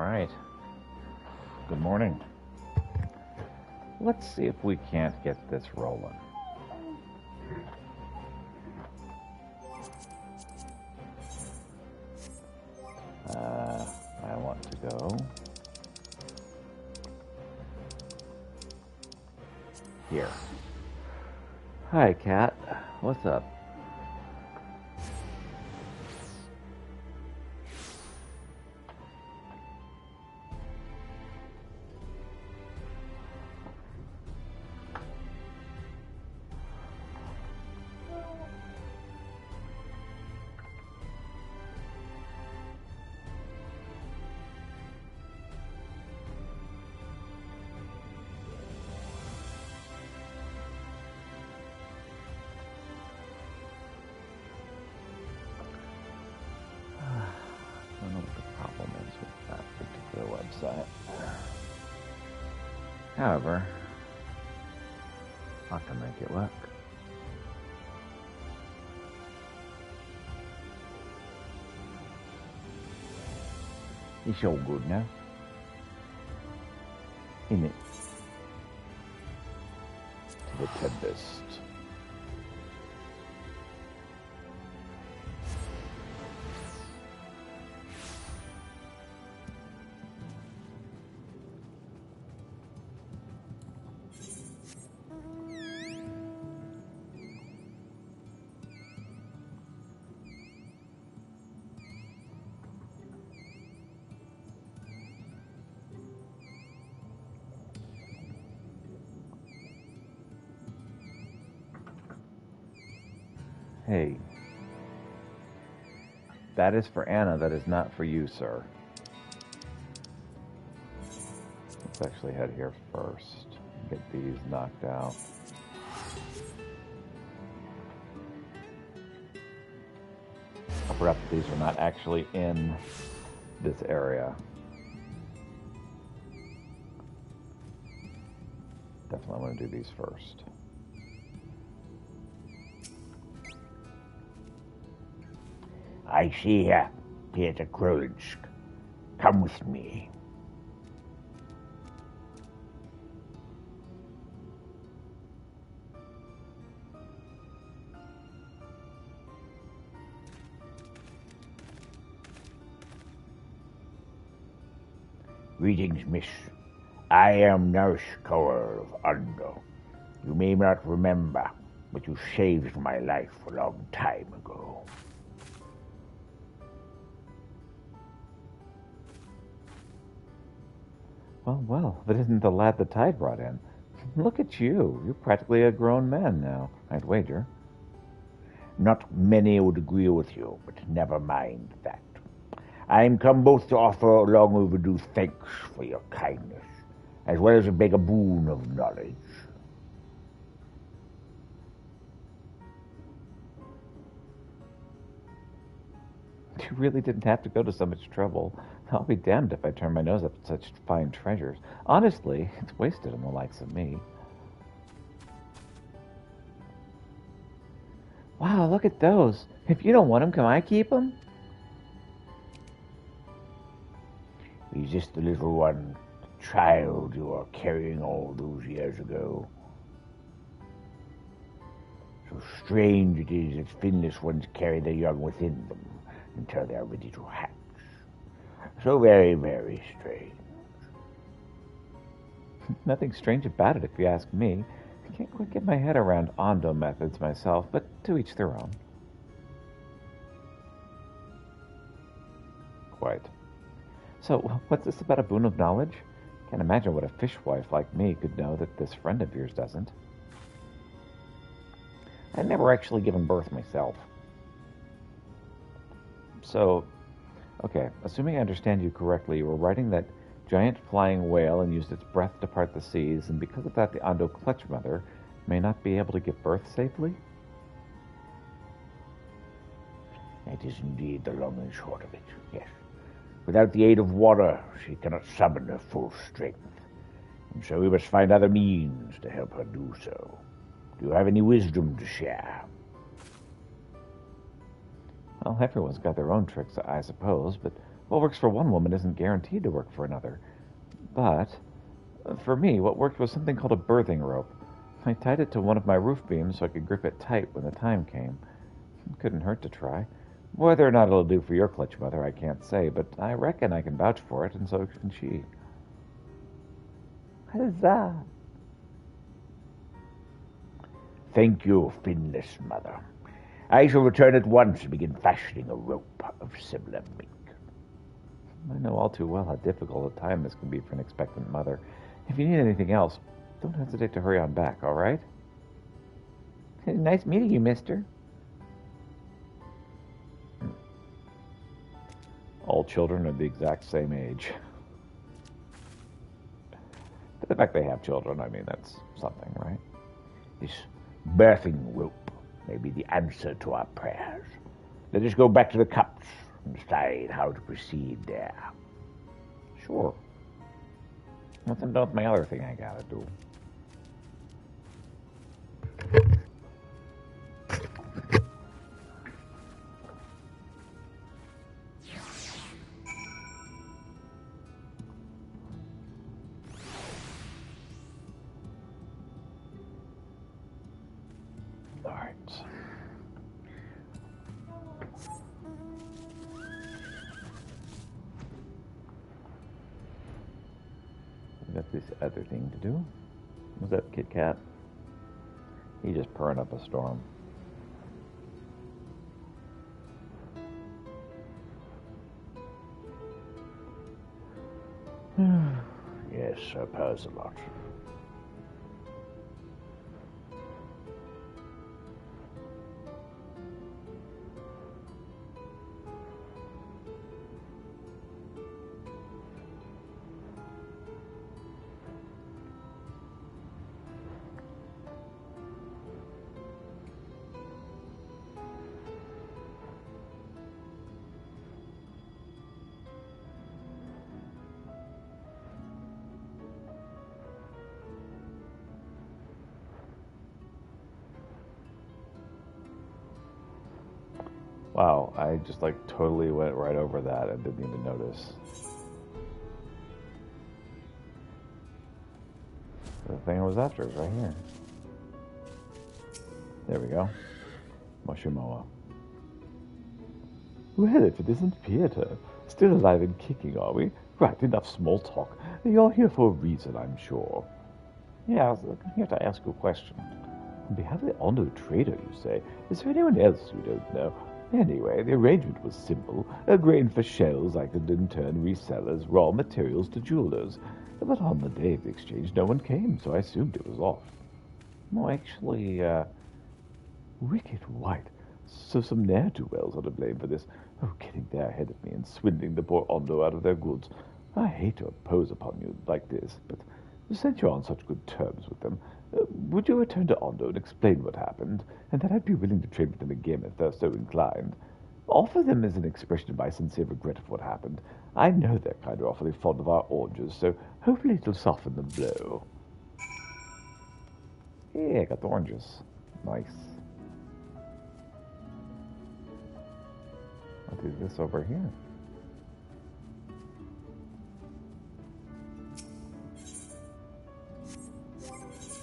right. Good morning. Let's see if we can't get this rolling. I want to go here. Hi, Cat. What's up? I don't know what the problem is with that particular website. However, I can make it work. It's all good now. In it. To the tempest. Hey, that is for Anna, that is not for you, sir. Let's actually head here first. Get these knocked out. I forgot that these are not actually in this area. Definitely want to do these first. I see ya, Peter Krolsk. Come with me. Greetings, miss. I am Nurse Cole of Undo. You may not remember, but you saved my life a long time ago. Well, that isn't the lad the tide brought in. Look at you. You're practically a grown man now, I'd wager. Not many would agree with you, but never mind that. I'm come both to offer long overdue thanks for your kindness, as well as to beg a boon of knowledge. You really didn't have to go to so much trouble. I'll be damned if I turn my nose up at such fine treasures. Honestly, it's wasted on the likes of me. Wow, look at those. If you don't want them, can I keep them? Is this the little one, the child you were carrying all those years ago? So strange it is that finless ones carry their young within them until they are ready to hatch. So very, very strange. Nothing strange about it, if you ask me. I can't quite get my head around Ondo methods myself, but to each their own. Quite. So, what's this about a boon of knowledge? Can't imagine what a fishwife like me could know that this friend of yours doesn't. I've never actually given birth myself. So, okay, assuming I understand you correctly, you were riding that giant flying whale and used its breath to part the seas, and because of that the Ondo clutch mother may not be able to give birth safely? That is indeed the long and short of it, yes. Without the aid of water, she cannot summon her full strength, and so we must find other means to help her do so. Do you have any wisdom to share? Well, everyone's got their own tricks, I suppose, but What works for one woman isn't guaranteed to work for another. But for me, what worked was something called a birthing rope. I tied it to one of my roof beams so I could grip it tight when the time came. It couldn't hurt to try. Whether or not it'll do for your clutch mother, I can't say, but I reckon I can vouch for it, and so can she. Huzzah! Thank you, finless mother. I shall return at once and begin fashioning a rope of similar make. I know all too well how difficult a time this can be for an expectant mother. If you need anything else, don't hesitate to hurry on back, all right? Nice meeting you, mister. All children are the exact same age. The fact they have children, I mean, that's something, right? This birthing rope may be the answer to our prayers. Let us go back to the cups and decide how to proceed there. Sure. What's done with my other thing I gotta do? All right. We got this other thing to do. Was that Kit Kat? He just purring up a storm. Yes, Sir Percelot. Wow, I just like totally went right over that and didn't even notice. The thing I was after is right here. There we go. Moshimoa. Well, if it isn't Peter. Still alive and kicking, are we? Right, enough small talk. You're here for a reason, I'm sure. Yeah, I'm here to ask you a question. On behalf of the Ondo trader, you say. Is there anyone else you don't know? Anyway, the arrangement was simple. A grain for shells I could in turn resell as raw materials to jewelers. But on the day of the exchange, no one came, so I assumed it was off. No, actually, wicked white. So some ne'er-do-wells are to blame for this. Oh, getting there ahead of me and swindling the poor Ondo out of their goods. I hate to impose upon you like this, but since you're on such good terms with them, would you return to Ondo and explain what happened, and that I'd be willing to trade with them again if they're so inclined? Offer them as an expression of my sincere regret of what happened. I know they're kind of awfully fond of our oranges, so hopefully it'll soften the blow. Yeah, I got the oranges. Nice. I'll do this over here.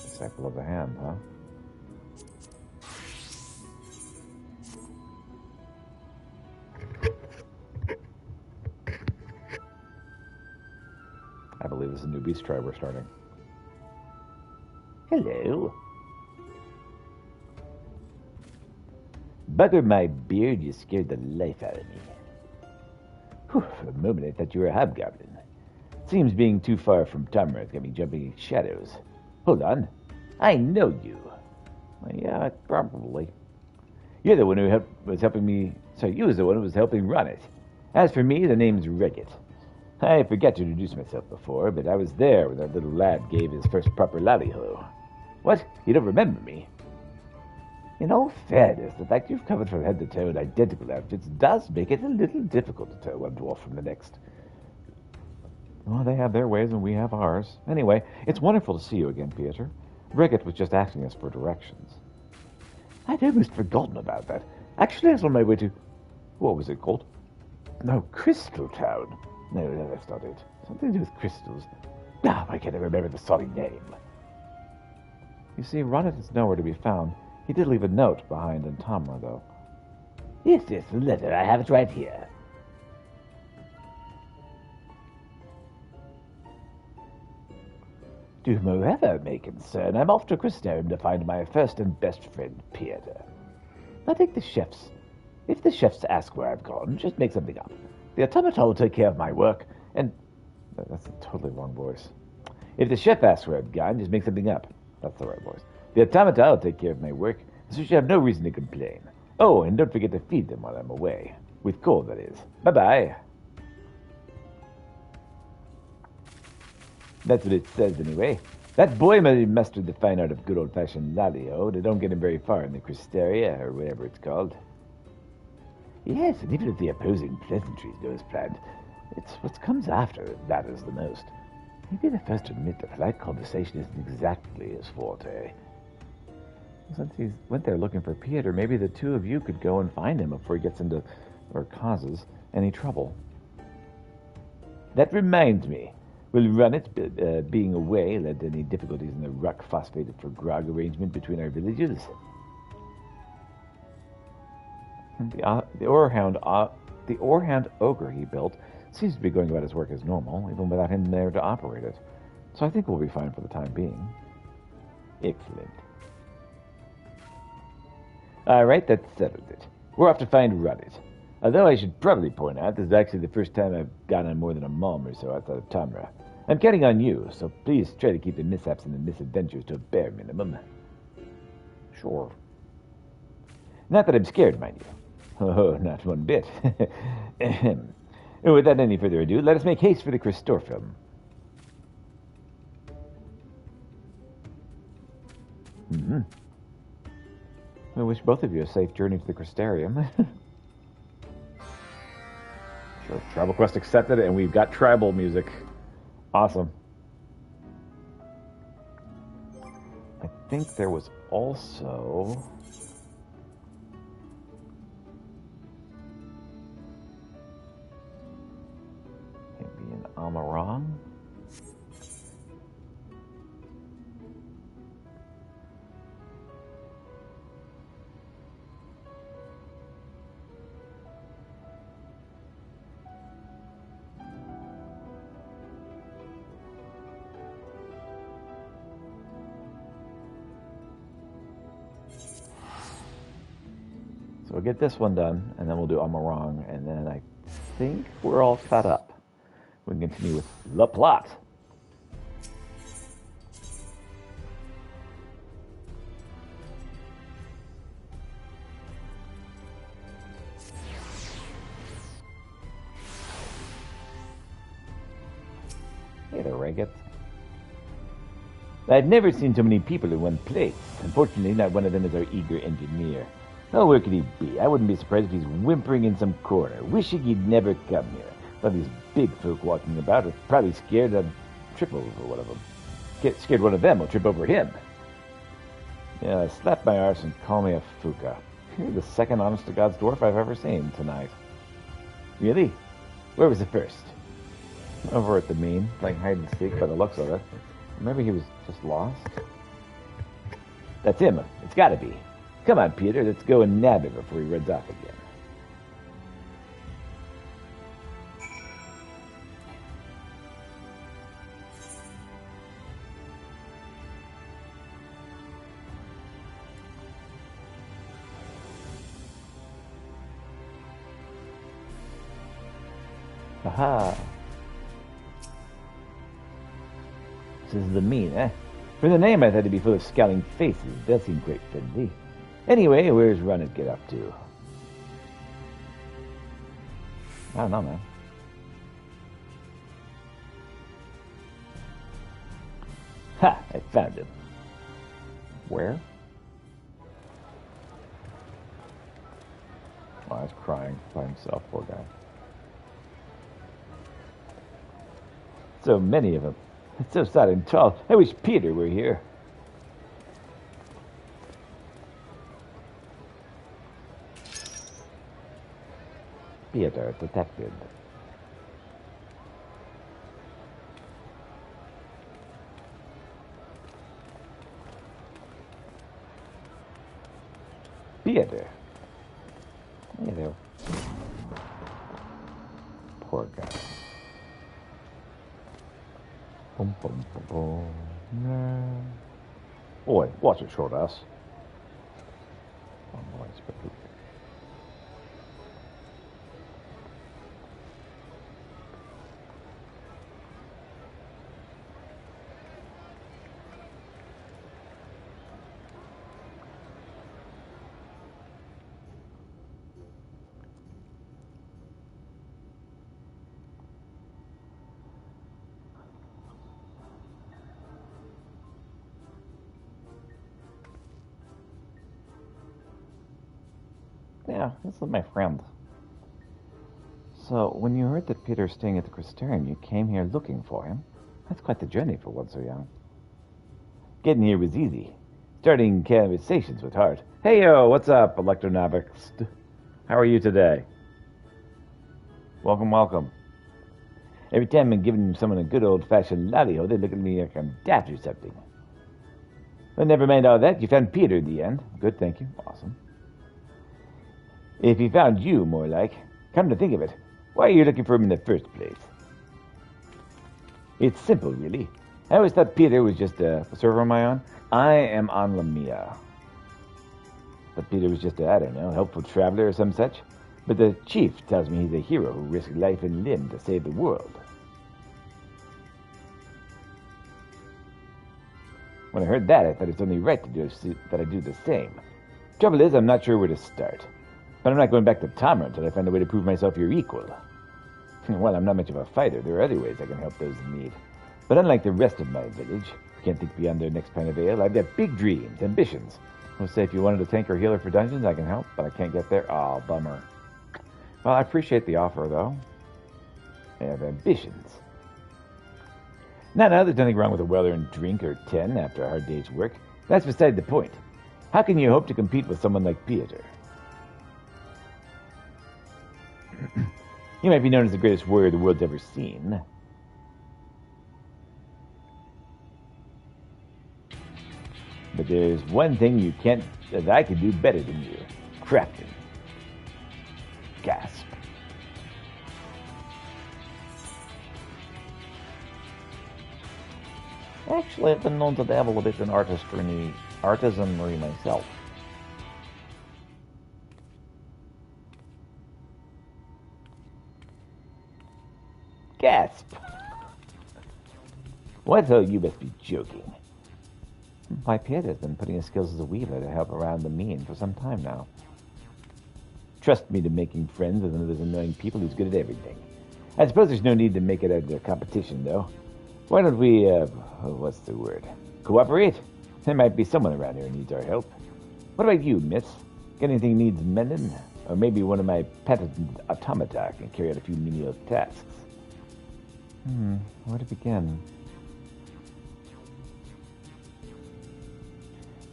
Disciple of the hand, huh? I believe this is a new beast tribe we're starting. Hello. Bugger my beard, you scared the life out of me. Whew, for a moment I thought you were a hobgoblin. Seems being too far from Tomrath got me jumping in shadows. Hold on. I know you. Well, yeah, probably. You're the one who was helping me... Sorry, you was the one who was helping run it. As for me, the name's Rickett. I forgot to introduce myself before, but I was there when that little lad gave his first proper lally-ho. What? You don't remember me? In all fairness, the fact you've covered from head to toe in identical outfits does make it a little difficult to tell one dwarf from the next. Well, they have their ways and we have ours. Anyway, it's wonderful to see you again, Peter. Rickett was just asking us for directions. I'd almost forgotten about that. Actually, I was on my way to... What was it called? No, Crystal Town. No, that's not it. Something to do with crystals. Ah, why can't I remember the sorry name? You see, Ronnet is nowhere to be found. He did leave a note behind in Tamra, though. Yes, the letter. I have it right here. To whomever may concern, I'm off to Crystarium to find my first and best friend, Peter. I think the chefs... If the chefs ask where I've gone, just make something up. The automaton will take care of my work, and... That's a totally wrong voice. If the chef asks where I've gone, just make something up. That's the right voice. The automaton will take care of my work, so you have no reason to complain. Oh, and don't forget to feed them while I'm away. With cold, that is. Bye-bye. That's what it says, anyway. That boy may have mastered the fine art of good old-fashioned lalio. They don't get him very far in the Cristeria, or whatever it's called. Yes, and even if the opposing pleasantries go as planned, it's what comes after that matters the most. He'd be the first to admit that polite conversation isn't exactly his forte. Since he went there looking for Peter, maybe the two of you could go and find him before he gets into, or causes, any trouble. That reminds me. We'll run it, being away, led to any difficulties in the rock phosphated for grog arrangement between our villages. The Orehound ogre he built seems to be going about his work as normal, even without him there to operate it. So I think we'll be fine for the time being. Excellent. All right, that settled it. We're off to find Ronnet. Although I should probably point out this is actually the first time I've gone on more than a mom or so outside of Tamra. I'm counting on you, so please try to keep the mishaps and the misadventures to a bare minimum. Sure. Not that I'm scared, mind you. Oh, not one bit. Without any further ado, let us make haste for the Christorfilm. I wish both of you a safe journey to the Crystarium. Sure, Tribal Quest accepted, and we've got tribal music. Awesome. I think there was also... maybe an Amarang? So we'll get this one done, and then we'll do Amarang, and then I think we're all caught up. We can continue with Le Plot. Hey there, Raggett. I've never seen so many people in one place. Unfortunately, not one of them is our eager engineer. Oh, where could he be? I wouldn't be surprised if he's whimpering in some corner, wishing he'd never come here. All these big folk walking about are probably scared I'd trip over one of them. Get scared one of them will trip over him. Yeah, slap my arse and call me a fuka. You're the second honest-to-God's dwarf I've ever seen tonight. Really? Where was the first? Over at the Mean, playing hide-and-seek by the looks of it. Maybe he was just lost? That's him. It's gotta be. Come on, Peter, let's go and nab him before he runs off again. Aha! This is the Mean, eh? For the name, I thought it'd be full of scowling faces. It does seem quite friendly. Anyway, where's Ronnet get up to? I don't know, man. Ha! I found him. Where? Oh, he's crying by himself, poor guy. So many of them. It's so sad and tall. I wish Peter were here. Peter detected. Peter. Hey there. Poor guy. Boom, boom, boom, boom. No. Boy, watch it, short ass. Oh, boy, it's pretty. Yeah, this is my friend. So, when you heard that Peter's staying at the Crystarium, you came here looking for him? That's quite the journey for one so young. Getting here was easy. Starting conversations with Hart. Hey, yo, what's up, Electronavics? How are you today? Welcome, welcome. Every time I'm giving someone a good old-fashioned lolly-ho, they look at me like I'm daft or something. But never mind all that, you found Peter in the end. Good, thank you. Awesome. If he found you, more like. Come to think of it, why are you looking for him in the first place? It's simple, really. I always thought Peter was just a server am I on? I am on Lamia. But Peter was just a, I don't know, helpful traveler or some such. But the chief tells me he's a hero who risked life and limb to save the world. When I heard that, I thought it's only right that I do the same. Trouble is, I'm not sure where to start. But I'm not going back to Tamra until I find a way to prove myself your equal. Well, I'm not much of a fighter. There are other ways I can help those in need. But unlike the rest of my village, who can't think beyond their next pint of ale, I've got big dreams, ambitions. I'll say if you wanted a tank or healer for dungeons, I can help, but I can't get there. Oh, bummer. Well, I appreciate the offer, though. I have ambitions. Now, there's nothing wrong with a well-earned drink or 10 after a hard day's work. That's beside the point. How can you hope to compete with someone like Peter? He might be known as the greatest warrior the world's ever seen. But there's one thing that I can do better than you. Crafting. Gasp. Actually, I've been known to dabble a bit in artisanry myself. Gasp. What? Oh, you must be joking. My Peter's been putting his skills as a weaver to help around the mean for some time now. Trust me to making friends with one of those annoying people who's good at everything. I suppose there's no need to make it a competition, though. Why don't we, what's the word? Cooperate? There might be someone around here who needs our help. What about you, miss? Got anything needs mending? Or maybe one of my patented automata can carry out a few menial tasks. Where to begin?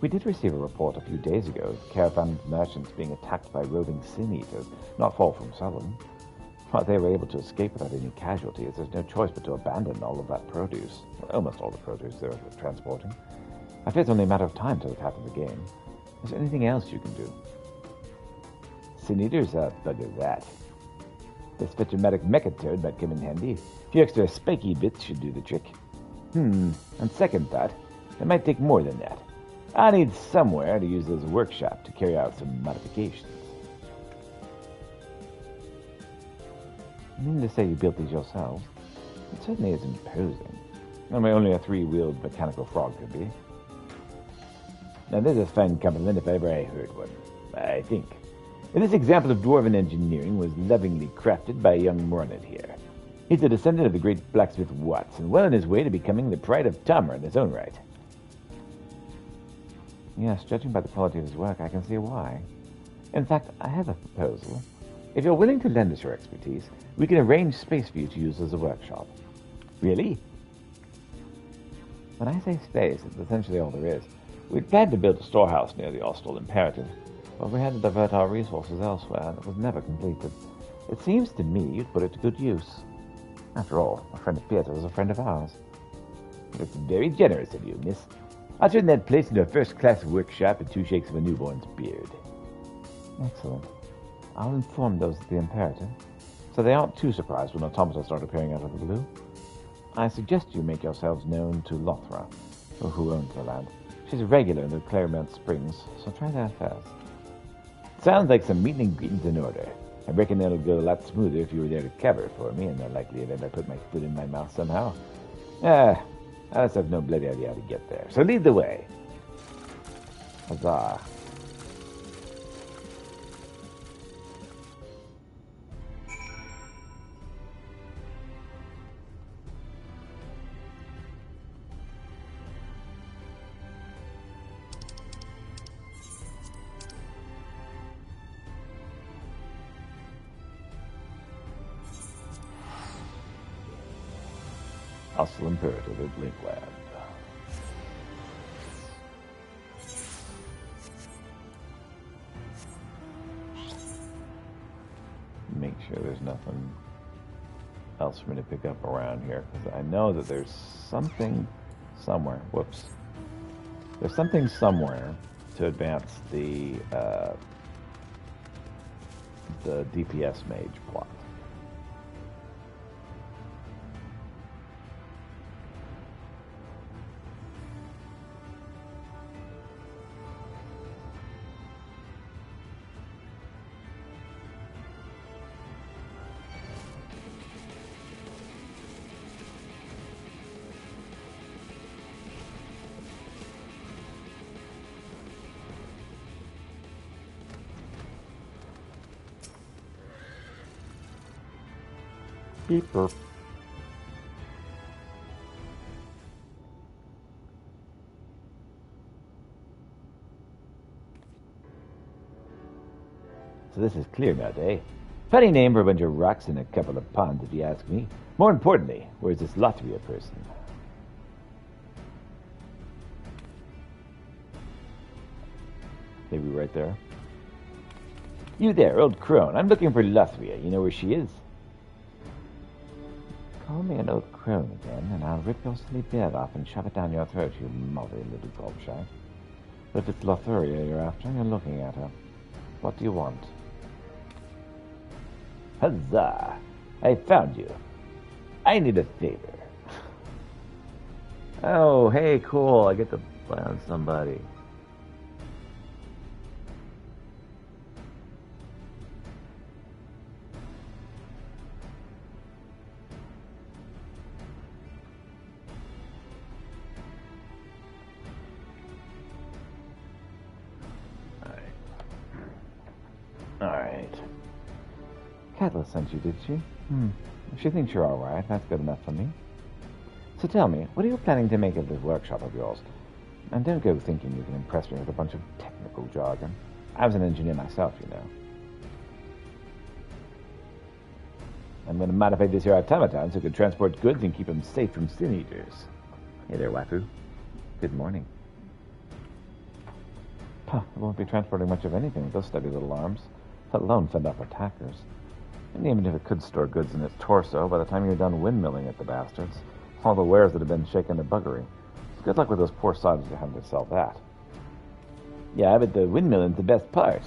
We did receive a report a few days ago of caravan merchants being attacked by roving sin eaters, not far from Sullen. While they were able to escape without any casualties, there's no choice but to abandon all of that produce. Well, almost all the produce they were transporting. I fear it's only a matter of time till it's half of the game. Is there anything else you can do? Sin eaters, bugger that. This Spectromatic mecha turd might come in handy. A few extra spiky bits should do the trick. On second thought, it might take more than that. I need somewhere to use as a workshop to carry out some modifications. You mean to say you built these yourselves? It certainly is imposing. Only a 3-wheeled mechanical frog could be. Now, there's a fine compliment if ever I heard one, I think. And this example of dwarven engineering was lovingly crafted by a young Mornet here. He's a descendant of the great blacksmith Watts, and well on his way to becoming the pride of Tamra in his own right. Yes, judging by the quality of his work, I can see why. In fact, I have a proposal. If you're willing to lend us your expertise, we can arrange space for you to use as a workshop. Really? When I say space, it's essentially all there is. We'd planned to build a storehouse near the Austral Imperative, but we had to divert our resources elsewhere, and it was never completed. It seems to me you'd put it to good use. After all, a friend of Pietro's is a friend of ours. That's very generous of you, miss. I'll turn that place into a first-class workshop and 2 shakes of a newborn's beard. Excellent. I'll inform those at the Imperative, so they aren't too surprised when automata start appearing out of the blue. I suggest you make yourselves known to Lothra, who owns the land. She's a regular in the Claremont Springs, so try that first. Sounds like some meeting and greetings in order. I reckon it'll go a lot smoother if you were there to cover for me, in the likely event I put my foot in my mouth somehow. I just have no bloody idea how to get there, so lead the way. Huzzah. Hustle Imperative at Linkland. Make sure there's nothing else for me to pick up around here, because I know that there's something somewhere. Whoops. There's something somewhere to advance the DPS mage plot. Beeper. So this is clear now, eh? Funny name for a bunch of rocks and a couple of ponds, if you ask me. More importantly, where's this Lothria person? Maybe right there. You there, old crone. I'm looking for Lothria. You know where she is? Call me an old crone again, and I'll rip your silly beard off and shove it down your throat, you moldy little gobshite. But if it's Lotharia you're after, you're looking at her. What do you want? Huzzah! I found you. I need a favor. Oh, hey, cool. I get to play on somebody. Alright. Catalyst sent you, did she? If she thinks you're all right, that's good enough for me. So tell me, what are you planning to make of this workshop of yours? And don't go thinking you can impress me with a bunch of technical jargon. I was an engineer myself, you know. I'm going to modify this here automaton so it can transport goods and keep them safe from sin eaters. Hey there, Wafu. Good morning. Huh, I won't be transporting much of anything with those steady little arms, let alone fend off attackers. And even if it could store goods in its torso, by the time you're done windmilling at the bastards, all the wares that have been shaken to buggery. Good luck with those poor sods you have to sell that. Yeah, but the windmilling's the best part.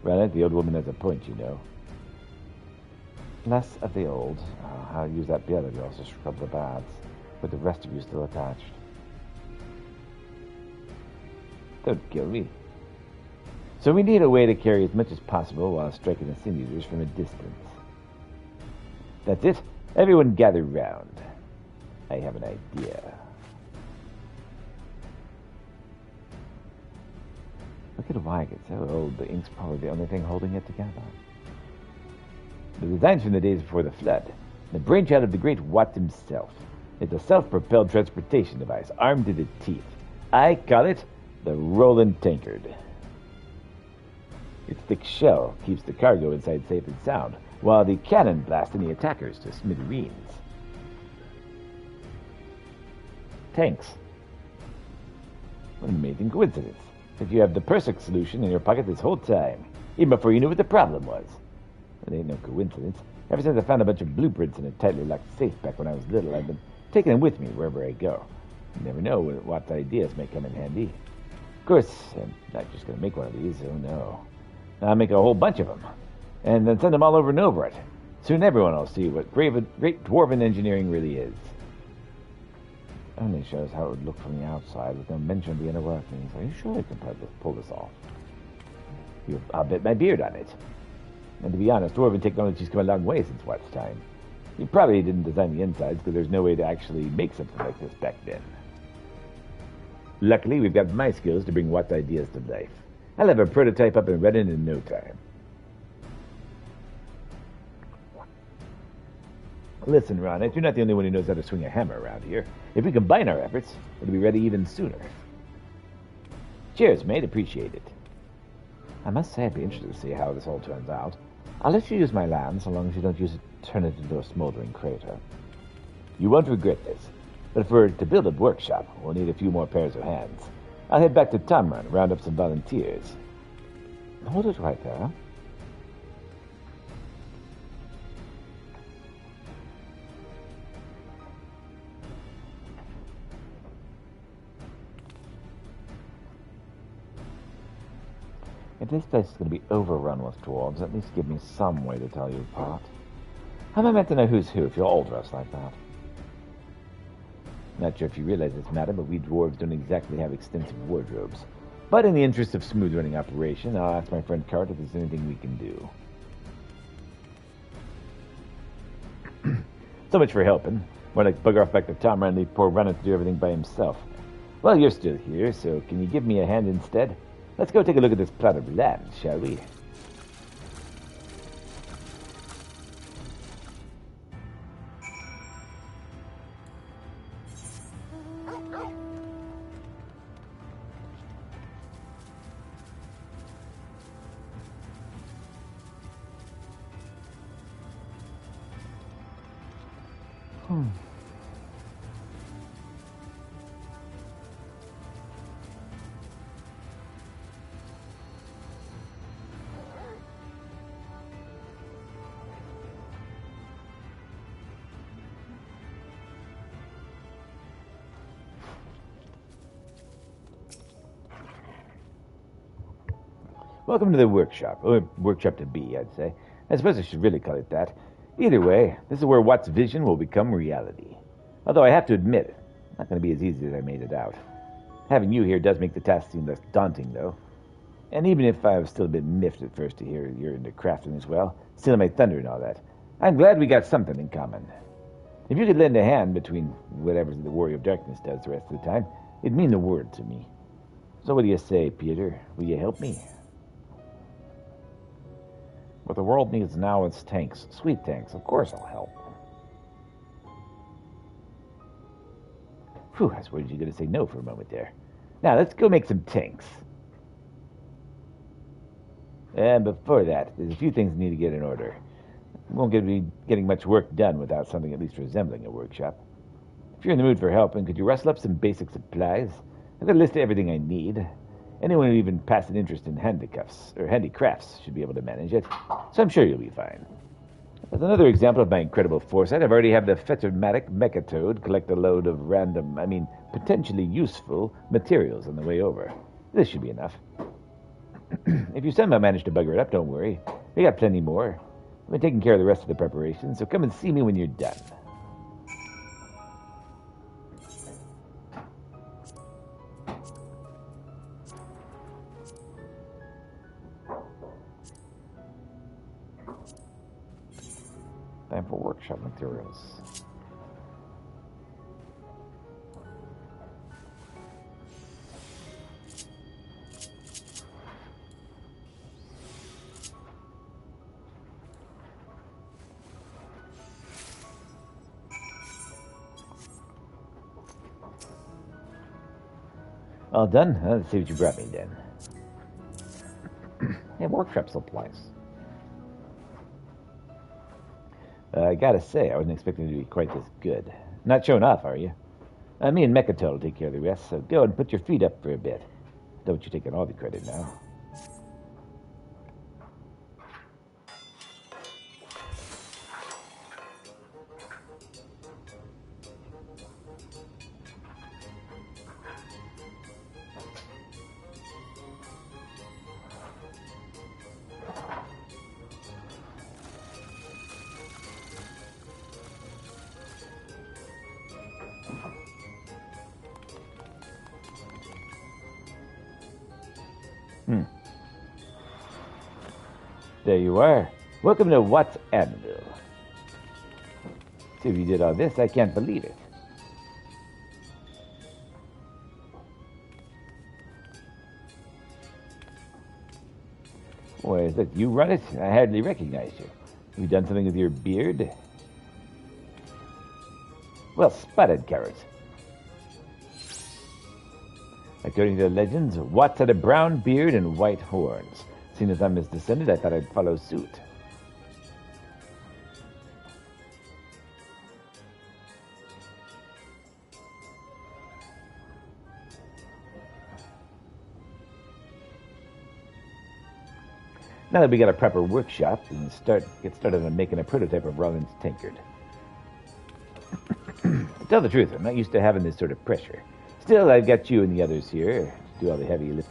Right, the old woman has a point, you know. Less of the old. I'll use that beard of yours to scrub the bads, with the rest of you still attached. Don't kill me. So we need a way to carry as much as possible while striking the sin eaters from a distance. That's it. Everyone gather round. I have an idea. Look at why it gets so old. The ink's probably the only thing holding it together. The design's from the days before the flood. The brainchild of the great Watt himself. It's a self-propelled transportation device, armed to the teeth. I call it the Roland Tankard. Its thick shell keeps the cargo inside safe and sound, while the cannon blast any attackers to smithereens. Tanks. What an amazing coincidence that you have the perfect solution in your pocket this whole time, even before you knew what the problem was. It ain't no coincidence. Ever since I found a bunch of blueprints in a tightly locked safe back when I was little, I've been taking them with me wherever I go. You never know what ideas may come in handy. Of course, I'm not just going to make one of these, oh no. I'll make a whole bunch of them, and then send them all over and over it. Soon everyone will see what great dwarven engineering really is. Only shows how it would look from the outside with no mention of the inner workings. Are you sure you can pull this off? I'll bet my beard on it. And to be honest, dwarven technology's come a long way since Watt's time. You probably didn't design the insides because there's no way to actually make something like this back then. Luckily, we've got my skills to bring Watt's ideas to life. I'll have a prototype up and running in no time. Listen, Ron, you're not the only one who knows how to swing a hammer around here. If we combine our efforts, it'll be ready even sooner. Cheers, mate. Appreciate it. I must say I'd be interested to see how this all turns out. I'll let you use my land so long as you don't use it to turn it into a smoldering crater. You won't regret this. But if we're to build a workshop, we'll need a few more pairs of hands. I'll head back to Tamran and round up some volunteers. Hold it right there. If this place is going to be overrun with dwarves, at least give me some way to tell you apart. How am I meant to know who's who if you're all dressed like that? Not sure if you realize this, madam, but we dwarves don't exactly have extensive wardrobes. But in the interest of smooth running operation, I'll ask my friend Cart if there's anything we can do. So much for helping. More like bugger off back to Tamran and leave poor Runner to do everything by himself. Well, you're still here, so can you give me a hand instead? Let's go take a look at this plot of land, shall we? Welcome to the workshop, or workshop to be, I'd say. I suppose I should really call it that. Either way, this is where Watt's vision will become reality. Although I have to admit, it's not going to be as easy as I made it out. Having you here does make the task seem less daunting, though. And even if I was still a bit miffed at first to hear you're into crafting as well, stealing my thunder and all that, I'm glad we got something in common. If you could lend a hand between whatever the Warrior of Darkness does the rest of the time, it'd mean the world to me. So what do you say, Peter? Will you help me? What the world needs now is tanks. Sweet tanks. Of course I'll help. Whew, I was worried you were going to say no for a moment there. Now, let's go make some tanks. And before that, there's a few things need to get in order. We won't be getting much work done without something at least resembling a workshop. If you're in the mood for helping, could you rustle up some basic supplies? I've got a list of everything I need. Anyone who even passed an interest in handicrafts should be able to manage it, so I'm sure you'll be fine. As another example of my incredible foresight, I've already had the Fetormatic Mechatoad collect a load of potentially useful materials on the way over. This should be enough. If you somehow manage to bugger it up, don't worry. We got plenty more. I've been taking care of the rest of the preparations, so come and see me when you're done. Time for workshop materials. All done? Let's see what you brought me then. Hey, workshop supplies. I gotta say, I wasn't expecting it to be quite this good. Not showing off, are you? Me and Mechatol will take care of the rest, so go and put your feet up for a bit. Don't you take all the credit now. Hmm. There you are. Welcome to What's Anvil. So if you did all this, I can't believe it. Why, look, you run it? I hardly recognize you. Have you done something with your beard? Well spotted, Carrot. According to the legends, Watts had a brown beard and white horns. Seeing as I'm his descendant, I thought I'd follow suit. Now that we got a proper workshop, we can get started on making a prototype of Rollins Tankard. To tell the truth, I'm not used to having this sort of pressure. Still, I've got you and the others here to do all the heavy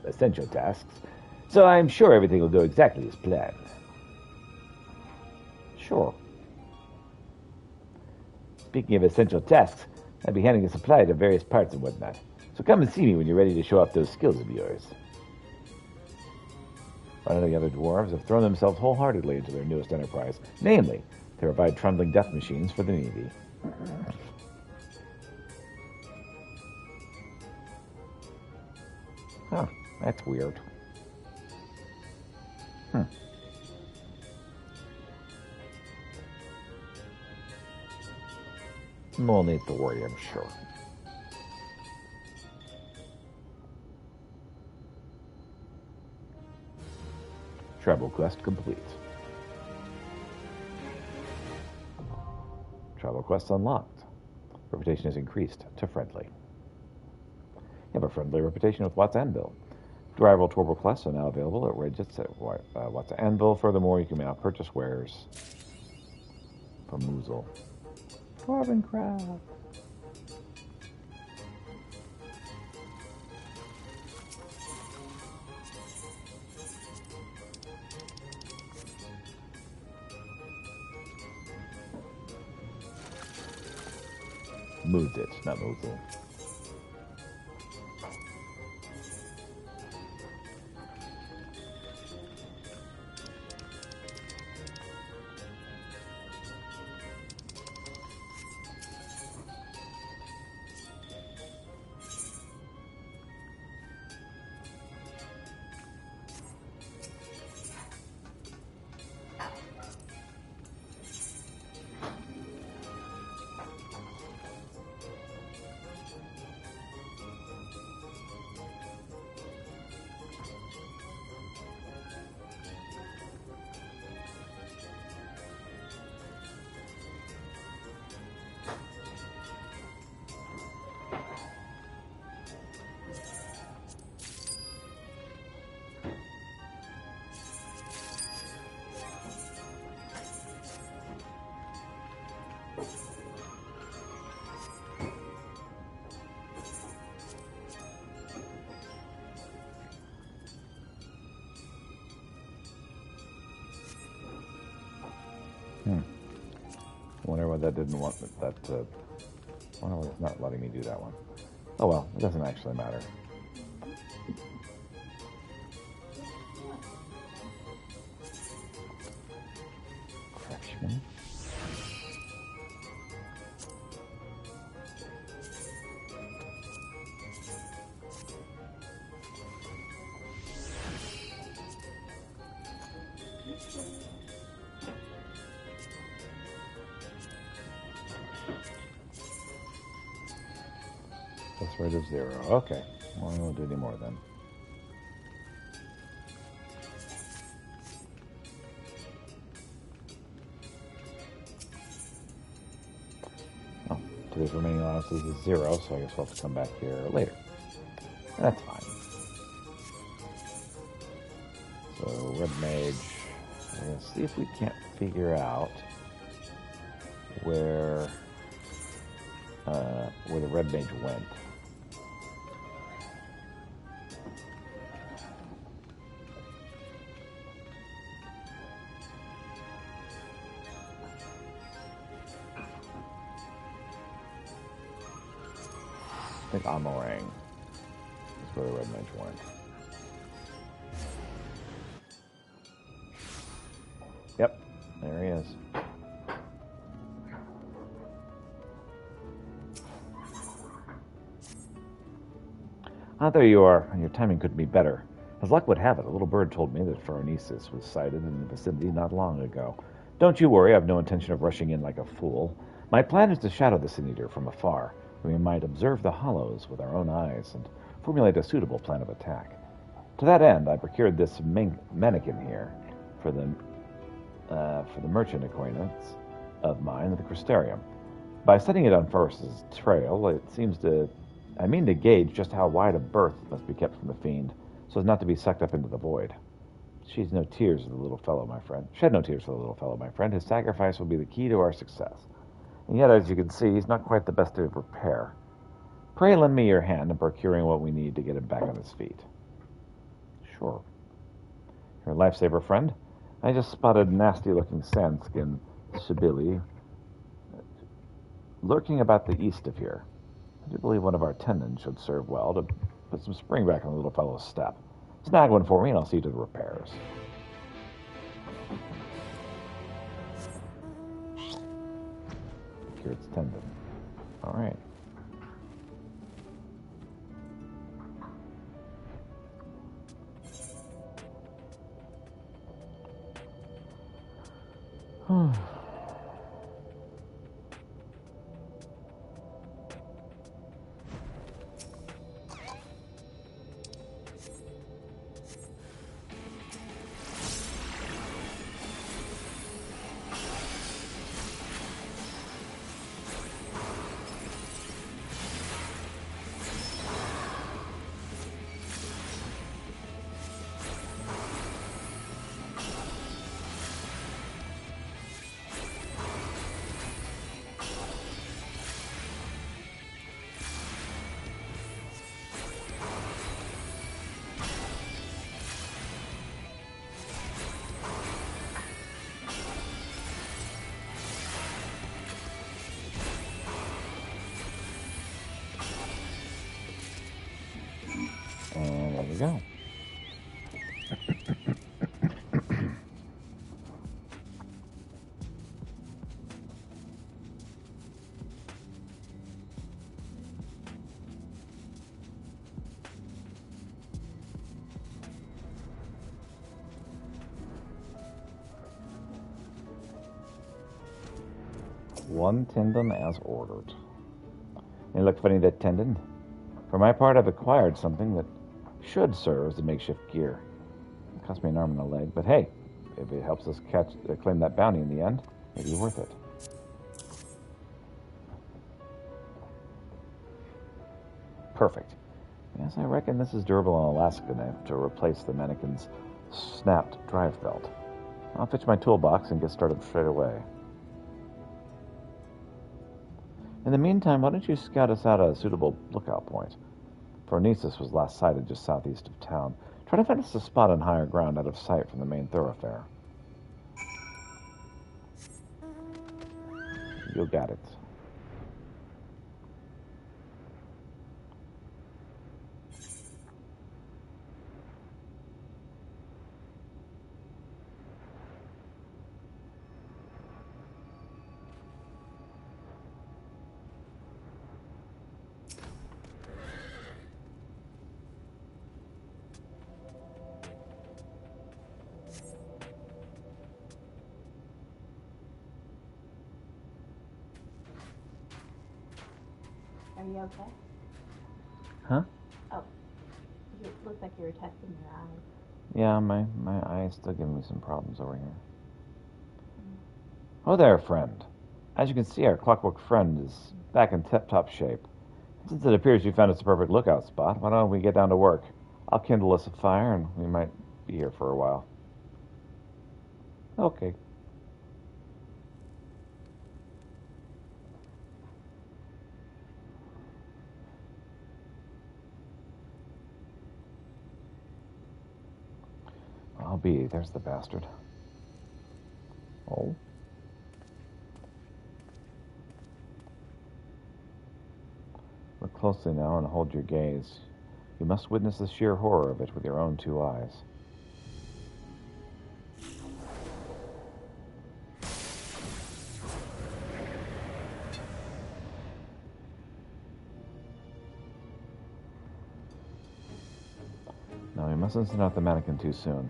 essential tasks, so I'm sure everything will go exactly as planned. Sure. Speaking of essential tasks, I'll be handing a supply to various parts and whatnot, so come and see me when you're ready to show off those skills of yours. One of the other dwarves have thrown themselves wholeheartedly into their newest enterprise, namely, to provide trundling death machines for the Navy. Huh, that's weird. No need to worry, I'm sure. Travel quest complete. Travel quest unlocked. Reputation is increased to friendly. You have a friendly reputation with Watts Anvil. Rival Torval quests are now available at Regis at Watts Anvil. Furthermore, you can now purchase wares from Moozle. Dwarven crab. Moved it, not Moozle. I wonder why that didn't want that. I wonder why it's not letting me do that one. Oh well, it doesn't actually matter. Craftsman. That's rate of 0. Okay. Well, I won't do any more then. Oh, today's remaining allowances is 0, so I guess we'll have to come back here later. That's fine. So, Red Mage. Let's see if we can't figure out where the Red Mage went. I think Amarang is where the Red Mage went. Ah, there you are, and your timing couldn't be better. As luck would have it, a little bird told me that Phronesis was sighted in the vicinity not long ago. Don't you worry, I've no intention of rushing in like a fool. My plan is to shadow the Sin-Eater from afar. We might observe the hollows with our own eyes and formulate a suitable plan of attack. To that end, I procured this mannequin here for the merchant acquaintance of mine at the Crystarium. By setting it on Forrest's trail, I mean to gauge just how wide a berth must be kept from the fiend, so as not to be sucked up into the void. Shed no tears for the little fellow, my friend. His sacrifice will be the key to our success. And yet, as you can see, he's not quite the best of repair. Pray lend me your hand in procuring what we need to get him back on his feet. Sure. Your lifesaver, friend? I just spotted nasty-looking sandskin Shibili lurking about the east of here. I do believe one of our tendons should serve well to put some spring back on the little fellow's step. Snag one for me, and I'll see to the repairs. Here it's tendon. All right. And there we go. One tendon as ordered. It look funny, that tendon? For my part, I've acquired something that should serve as a makeshift gear. It cost me an arm and a leg, but hey, if it helps us claim that bounty in the end, it'd be worth it. Perfect. Yes, I reckon this is durable and elastic enough to replace the mannequin's snapped drive belt. I'll fetch my toolbox and get started straight away. In the meantime, why don't you scout us out a suitable lookout point? Phronesis was last sighted just southeast of town. Try to find us a spot on higher ground out of sight from the main thoroughfare. You got it. Are you okay? Huh? Oh, it looked like you were testing your eyes. Yeah, my eye's still giving me some problems over here. Oh there, friend. As you can see, our clockwork friend is back in tip-top shape. Since it appears you found us a perfect lookout spot, why don't we get down to work? I'll kindle us a fire, and we might be here for a while. Okay. I'll be. There's the bastard. Oh. Look closely now and hold your gaze. You must witness the sheer horror of it with your own two eyes. mustn't send out the mannequin too soon.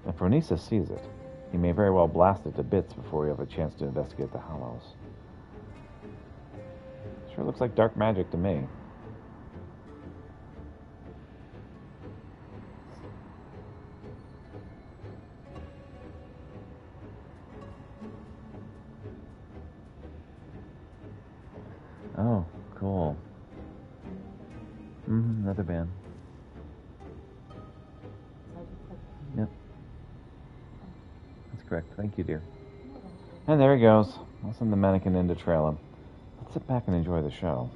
If Ronisa sees it, he may very well blast it to bits before we have a chance to investigate the Hallows. Sure looks like dark magic to me. Oh, cool. Another band. Yep. That's correct. Thank you, dear. And there he goes. I'll send the mannequin in to trail him. Let's sit back and enjoy the show.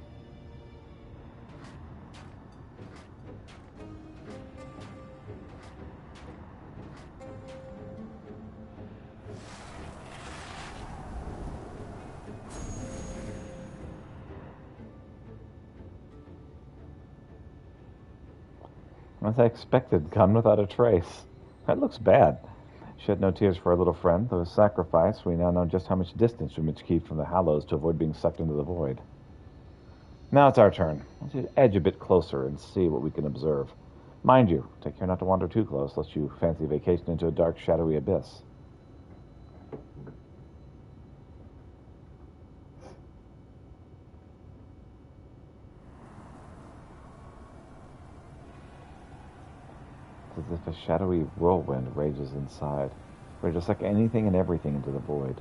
As I expected, gone without a trace. That looks bad. Shed no tears for our little friend. Though his sacrifice, we now know just how much distance we must keep from the Hallows to avoid being sucked into the void. Now it's our turn. Let's edge a bit closer and see what we can observe. Mind you, take care not to wander too close, lest you fancy vacation into a dark, shadowy abyss. It's as if a shadowy whirlwind rages inside, ready to suck anything and everything into the void.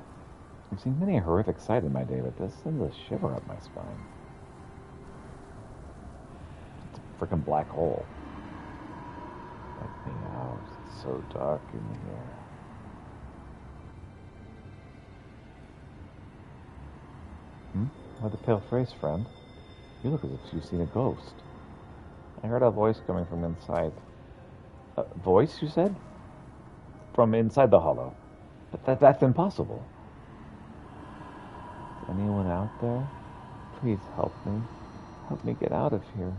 I've seen many a horrific sight in my day, but this sends a shiver up my spine. It's a freaking black hole. Let me out. It's so dark in here. Why the pale face, friend? You look as if you've seen a ghost. I heard a voice coming from inside. A voice, you said? From inside the hollow. But that's impossible. Is anyone out there? Please help me. Help me get out of here.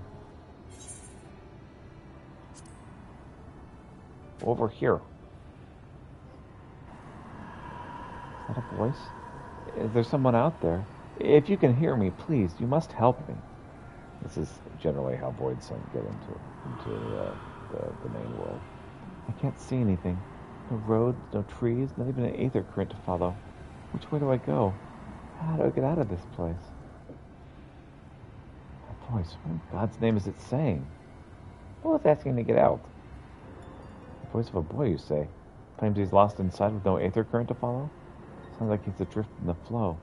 Over here. Is that a voice? Is there someone out there? If you can hear me, please, you must help me. This is generally how voids get into the main world. I can't see anything. No roads, no trees, not even an aether current to follow. Which way do I go? How do I get out of this place? That voice, what in God's name is it saying? Well, it's asking to get out. The voice of a boy, you say? Claims he's lost inside with no aether current to follow? Sounds like he's adrift in the flow.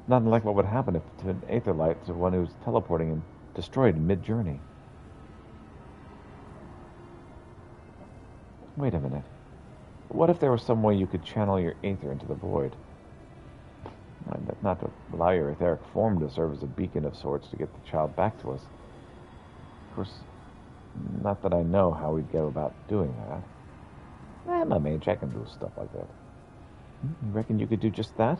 Not unlike what would happen if to an aether light to one who's teleporting and destroyed in mid-journey. Wait a minute. What if there was some way you could channel your aether into the void? Not to allow your etheric form to serve as a beacon of sorts to get the child back to us. Of course, not that I know how we'd go about doing that. I'm a mage, I can do stuff like that. You reckon you could do just that?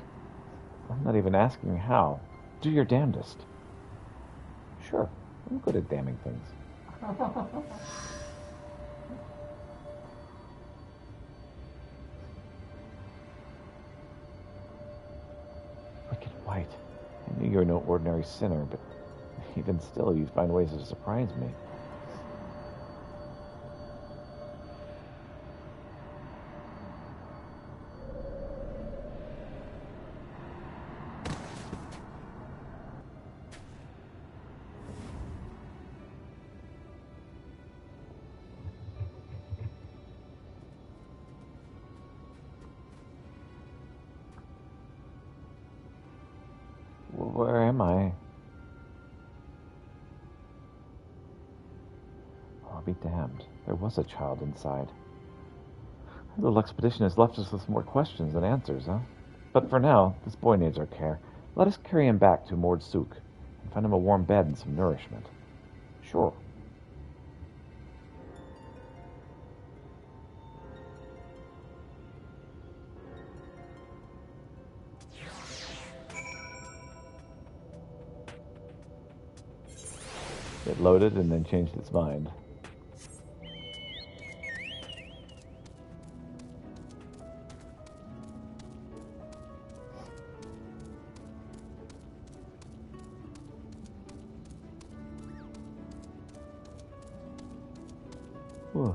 I'm not even asking how. Do your damnedest. Sure, I'm good at damning things. Wicked White. I knew you were no ordinary sinner, but even still, you find ways to surprise me. Where am I? Oh, I'll be damned. There was a child inside. The little expedition has left us with more questions than answers, huh? But for now, this boy needs our care. Let us carry him back to Mord Sook and find him a warm bed and some nourishment. Sure. It loaded and then changed its mind. Whew.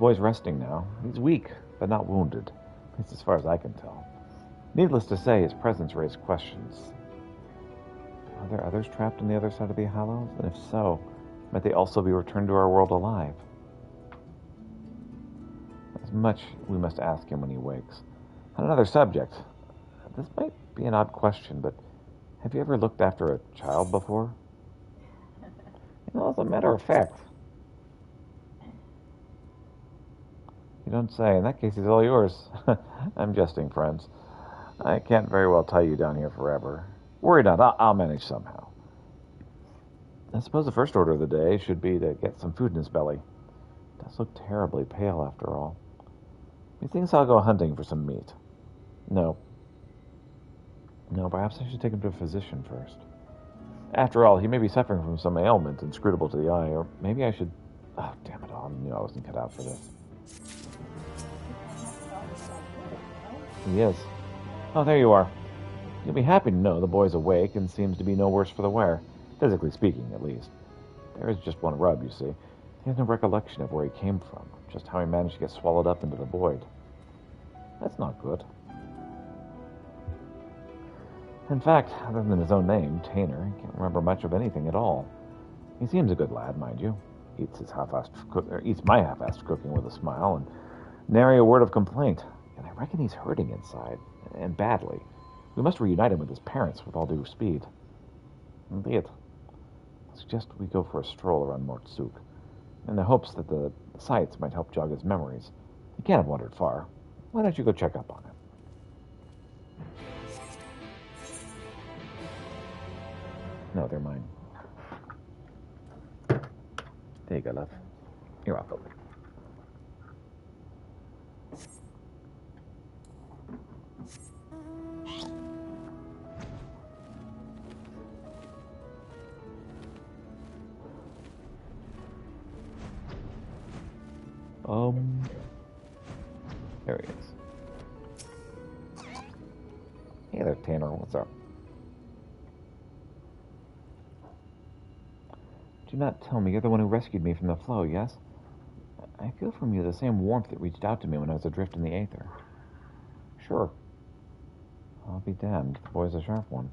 boy's resting now. He's weak, but not wounded, at least as far as I can tell. Needless to say, his presence raised questions. Are there others trapped on the other side of the Hallows? And if so, might they also be returned to our world alive? There's much we must ask him when he wakes. On another subject, this might be an odd question, but have you ever looked after a child before? As a matter of fact. You don't say. In that case, he's all yours. I'm jesting, friends. I can't very well tie you down here forever. Worry not, I'll manage somehow. I suppose the first order of the day should be to get some food in his belly. He does look terribly pale, after all. Methinks I'll go hunting for some meat. No, perhaps I should take him to a physician first. After all, he may be suffering from some ailment inscrutable to the eye, or maybe I should... Oh, damn it all, I knew I wasn't cut out for this. He is. Oh, there you are. You'll be happy to know the boy's awake and seems to be no worse for the wear, physically speaking, at least. There is just one rub, you see. He has no recollection of where he came from, just how he managed to get swallowed up into the void. That's not good. In fact, other than his own name, Tainer, he can't remember much of anything at all. He seems a good lad, mind you. Eats my half-assed cooking with a smile, and nary a word of complaint. And I reckon he's hurting inside, and badly. We must reunite him with his parents with all due speed. Indeed. I suggest we go for a stroll around Mortsuk, in the hopes that the sights might help jog his memories. He can't have wandered far. Why don't you go check up on him? No, they're mine. There you go, love. You're welcome. There he is. Hey there, Tanner. What's up? Do not tell me you're the one who rescued me from the flow, yes? I feel from you the same warmth that reached out to me when I was adrift in the aether. Sure. I'll be damned. The boy's a sharp one.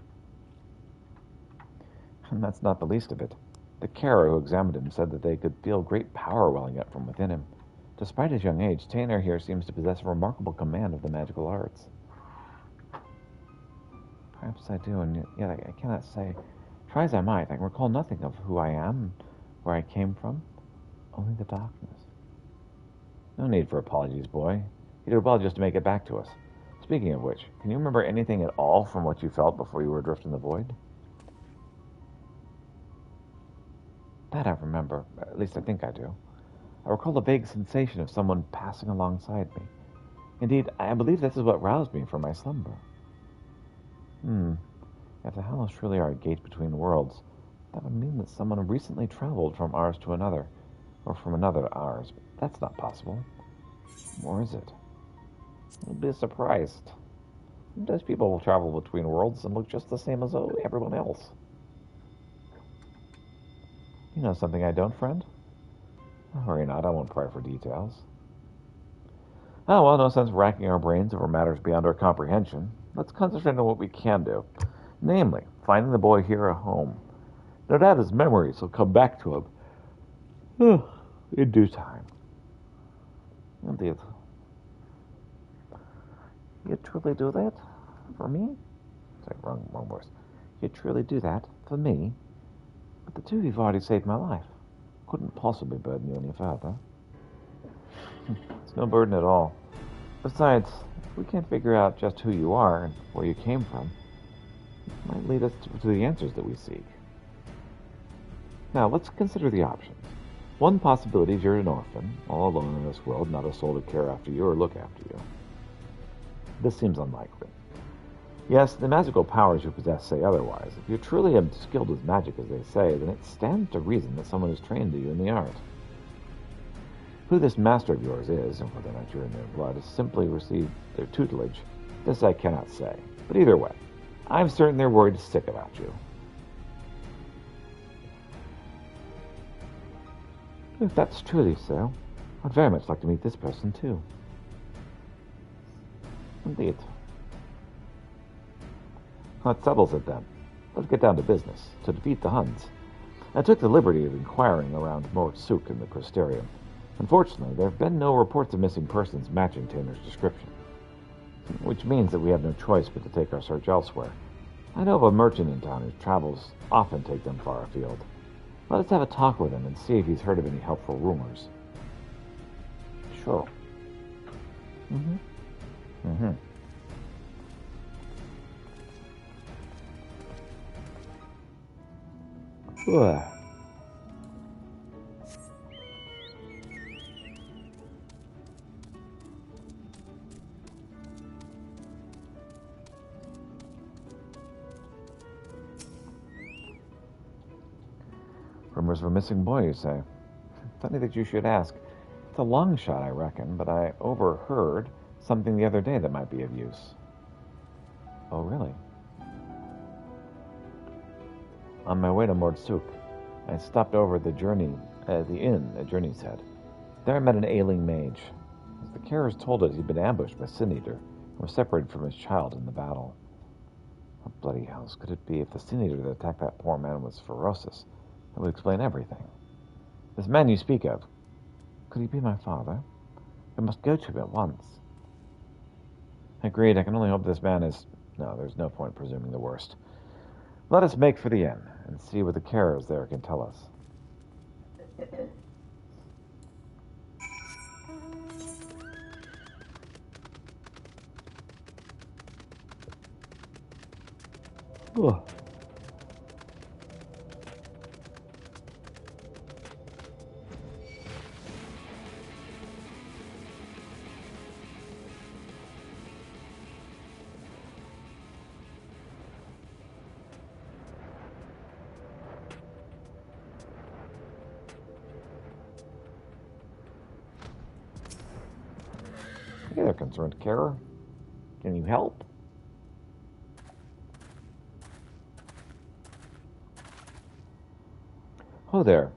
And that's not the least of it. The carer who examined him said that they could feel great power welling up from within him. Despite his young age, Tainer here seems to possess a remarkable command of the magical arts. Perhaps I do, and yet I cannot say. Try as I might, I can recall nothing of who I am and where I came from. Only the darkness. No need for apologies, boy. You did well just to make it back to us. Speaking of which, can you remember anything at all from what you felt before you were adrift in the void? That I remember. At least I think I do. I recall a vague sensation of someone passing alongside me. Indeed, I believe this is what roused me from my slumber. If the Hallows truly are a gate between worlds, that would mean that someone recently traveled from ours to another, or from another to ours. But that's not possible. Or is it? You'll be surprised. Sometimes people will travel between worlds and look just the same as everyone else. You know something I don't, friend? Worry not, I won't pry for details. Oh, well, no sense racking our brains over matters beyond our comprehension. Let's concentrate on what we can do. Namely, finding the boy here a home. No doubt his memories will come back to him. In due time. Indeed. You truly do that? For me? Sorry, wrong voice. You truly do that? For me? But the two of you've already saved my life. Couldn't possibly burden you any further. It's no burden at all. Besides, if we can't figure out just who you are and where you came from, it might lead us to the answers that we seek. Now, let's consider the options. One possibility is you're an orphan, all alone in this world, not a soul to care after you or look after you. This seems unlikely. Yes, the magical powers you possess say otherwise. If you're truly as skilled with magic as they say, then it stands to reason that someone has trained you in the art. Who this master of yours is, and whether or not you're in their blood, has simply received their tutelage. This I cannot say. But either way, I'm certain they're worried sick about you. If that's truly so, I'd very much like to meet this person, too. Indeed. That settles it, then. Let's get down to business, to defeat the Huns. I took the liberty of inquiring around Mort Suk in the Crystarium. Unfortunately, there have been no reports of missing persons matching Tanner's description, which means that we have no choice but to take our search elsewhere. I know of a merchant in town whose travels often take them far afield. Let us have a talk with him and see if he's heard of any helpful rumors. Sure. Ugh. Rumors of a missing boy, you say? Funny that you should ask. It's a long shot, I reckon, but I overheard something the other day that might be of use. Oh, really? On my way to Mordsuk, I stopped over at the inn at Journey's Head. There I met an ailing mage. As the carers told us, he'd been ambushed by Sin Eater and was separated from his child in the battle. What bloody hells could it be if the Sin Eater that attacked that poor man was ferocious? It would explain everything. This man you speak of, could he be my father? I must go to him at once. Agreed. I can only hope this man is... No, there's no point presuming the worst. Let us make for the inn and see what the carers there can tell us. Ugh. Hey there, concerned carer. Can you help? Oh there.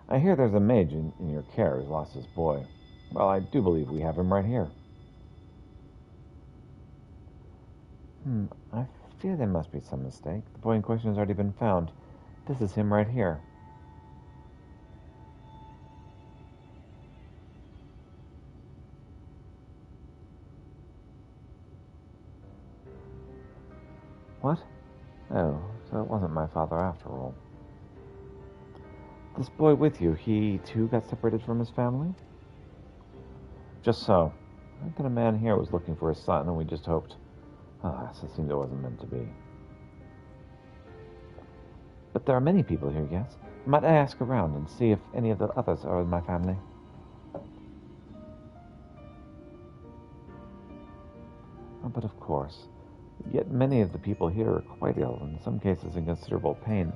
I hear there's a mage in your care who's lost his boy. Well, I do believe we have him right here. I fear there must be some mistake. The boy in question has already been found. This is him right here. What? Oh, so it wasn't my father after all. This boy with you, he too got separated from his family? Just so. I think a man here was looking for his son, and we just hoped... so it seemed it wasn't meant to be. But there are many people here, yes? Might I ask around and see if any of the others are in my family? Oh, but of course. Yet many of the people here are quite ill, in some cases in considerable pain.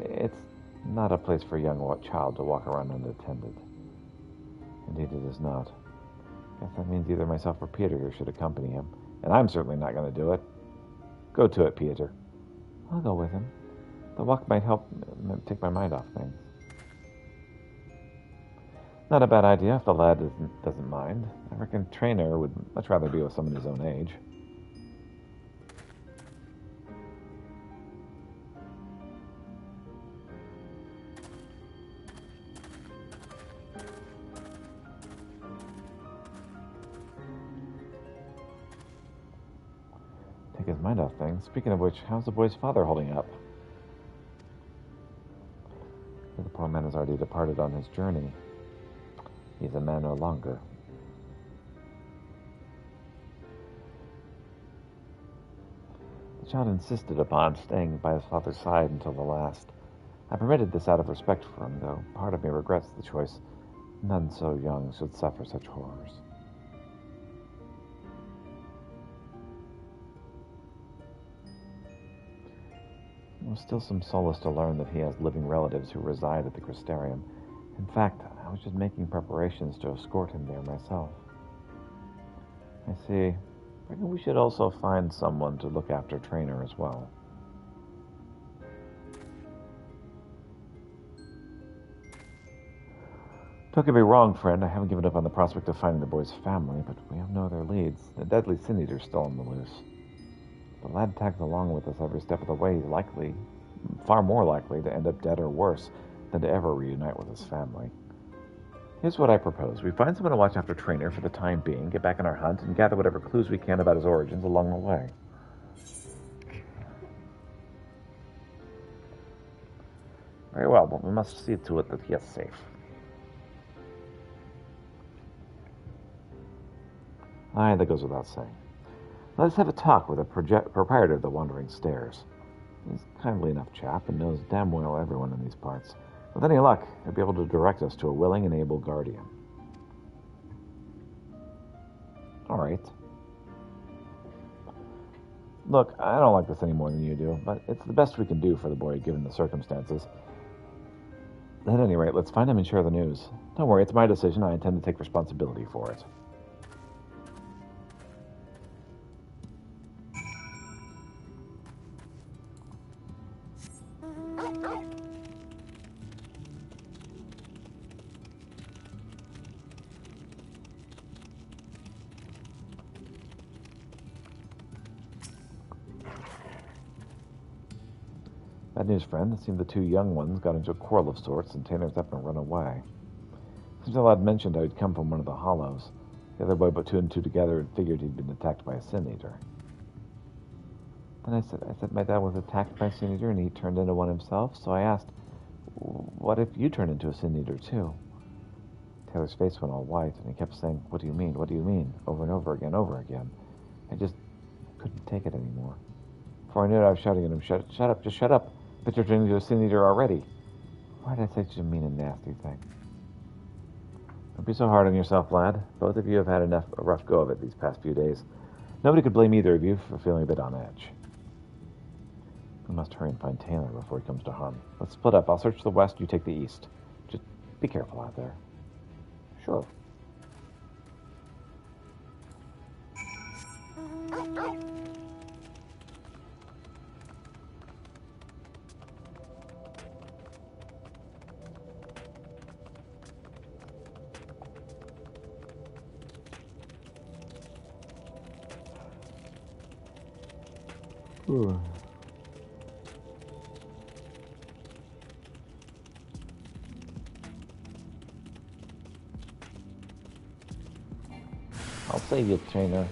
It's not a place for a young child to walk around unattended. Indeed it is not. Guess that means either myself or Peter here should accompany him, and I'm certainly not going to do it. Go to it, Peter. I'll go with him. The walk might help take my mind off things. Not a bad idea if the lad doesn't mind. I reckon Trainer would much rather be with someone his own age. Take his mind off things. Speaking of which, how's the boy's father holding up? The poor man has already departed on his journey. He's a man no longer. The child insisted upon staying by his father's side until the last. I permitted this out of respect for him, though part of me regrets the choice. None so young should suffer such horrors. There was still some solace to learn that he has living relatives who reside at the Crystarium. In fact, I was just making preparations to escort him there myself. I see. I reckon we should also find someone to look after Trainer as well. Don't get me wrong, friend. I haven't given up on the prospect of finding the boy's family, but we have no other leads. The deadly sin eater's still on the loose. The lad tags along with us every step of the way. He's likely, far more likely, to end up dead or worse than to ever reunite with his family. Here's what I propose. We find someone to watch after Trainer for the time being, get back on our hunt, and gather whatever clues we can about his origins along the way. Very well, but we must see to it that he is safe. Aye, that goes without saying. Let's have a talk with the proprietor of the Wandering Stairs. He's a kindly enough chap and knows damn well everyone in these parts. With any luck, he'll be able to direct us to a willing and able guardian. All right. Look, I don't like this any more than you do, but it's the best we can do for the boy given the circumstances. At any rate, let's find him and share the news. Don't worry, it's my decision. I intend to take responsibility for it. Bad news, friend. It seemed the two young ones got into a quarrel of sorts, and Tanner's up and run away. Seems the lad mentioned how he'd come from one of the hollows. The other boy put two and two together and figured he'd been attacked by a sin eater. Then I said my dad was attacked by a sin eater and he turned into one himself, so I asked, what if you turned into a sin eater too? Taylor's face went all white, and he kept saying, what do you mean, what do you mean, over and over again. I just couldn't take it anymore. Before I knew it, I was shouting at him, shut up, just shut up. But you're turning into a sin eater already. Why did I say such a mean and nasty thing? Don't be so hard on yourself, lad. Both of you have had a rough go of it these past few days. Nobody could blame either of you for feeling a bit on edge. We must hurry and find Taylor before he comes to harm. Let's split up. I'll search the west, you take the east. Just be careful out there. Sure. Ooh. I'll save you, Trainer.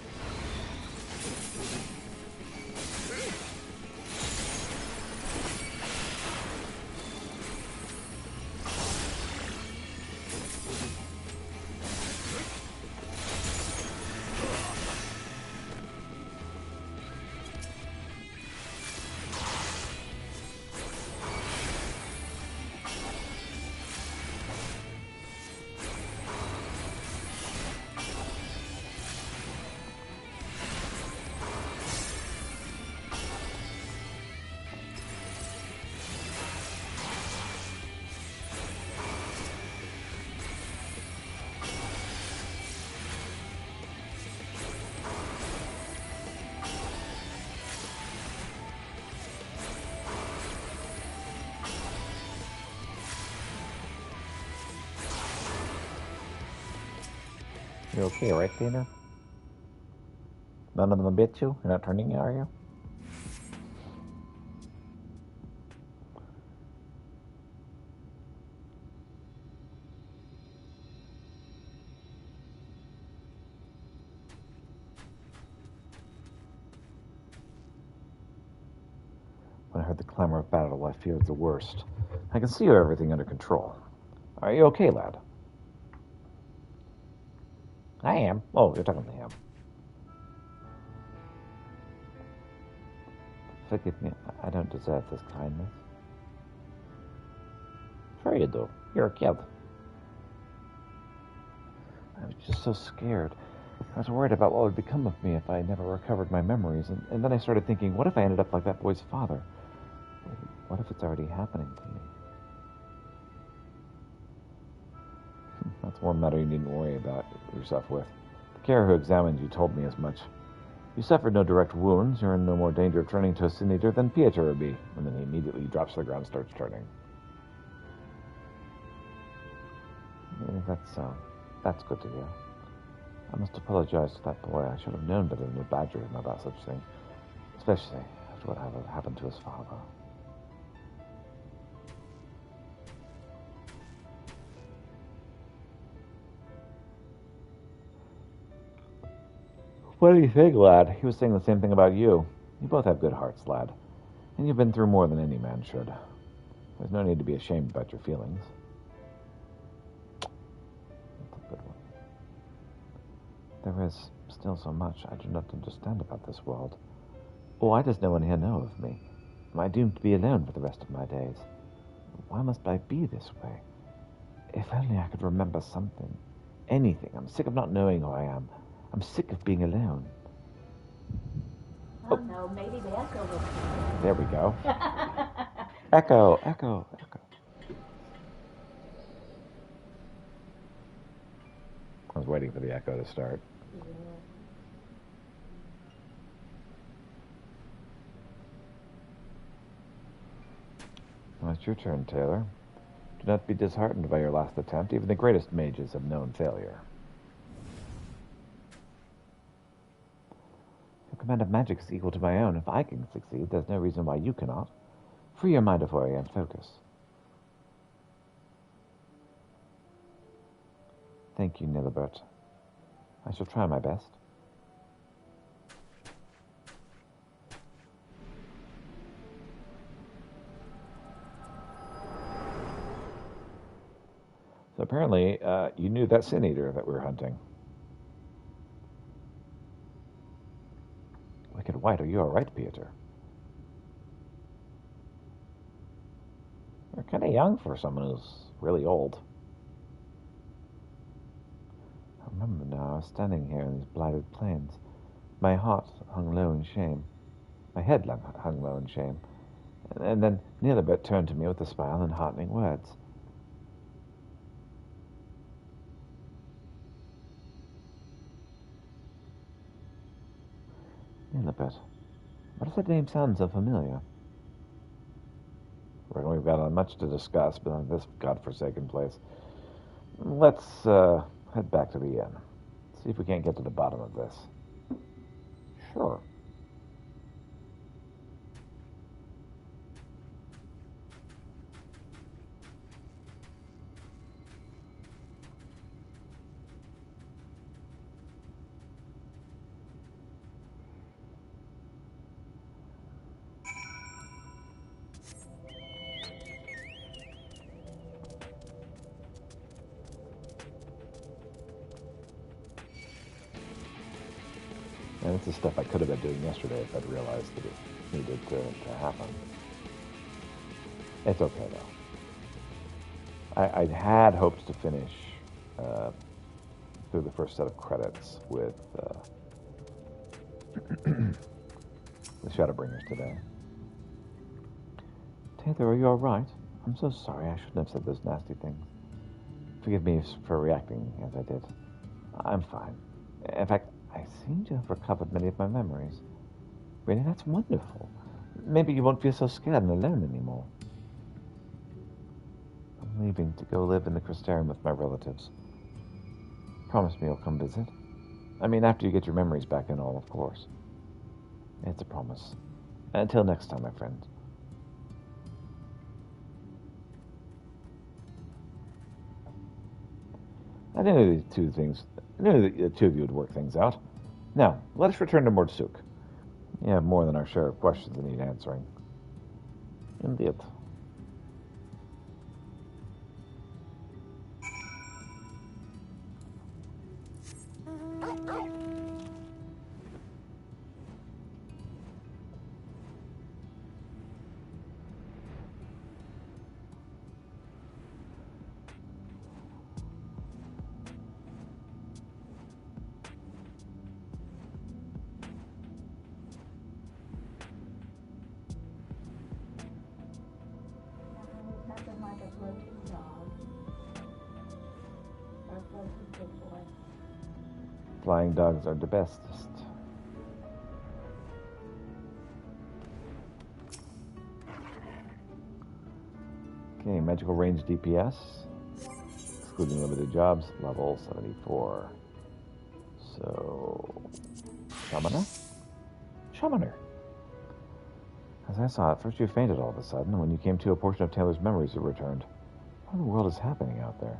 You're okay, right, Tina? None of them bit you? You're not turning, are you? When I heard the clamor of battle, I feared the worst. I can see you have everything under control. Are you okay, lad? I am. Oh, you're talking to him. Forgive me, I don't deserve this kindness. Sure you do. You're a kid. I was just so scared. I was worried about what would become of me if I never recovered my memories, and then I started thinking, what if I ended up like that boy's father? What if it's already happening to me? That's one matter you needn't worry about yourself with. The carer who examined you told me as much. You suffered no direct wounds. You're in no more danger of turning to a sin eater than Pietro would be. And then he immediately drops to the ground and starts turning. That's good to hear. I must apologize to that boy. I should have known better than to badger him about such things, especially after what happened to his father. What do you think, lad? He was saying the same thing about you. You both have good hearts, lad. And you've been through more than any man should. There's no need to be ashamed about your feelings. That's a good one. There is still so much I do not understand about this world. Why does no one here know of me? Am I doomed to be alone for the rest of my days? Why must I be this way? If only I could remember something. Anything. I'm sick of not knowing who I am. I'm sick of being alone. Oh no, maybe the echo will come. There we go. Echo, echo, echo. I was waiting for the echo to start. Yeah. Well, it's your turn, Taylor. Do not be disheartened by your last attempt. Even the greatest mages have known failure. Your command of magic is equal to my own. If I can succeed, there's no reason why you cannot. Free your mind of worry and focus. Thank you, Nilibert. I shall try my best. So apparently, you knew that Sin Eater that we were hunting. Wicked White, are you all right, Peter? You're kind of young for someone who's really old. I remember now, I was standing here in these blighted plains. My heart hung low in shame. My head hung low in shame. And then Nilibert turned to me with a smile and heartening words. Nilibert, why does that name sound so familiar? We've got much to discuss, but on this godforsaken place. Let's head back to the inn. See if we can't get to the bottom of this. Sure. And it's the stuff I could have been doing yesterday if I'd realized that it needed to happen. It's okay, though. I had hoped to finish through the first set of credits with the Shadowbringers today. Taylor, are you all right? I'm so sorry. I shouldn't have said those nasty things. Forgive me for reacting as I did. I'm fine. In fact, I seem to have recovered many of my memories. Really, that's wonderful. Maybe you won't feel so scared and alone anymore. I'm leaving to go live in the Crystarium with my relatives. Promise me you'll come visit. I mean, after you get your memories back and all, of course. It's a promise. Until next time, my friend. I knew the two of you would work things out. Now, let us return to Mordsuk. You have more than our share of questions that need answering. Indeed. Nothing like a floating dog. Or a floating big boy. Flying dogs are the bestest. Okay, magical range DPS. excluding limited jobs, level 74. So, Summoner? Summoner. As I saw it, first you fainted all of a sudden, and when you came to, a portion of Taylor's memories had returned. What in the world is happening out there?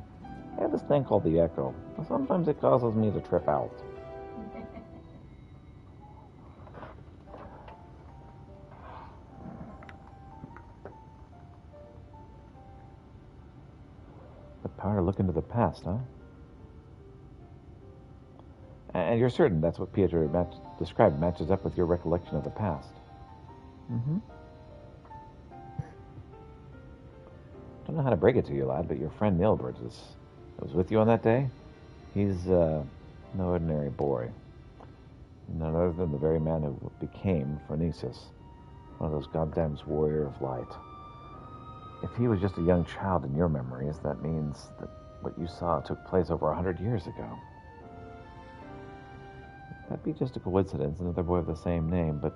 I have this thing called the Echo, but sometimes it causes me to trip out. The power to look into the past, huh? And you're certain that's what Pietro described matches up with your recollection of the past? Mm-hmm. Don't know how to break it to you, lad, but your friend Nilbert was with you on that day. He's no ordinary boy. None other than the very man who became Phronesis, one of those goddamn warrior of light. If he was just a young child in your memories, that means that what you saw took place over 100 years ago. That'd be just a coincidence, another boy of the same name, but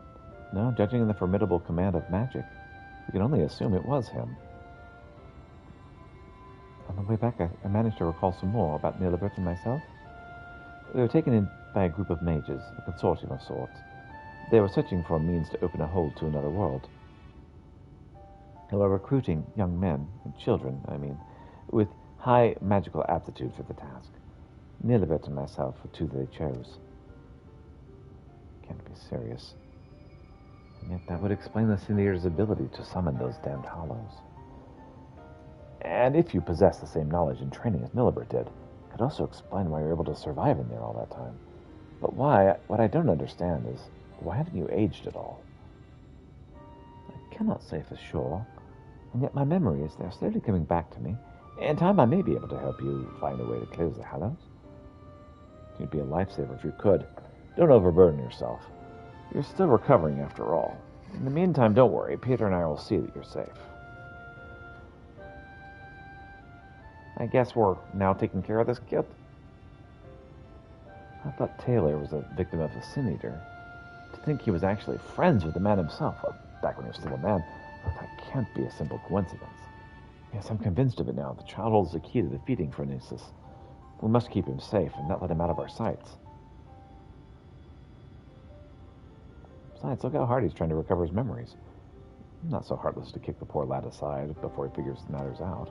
no, judging the formidable command of magic, we can only assume it was him. On the way back, I managed to recall some more about Nilibert and myself. They were taken in by a group of mages, a consortium of sorts. They were searching for a means to open a hole to another world. They were recruiting young men, children, with high magical aptitude for the task. Nilibert and myself were two they chose. Can't be serious. And yet that would explain the Sinier's ability to summon those damned hollows. And if you possess the same knowledge and training as Nilibert did, it could also explain why you're able to survive in there all that time. But what I don't understand is, why haven't you aged at all? I cannot say for sure, and yet my memories, they're slowly coming back to me. In time I may be able to help you find a way to close the hallows. You'd be a lifesaver if you could. Don't overburden yourself. You're still recovering after all. In the meantime, don't worry. Peter and I will see that you're safe. I guess we're now taking care of this kid. I thought Taylor was a victim of a sin eater. To think he was actually friends with the man himself, back when he was still a man, that can't be a simple coincidence. Yes, I'm convinced of it now. The child holds the key to defeating Phronesis. We must keep him safe and not let him out of our sights. Besides, look how hard he's trying to recover his memories. Not so heartless to kick the poor lad aside before he figures matters out.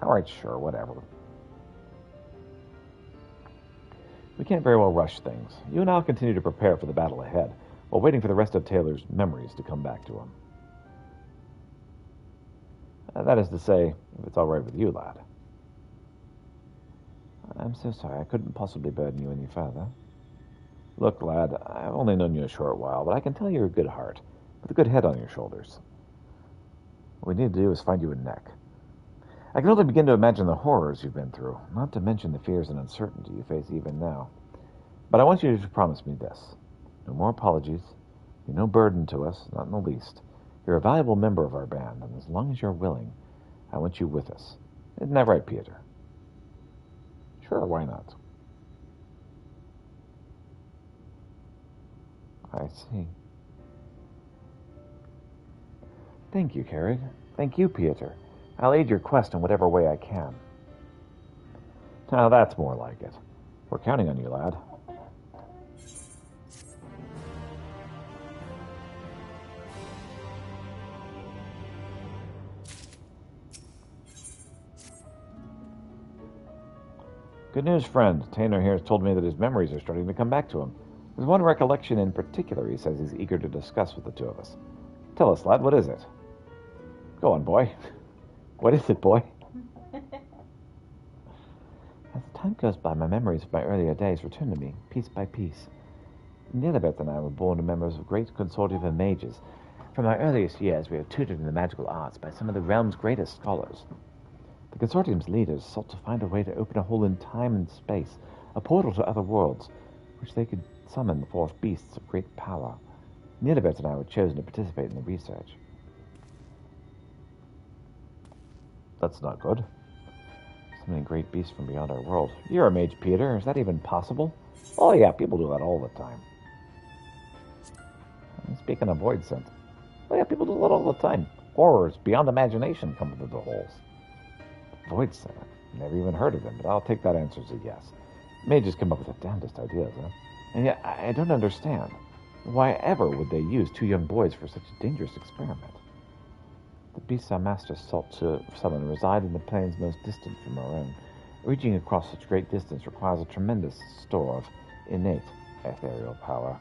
Alright, sure, whatever. We can't very well rush things. You and I'll continue to prepare for the battle ahead, while waiting for the rest of Taylor's memories to come back to him. That is to say, if it's all right with you, lad. I'm so sorry, I couldn't possibly burden you any further. Look, lad, I've only known you a short while, but I can tell you're a good heart, with a good head on your shoulders. What we need to do is find you a neck. I can only begin to imagine the horrors you've been through, not to mention the fears and uncertainty you face even now. But I want you to promise me this. No more apologies. You're no burden to us, not in the least. You're a valuable member of our band, and as long as you're willing, I want you with us. Isn't that right, Peter? Sure, why not? I see. Thank you, Carrig. Thank you, Peter. I'll aid your quest in whatever way I can. Now that's more like it. We're counting on you, lad. Good news, friend. Taylor here has told me that his memories are starting to come back to him. There's one recollection in particular he says he's eager to discuss with the two of us. Tell us, lad, what is it? Go on, boy. What is it, boy? As time goes by, my memories of my earlier days return to me, piece by piece. Nilibert and I were born members of a great consortium of mages. From our earliest years, we were tutored in the magical arts by some of the realm's greatest scholars. The consortium's leaders sought to find a way to open a hole in time and space, a portal to other worlds, which they could summon forth beasts of great power. Nilibert and I were chosen to participate in the research. That's not good. So many great beasts from beyond our world. You're a mage, Peter. Is that even possible? Oh yeah, people do that all the time. Speaking of void scent. Oh yeah, people do that all the time. Horrors beyond imagination come through the holes. Void Center. Never even heard of them, but I'll take that answer as a yes. Mages come up with the damnedest ideas, huh? And yet, I don't understand. Why ever would they use 2 young boys for such a dangerous experiment? The beasts our masters sought to summon reside in the planes most distant from our own. Reaching across such great distance requires a tremendous store of innate ethereal power.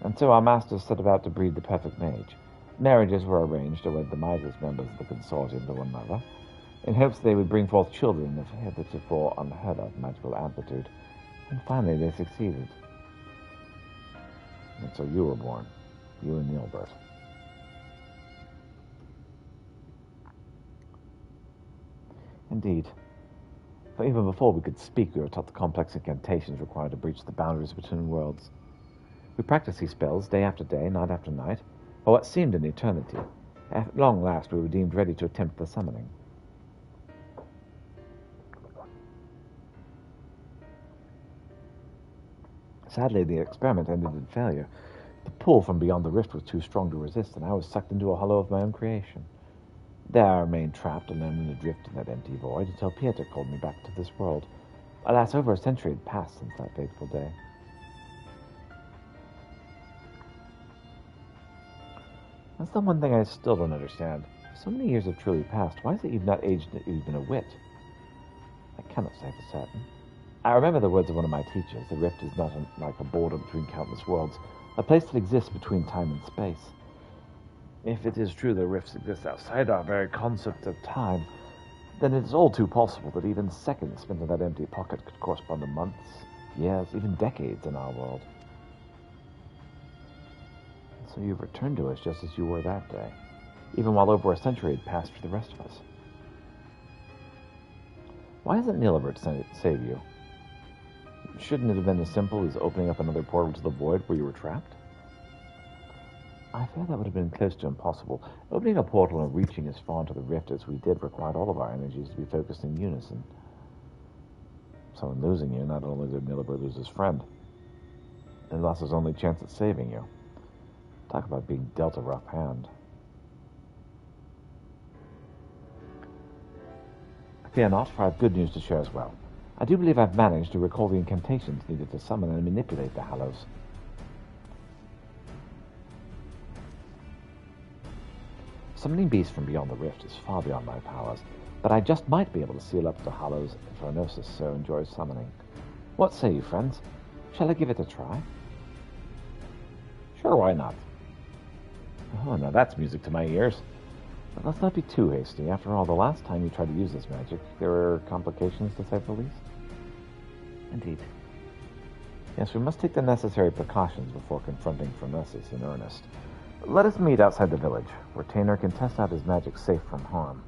And so our masters set about to breed the perfect mage. Marriages were arranged to wed the mightiest members of the consortium to one another, in hopes they would bring forth children of heretofore unheard of magical amplitude. And finally they succeeded. And so you were born. You and Neilbert. Indeed. For even before we could speak, we were taught the complex incantations required to breach the boundaries between worlds. We practiced these spells day after day, night after night, for what seemed an eternity. At long last, we were deemed ready to attempt the summoning. Sadly, the experiment ended in failure. The pull from beyond the rift was too strong to resist, and I was sucked into a hollow of my own creation. There I remained trapped alone and adrift in that empty void until Pieter called me back to this world. Alas, over a century had passed since that fateful day. That's the one thing I still don't understand. So many years have truly passed. Why is it you've not aged even a whit? I cannot say for certain. I remember the words of one of my teachers. The rift is not like a border between countless worlds, a place that exists between time and space. If it is true that rifts exist outside our very concept of time, then it is all too possible that even seconds spent in that empty pocket could correspond to months, years, even decades in our world. And so you've returned to us just as you were that day, even while over a century had passed for the rest of us. Why hasn't Nilibert saved you? Shouldn't it have been as simple as opening up another portal to the void where you were trapped? I fear that would have been close to impossible. Opening a portal and reaching as far into the rift as we did required all of our energies to be focused in unison. So in losing you, not only did Nilibert lose his friend, he lost his only chance at saving you. Talk about being dealt a rough hand. Fear not, for I have good news to share as well. I do believe I've managed to recall the incantations needed to summon and manipulate the Hallows. Summoning beasts from beyond the rift is far beyond my powers, but I just might be able to seal up the Hallows if Rhinosis so enjoys summoning. What say you, friends? Shall I give it a try? Sure, why not? Oh, now that's music to my ears. But let's not be too hasty. After all, the last time you tried to use this magic, there were complications, to say the least. Indeed. Yes, we must take the necessary precautions before confronting Rhinosis in earnest. Let us meet outside the village, where Taynor can test out his magic safe from harm.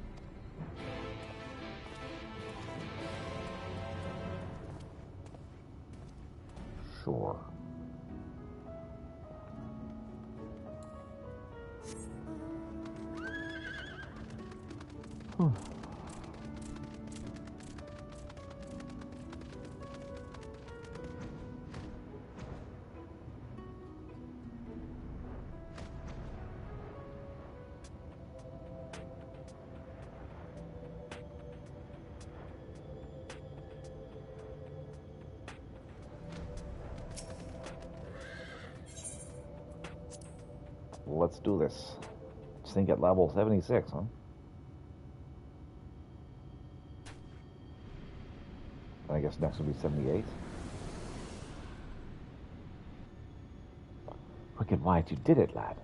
Sure. Let's do this. Sync at level 76, huh? I guess next will be 78. Wicked White, you did it, lad.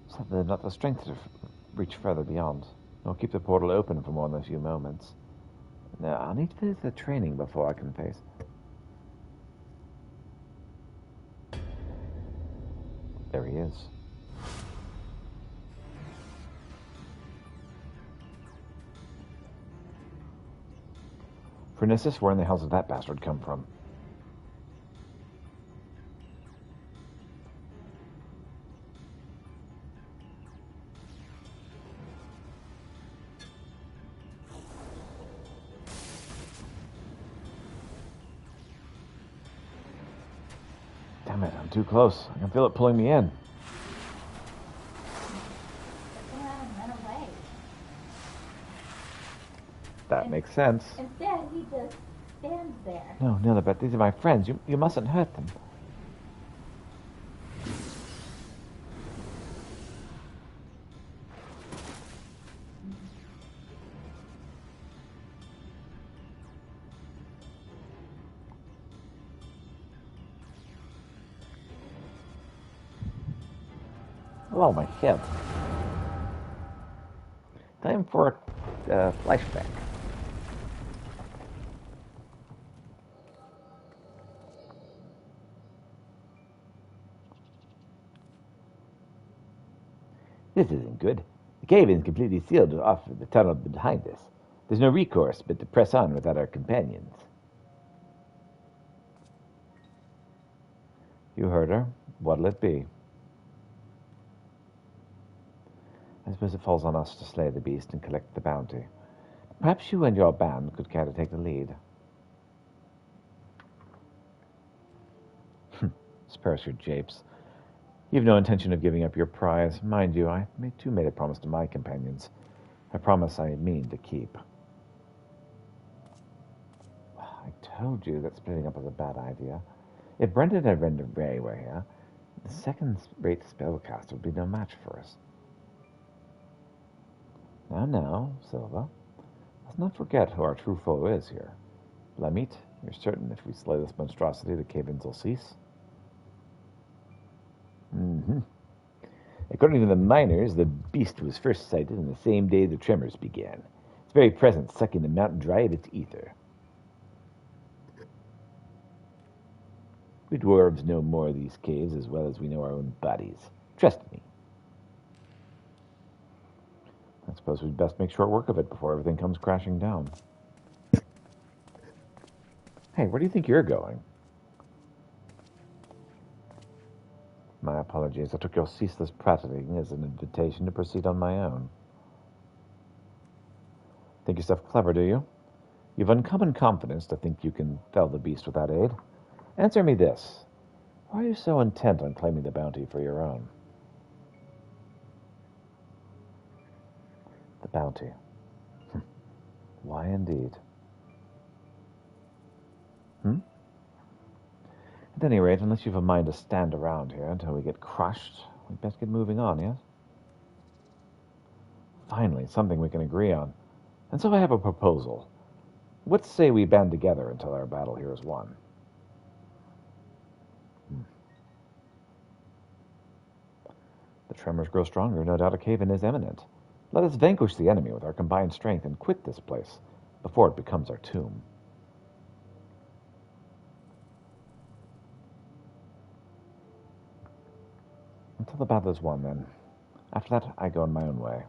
So they've not the strength to reach further beyond, nor keep the portal open for more than a few moments. Now, I'll need further training before I can face. There he is. Rhinosis, where in the hell did that bastard come from? Too close. I can feel it pulling me in. Turn around and run away. That makes sense. Instead, he just stands there. No, Nilibet, these are my friends. You mustn't hurt them. Oh, my head. Time for a flashback. This isn't good. The cave is completely sealed off the tunnel behind us. There's no recourse but to press on without our companions. You heard her. What'll it be? I suppose it falls on us to slay the beast and collect the bounty. Perhaps you and your band could care to take the lead. Spare your japes. You've no intention of giving up your prize. Mind you, I too made a promise to my companions. A promise I mean to keep. I told you that splitting up was a bad idea. If Brendan and Ray were here, the second-rate spellcaster would be no match for us. Now, Silva, let's not forget who our true foe is here. Lemit, you're certain if we slay this monstrosity, the cave-ins will cease? According to the miners, the beast was first sighted on the same day the tremors began. Its very presence sucking the mountain dry of its ether. We dwarves know more of these caves as well as we know our own bodies. Trust me. I suppose we'd best make short work of it before everything comes crashing down. Hey, where do you think you're going? My apologies. I took your ceaseless prattling as an invitation to proceed on my own. Think yourself clever, do you? You've uncommon confidence to think you can fell the beast without aid. Answer me this. Why are you so intent on claiming the bounty for your own? The bounty. Why indeed? At any rate, unless you've a mind to stand around here until we get crushed, we'd best get moving on, yes? Finally, something we can agree on. And so I have a proposal. Let's say we band together until our battle here is won. The tremors grow stronger. No doubt a cave-in is imminent. Let us vanquish the enemy with our combined strength and quit this place before it becomes our tomb. Until the battle is won, then. After that, I go on my own way.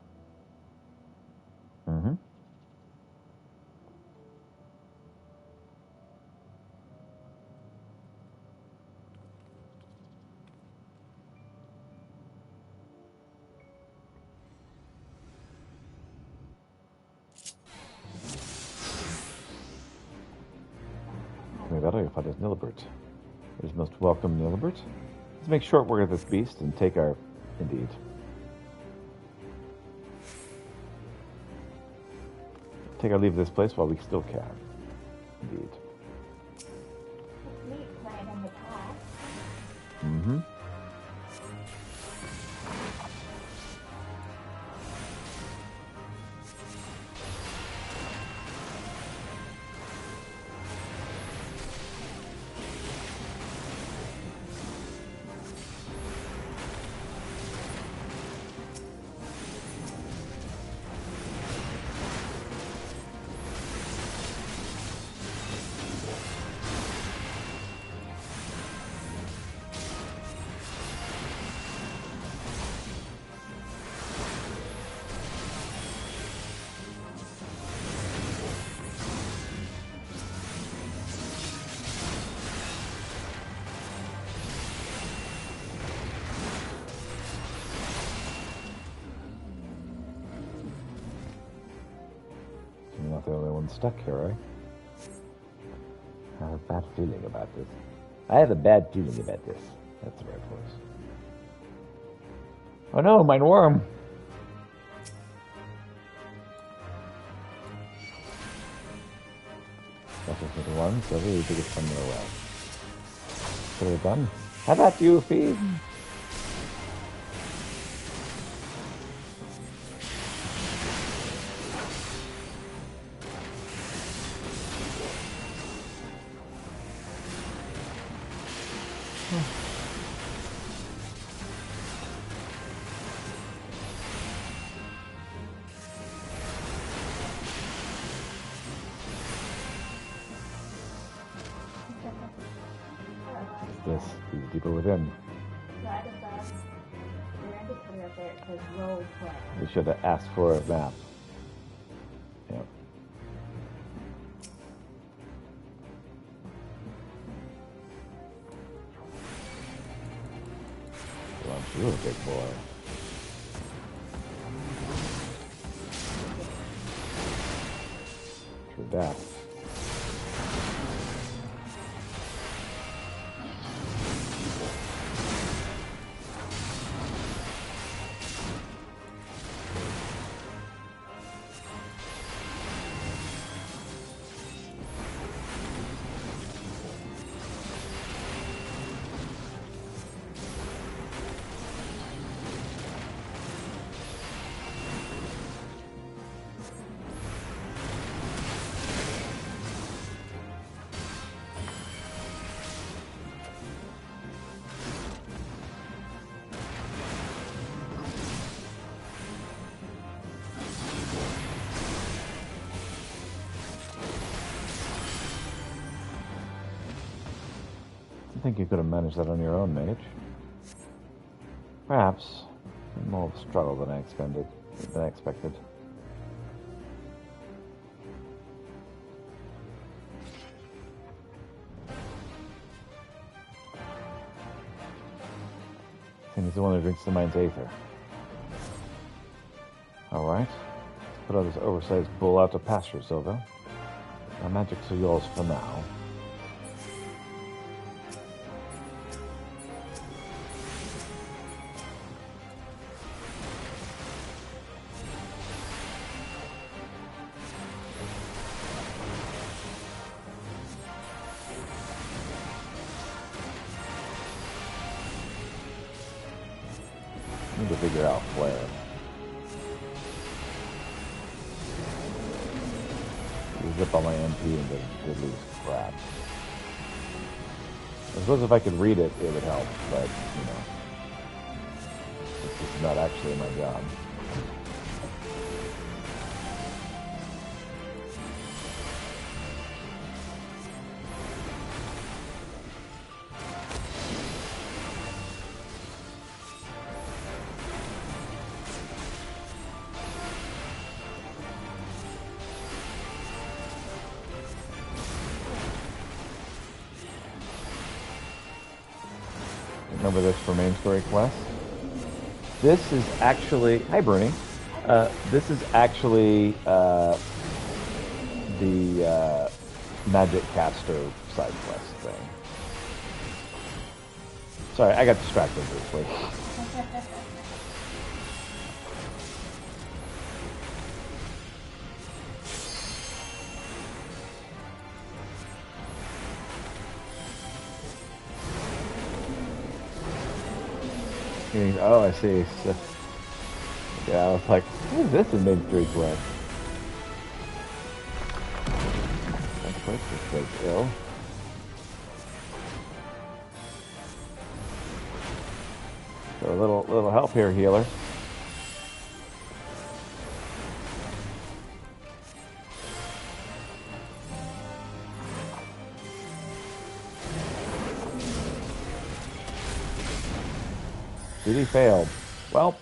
Better if I does Nilibert. It is most welcome, Nilibert. Let's make short work of this beast and take our... Indeed. Take our leave of this place while we still can. Indeed. Meat right in the path. You're not the only one stuck here, eh? I have a bad feeling about this. I have a bad feeling about this. That's the right place. Oh no, mein worm! That's just the one, so really think it's somewhere around. What have we done? How about you, Fee? This is deeper within. Right above your indicator up there, it says role play. We should have asked for a map. Yep. Well, you're a big boy. True that. I think you could have managed that on your own, mage. Perhaps. More of a struggle than I expected. I think he's the one who drinks the mind's aether. Alright. Let's put all this oversized bull out to pasture, Silva. Our magics are yours for now. Need to figure out flare. Zip all my MP into diddly's crap. I suppose if I could read it, it would help, but, you know, it's just not actually my job. Remember this for main story quest? This is actually... Hi, Bruni. This is actually the magic caster side quest thing. Sorry, I got distracted briefly. Oh, I see. So, yeah, I was like, what is this in mid-3 quest? That place is ill. So a little help here, healer. Duty failed. Well.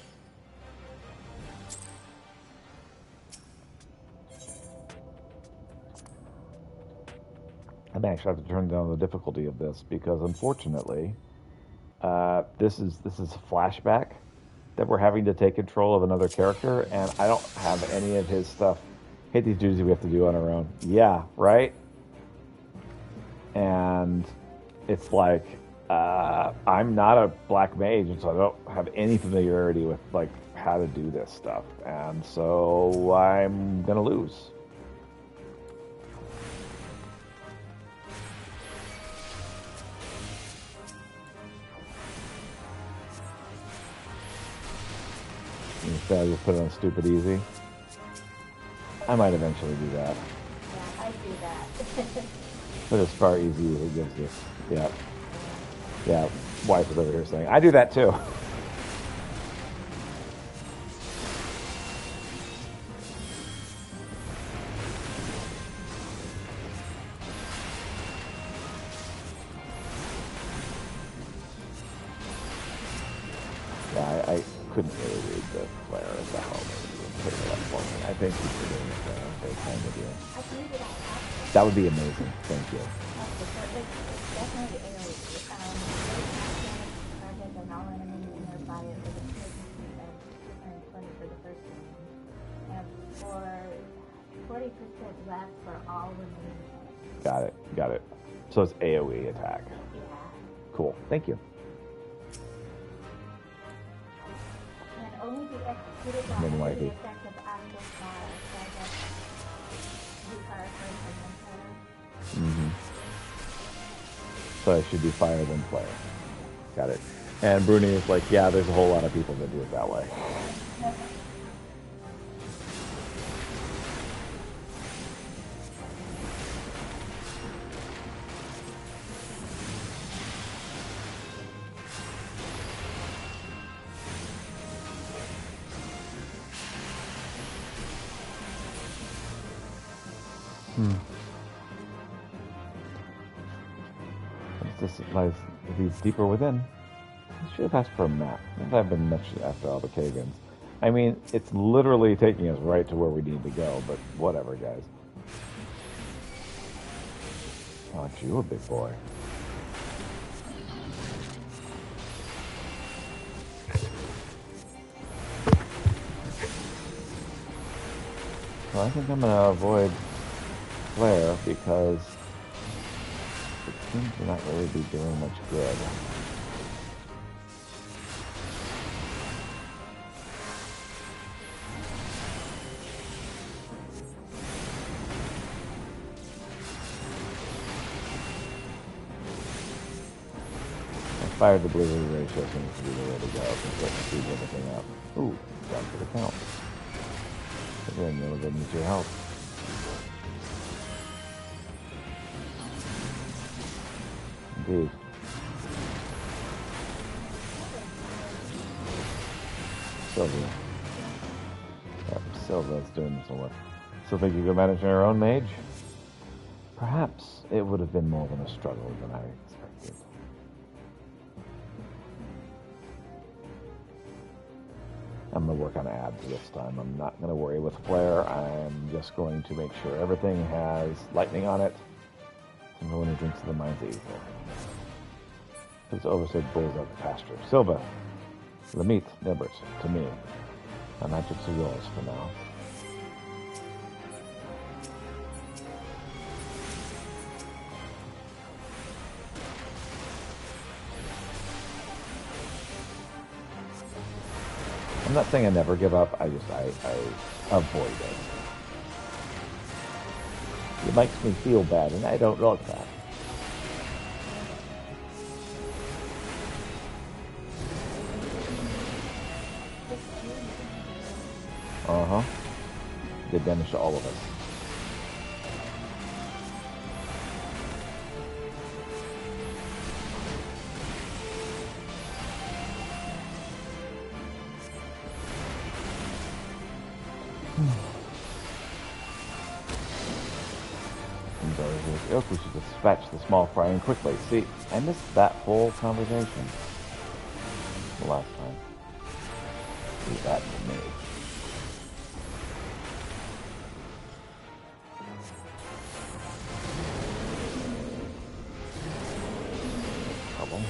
I may actually have to turn down the difficulty of this because unfortunately, this is a flashback that we're having to take control of another character, and I don't have any of his stuff. Hate these duties we have to do on our own. Yeah, right? And it's like I'm not a black mage, and so I don't have any familiarity with like how to do this stuff, and so I'm gonna lose. Instead, I just put it on stupid easy. I might eventually do that. Yeah, I do that. But as far easy as it gives this. Yeah. Yeah, wife is over here saying, I do that too. Yeah, I couldn't really read the flare as the helmet. Put it up for me. I think you should do it very kind of you. I can read it out loud. That would be amazing. Thank you. Okay, so it's definitely AoE. Target and all enemies nearby it with a pure DC of 220 for the first one. And for 40% less for all remaining enemies. Got it. So it's AoE attack. Yeah. Cool. Thank you. And only be executed while Then under wifey. the effect of actual fire. So I guess do fire first and then fire. Mm-hmm. So I should do fire then flare. Got it. And Bruni is like, yeah, there's a whole lot of people that do it that way. This lies leads deeper within. I should have asked for a map. If I've been much after all the Kagans. I mean, it's literally taking us right to where we need to go, but whatever, guys. Aren't you a big boy? Well, I think I'm going to avoid flare because it seems to not really be doing much good. Fire to blizzard ratio seems to be the way to go because it speeds everything up. Ooh, down for the count. Again, you'll get into your health. Indeed. Sylvia. Yep, Sylvia's doing some work. Still think you could manage your own mage? Perhaps it would have been more than a struggle than I expected. I'm going to work on ads this time. I'm not going to worry with flare. I'm just going to make sure everything has lightning on it. And no one who drinks the mind's easier. It's oversaid bulls out the pasture. Silva, Lamit, Nebert, to me. My magics are yours for now. I'm not saying I never give up, I avoid it. It makes me feel bad, and I don't like that. Uh-huh. Did damage to all of us. We should dispatch the small fry and quickly. See, I missed that whole conversation the last time. Leave that to me. Trouble.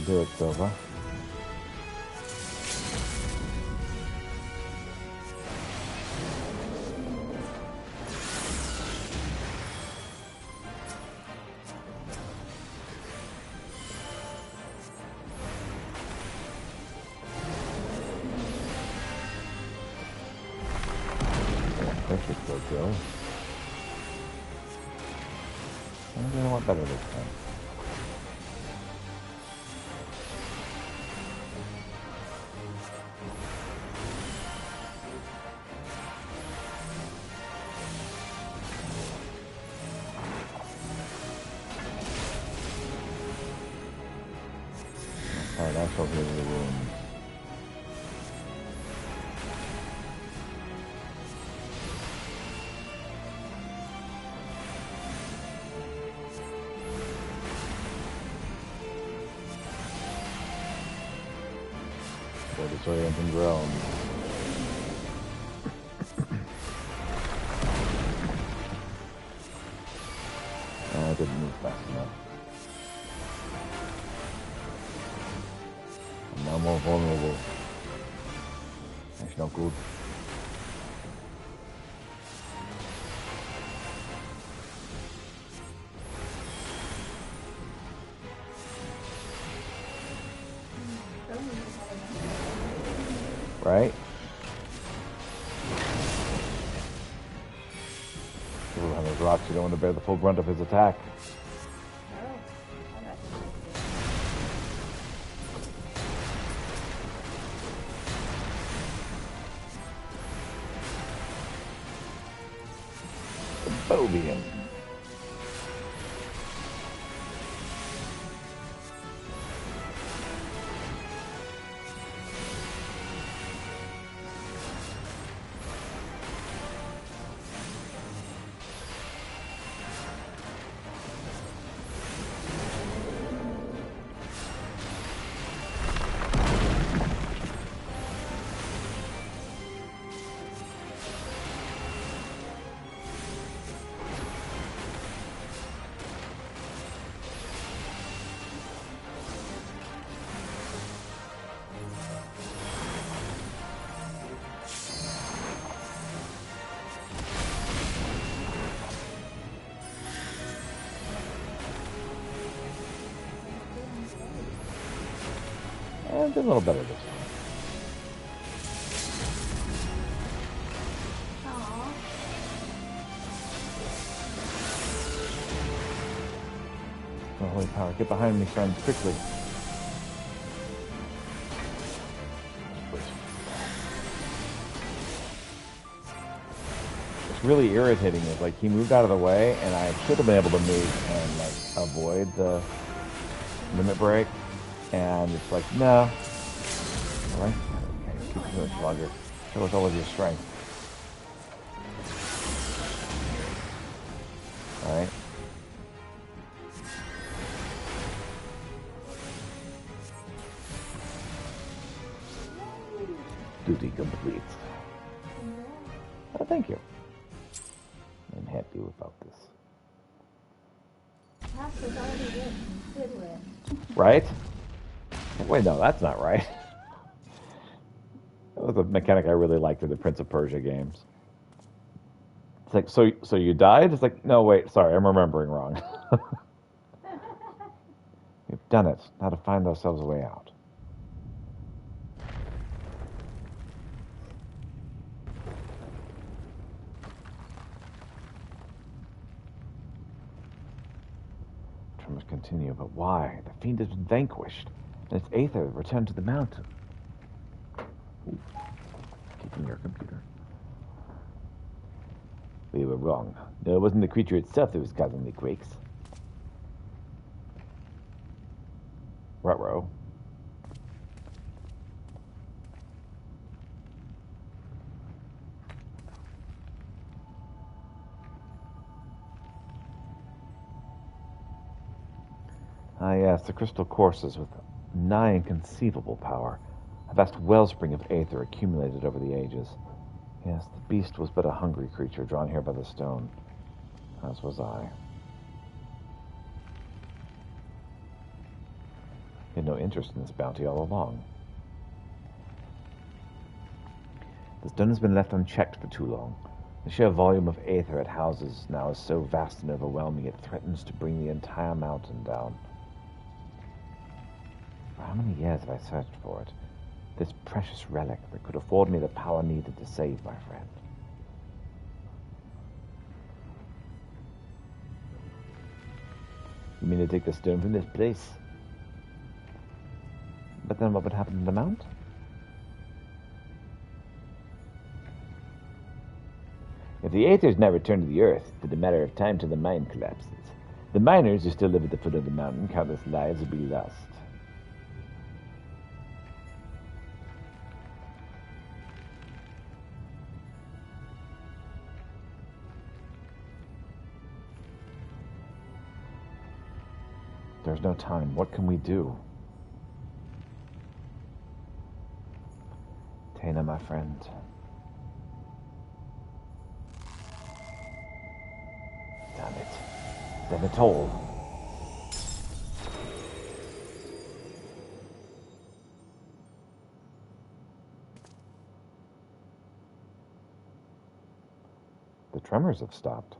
do it, Silva. Perfect, Joe. I'm gonna want better this time. Alright, that's over the room. For disorienting groan. I didn't move fast enough. I'm now more vulnerable. That's not good. Right? Behind those rocks, you don't want to bear the full brunt of his attack. Bobian. I did a little better this time. Aww. Oh, holy power, get behind me, friends, quickly. What's really irritating is, like, he moved out of the way, and I should have been able to move and, like, avoid the limit break. And it's like, no. Alright? Okay, keep doing it longer. Show us all of your strength. Alright? Duty complete. Oh, thank you. I'm happy without this. Half was already written. Good win. Right? Wait, no, that's not right. That was a mechanic I really liked in the Prince of Persia games. It's like, so you died? It's like, no, wait, sorry, I'm remembering wrong. We've done it. Now to find ourselves a way out. Tremors continue, but why? The fiend has been vanquished, and its aether returned to the mountain. Ooh. Taking your computer. We were wrong. No, it wasn't the creature itself that was causing the quakes. Ruh-roh. Ah, yes, the crystal courses with nigh inconceivable power. A vast wellspring of aether accumulated over the ages. Yes, the beast was but a hungry creature drawn here by the stone, as was I. He had no interest in this bounty all along. The stone has been left unchecked for too long. The sheer volume of aether it houses now is so vast and overwhelming it threatens to bring the entire mountain down. For how many years have I searched for it? This precious relic that could afford me the power needed to save my friend. You mean to take the stone from this place? But then what would happen to the mount? If the aether's not returned to the earth, it's but a matter of time till the mine collapses. The miners who still live at the foot of the mountain, countless lives will be lost. There's no time. What can we do? Tana, my friend. Damn it. Damn it all. The tremors have stopped.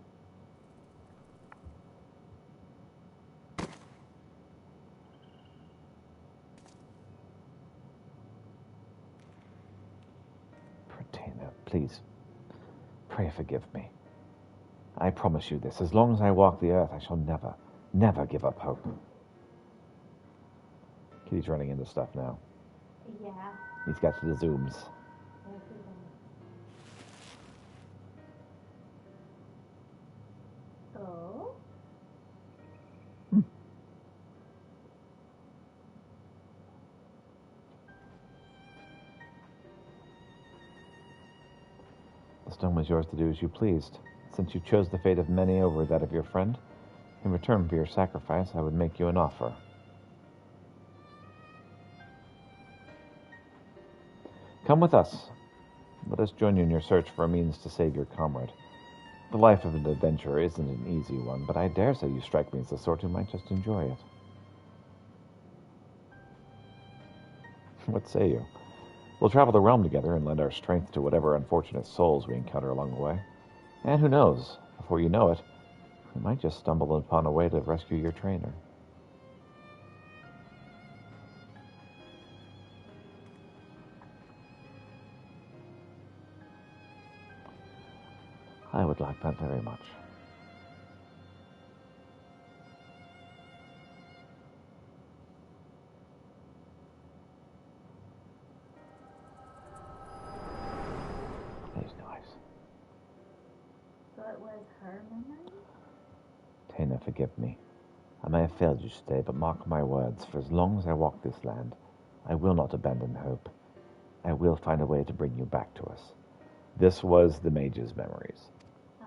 Please, pray forgive me. I promise you this. As long as I walk the earth, I shall never, never give up hope. Kitty's running into stuff now. Yeah. He's got the zooms. Oh? The stone was yours to do as you pleased. Since you chose the fate of many over that of your friend, in return for your sacrifice, I would make you an offer. Come with us. Let us join you in your search for a means to save your comrade. The life of an adventurer isn't an easy one, but I dare say you strike me as the sort who might just enjoy it. What say you? We'll travel the realm together and lend our strength to whatever unfortunate souls we encounter along the way. And who knows, before you know it, we might just stumble upon a way to rescue your trainer. I would like that very much. He's nice. So it was her memory? Tana, forgive me. I may have failed you today, but mark my words, for as long as I walk this land, I will not abandon hope. I will find a way to bring you back to us. This was the mage's memories. Oh.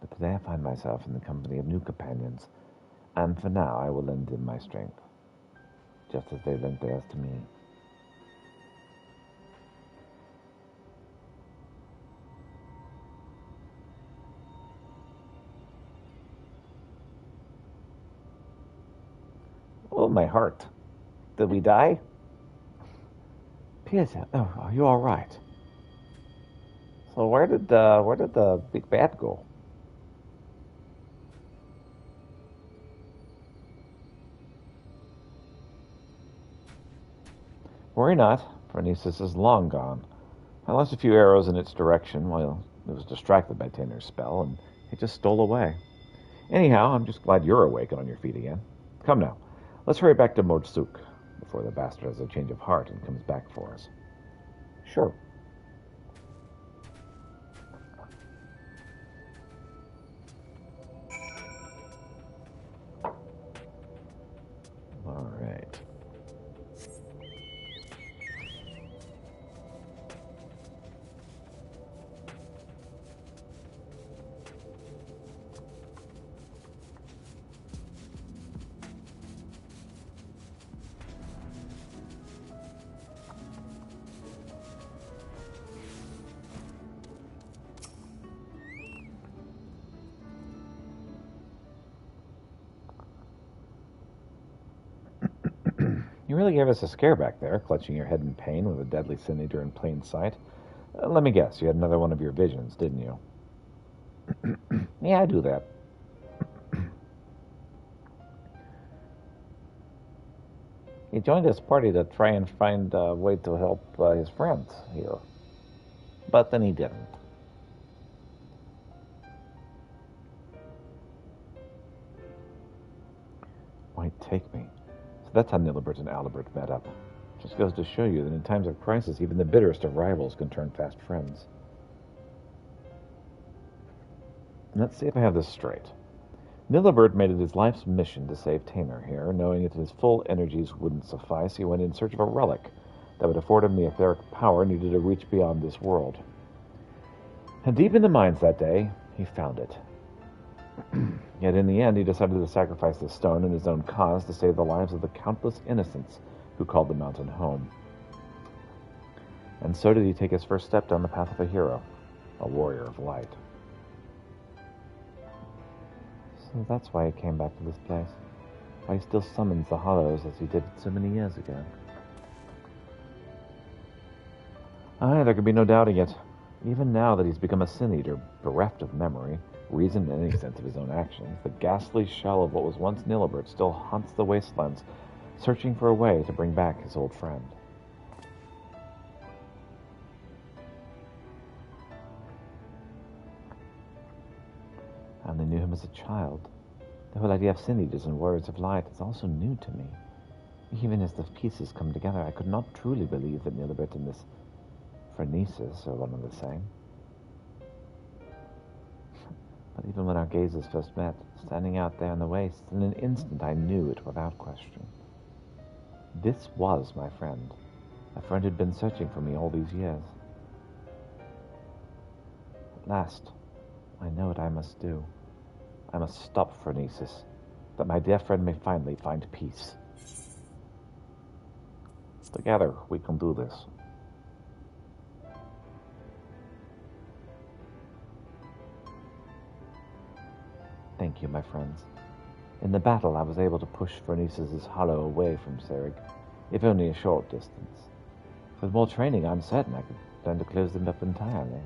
But today I find myself in the company of new companions, and for now I will lend them my strength, just as they lent theirs to me. Oh, my heart. Did we die? Peter, oh, are you all right? So where did the big bad go? Worry not, Phronesis is long gone. I lost a few arrows in its direction while it was distracted by Tanner's spell, and it just stole away. Anyhow, I'm just glad you're awake and on your feet again. Come now, let's hurry back to Motsuk before the bastard has a change of heart and comes back for us. Sure. All right. You really gave us a scare back there, clutching your head in pain with a deadly sin eater in plain sight. Let me guess, you had another one of your visions, didn't you? Yeah, I do that. He joined his party to try and find a way to help his friends here. But then he didn't. Why take me? So that's how Nilibert and Alibert met up. Just goes to show you that in times of crisis, even the bitterest of rivals can turn fast friends. Let's see if I have this straight. Nilibert made it his life's mission to save Tamer here, knowing that his full energies wouldn't suffice. He went in search of a relic that would afford him the etheric power needed to reach beyond this world. And deep in the mines that day, he found it. Yet in the end, he decided to sacrifice the stone in his own cause to save the lives of the countless innocents who called the mountain home. And so did he take his first step down the path of a hero, a warrior of light. So that's why he came back to this place. Why he still summons the Hollows as he did so many years ago. Aye, there could be no doubting it. Even now that he's become a sin-eater, bereft of memory, reason, and any sense of his own actions, the ghastly shell of what was once Nilibert still haunts the wastelands, searching for a way to bring back his old friend. I only knew him as a child. The whole idea of sin-eaters and warriors of light is also new to me. Even as the pieces come together, I could not truly believe that Nilibert and this Phronesis are one and the same. But even when our gazes first met, standing out there in the wastes, in an instant I knew it without question. This was my friend, a friend who'd been searching for me all these years. At last, I know what I must do. I must stop Phronesis, that my dear friend may finally find peace. Together, we can do this. Thank you, my friends. In the battle, I was able to push Phronesis' hollow away from Serig, if only a short distance. With more training, I'm certain I could learn to close them up entirely.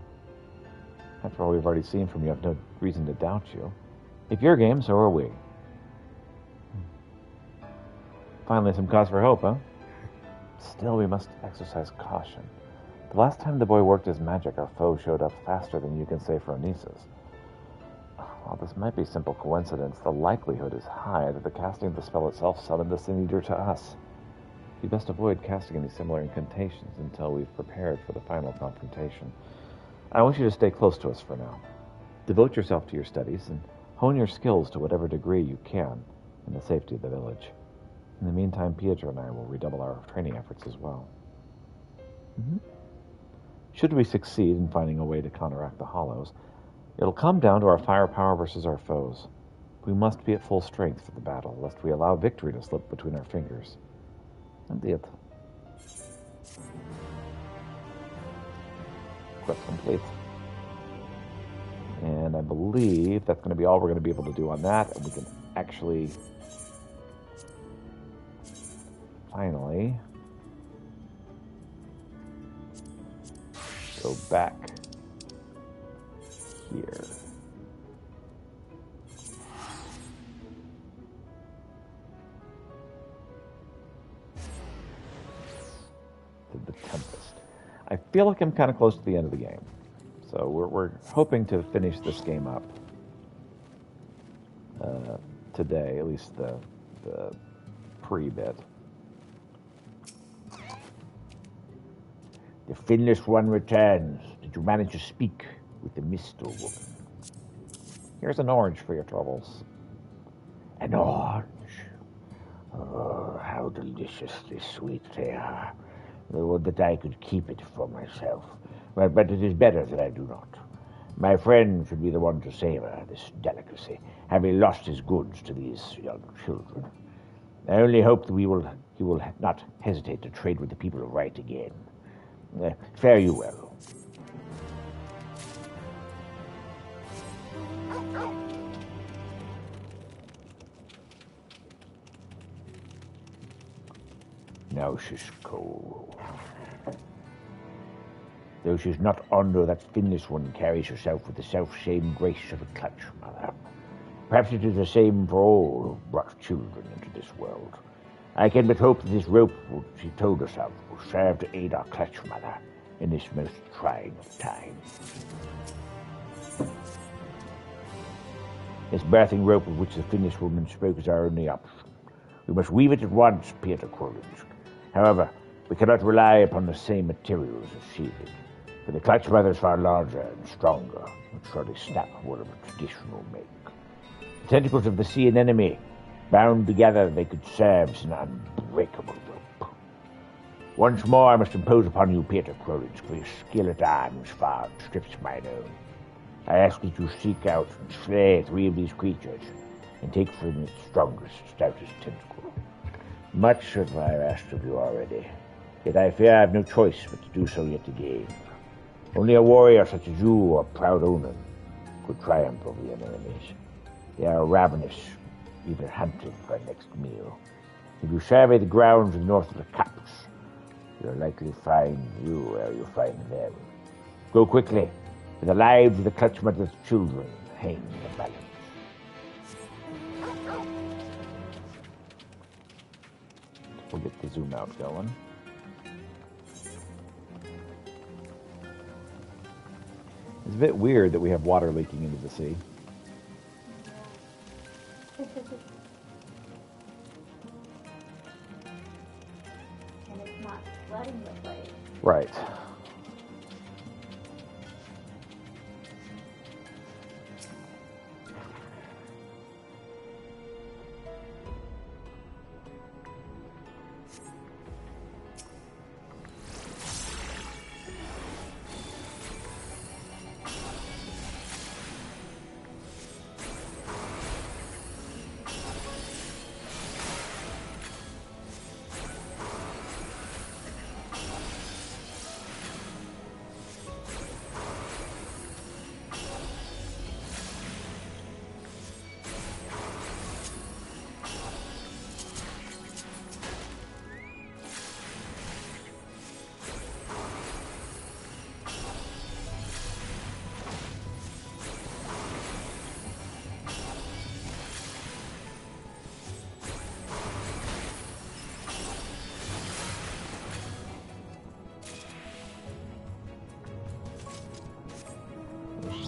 After all we've already seen from you, I've no reason to doubt you. If you're game, so are we. Finally, some cause for hope, huh? Still, we must exercise caution. The last time the boy worked his magic, our foe showed up faster than you can say Phronesis. While this might be simple coincidence, the likelihood is high that the casting of the spell itself summoned the Sin-Eater to us. We best avoid casting any similar incantations until we've prepared for the final confrontation. I want you to stay close to us for now. Devote yourself to your studies and hone your skills to whatever degree you can in the safety of the village. In the meantime, Pietro and I will redouble our training efforts as well. Should we succeed in finding a way to counteract the Hollows, it'll come down to our firepower versus our foes. We must be at full strength for the battle, lest we allow victory to slip between our fingers. Indeed. Quest complete. And I believe that's going to be all we're going to be able to do on that, and we can actually finally go back here. To the Tempest. I feel like I'm kind of close to the end of the game. So we're hoping to finish this game up today, at least the pre-bit. The Finless one returns. Did you manage to speak with the Mistle woman? Here's an orange for your troubles. An orange? Oh, how deliciously sweet they are. Would that I could keep it for myself. But it is better that I do not. My friend should be the one to savor this delicacy, having lost his goods to these young children. I only hope that he will not hesitate to trade with the people of right again. Fare you well. now she's cold. Though she's not under, that finless one carries herself with the self-same grace of a clutch mother. Perhaps it is the same for all who brought children into this world. I can but hope that this rope which she told us of will serve to aid our clutch mother in this most trying of times. This birthing rope of which the Finnish woman spoke is our only option. We must weave it at once, Peter Coleridge. However, we cannot rely upon the same materials as she did, for the clutch mother is far larger and stronger, and surely snap were of a traditional make. The tentacles of the sea anemone, bound together, they could serve as an unbreakable rope. Once more I must impose upon you, Peter Coleridge, for your skill at arms far outstrips mine own. I ask that you seek out and slay 3 of these creatures, and take from its strongest, stoutest tentacle. Much have I asked of you already, yet I fear I have no choice but to do so yet again. Only a warrior such as you, or proud Onan, could triumph over your enemies. They are ravenous, even hunting for their next meal. If you survey the grounds of north of the Caps, you'll likely find you where you find them. Go quickly, for the lives of the clutch mother's children hang in the balance. We'll get the zoom out going. It's a bit weird that we have water leaking into the sea. And it's not flooding the place. Right.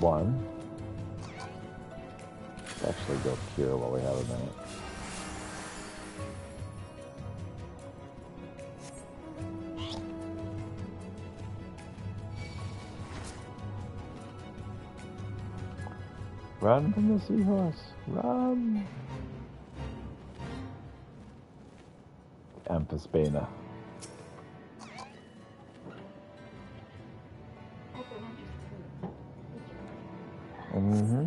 One. Let's actually go cure while we have a minute. Run from the seahorse. Run. Amphispina. Mm-hmm.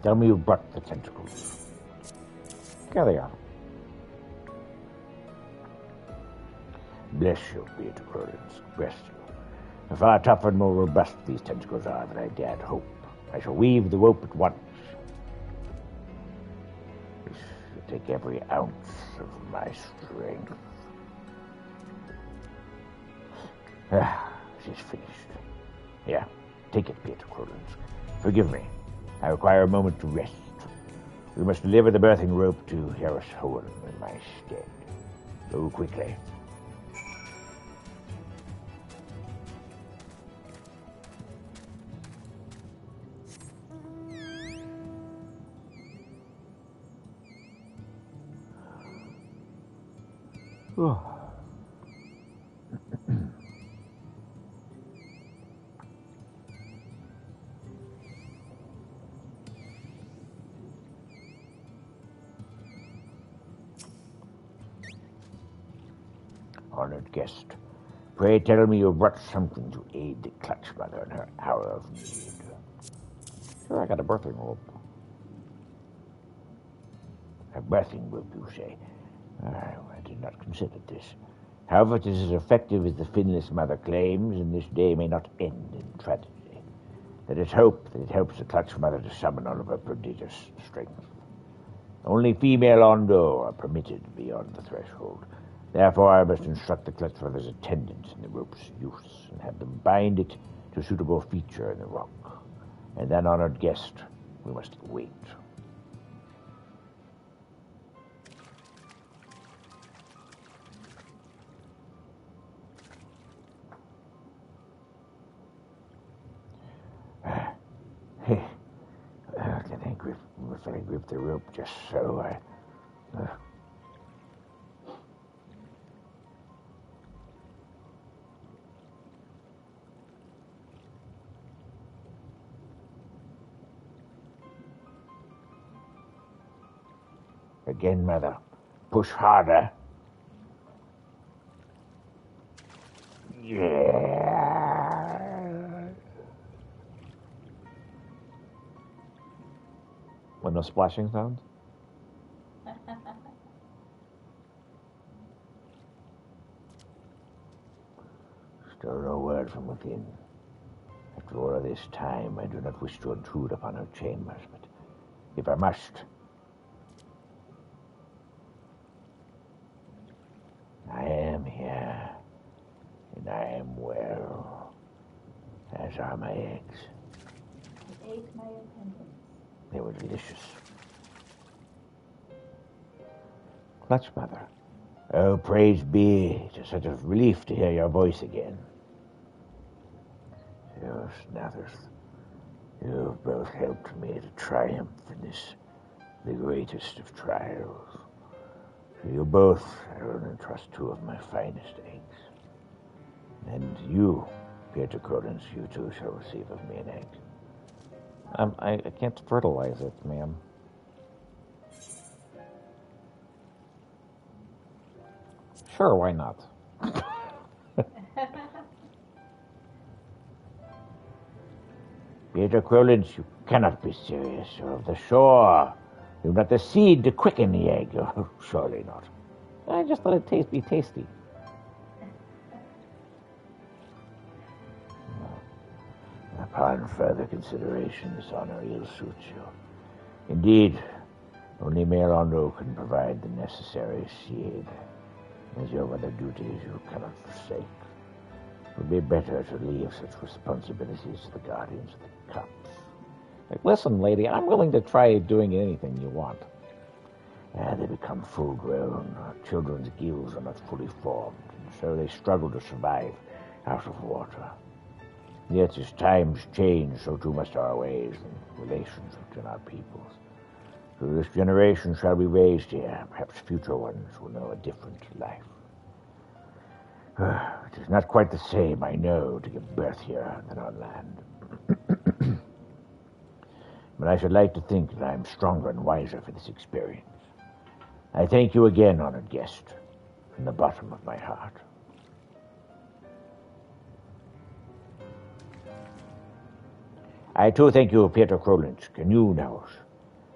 Tell me you brought the tentacles. Here they are. Bless you, Peter Collins. Bless you. And far tougher and more robust these tentacles are than I dared hope. I shall weave the rope at once. This will take every ounce of my strength. She's finished. Here, take it, Peter Collins. Forgive me. I require a moment to rest. We must deliver the birthing rope to Harris Hohen in my stead. Go quickly. Honored guest, pray tell me you brought something to aid the Clutch Mother in her hour of need. Sure, I got a birthing rope. A birthing rope, you say? I did not consider this. However, it is as effective as the Finless Mother claims, and this day may not end in tragedy. Let us hope that it helps the Clutch Mother to summon all of her prodigious strength. Only female Ondo are permitted beyond the threshold. Therefore, I must instruct the Clutch Mother's attendants in the rope's use, and have them bind it to a suitable feature in the rock. And then, honored guest, we must wait. If I grip the rope just so, Again, Mother. Push harder. Yeah. With no splashing sounds? Still no word from within. After all of this time, I do not wish to intrude upon her chambers, but if I must, I am here, and I am well, as are my eggs. I ate my attendants. They were delicious. Clutch Mother. Oh, praise be. It's such a relief to hear your voice again. You Snathers, you've both helped me to triumph in this, the greatest of trials. To you both, I will entrust 2 of my finest eggs. And you, Peter Collins, you too shall receive of me an egg. I can't fertilize it, ma'am. Sure, why not? Peter Collins, you cannot be serious. You're of the shore. You've not the seed to quicken the egg. Oh, surely not. I just thought it'd be tasty. Upon further consideration, this honor ill suits you. Indeed, only male Ondo can provide the necessary seed. As your other duties you cannot forsake. It would be better to leave such responsibilities to the guardians of the cups. Listen, lady, I'm willing to try doing anything you want. They become full-grown. Children's gills are not fully formed, and so they struggle to survive out of water. Yet as times change, so too must our ways and relations between our peoples. So this generation shall be raised here. Perhaps future ones will know a different life. It is not quite the same, I know, to give birth here than on land. But I should like to think that I am stronger and wiser for this experience. I thank you again, honored guest, from the bottom of my heart. I too thank you, Peter Krolins. Can you now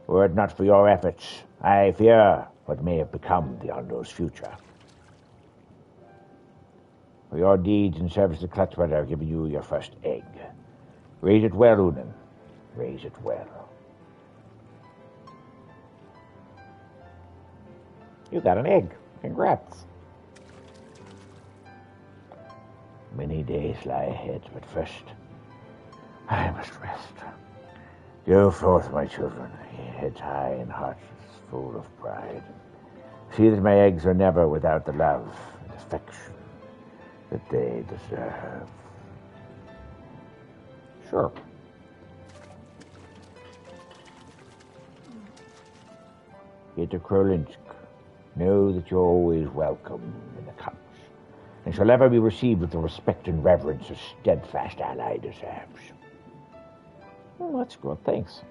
Were it not for your efforts, I fear what may have become the Ondo's future. For your deeds in service to Clutchmother, I've given you your first egg. Raise it well, Unan. Raise it well. You got an egg. Congrats. Many days lie ahead, but first, I must rest. Go forth, my children, heads high and hearts full of pride. See that my eggs are never without the love and affection that they deserve. Sure. Peter Krolinsk, know that you're always welcome in the cups, and shall ever be received with the respect and reverence a steadfast ally deserves. Well, that's good. Thanks.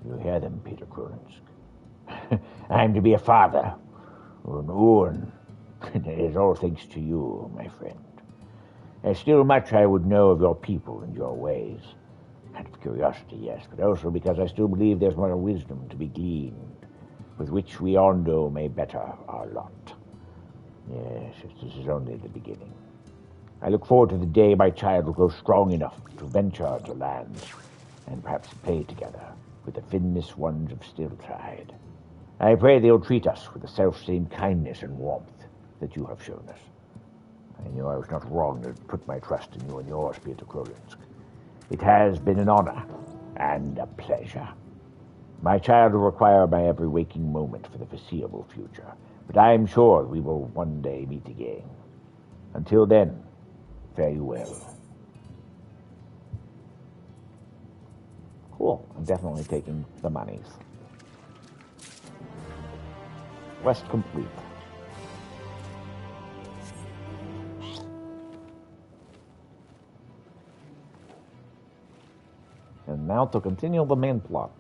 You hear them, Peter Krolinsk. I'm to be a father, an Owen. It is all thanks to you, my friend. There's still much I would know of your people and your ways. Out of curiosity, yes, but also because I still believe there's more wisdom to be gleaned, with which we Ondo may better our lot. Yes, this is only the beginning. I look forward to the day my child will grow strong enough to venture to lands, and perhaps play together with the Finness ones of Stilltide. I pray they'll treat us with the self-same kindness and warmth that you have shown us. I knew I was not wrong to put my trust in you and yours, Peter Krolinsk. It has been an honor and a pleasure. My child will require my every waking moment for the foreseeable future, but I am sure we will one day meet again. Until then, fare you well. Cool. I'm definitely taking the monies. Quest complete. And now to continue the main plot.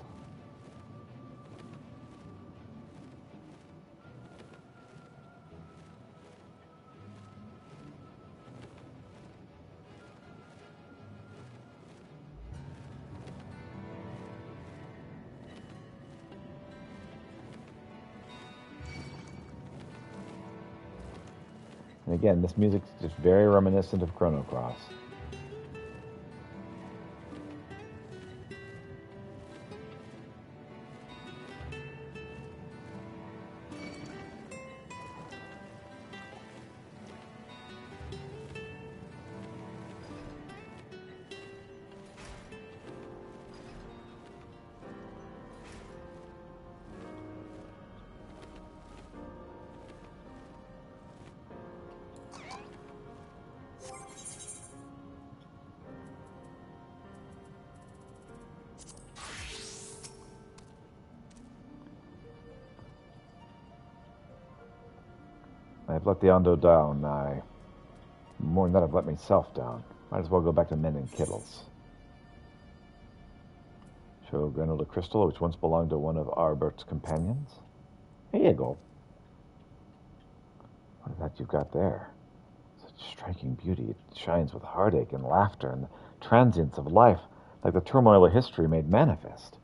And again, this music's just very reminiscent of Chrono Cross. I've let the Ondo down. More than that, I've let myself down. Might as well go back to mending Kittles. Show Grenola crystal, which once belonged to one of Arbert's companions. Here you go. What is that you've got there? Such striking beauty. It shines with heartache and laughter and the transience of life, like the turmoil of history made manifest.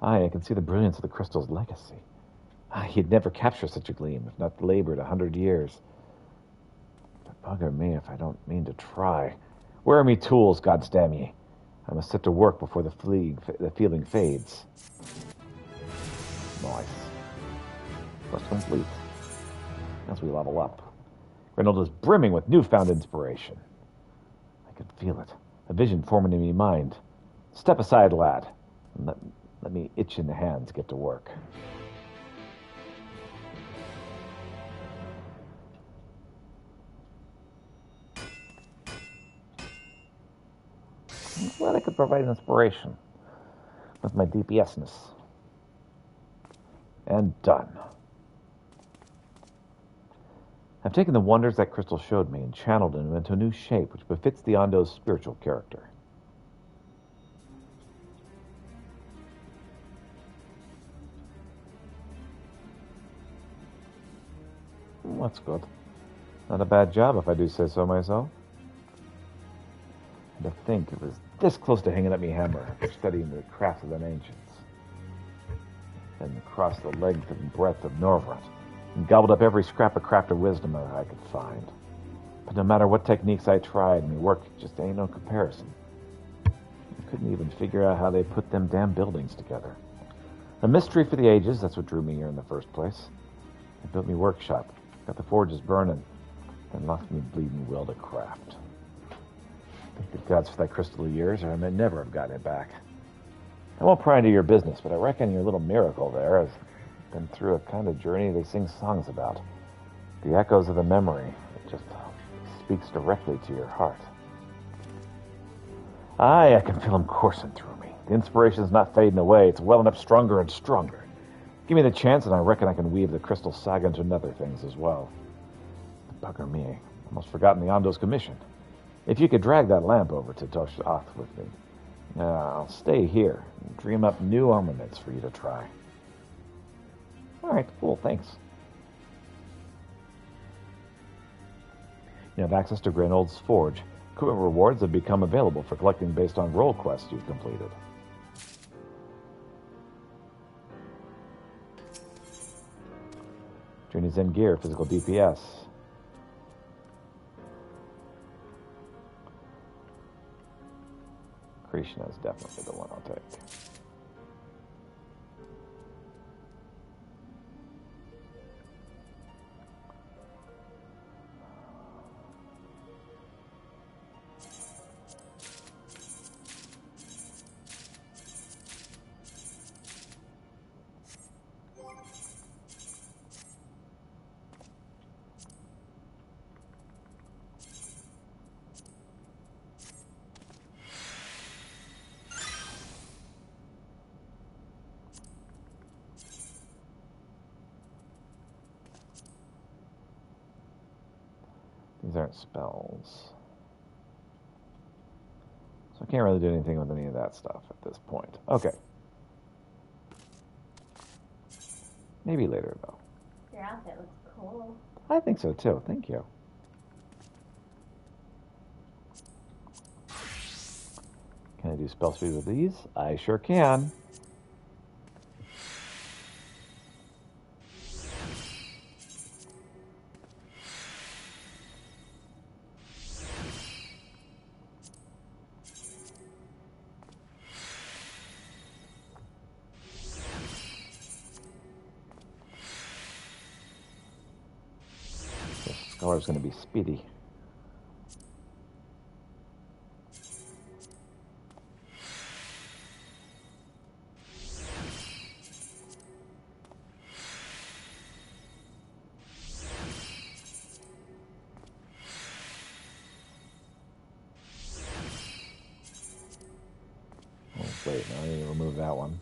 Aye, I can see the brilliance of the crystal's legacy. He'd never capture such a gleam, if not labored 100 years. But bugger me if I don't mean to try. Where are me tools, goddamn ye? I must set to work before the feeling fades. Nice. Quest complete. As we level up. Renolda's brimming with newfound inspiration. I can feel it. A vision forming in me mind. Step aside, lad, and let me itch in the hands get to work. I'm glad I could provide inspiration with my DPSness. And done. I've taken the wonders that crystal showed me and channeled them into a new shape which befits the Ondo's spiritual character. That's good. Not a bad job, if I do say so myself. And to think it was this close to hanging up me hammer after studying the craft of the ancients. And across the length and breadth of Norvrot, and gobbled up every scrap of craft or wisdom that I could find. But no matter what techniques I tried, my work just ain't no comparison. I couldn't even figure out how they put them damn buildings together. A mystery for the ages, that's what drew me here in the first place. I built me workshop, got the forges burning, and lost me bleeding will to craft. Thank the gods for that crystal of yours, or I may never have gotten it back. I won't pry into your business, but I reckon your little miracle there has been through a kind of journey they sing songs about. The echoes of the memory. It just speaks directly to your heart. Aye, I can feel them coursing through me. The inspiration's not fading away. It's welling up stronger and stronger. Give me the chance, and I reckon I can weave the crystal saga into other things as well. Bugger me. Almost forgotten the Ondo's commission. If you could drag that lamp over to Toshath with me, I'll stay here and dream up new armaments for you to try. All right, cool, thanks. You have access to Granold's Forge. Equipment rewards have become available for collecting based on role quests you've completed. Journey's End gear, physical DPS. Krishna is definitely the one I'll take. These aren't spells. So I can't really do anything with any of that stuff at this point. Okay. Maybe later, though. Your outfit looks cool. I think so, too. Thank you. Can I do spell speed with these? I sure can. Scholar's going to be speedy. Oh, wait, now I need to remove that one.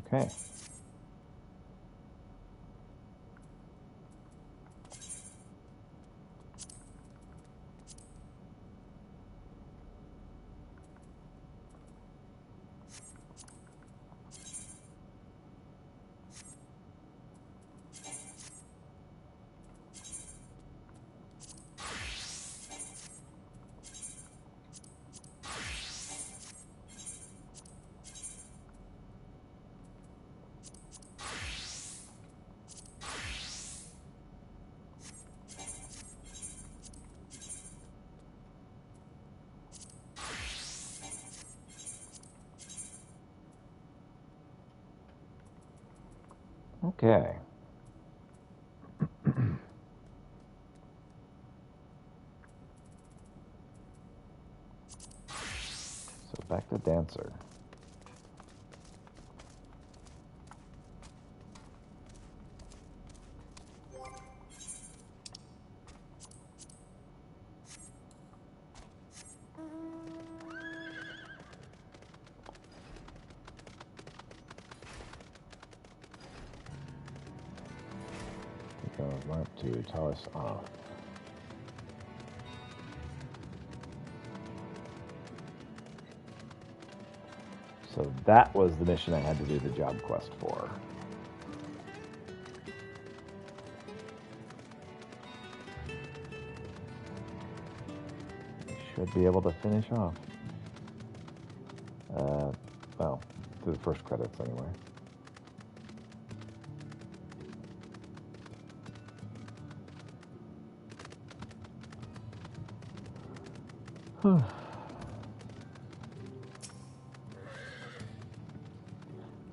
Okay. Okay. So back to Dancer. to tell us off. So that was the mission I had to do the job quest for. Should be able to finish off. Well, through the first credits anyway.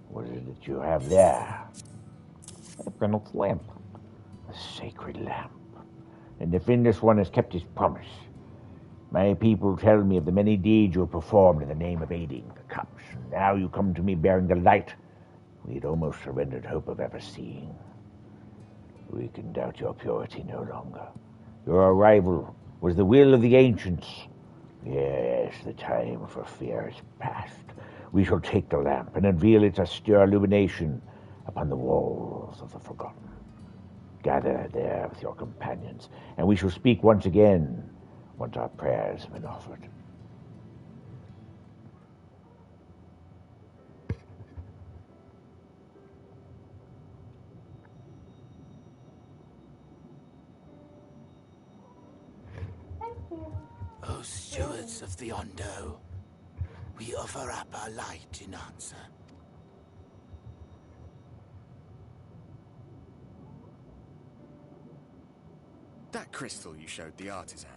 What is it that you have there? Reynolds' lamp. A sacred lamp. And the Findus one has kept his promise. My people tell me of the many deeds you have performed in the name of aiding the Cups. And now you come to me bearing the light we had almost surrendered hope of ever seeing. We can doubt your purity no longer. Your arrival was the will of the ancients. Yes, the time for fear is past. We shall take the lamp and unveil its austere illumination upon the walls of the Forgotten. Gather there with your companions, and we shall speak once again, once our prayers have been offered. Thank you. O stewards of the Ondo, we offer up our light in answer. That crystal you showed the artisan.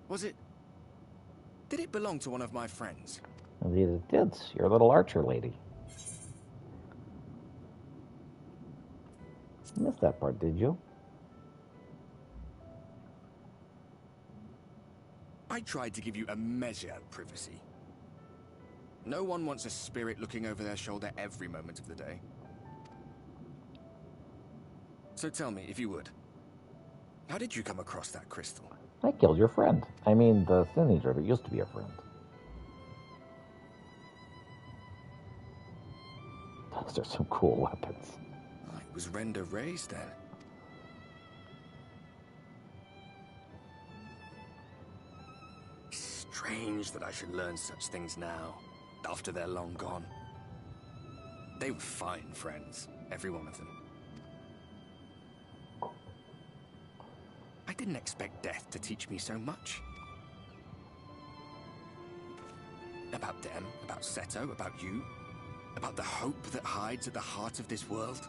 Was it... Did it belong to one of my friends? Indeed it did. Your little archer lady. You missed that part, did you? I tried to give you a measure of privacy. No one wants a spirit looking over their shoulder every moment of the day. So tell me, if you would, how did you come across that crystal? I killed your friend. I mean, the teenager that used to be a friend. Those are some cool weapons. It was Render raised then. Strange that I should learn such things now, after they're long gone. They were fine friends, every one of them. I didn't expect death to teach me so much. About them, about Seto, about you, about the hope that hides at the heart of this world.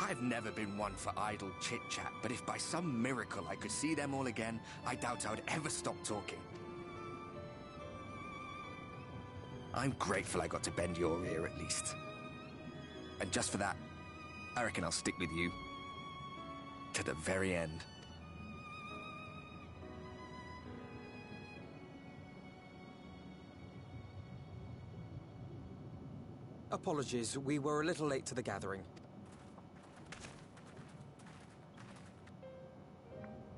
I've never been one for idle chit-chat, but if by some miracle I could see them all again, I doubt I would ever stop talking. I'm grateful I got to bend your ear at least. And just for that, I reckon I'll stick with you. To the very end. Apologies, we were a little late to the gathering.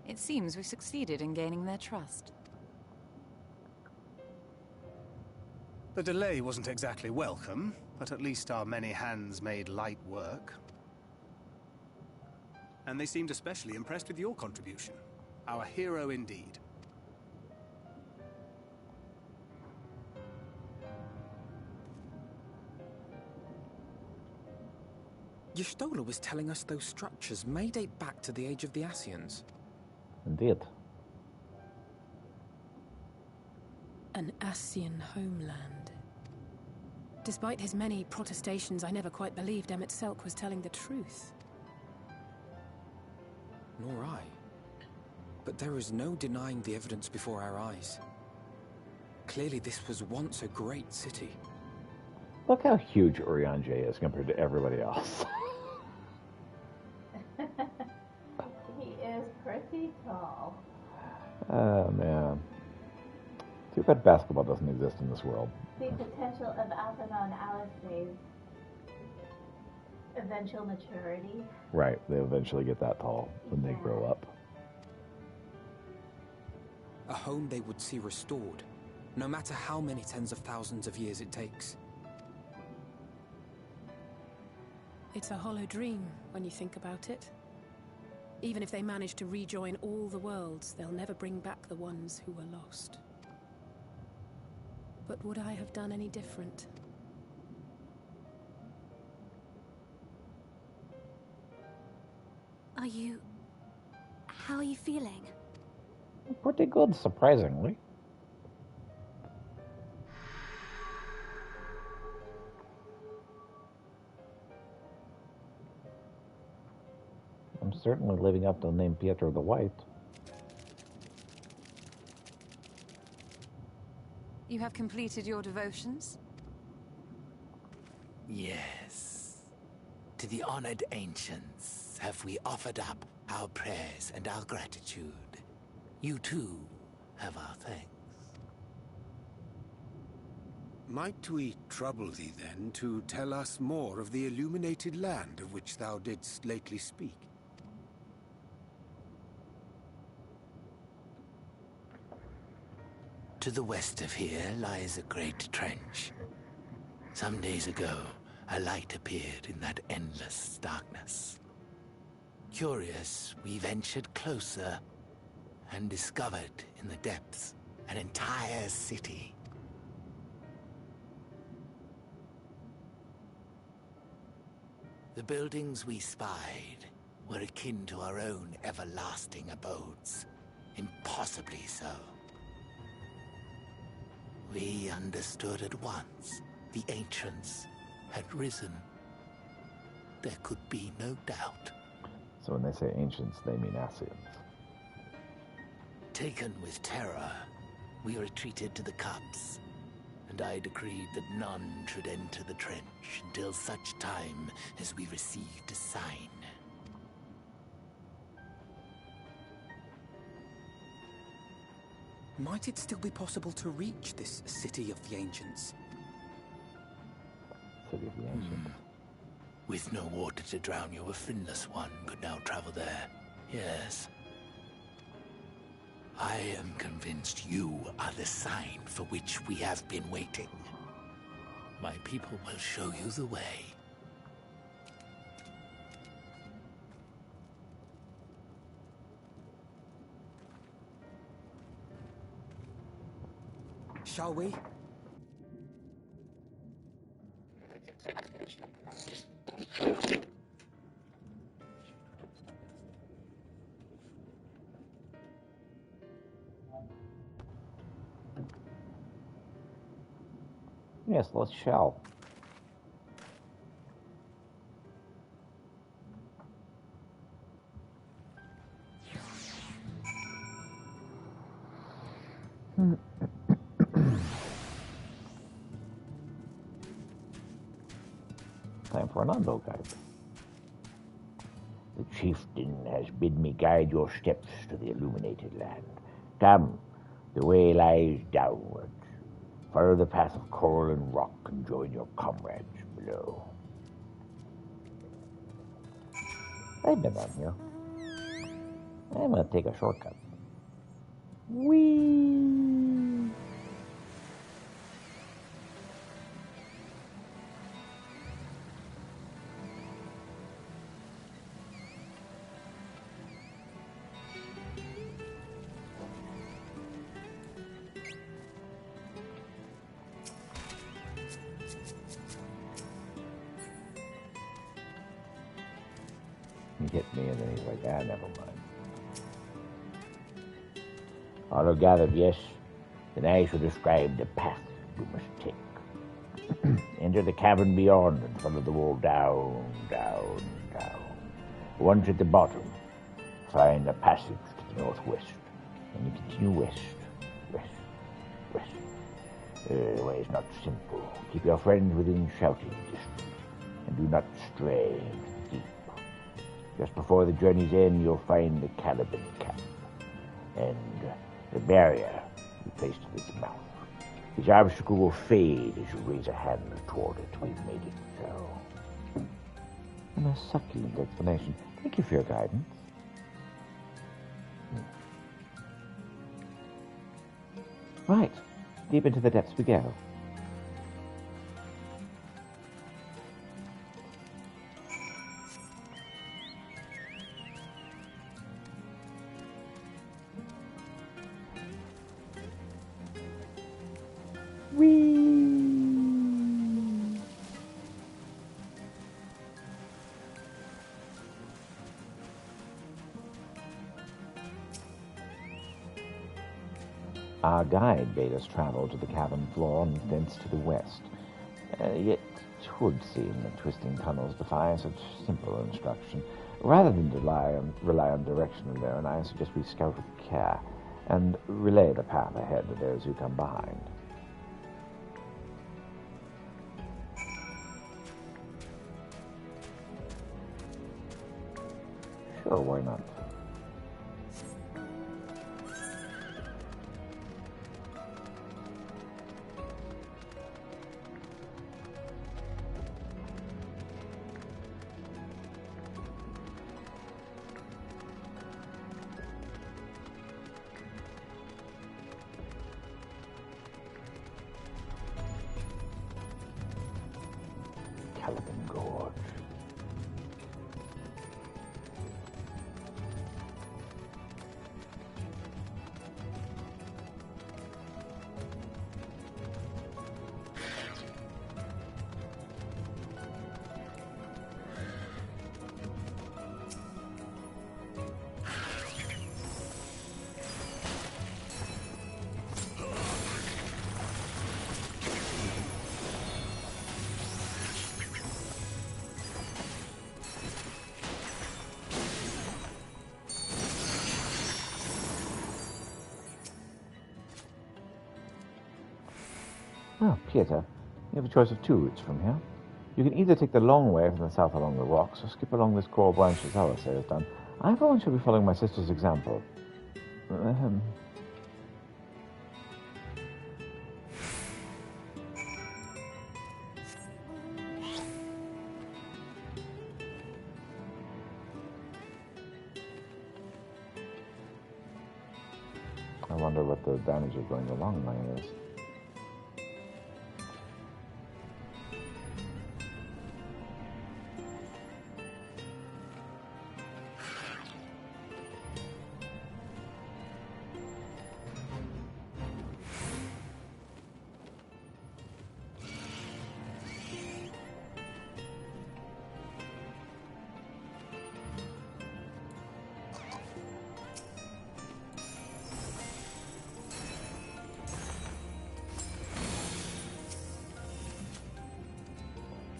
It seems we've succeeded in gaining their trust. The delay wasn't exactly welcome, but at least our many hands made light work. And they seemed especially impressed with your contribution. Our hero indeed. Y'shtola was telling us those structures may date back to the age of the Ascians. Indeed. An Ascian homeland. Despite his many protestations, I never quite believed Emmett Selk was telling the truth. Nor I. But there is no denying the evidence before our eyes. Clearly this was once a great city. Look how huge Urianger is compared to everybody else. He is pretty tall. Oh, man. Too bad basketball doesn't exist in this world. The potential of Alphanon Alice's eventual maturity. Right, they eventually get that tall when they grow up. A home they would see restored, no matter how many tens of thousands of years it takes. It's a hollow dream when you think about it. Even if they manage to rejoin all the worlds, they'll never bring back the ones who were lost. But would I have done any different? How are you feeling? Pretty good, surprisingly. I'm certainly living up to the name Pietro the White. You have completed your devotions? Yes. To the honored ancients have we offered up our prayers and our gratitude. You too have our thanks. Might we trouble thee then to tell us more of the illuminated land of which thou didst lately speak? To the west of here lies a great trench. Some days ago, a light appeared in that endless darkness. Curious, we ventured closer and discovered in the depths an entire city. The buildings we spied were akin to our own everlasting abodes, impossibly so. We understood at once the ancients had risen. There could be no doubt. So when they say ancients, they mean Assyrians. Taken with terror, we retreated to the cups, and I decreed that none should enter the trench until such time as we received a sign. Might it still be possible to reach this city of the ancients? City of the Ancients. With no water to drown you, a finless one could now travel there. Yes. I am convinced you are the sign for which we have been waiting. My people will show you the way. Shall we? Yes, let's shall. Time for an Undo guide. The chieftain has bid me guide your steps to the illuminated land. Come, the way lies downwards. Follow the path of coral and rock and join your comrades below. I've been on here. I'm gonna take a shortcut. Whee! He hit me and then he's like, never mind. All are gathered, yes? Then I shall describe the path you must take. Enter the cavern beyond and follow the wall down, down, down. Once at the bottom, find a passage to the northwest. And you continue west, west, west. The way is not simple. Keep your friends within shouting distance, and do not stray deep. Just before the journey's end, you'll find the Caliban camp, and the barrier you placed at its mouth. This obstacle will fade as you raise a hand toward it. We've made it so. And a succulent explanation. Thank you for your guidance. Right. Deep into the depths we go. Our guide bade us travel to the cavern floor and thence to the west. Yet it would seem that twisting tunnels defy such simple instruction. Rather than rely on direction alone, I suggest we scout with care and relay the path ahead to those who come behind. Sure, why not? Caliban Gorge. Oh, Pieter, you have a choice of two routes from here. You can either take the long way from the south along the rocks, or skip along this core branch as Alice has done. I, for one, shall be following my sister's example. I wonder what the advantage of going the long way is.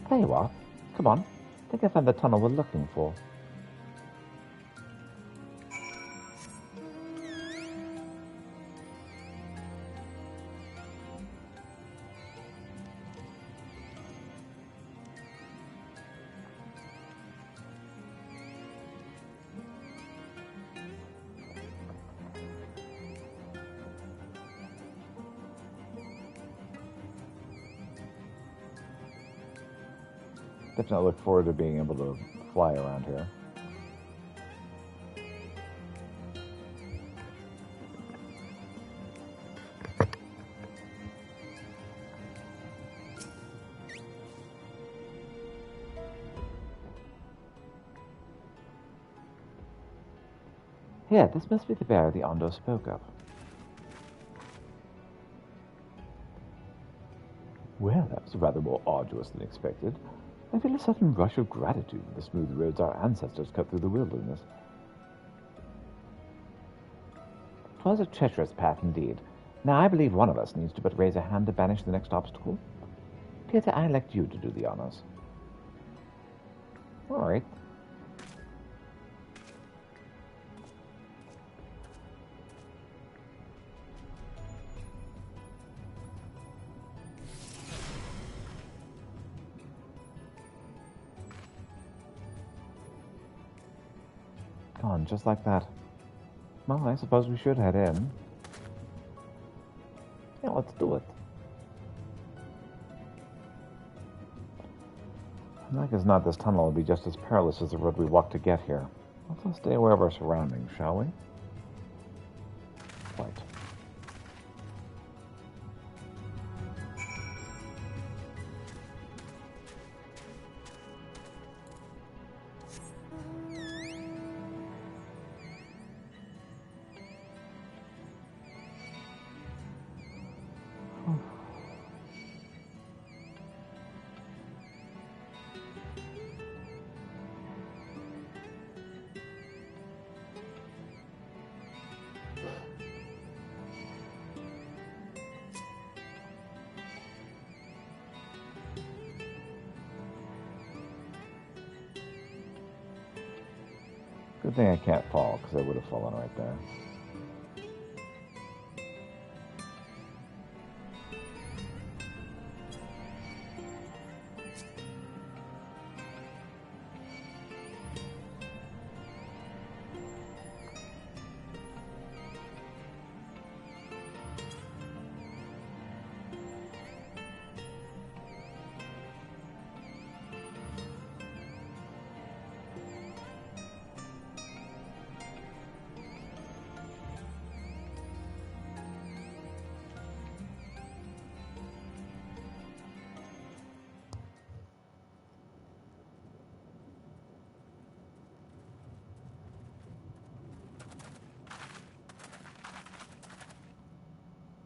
There you are. Come on. I think I found the tunnel we're looking for. Definitely look forward to being able to fly around here. Yeah, this must be the bear the Ondo spoke of. Well, that was rather more arduous than expected. I feel a sudden rush of gratitude for the smooth roads our ancestors cut through the wilderness. 'Twas a treacherous path indeed. Now I believe one of us needs to but raise a hand to banish the next obstacle. Pieter, I elect you to do the honors. All right. Gone, just like that. Well, I suppose we should head in. Yeah, let's do it. Like as not, this tunnel will be just as perilous as the road we walked to get here. Let's stay aware of our surroundings, shall we? Quite. Good thing I can't fall, because I would have fallen right there.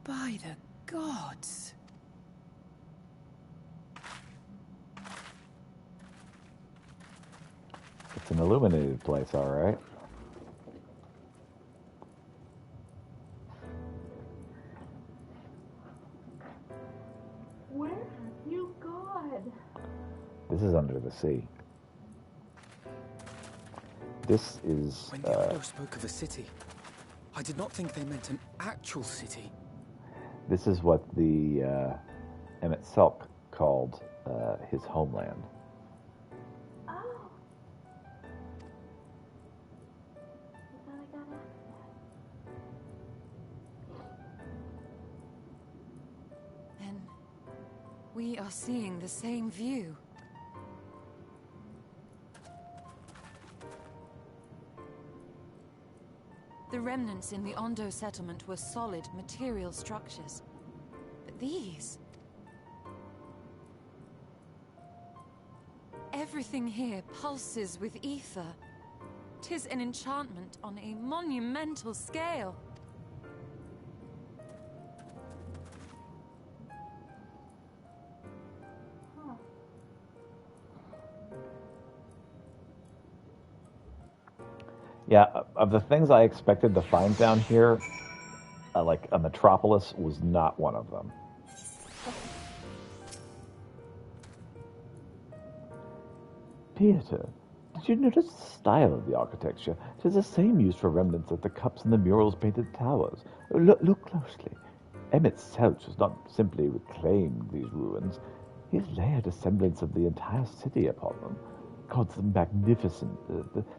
By the gods. It's an illuminated place, all right. Where have you gone? This is under the sea. This is... When the Ordo spoke of a city, I did not think they meant an actual city. This is what the Emmett Selk called his homeland. Oh. I thought I got access. Then we are seeing the same view. The remnants in the Ondo settlement were solid material structures. But these... everything here pulses with ether. 'Tis an enchantment on a monumental scale. Huh. Yeah, of the things I expected to find down here, like a metropolis was not one of them. Peter, did you notice the style of the architecture? 'Tis the same used for remnants of the cups and the murals painted towers. Look closely. Emmett Selch has not simply reclaimed these ruins. He has layered a semblance of the entire city upon them. God, the magnificent,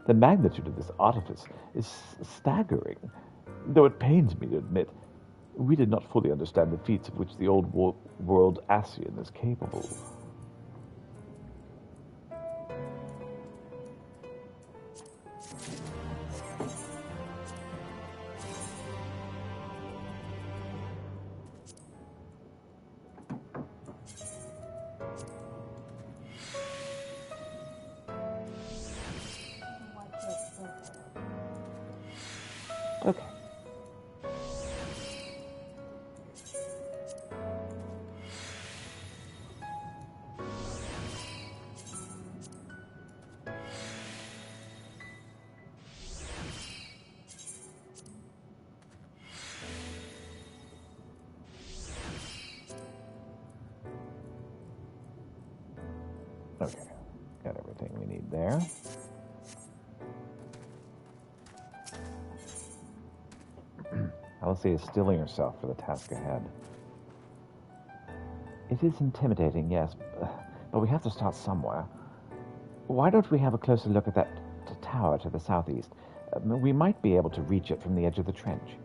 the magnitude of this artifice is staggering. Though it pains me to admit, we did not fully understand the feats of which the old world Ascian is capable. Okay. Okay, got everything we need there. Alicia is steeling herself for the task ahead. It is intimidating, yes, but we have to start somewhere. Why don't we have a closer look at that tower to the southeast? We might be able to reach it from the edge of the trench.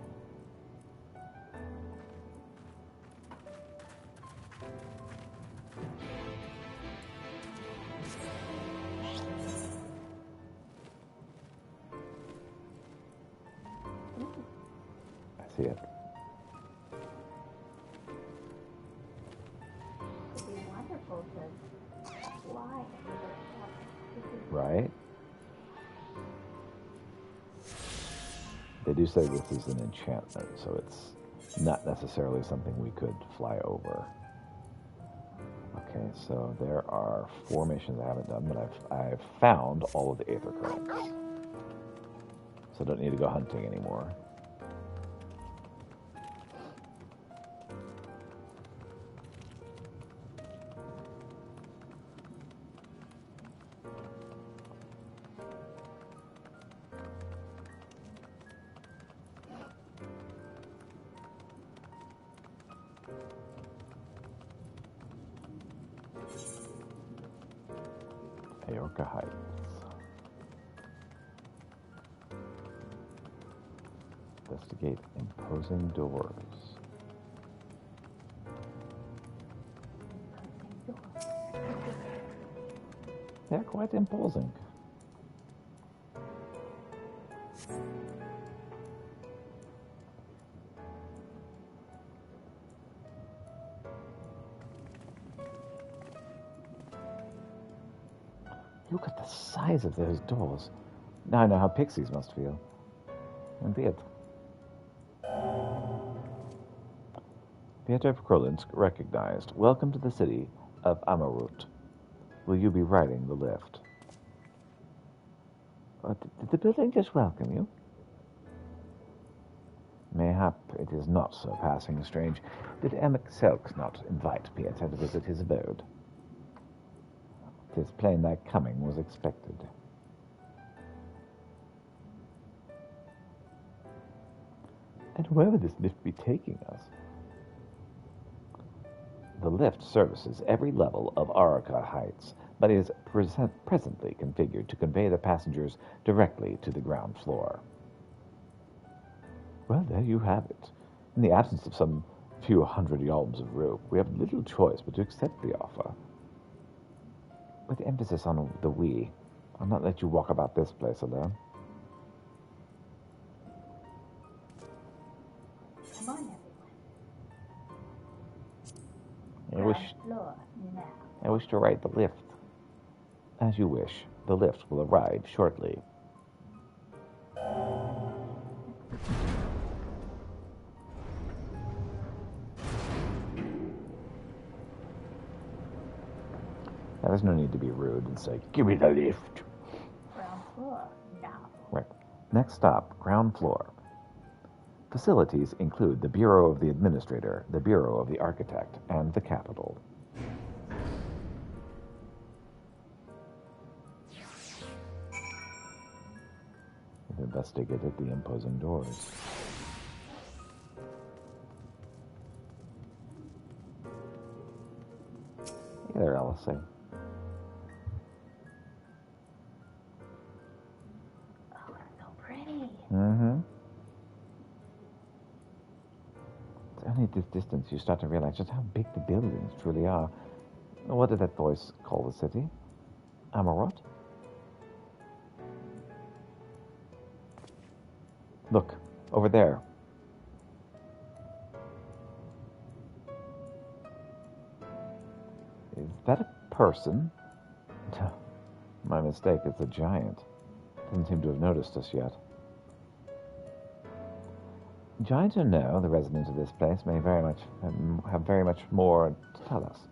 I see it. It'd be wonderful to fly over the top. Right? They do say this is an enchantment, so it's not necessarily something we could fly over. Okay, so there are 4 missions I haven't done, but I've found all of the Aether Currents. So I don't need to go hunting anymore. the Orca Heights. Investigate imposing doors. They're quite imposing. Look at the size of those doors. Now I know how pixies must feel. Indeed. Pietro Krolinsk recognized. Welcome to the city of Amarut. Will you be riding the lift? Did the building just welcome you? Mayhap it is not so passing strange. Did Emic Selks not invite Pietro to visit his abode? 'Tis plain thy coming was expected. And where would this lift be taking us? The lift services every level of Araka Heights, but is presently configured to convey the passengers directly to the ground floor. Well, there you have it. In the absence of some few hundred yalms of rope, we have little choice but to accept the offer. With emphasis on the we, I'll not let you walk about this place alone. Come on, I everyone. wish Floor now. I wish to ride the lift. As you wish. The lift will arrive shortly. Now, there's no need to be rude and say, "Give me the lift." Ground floor now. Right. Next stop, ground floor. Facilities include the Bureau of the Administrator, the Bureau of the Architect, and the Capitol. We've investigated the imposing doors. Hey there, Alice. Oh, it's so pretty. Mm-hmm. It's only at this distance you start to realize just how big the buildings truly are. What did that voice call the city? Amarot? Look, over there. Is that a person? My mistake, it's a giant. Doesn't seem to have noticed us yet. Giant or no, the residents of this place may have very much more to tell us.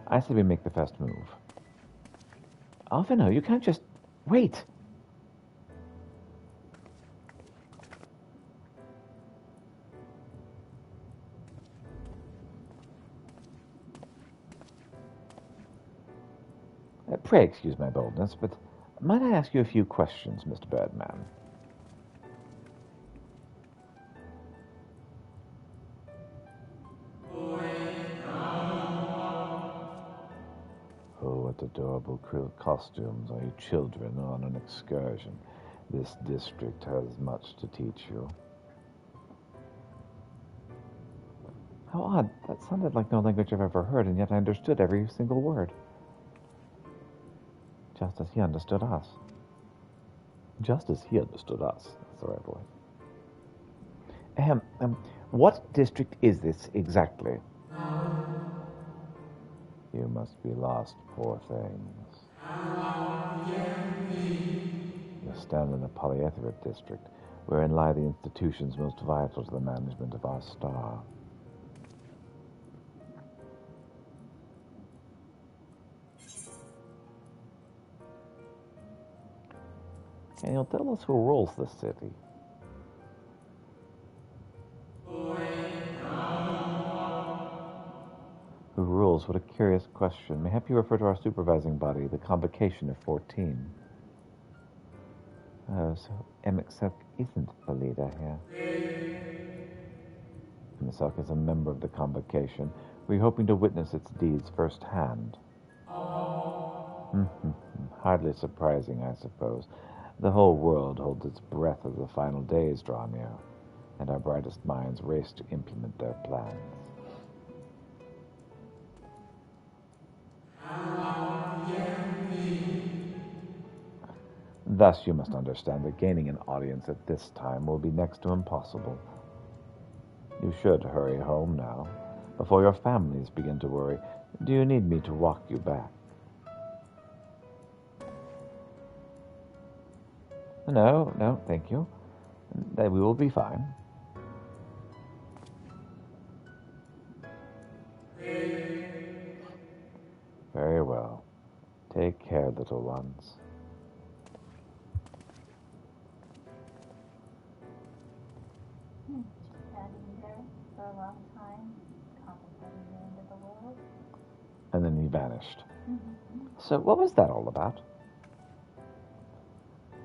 I say we make the first move. Alphino, you can't just... Wait! Pray excuse my boldness, but might I ask you a few questions, Mr. Birdman? Oh, what adorable costumes. Are you children on an excursion? This district has much to teach you. How odd. That sounded like no language I've ever heard, and yet I understood every single word. Just as he understood us. Just as he understood us. That's the right voice. What district is this exactly? You must be lost, poor things. You stand in the Polyetheric district, wherein lie the institutions most vital to the management of our star. And you'll tell us who rules this city. Who rules? What a curious question. Mayhap you refer to our supervising body, the Convocation of 14. Oh, so Emic isn't the leader here. Emic is a member of the Convocation. We're hoping to witness its deeds firsthand. Hardly surprising, I suppose. The whole world holds its breath as the final days draw near, and our brightest minds race to implement their plans. Thus, you must understand that gaining an audience at this time will be next to impossible. You should hurry home now, before your families begin to worry. Do you need me to walk you back? No, no, thank you. We will be fine. Very well. Take care, little ones. Standing there for a long time, contemplating the end of the world. And then he vanished. Mm-hmm. So what was that all about?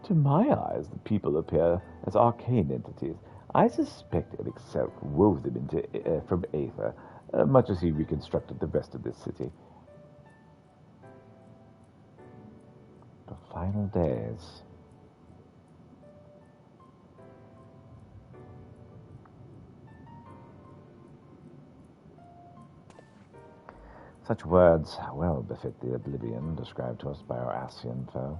To my eyes, the people appear as arcane entities. I suspect XIV wove them into from Aether, much as he reconstructed the rest of this city. The final days. Such words well befit the oblivion described to us by our Ascian foe.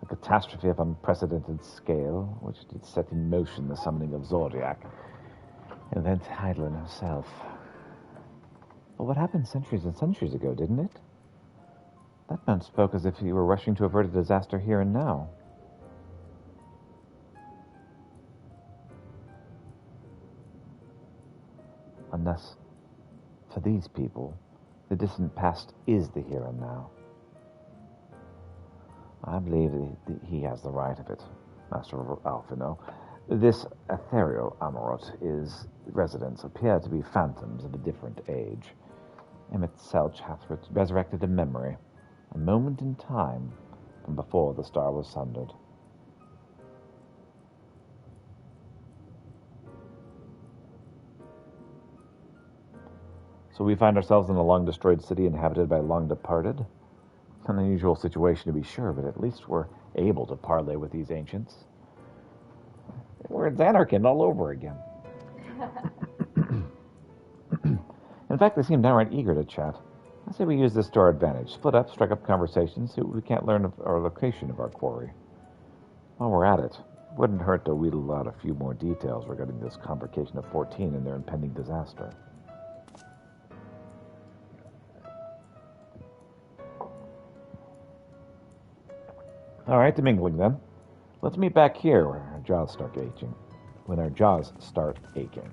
A catastrophe of unprecedented scale, which did set in motion the summoning of Zodiac, and then Hydaelyn herself. But what happened centuries and centuries ago, didn't it? That man spoke as if he were rushing to avert a disaster here and now. Unless, for these people, the distant past is the here and now. I believe that he has the right of it, Master Alphino. This ethereal Amarot, his residents appear to be phantoms of a different age. Emmett Selch hath resurrected a memory, a moment in time from before the star was sundered. So we find ourselves in a long-destroyed city inhabited by long-departed. An unusual situation to be sure, but at least we're able to parley with these ancients. We're Xanarkand all over again. In fact, they seem downright eager to chat. I say we use this to our advantage. Split up, strike up conversations, see what we can't learn of our location of our quarry. While we're at it, it wouldn't hurt to wheedle out a few more details regarding this Convocation of 14 and their impending disaster. All right, to mingling then. Let's meet back here when our jaws start aching.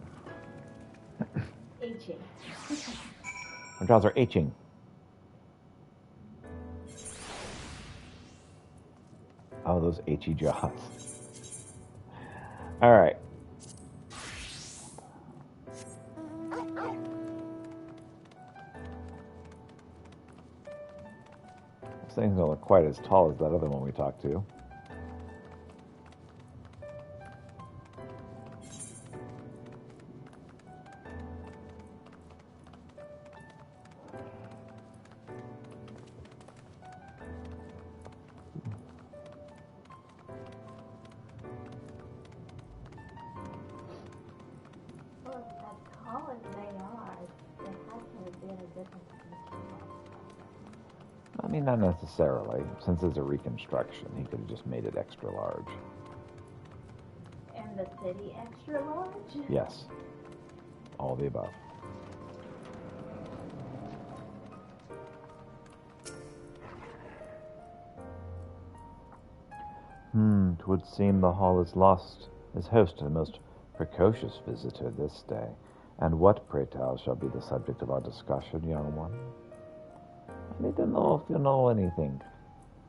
Aging. Our jaws are aching. Oh, those achy jaws. All right. This thing's don't look quite as tall as that other one we talked to. Well, as tall as they are, there had to have been a difference in I mean, not necessarily. Since it's a reconstruction, he could have just made it extra large. And the city extra large? Yes. All the above. Twould seem the hall is lost, as host to the most precocious visitor this day. And what, pray tell, shall be the subject of our discussion, young one? I need to know if you know anything.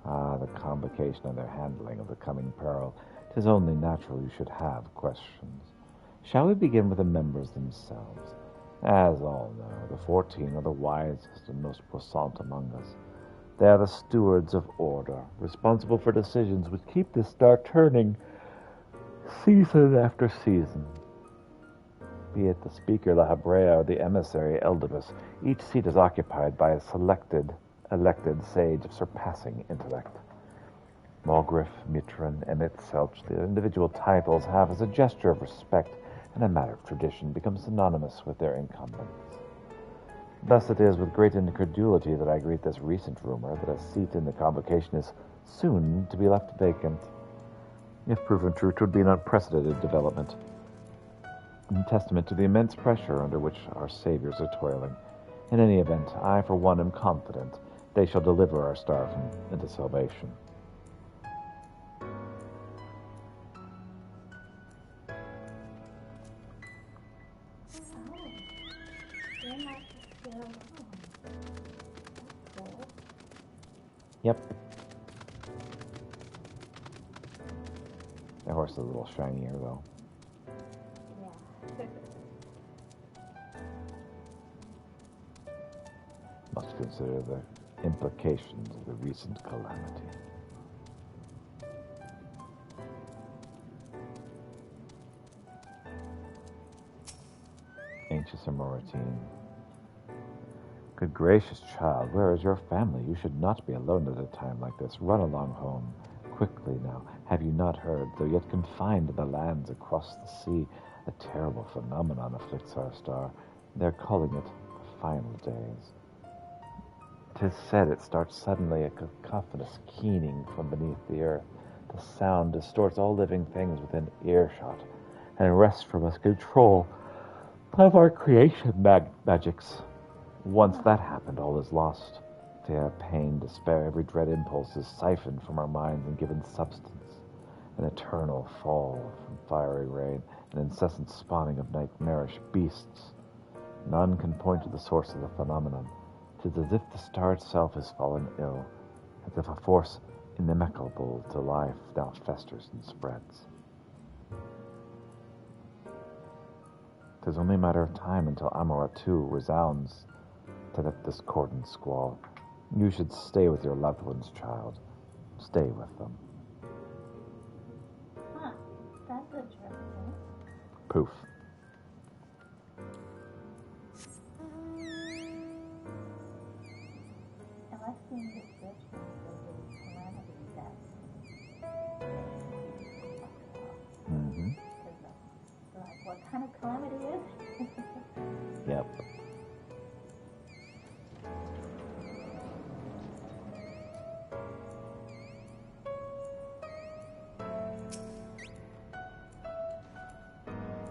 Ah, the convocation and their handling of the coming peril. 'Tis only natural you should have questions. Shall we begin with the members themselves? As all know, the 14 are the wisest and most puissant among us. They are the stewards of order, responsible for decisions which keep the star turning season after season. Be it the speaker La Habrea or the emissary Eldibus, each seat is occupied by a elected sage of surpassing intellect. Mulgriff, Mitran, Emmett, Selch, the individual titles have, as a gesture of respect and a matter of tradition, become synonymous with their incumbents. Thus it is with great incredulity that I greet this recent rumor that a seat in the convocation is soon to be left vacant. If proven true, it would be an unprecedented development, a testament to the immense pressure under which our saviors are toiling. In any event, I, for one, am confident they shall deliver our star into salvation. Yep. The horse is a little shinier, though. Yeah. Must consider the implications of the recent calamity. Anxious and Moratine. Good gracious, child, where is your family? You should not be alone at a time like this. Run along home. Quickly now. Have you not heard, though yet confined to the lands across the sea, a terrible phenomenon afflicts our star. They're calling it the final days. 'Tis said it starts suddenly, a cacophonous keening from beneath the earth. The sound distorts all living things within earshot, and wrests from us control of our creation magics. Once that happened, all is lost. Fear, pain, despair, every dread impulse is siphoned from our minds and given substance. An eternal fall from fiery rain, an incessant spawning of nightmarish beasts. None can point to the source of the phenomenon. 'Tis as if the star itself has fallen ill, as if a force inimical to life now festers and spreads. 'Tis only a matter of time until Amara too resounds to that discordant squall. You should stay with your loved ones, child. Stay with them. Huh. That's interesting. Poof. Unless we need to switch from the calamity step. Mm-hmm. Like, what kind of calamity is it? Yep.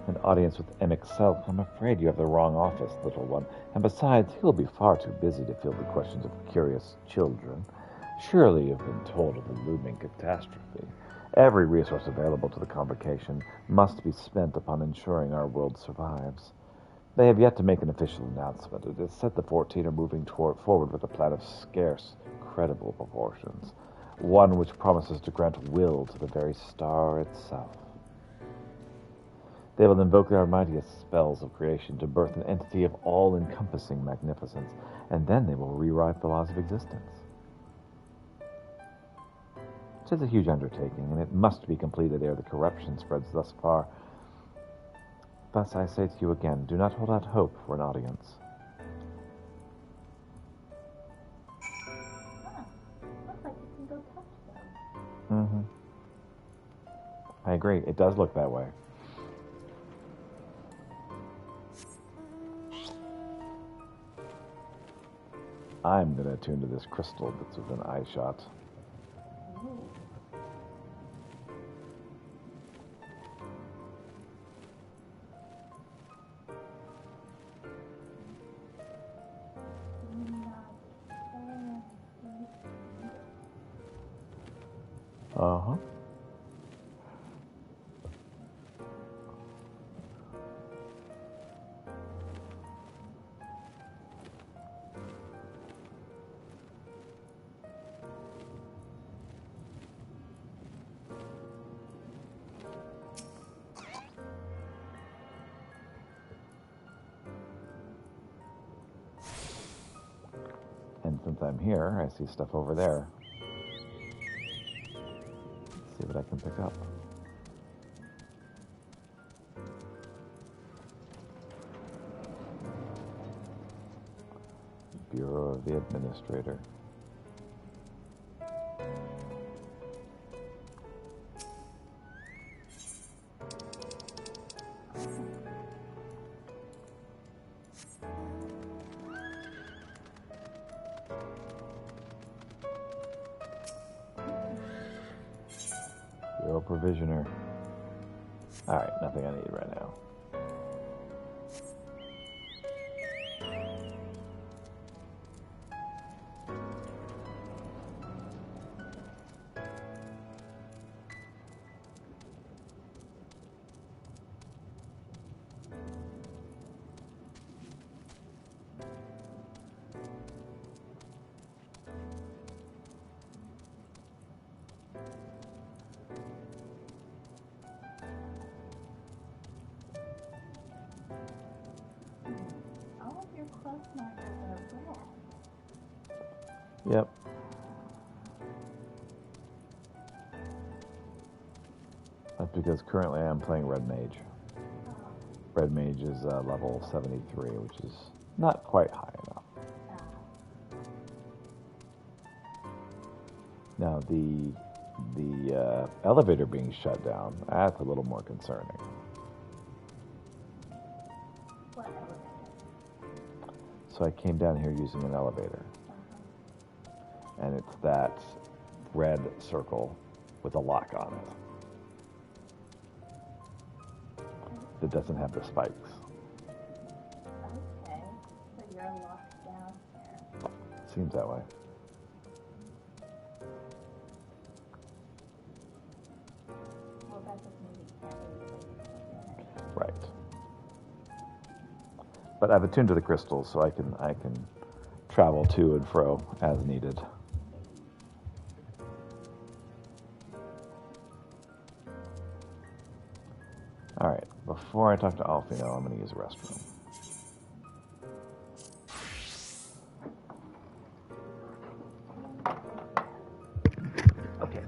An audience with MXL, I'm afraid you have the wrong office, little one. And besides, he'll be far too busy to field the questions of curious children. Surely you've been told of the looming catastrophe. Every resource available to the convocation must be spent upon ensuring our world survives. They have yet to make an official announcement. It is said the 14 are moving forward with a plan of scarce, credible proportions. One which promises to grant will to the very star itself. They will invoke their mightiest spells of creation to birth an entity of all-encompassing magnificence, and then they will rewrite the laws of existence. It is a huge undertaking, and it must be completed ere the corruption spreads thus far. Thus I say to you again, do not hold out hope for an audience. Looks like you can go touch them. Mm-hmm. I agree. It does look that way. I'm going to attune to this crystal that's within eye shot. Ooh. Uh-huh. And since I'm here, I see stuff over there. Let's see what I can pick up. Bureau of the Administrator. provisioner. Alright, nothing I need right now. All of your close markers are red. Yep. That's because currently I'm playing Red Mage. Red Mage is level 73, which is not quite high enough. Now, the elevator being shut down, that's a little more concerning. What elevator? So I came down here using an elevator. And it's that red circle with a lock on it. That doesn't have the spikes. Okay, so you're locked down here. Seems that way. Well, that just means you can't really play it. Right. But I've attuned to the crystals, so I can travel to and fro as needed. All right. Before I talk to Alfino, I'm going to use a restroom. Okay.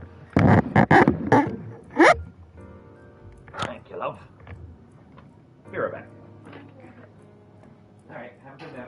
Thank you, love. Be right back. All right, have a good night.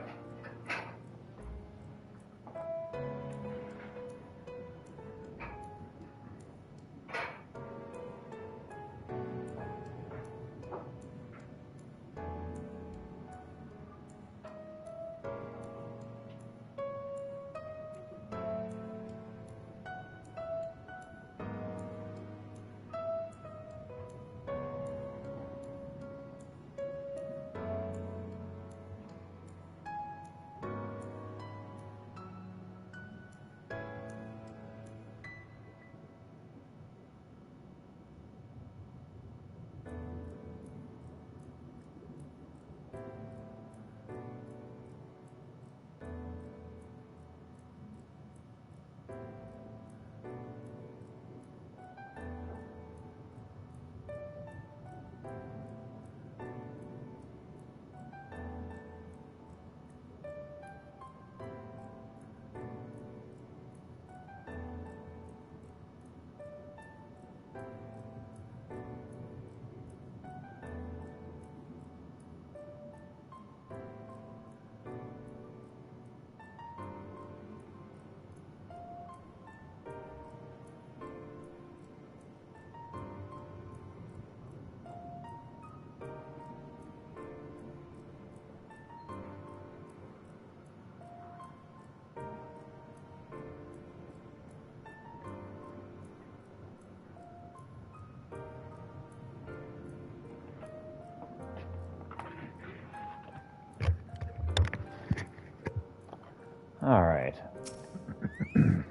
All right.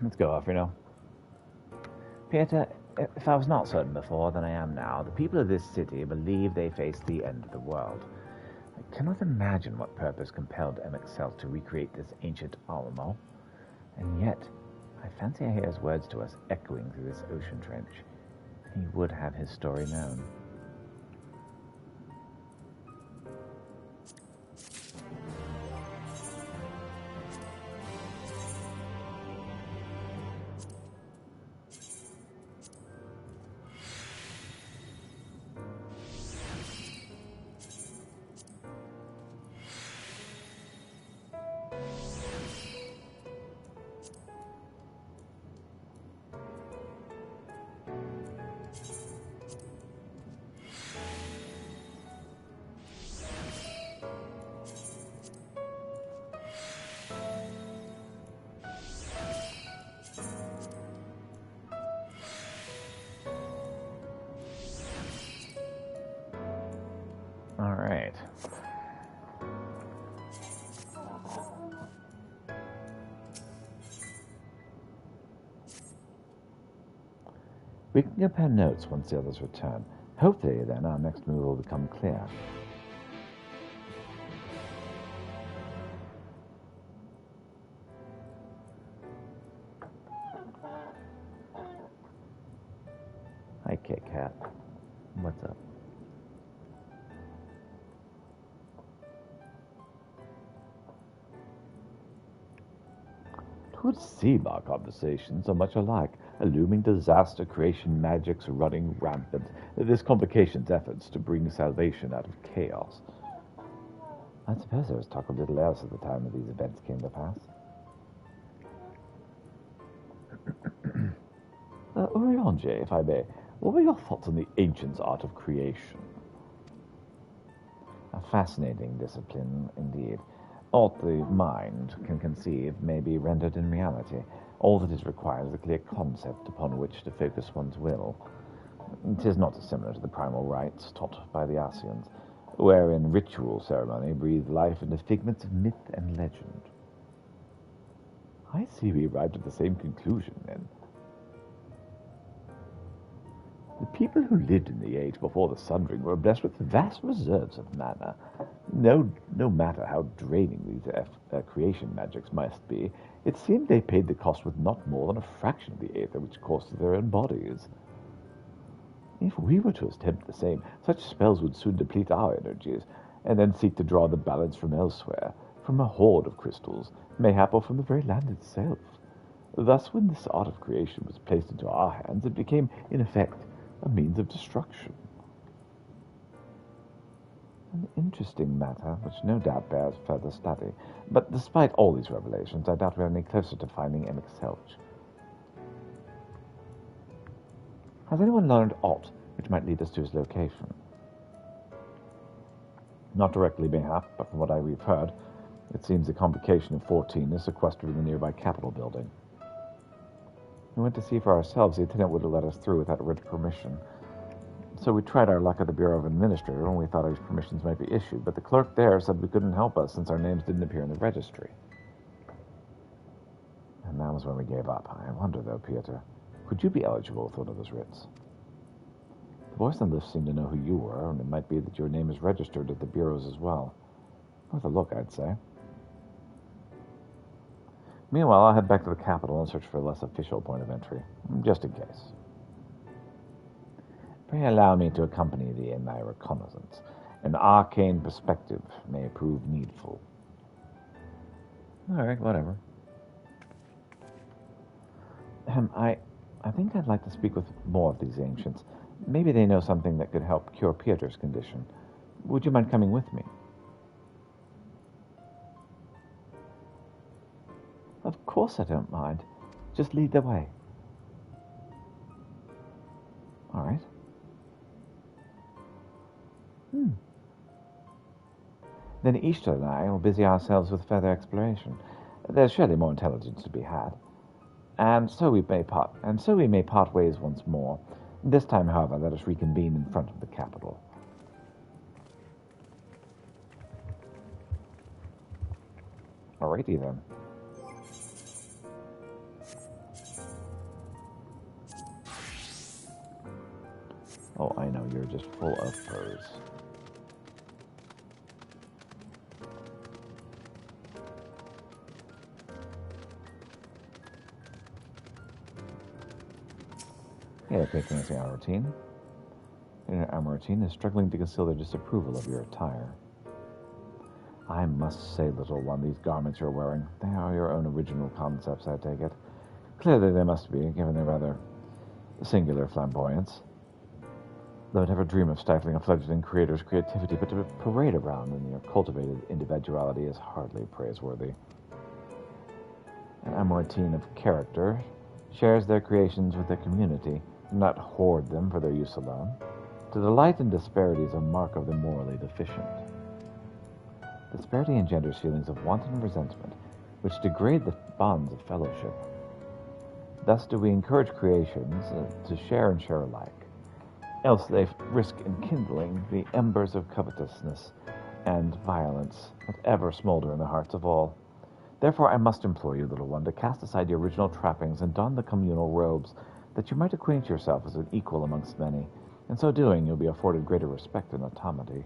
Let's go off, Peter, if I was not certain before than I am now, the people of this city believe they face the end of the world. I cannot imagine what purpose compelled MXL to recreate this ancient armor. And yet, I fancy I hear his words to us echoing through this ocean trench. He would have his story known. We can compare notes once the others return. Hopefully, then, our next move will become clear. Hi, Kit Kat. What's up? Twould seem our conversations are much alike. A looming disaster, creation magics running rampant. This complications efforts to bring salvation out of chaos. I suppose there was talk of little else at the time that these events came to pass. Oriange, if I may, what were your thoughts on the ancients' art of creation? A fascinating discipline, indeed. Aught the mind can conceive may be rendered in reality. All that is required is a clear concept upon which to focus one's will. 'Tis not dissimilar to the primal rites taught by the Asians, wherein ritual ceremony breathed life into figments of myth and legend. I see we arrived at the same conclusion, then. The people who lived in the age before the Sundering were blessed with vast reserves of mana. No matter how draining these creation magics must be, it seemed they paid the cost with not more than a fraction of the aether which coursed through their own bodies. If we were to attempt the same, such spells would soon deplete our energies, and then seek to draw the balance from elsewhere, from a hoard of crystals, mayhap or from the very land itself. Thus, when this art of creation was placed into our hands, it became, in effect, a means of destruction. An interesting matter, which no doubt bears further study. But despite all these revelations, I doubt we are any closer to finding Selch. Has anyone learned aught which might lead us to his location? Not directly, mayhap, but from what we've heard, it seems the Convocation of 14 is sequestered in the nearby Capitol building. We went to see for ourselves. The attendant would have let us through without written permission. So we tried our luck at the Bureau of Administrator, and we thought our permissions might be issued, but the clerk there said we couldn't help us since our names didn't appear in the registry. And that was when we gave up. I wonder, though, Peter, could you be eligible with one of those writs? The voice on the lift seemed to know who you were, and it might be that your name is registered at the bureaus as well. Worth a look, I'd say. Meanwhile, I'll head back to the capital and search for a less official point of entry, just in case. Pray allow me to accompany thee in thy reconnaissance. An arcane perspective may prove needful. All right, whatever. I think I'd like to speak with more of these ancients. Maybe they know something that could help cure Peter's condition. Would you mind coming with me? Of course I don't mind. Just lead the way. All right. Then Ishtar and I will busy ourselves with further exploration. There's surely more intelligence to be had. And so we may part ways once more. This time, however, let us reconvene in front of the capital. Alrighty then. Oh, I know, you're just full of furs. Hey, patronizing our routine. Our routine is struggling to conceal their disapproval of your attire. I must say, little one, these garments you're wearing, they are your own original concepts, I take it. Clearly they must be, given their rather singular flamboyance. Though I never dream of stifling a fledgling creator's creativity, but to parade around in your cultivated individuality is hardly praiseworthy. An Amoritine of character shares their creations with their community, not hoard them for their use alone. To delight in disparity is a mark of the morally deficient. Disparity engenders feelings of wanton resentment, which degrade the bonds of fellowship. Thus do we encourage creations to share and share alike. Else they risk enkindling the embers of covetousness and violence that ever smolder in the hearts of all. Therefore I must implore you, little one, to cast aside your original trappings and don the communal robes, that you might acquaint yourself as an equal amongst many. In so doing, you'll be afforded greater respect and autonomy.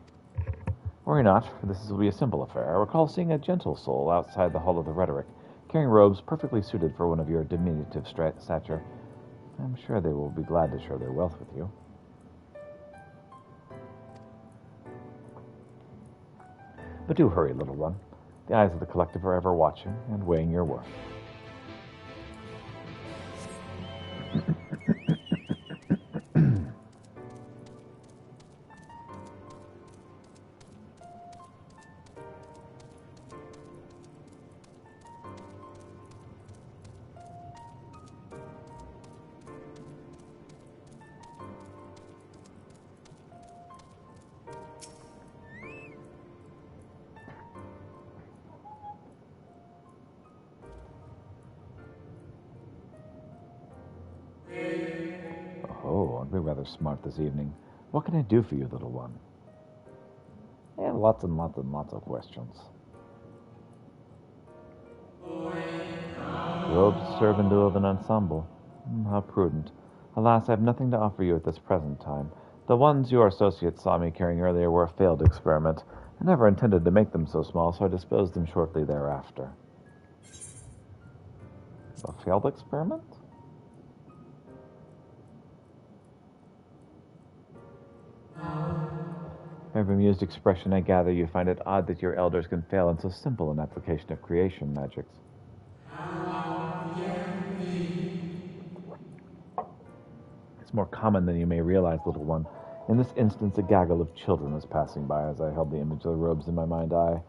Worry not, for this will be a simple affair. I recall seeing a gentle soul outside the Hall of the Rhetoric, carrying robes perfectly suited for one of your diminutive stature. I'm sure they will be glad to share their wealth with you. But do hurry, little one. The eyes of the collective are ever watching and weighing your worth. Oh, aren't we rather smart this evening? What can I do for you, little one? I have lots and lots and lots of questions. Robes serve in lieu of an ensemble. How prudent. Alas, I have nothing to offer you at this present time. The ones your associates saw me carrying earlier were a failed experiment. I never intended to make them so small, so I disposed them shortly thereafter. A failed experiment? From your bemused expression, I gather you find it odd that your elders can fail in so simple an application of creation magics. It's more common than you may realize, little one. In this instance, a gaggle of children was passing by as I held the image of the robes in my mind's eye.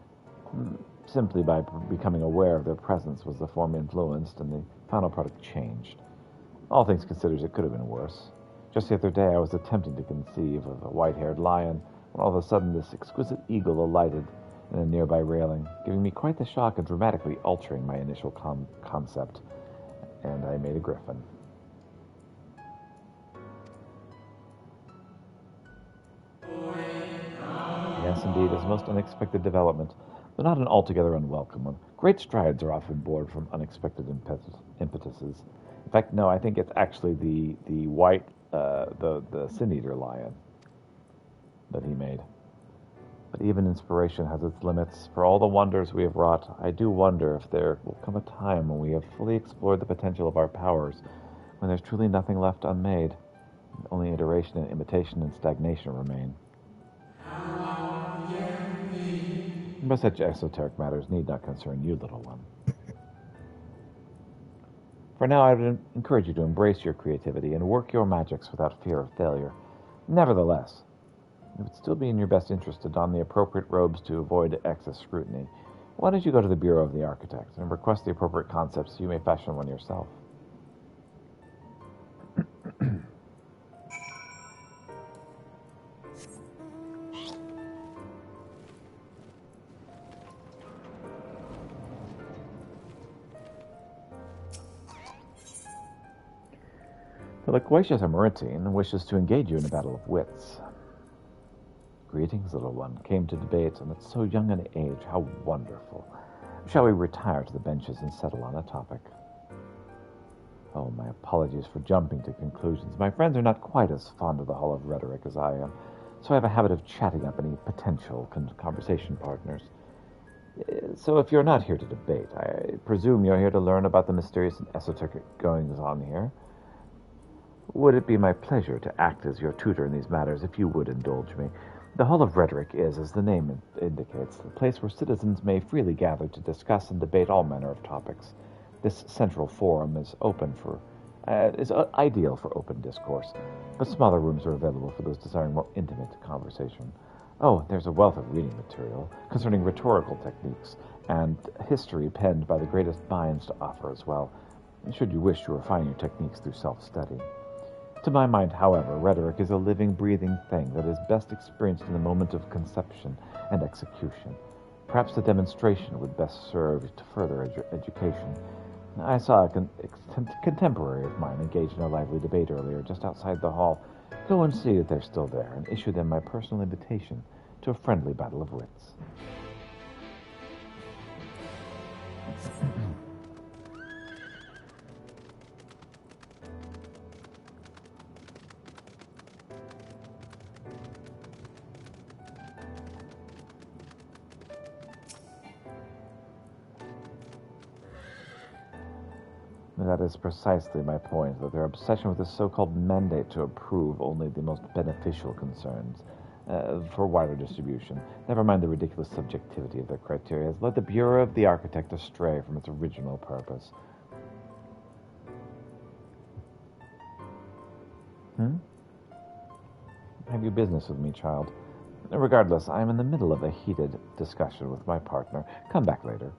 Simply by becoming aware of their presence was the form influenced, and the final product changed. All things considered, it could have been worse. Just the other day, I was attempting to conceive of a white-haired lion, when all of a sudden this exquisite eagle alighted in a nearby railing, giving me quite the shock and dramatically altering my initial concept. And I made a griffin. Yes, indeed, it's a most unexpected development, but not an altogether unwelcome one. Great strides are often born from unexpected impetuses. In fact, no, I think it's actually the white, the sin-eater lion that he made. But even inspiration has its limits. For all the wonders we have wrought, I do wonder if there will come a time when we have fully explored the potential of our powers, when there's truly nothing left unmade, and only iteration and imitation and stagnation remain. But such esoteric matters need not concern you, little one. For now, I would encourage you to embrace your creativity and work your magics without fear of failure. Nevertheless, it would still be in your best interest to don the appropriate robes to avoid excess scrutiny. Why don't you go to the Bureau of the Architect and request the appropriate concepts so you may fashion one yourself? The loquacious Amyrantine wishes to engage you in a battle of wits. Greetings, little one. Came to debate, and at so young an age, how wonderful. Shall we retire to the benches and settle on a topic? Oh, my apologies for jumping to conclusions. My friends are not quite as fond of the Hall of Rhetoric as I am, so I have a habit of chatting up any potential conversation partners. So if you're not here to debate, I presume you're here to learn about the mysterious and esoteric goings-on here. Would it be my pleasure to act as your tutor in these matters if you would indulge me? The Hall of Rhetoric is, as the name indicates, the place where citizens may freely gather to discuss and debate all manner of topics. This central forum is ideal for open discourse, but smaller rooms are available for those desiring more intimate conversation. Oh, there's a wealth of reading material concerning rhetorical techniques and history penned by the greatest minds to offer as well, should you wish to refine your techniques through self-study. To my mind, however, rhetoric is a living, breathing thing that is best experienced in the moment of conception and execution. Perhaps the demonstration would best serve to further education. I saw a contemporary of mine engage in a lively debate earlier, just outside the hall. Go and see that they're still there, and issue them my personal invitation to a friendly battle of wits. That is precisely my point, that their obsession with this so-called mandate to approve only the most beneficial concerns for wider distribution, never mind the ridiculous subjectivity of their criteria, has led the Bureau of the Architect astray from its original purpose. Have you business with me, child? Regardless, I am in the middle of a heated discussion with my partner. Come back later.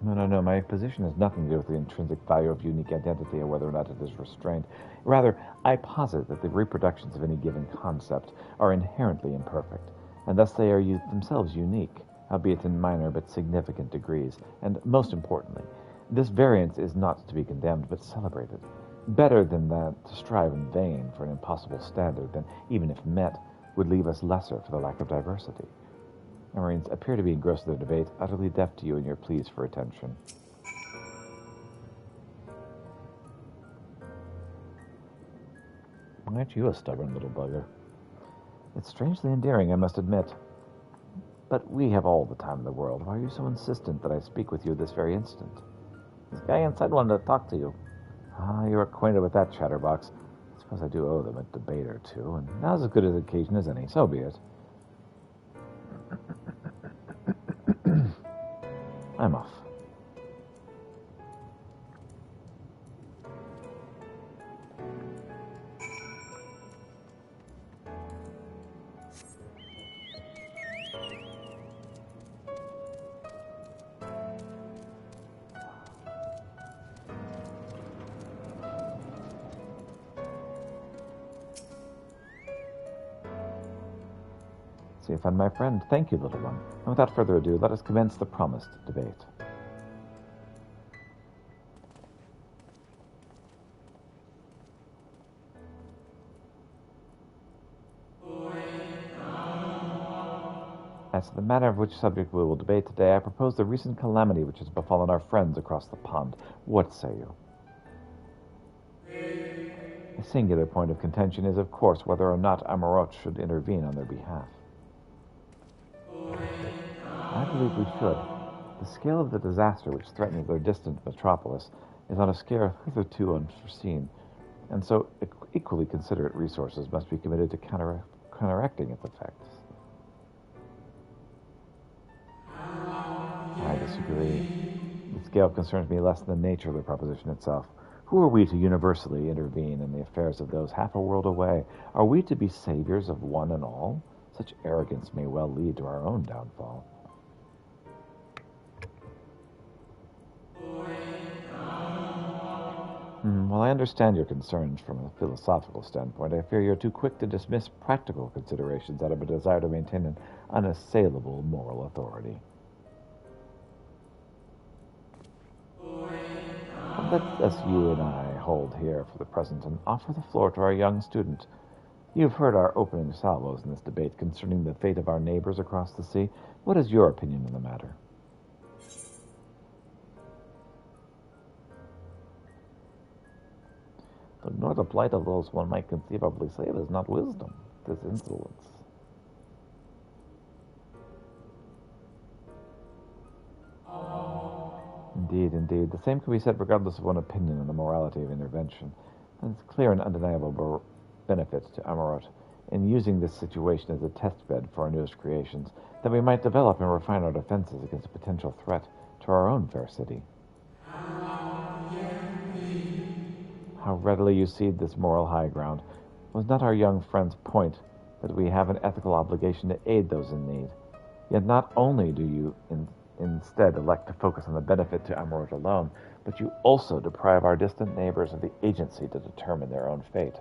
No. My position has nothing to do with the intrinsic value of unique identity or whether or not it is restrained. Rather, I posit that the reproductions of any given concept are inherently imperfect, and thus they are themselves unique, albeit in minor but significant degrees. And most importantly, this variance is not to be condemned but celebrated. Better than that to strive in vain for an impossible standard that, even if met, would leave us lesser for the lack of diversity. Marines appear to be engrossed in their debate, utterly deaf to you and your pleas for attention. Aren't you a stubborn little bugger? It's strangely endearing, I must admit. But we have all the time in the world. Why are you so insistent that I speak with you this very instant? This guy inside wanted to talk to you. You're acquainted with that chatterbox. I suppose I do owe them a debate or two, and now's as good an occasion as any, so be it. I'm off. See if I'm my friend. Thank you, little one. And without further ado, let us commence the promised debate. As to the matter of which subject we will debate today, I propose the recent calamity which has befallen our friends across the pond. What say you? A singular point of contention is, of course, whether or not Amarot should intervene on their behalf. I believe we should. The scale of the disaster which threatens their distant metropolis is on a scale hitherto unforeseen, and so equally considerate resources must be committed to counteracting its effects. I disagree. The scale concerns me less than the nature of the proposition itself. Who are we to universally intervene in the affairs of those half a world away? Are we to be saviors of one and all? Such arrogance may well lead to our own downfall. While I understand your concerns from a philosophical standpoint, I fear you're too quick to dismiss practical considerations out of a desire to maintain an unassailable moral authority. Let us, you and I, hold here for the present and offer the floor to our young student. You've heard our opening salvos in this debate concerning the fate of our neighbors across the sea. What is your opinion on the matter? To ignore the plight of those one might conceivably save is not wisdom, it is insolence. Indeed. The same can be said regardless of one's opinion on the morality of intervention. And it's clear and undeniable benefit to Amarot in using this situation as a testbed for our newest creations, that we might develop and refine our defenses against a potential threat to our own fair city. How readily you cede this moral high ground. Was not our young friend's point that we have an ethical obligation to aid those in need? Yet not only do you instead elect to focus on the benefit to Amarot alone, but you also deprive our distant neighbors of the agency to determine their own fate.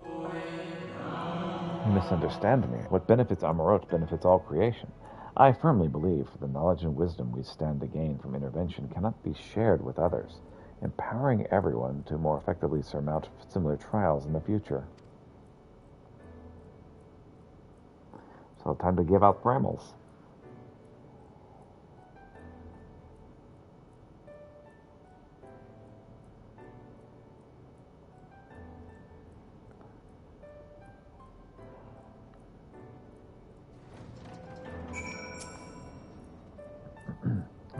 You misunderstand me. What benefits Amarot benefits all creation. I firmly believe the knowledge and wisdom we stand to gain from intervention cannot be shared with others, empowering everyone to more effectively surmount similar trials in the future. So time to give out Brambles.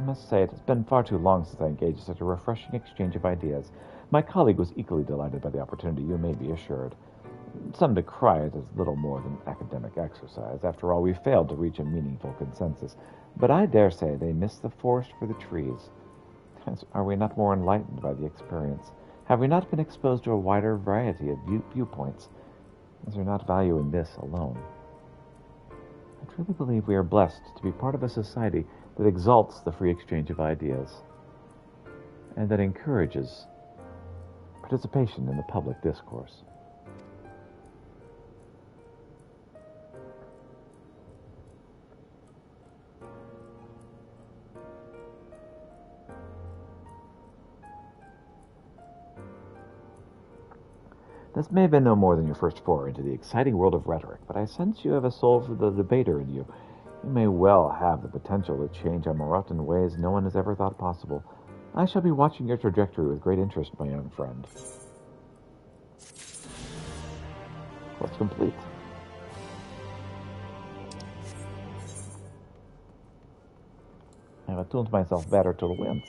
must say it has been far too long since I engaged in such a refreshing exchange of ideas. My colleague was equally delighted by the opportunity, you may be assured. Some decry it as little more than academic exercise. After all, we failed to reach a meaningful consensus. But I dare say they miss the forest for the trees. Are we not more enlightened by the experience? Have we not been exposed to a wider variety of viewpoints? Is there not value in this alone? I truly believe we are blessed to be part of a society that exalts the free exchange of ideas and that encourages participation in the public discourse. This may have been no more than your first foray into the exciting world of rhetoric, but I sense you have a soul for the debater in you. You may well have the potential to change Amarot in ways no one has ever thought possible. I shall be watching your trajectory with great interest, my young friend. Quest complete. I have attuned myself better to the winds.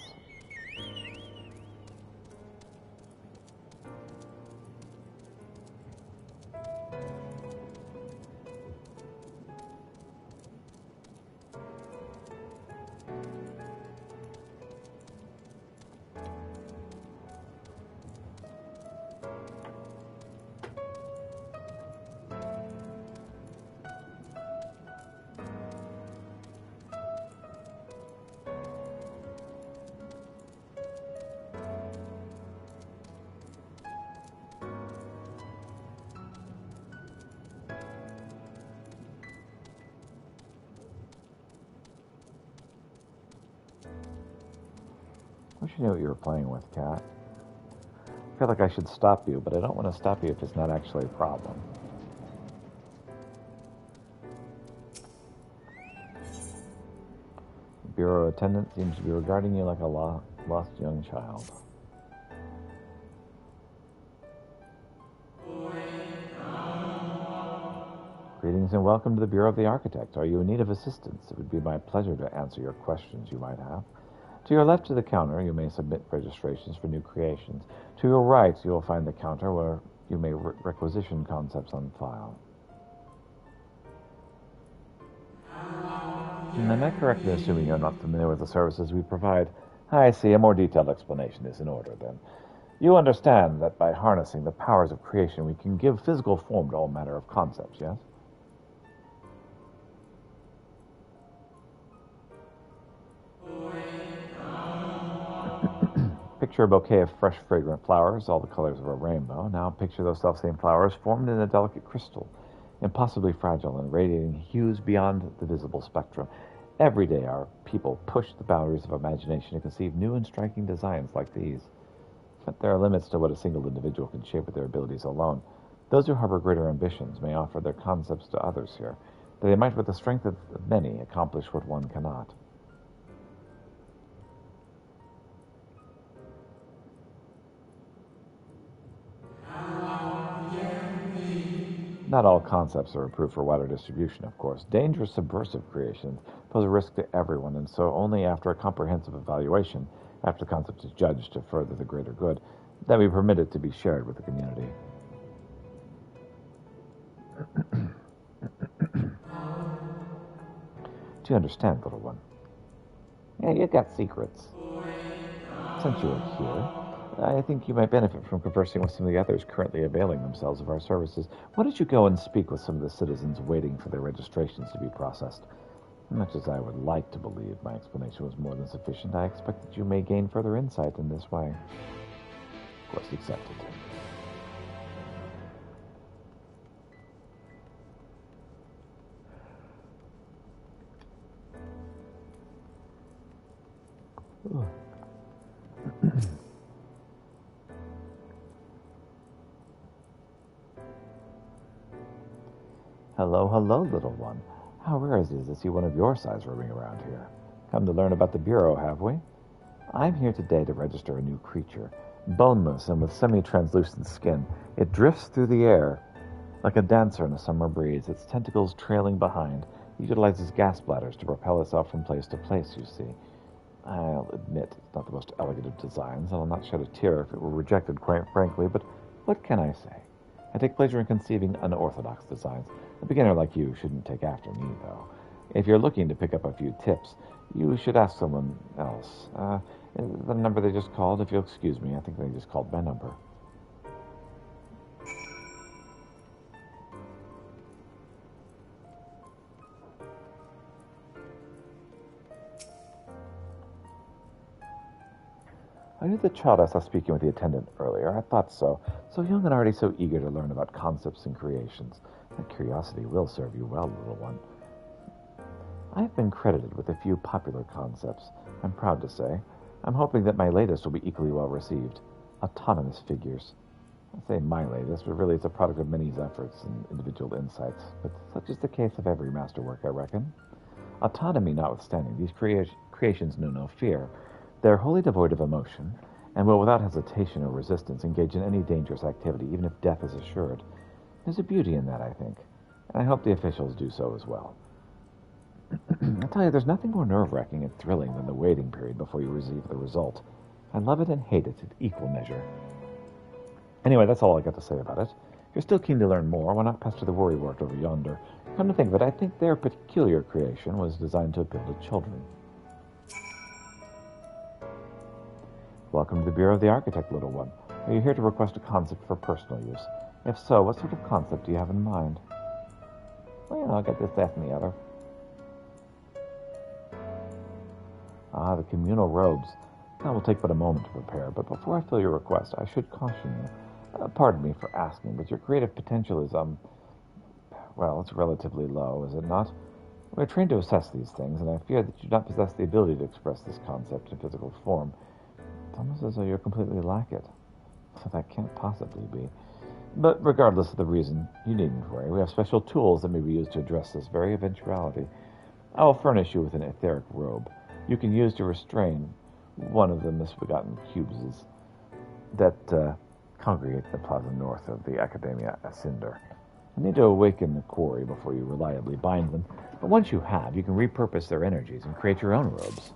I wish you knew what you were playing with, Kat. I feel like I should stop you, but I don't want to stop you if it's not actually a problem. The bureau attendant seems to be regarding you like a lost young child. Greetings and welcome to the Bureau of the Architect. Are you in need of assistance? It would be my pleasure to answer your questions you might have. To your left of the counter, you may submit registrations for new creations. To your right, you will find the counter where you may requisition concepts on file. Am I correct in assuming you're not familiar with the services we provide? I see. A more detailed explanation is in order, then. You understand that by harnessing the powers of creation, we can give physical form to all manner of concepts, yes? Picture a bouquet of fresh, fragrant flowers, all the colors of a rainbow. Now picture those self-same flowers formed in a delicate crystal, impossibly fragile and radiating hues beyond the visible spectrum. Every day our people push the boundaries of imagination to conceive new and striking designs like these. But there are limits to what a single individual can shape with their abilities alone. Those who harbor greater ambitions may offer their concepts to others here, that they might with the strength of many accomplish what one cannot. Not all concepts are approved for wider distribution, of course. Dangerous, subversive creations pose a risk to everyone, and so only after a comprehensive evaluation, after the concept is judged to further the greater good, that we permit it to be shared with the community. Do you understand, little one? Yeah, you got secrets. Since you are here, I think you might benefit from conversing with some of the others currently availing themselves of our services. Why don't you go and speak with some of the citizens waiting for their registrations to be processed? Much as I would like to believe my explanation was more than sufficient, I expect that you may gain further insight in this way. Quest accepted. Hello, hello, little one. How rare it is to see one of your size roaming around here. Come to learn about the Bureau, have we? I'm here today to register a new creature. Boneless and with semi-translucent skin, it drifts through the air like a dancer in a summer breeze, its tentacles trailing behind. It utilizes gas bladders to propel itself from place to place, you see. I'll admit it's not the most elegant of designs, and I'll not shed a tear if it were rejected, quite frankly, but what can I say? I take pleasure in conceiving unorthodox designs. A beginner like you shouldn't take after me, though. If you're looking to pick up a few tips, you should ask someone else. The number they just called, if you'll excuse me, I think they just called my number. Are you the child I saw speaking with the attendant earlier? I thought so. So young and already so eager to learn about concepts and creations. That curiosity will serve you well, little one. I've been credited with a few popular concepts, I'm proud to say. I'm hoping that my latest will be equally well received. Autonomous figures. I say my latest, but really it's a product of many efforts and individual insights. But such is the case of every masterwork, I reckon. Autonomy notwithstanding, these creations know no fear. They're wholly devoid of emotion, and will without hesitation or resistance engage in any dangerous activity, even if death is assured. There's a beauty in that, I think, and I hope the officials do so as well. I tell you, there's nothing more nerve-wracking and thrilling than the waiting period before you receive the result. I love it and hate it in equal measure. Anyway, that's all I got to say about it. If you're still keen to learn more, why not pester the worrywart over yonder? Come to think of it, I think their peculiar creation was designed to appeal to children. Welcome to the Bureau of the Architect, little one. Are you here to request a concept for personal use? If so, what sort of concept do you have in mind? Well, I'll get this, that, and the other. Ah, the communal robes. That will take but a moment to prepare, but before I fill your request, I should caution you. Pardon me for asking, but your creative potential is, well, it's relatively low, is it not? We're trained to assess these things, and I fear that you do not possess the ability to express this concept in physical form. It's almost as though you completely lack it. So that can't possibly be. But regardless of the reason, you needn't worry. We have special tools that may be used to address this very eventuality. I will furnish you with an etheric robe you can use to restrain one of the misbegotten cubes that congregate in the plaza north of the Academia Ascinder. You need to awaken the quarry before you reliably bind them, but once you have, you can repurpose their energies and create your own robes.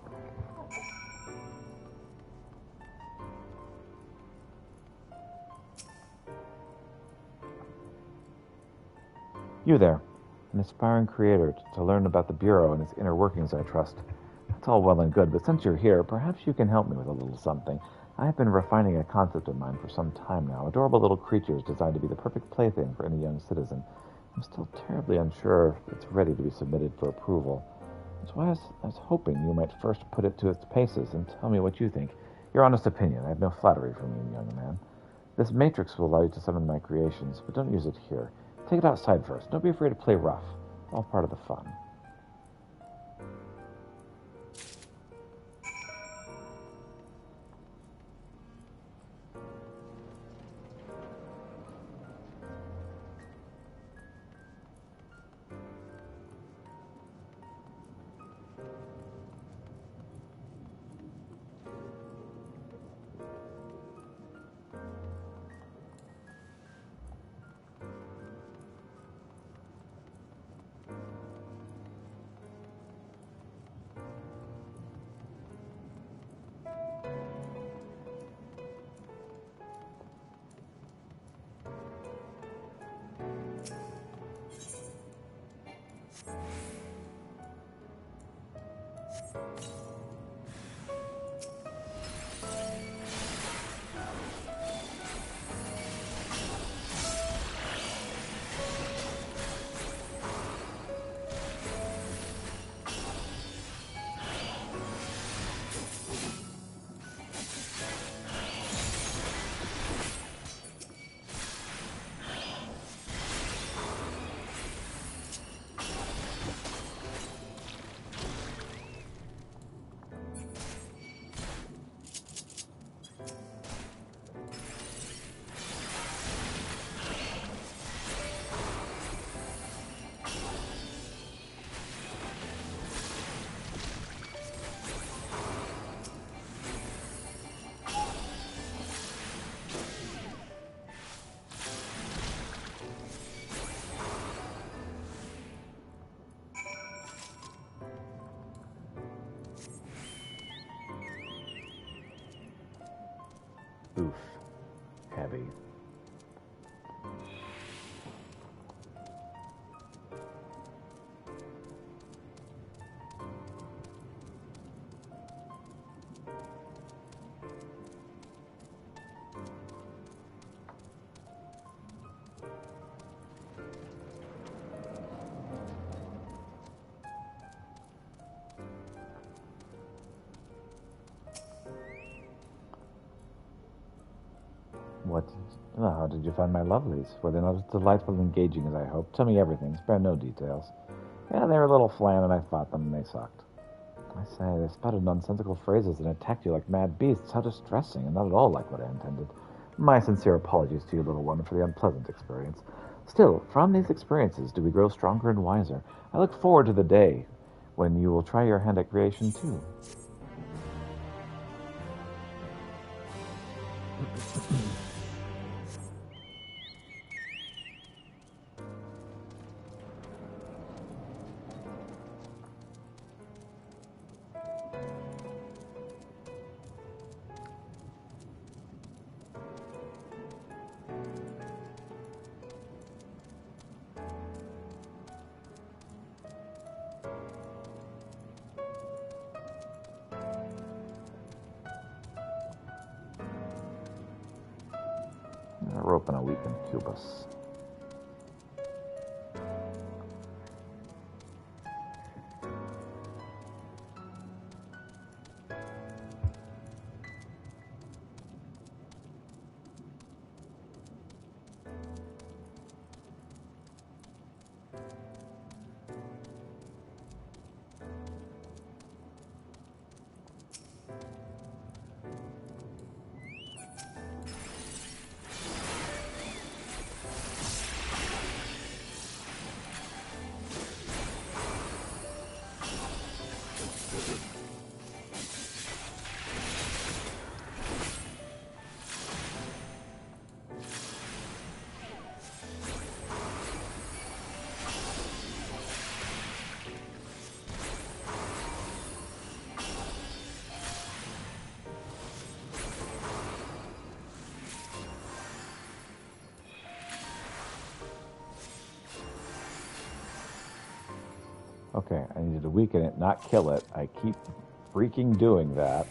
You there, an aspiring creator to learn about the Bureau and its inner workings, I trust. That's all well and good, but since you're here, perhaps you can help me with a little something. I have been refining a concept of mine for some time now. Adorable little creatures designed to be the perfect plaything for any young citizen. I'm still terribly unsure if it's ready to be submitted for approval. That's why I was hoping you might first put it to its paces and tell me what you think. Your honest opinion. I have no flattery from you, young man. This matrix will allow you to summon my creations, but don't use it here. Take it outside first. Don't be afraid to play rough. It's all part of the fun. Oof. Heavy. How did you find my lovelies? Were they not as delightful and engaging as I hoped? Tell me everything, spare no details. Yeah, they were a little flan and I fought them and they sucked. I say, they sputtered nonsensical phrases and attacked you like mad beasts. How distressing, and not at all like what I intended. My sincere apologies to you, little one, for the unpleasant experience. Still, from these experiences do we grow stronger and wiser. I look forward to the day when you will try your hand at creation too. A rope and a weakened Cubus. Okay, I needed to weaken it, not kill it. I keep freaking doing that.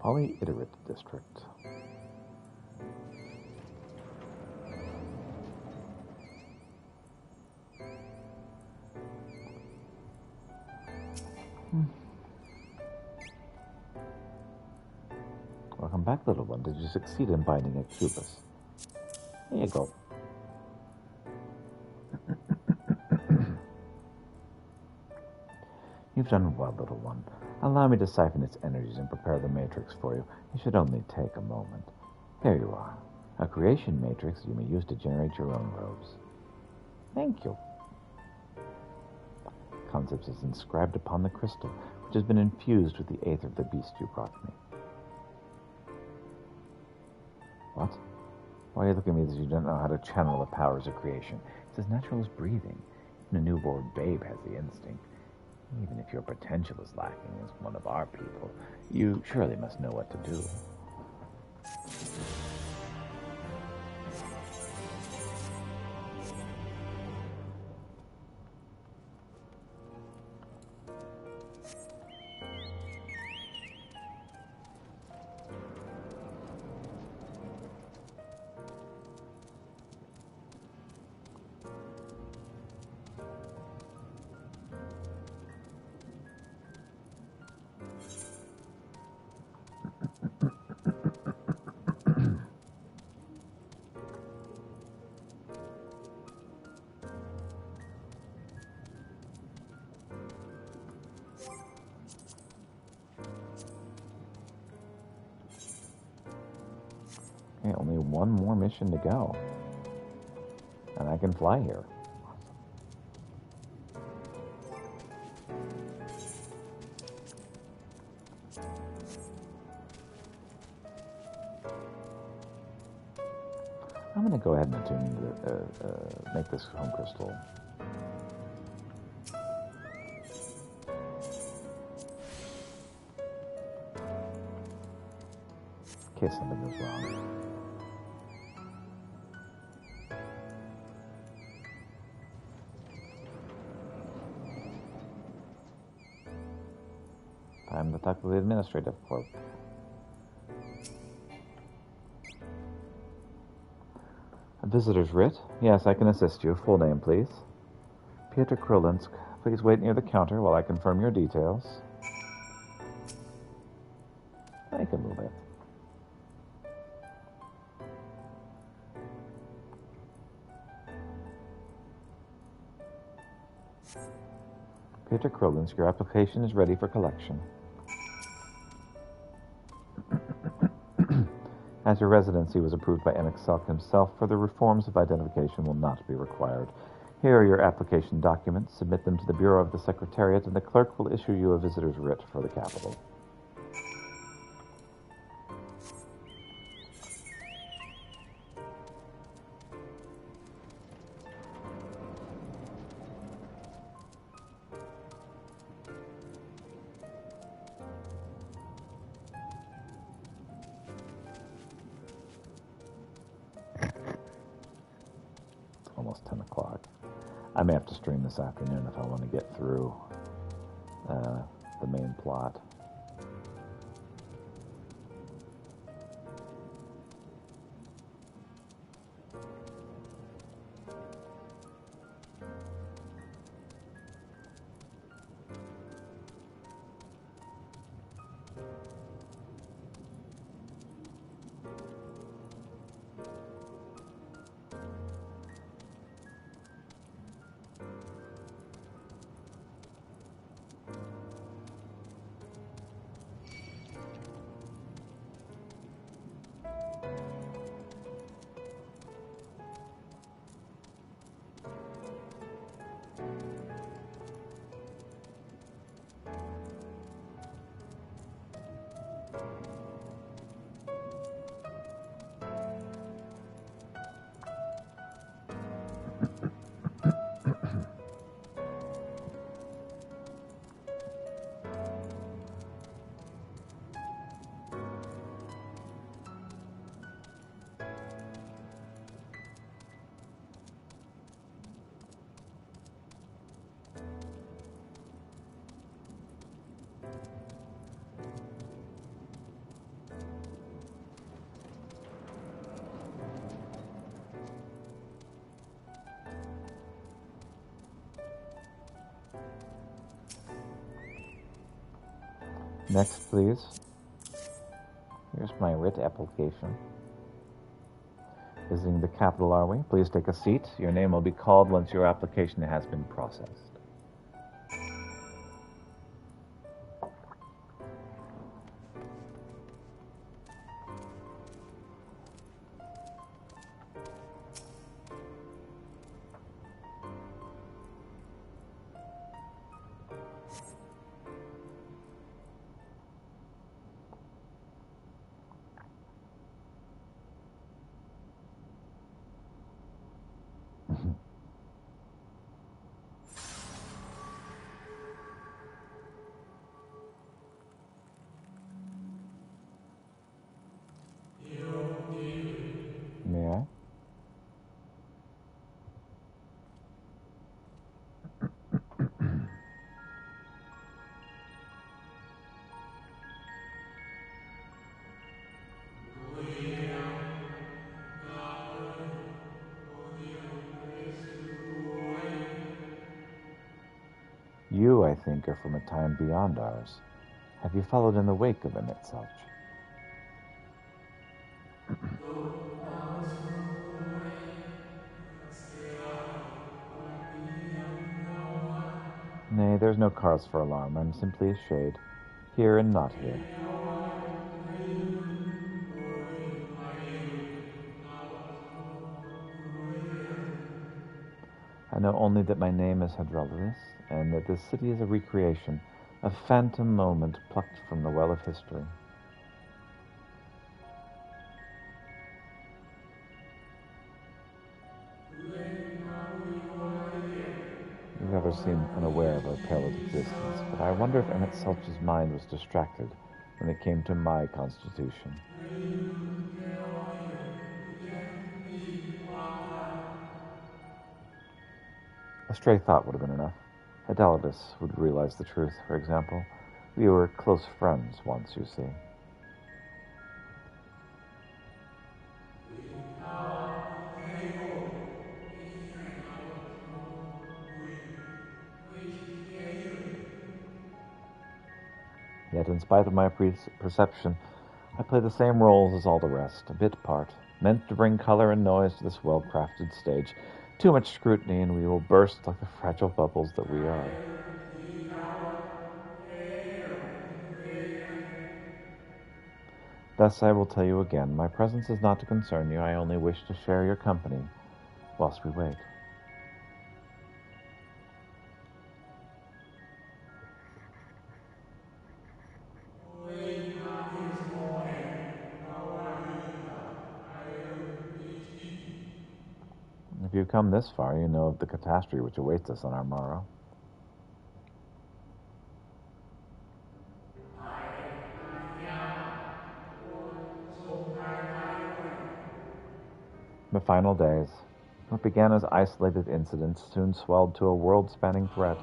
Polyiterate district. Welcome back, little one. Did you succeed in binding a Cubus? Here you go. You've done well, little one. Allow me to siphon its energies and prepare the matrix for you. It should only take a moment. Here you are. A creation matrix you may use to generate your own robes. Thank you. Concepts is inscribed upon the crystal, It has been infused with the aether of the beast you brought me. What? Why are you looking at me as if you don't know how to channel the powers of creation? It's as natural as breathing. Even a newborn babe has the instinct. Even if your potential is lacking as one of our people, you surely must know what to do. Okay, only one more mission to go. And I can fly here. I'm going to go ahead and attune make this home crystal. In case something goes wrong. Time to talk to the administrative clerk. A visitor's writ? Yes, I can assist you. Full name, please. Peter Krolinsk. Please wait near the counter while I confirm your details. I can move it. Peter Krolinsk, your application is ready for collection. As your residency was approved by XIV himself, further reforms of identification will not be required. Here are your application documents. Submit them to the Bureau of the Secretariat, and the clerk will issue you a visitor's writ for the capital. Almost 10 o'clock. I may have to stream this afternoon if I want to get through the main plot. Next, please. Here's my writ application. Visiting the capital, are we? Please take a seat. Your name will be called once your application has been processed. You, I think, are from a time beyond ours. Have you followed in the wake of Emmett Selch? Nay, there's no cause for alarm. I'm simply a shade, here and not here. I know only that my name is Hadrolus, and that this city is a recreation, a phantom moment plucked from the well of history. The others seem unaware of our perilous existence, but I wonder if Emmett Selch's mind was distracted when it came to my constitution. A stray thought would have been enough. Adelatus would realize the truth, for example. We were close friends once, you see. Yet, in spite of my perception, I play the same roles as all the rest, a bit part, meant to bring color and noise to this well-crafted stage. Too much scrutiny, and we will burst like the fragile bubbles that we are. Thus I will tell you again, my presence is not to concern you, I only wish to share your company whilst we wait. If you've come this far, you know of the catastrophe which awaits us on our morrow. The final days, what began as isolated incidents, soon swelled to a world-spanning threat.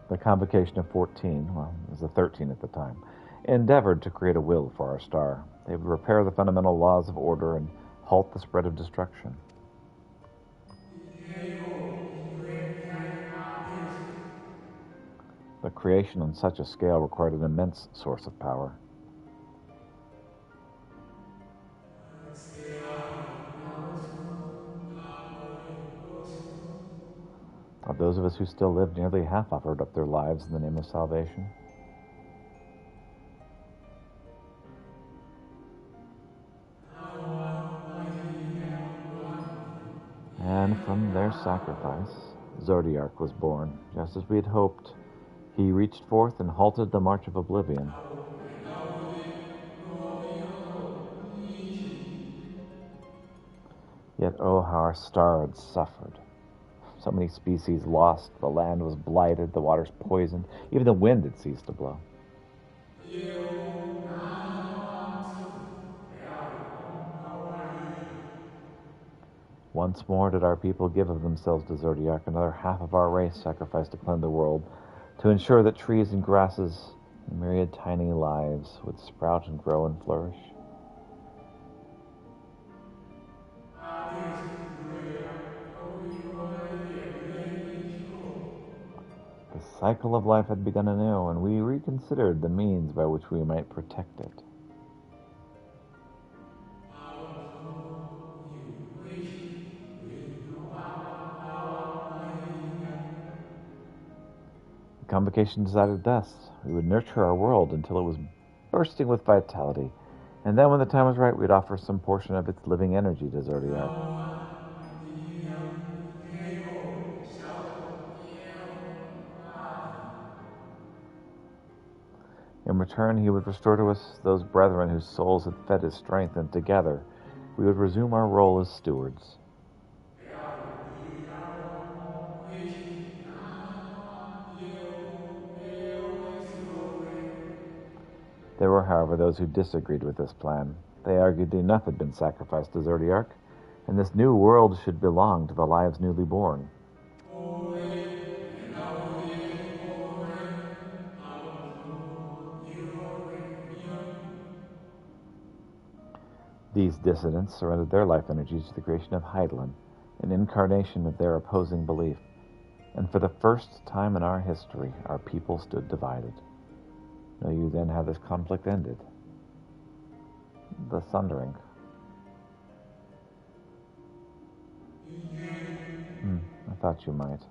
The Convocation of 14, well, it was the 13 at the time, endeavored to create a will for our star. They would repair the fundamental laws of order and halt the spread of destruction. But creation on such a scale required an immense source of power. Of those of us who still live, nearly half offered up their lives in the name of salvation. And from their sacrifice, Zodiark was born, just as we had hoped. He reached forth and halted the march of oblivion. Yet, oh, how our star had suffered. So many species lost, the land was blighted, the waters poisoned, even the wind had ceased to blow. Once more did our people give of themselves to Zodiac, another half of our race sacrificed to cleanse the world, to ensure that trees and grasses and myriad tiny lives would sprout and grow and flourish. The cycle of life had begun anew, and we reconsidered the means by which we might protect it. The Convocation decided thus: we would nurture our world until it was bursting with vitality, and then when the time was right, we'd offer some portion of its living energy to Zodiac. In return, he would restore to us those brethren whose souls had fed his strength, and together we would resume our role as stewards. There were, however, those who disagreed with this plan. They argued enough had been sacrificed to Zodiark, and this new world should belong to the lives newly born. These dissidents surrendered their life energies to the creation of Hydaelyn, an incarnation of their opposing belief. And for the first time in our history, our people stood divided. Know you then how this conflict ended? The Sundering. I thought you might.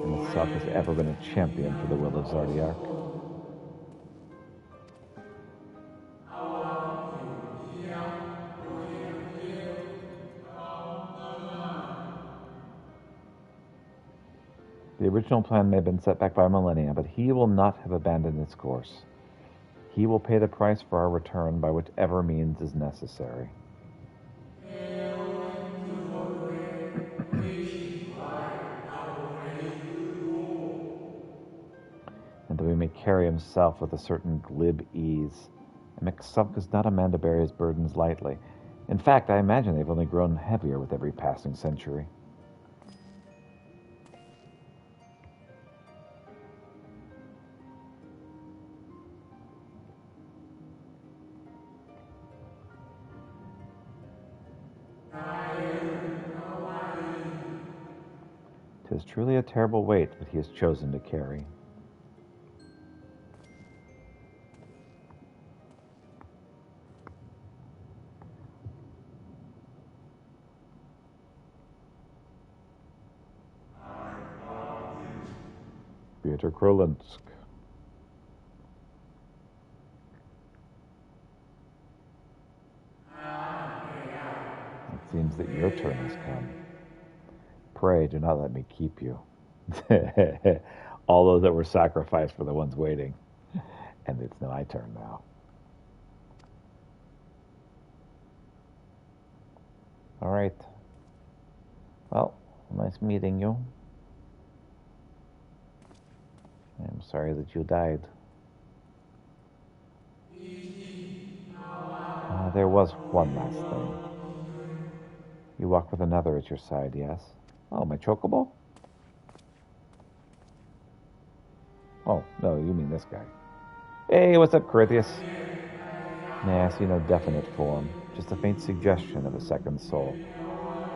And itself has ever been a champion for the will of Zardiark. The original plan may have been set back by millennia, but he will not have abandoned its course. He will pay the price for our return by whichever means is necessary. And that we may carry himself with a certain glib ease. And Mixelk is not a man to bear his burdens lightly. In fact, I imagine they've only grown heavier with every passing century. Tis truly a terrible weight that he has chosen to carry. Peter Krolinsk. It seems that your turn has come. Pray, do not let me keep you. All those that were sacrificed for the ones waiting. And it's my turn now. All right. Well, nice meeting you. I'm sorry that you died. There was one last thing. You walk with another at your side, yes? Oh, my chocobo? Oh, no, you mean this guy. Hey, what's up, Corythius? Nah, I see no definite form, just a faint suggestion of a second soul.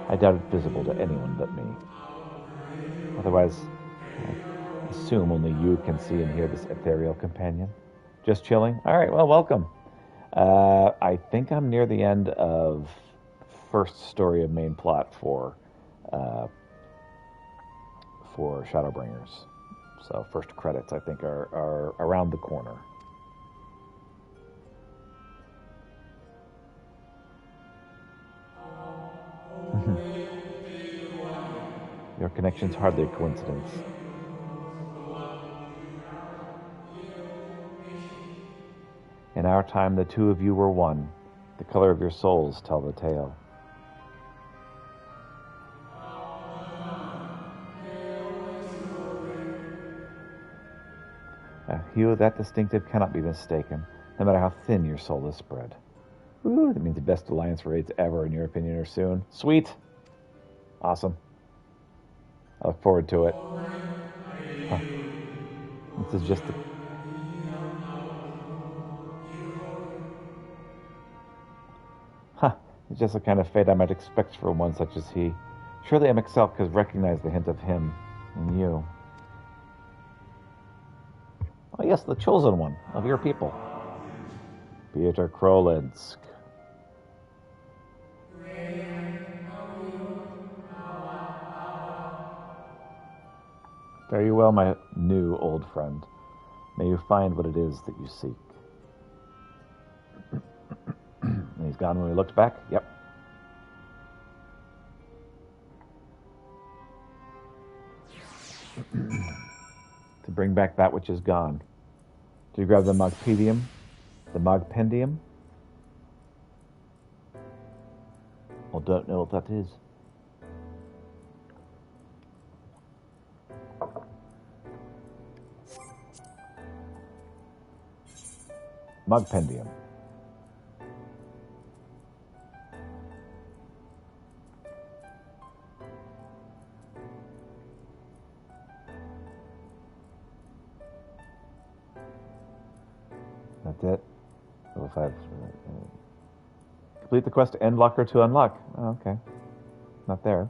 I doubt it visible to anyone but me. Otherwise, I assume only you can see and hear this ethereal companion. Just chilling? All right, well, welcome. I think I'm near the end of first story of main plot for Shadowbringers. So first credits, I think, are around the corner. Your connection's hardly a coincidence. In our time, the two of you were one. The color of your souls tell the tale. A hue that distinctive cannot be mistaken, no matter how thin your soul is spread. Woo, that means the best alliance raids ever, in your opinion, are soon. Sweet! Awesome. I look forward to it. Huh. This is just the... It's just the kind of fate I might expect for one such as he. Surely Mixelk has recognized the hint of him in you. Oh yes, the chosen one of your people. Peter Krolinsk. Fare you well, my new old friend. May you find what it is that you seek. And he's gone when we looked back? Yep. To bring back that which is gone. Do you grab the Mogpedium? The Mogpendium? I don't know what that is. Mogpendium. That's it. Level 5. Complete the quest to end locker to unlock. Oh, okay. Not there.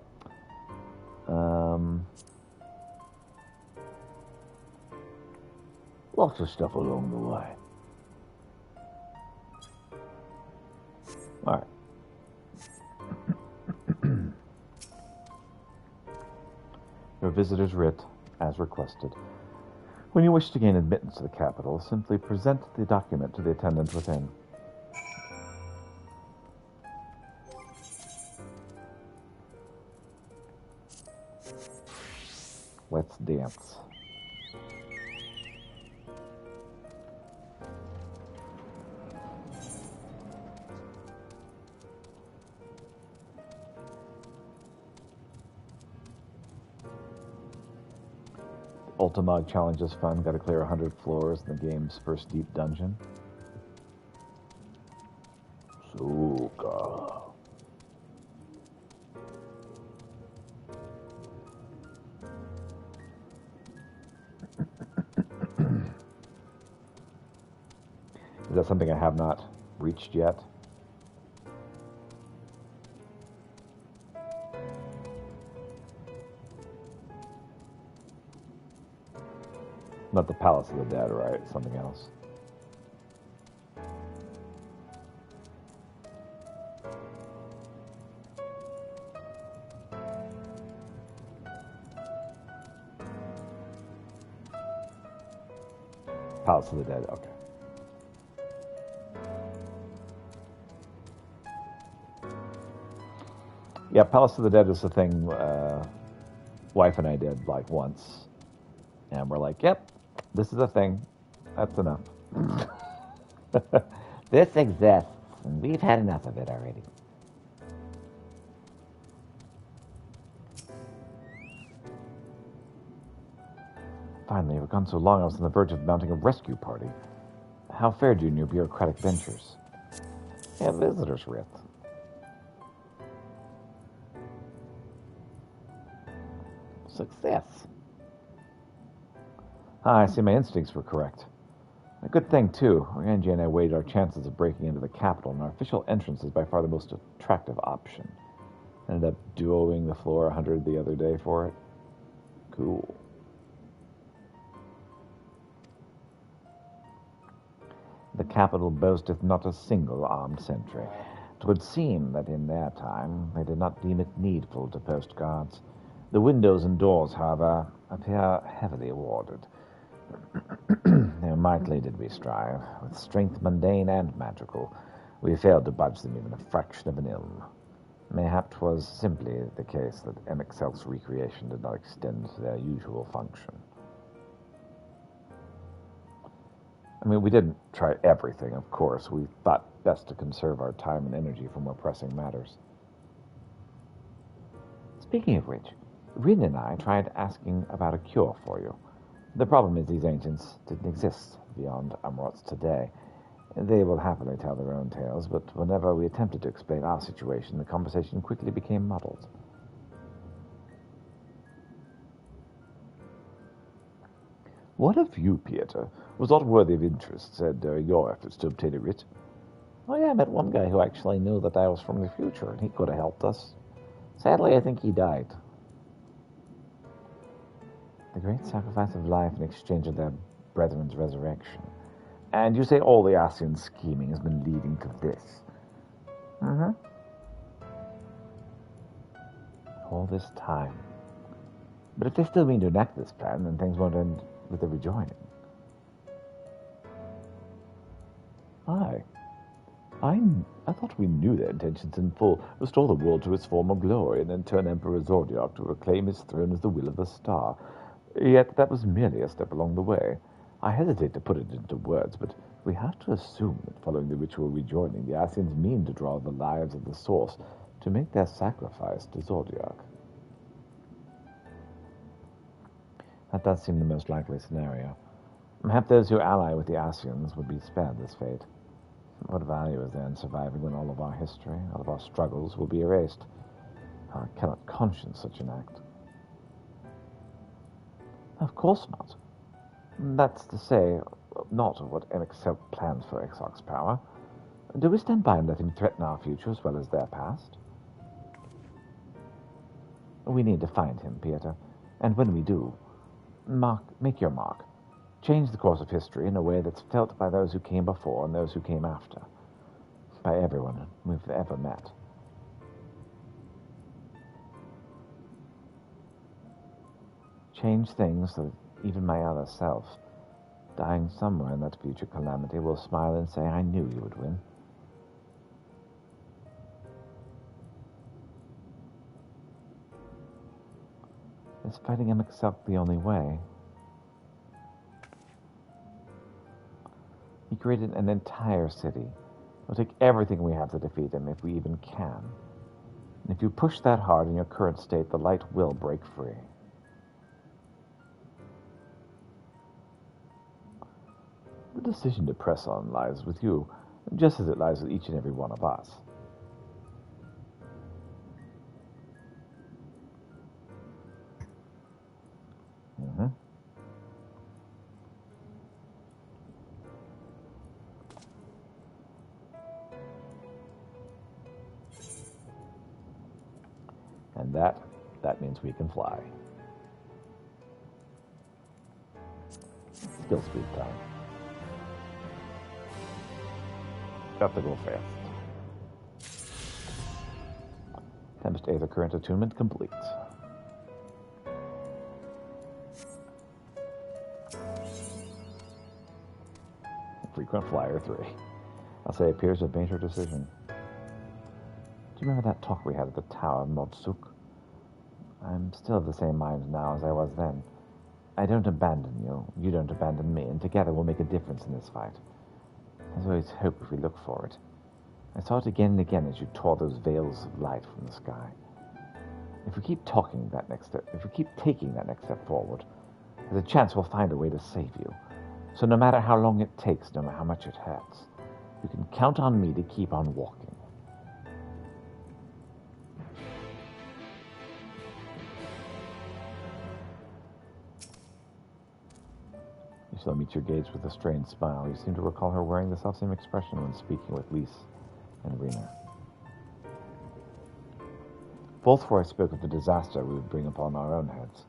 Lots of stuff along the way. Alright. Your visitor's writ, as requested. When you wish to gain admittance to the capital, simply present the document to the attendant within. Let's dance. Ultimog challenge is fun. Got to clear 100 floors in the game's first deep dungeon. Suka. Is that something I have not reached yet? Not the Palace of the Dead, right? Something else. Palace of the Dead, okay. Yeah, Palace of the Dead is the thing wife and I did like once. And we're like, yep, this is a thing. That's enough. This exists, and we've had enough of it already. Finally, we've gone so long I was on the verge of mounting a rescue party. How fared you in your bureaucratic ventures? A visitor's writ. Success. Ah, I see my instincts were correct. A good thing, too. Angie and I weighed our chances of breaking into the capital, and our official entrance is by far the most attractive option. Ended up duoing the floor 100 the other day for it. Cool. The capital boasteth not a single armed sentry. It would seem that in their time they did not deem it needful to post guards. The windows and doors, however, appear heavily warded. Mightily did we strive, with strength mundane and magical. We failed to budge them even a fraction of an ilm. Mayhap 'twas simply the case that MXL's recreation did not extend to their usual function. I mean, we didn't try everything, of course. We thought best to conserve our time and energy for more pressing matters. Speaking of which, Rin and I tried asking about a cure for you. The problem is these ancients didn't exist beyond Amrots today. They will happily tell their own tales, but whenever we attempted to explain our situation, the conversation quickly became muddled. What of you, Pieter? Was not worthy of interest, said your efforts to obtain a writ? Oh yeah, I met one guy who actually knew that I was from the future, and he could have helped us. Sadly, I think he died. The great sacrifice of life in exchange of their brethren's resurrection. And you say all the Ascian scheming has been leading to this? Mm-hmm. All this time. But if they still mean to enact this plan, then things won't end with the rejoining. I thought we knew their intentions in full. Restore the world to its former glory, and then turn Emperor Zordiark to reclaim his throne as the will of the star. Yet that was merely a step along the way. I hesitate to put it into words, but we have to assume that following the ritual rejoining, the Ascians mean to draw the lives of the Source to make their sacrifice to Zordiark. That does seem the most likely scenario. Perhaps those who ally with the Ascians would be spared this fate. What value is there in surviving when all of our history, all of our struggles will be erased? I cannot conscience such an act. Of course not. That's to say, not of what MXL plans for Exarch's power. Do we stand by and let him threaten our future as well as their past? We need to find him, Pieter, and when we do, make your mark. Change the course of history in a way that's felt by those who came before and those who came after, by everyone we've ever met. Change things so that even my other self, dying somewhere in that future calamity, will smile and say, I knew you would win. Is fighting him itself the only way? He created an entire city. We'll take everything we have to defeat him if we even can. And if you push that hard in your current state, the light will break free. The decision to press on lies with you, just as it lies with each and every one of us. And that means we can fly. Skill speed time. Got to go fast. Tempest Aether Current attunement complete. Frequent Flyer 3. I'll say appears to have made her decision. Do you remember that talk we had at the Tower of Modsuk? I'm still of the same mind now as I was then. I don't abandon you, you don't abandon me, and together we'll make a difference in this fight. There's always hope if we look for it. I saw it again and again as you tore those veils of light from the sky. If we keep taking that next step forward, there's a chance we'll find a way to save you. So no matter how long it takes, no matter how much it hurts, you can count on me to keep on walking. Isla meets your gaze with a strained smile. You seem to recall her wearing the selfsame expression when speaking with Lise and Rena. Both where I spoke of the disaster we would bring upon our own heads,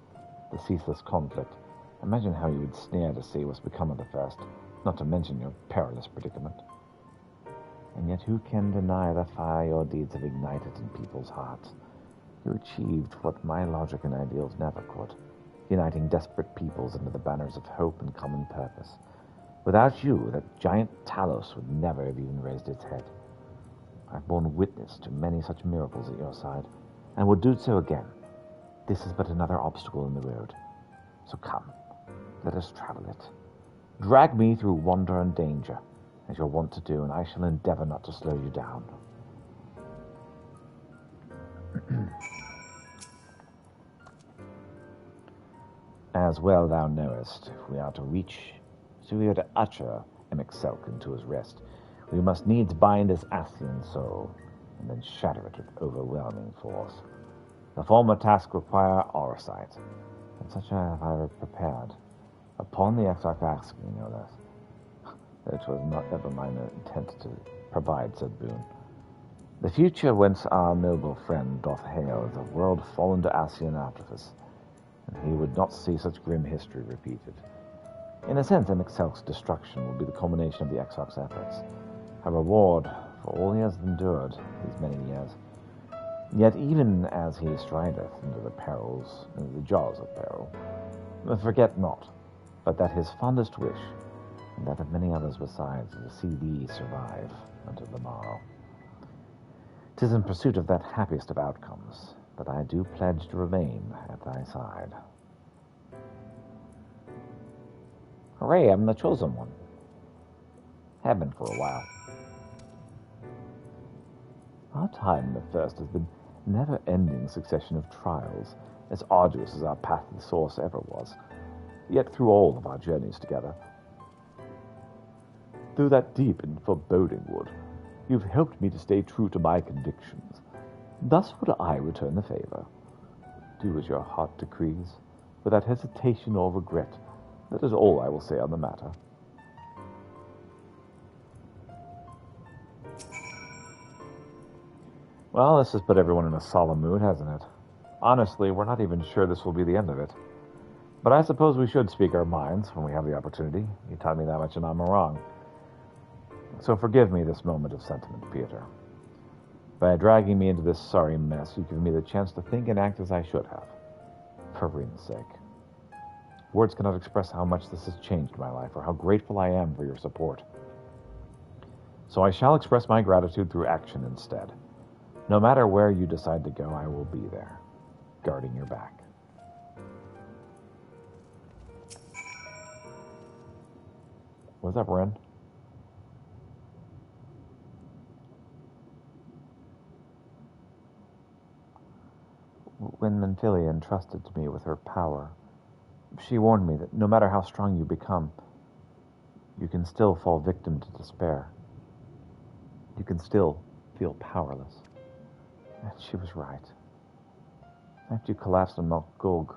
the ceaseless conflict. Imagine how you would sneer to see what's become of the first, not to mention your perilous predicament. And yet who can deny the fire your deeds have ignited in people's hearts? You achieved what my logic and ideals never could, uniting desperate peoples under the banners of hope and common purpose. Without you, that giant Talos would never have even raised its head. I've borne witness to many such miracles at your side, and will do so again. This is but another obstacle in the road. So come, let us travel it. Drag me through wonder and danger, as you're wont to do, and I shall endeavor not to slow you down. As well thou knowest, if we are to usher Emexelk into his rest, we must needs bind his Ascian soul, and then shatter it with overwhelming force. The former task require Orisight, and such have I prepared, upon the Exarch asking, no less. It was not ever mine intent to provide said boon. The future whence our noble friend doth hail is a world fallen to Ascian artifice, and he would not see such grim history repeated. In a sense, Emexelk's destruction will be the culmination of the Exarch's efforts, a reward for all he has endured these many years. Yet even as he strideth into the jaws of peril, forget not, but that his fondest wish, and that of many others besides, is to see thee survive until the morrow. 'Tis in pursuit of that happiest of outcomes that I do pledge to remain at thy side. Hooray, I'm the chosen one. Have been for a while. Our time in the First has been a never-ending succession of trials, as arduous as our path to the source ever was, yet through all of our journeys together, through that deep and foreboding wood, you've helped me to stay true to my convictions. Thus would I return the favor. Do as your heart decrees, without hesitation or regret. That is all I will say on the matter. Well, this has put everyone in a solemn mood, hasn't it? Honestly, we're not even sure this will be the end of it. But I suppose we should speak our minds when we have the opportunity. You taught me that much and I'm wrong. So forgive me this moment of sentiment, Peter. By dragging me into this sorry mess, you've given me the chance to think and act as I should have. For Reen's sake. Words cannot express how much this has changed my life or how grateful I am for your support. So I shall express my gratitude through action instead. No matter where you decide to go, I will be there, guarding your back. What's up, Ren? When Menphilia entrusted me with her power, she warned me that no matter how strong you become, you can still fall victim to despair. You can still feel powerless. And she was right. After you collapsed on Mount Gulg,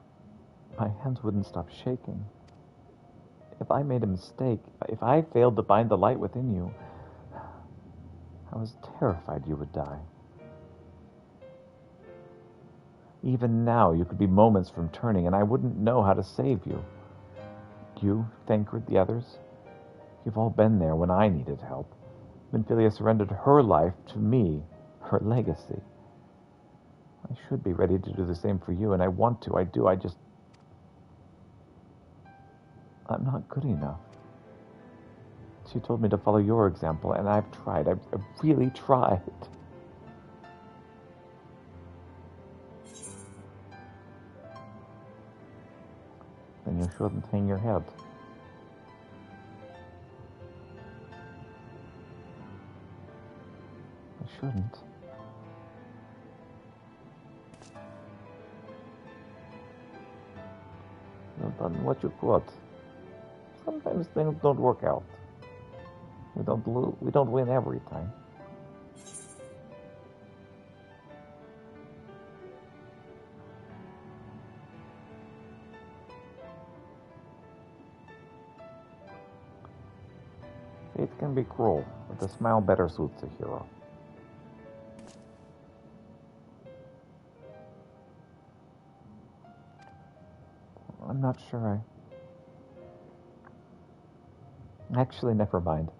my hands wouldn't stop shaking. If I made a mistake, if I failed to bind the light within you, I was terrified you would die. Even now, you could be moments from turning, and I wouldn't know how to save you. You, Thancred, the others, you've all been there when I needed help. Menphilia surrendered her life to me, her legacy. I should be ready to do the same for you, and I want to, I do, I'm not good enough. She told me to follow your example, and I've tried, I've really tried. Then you shouldn't hang your head. I shouldn't. You've done what you could. Sometimes things don't work out. We don't win every time. Fate can be cruel, but a smile better suits a hero. I'm not sure Actually, never mind.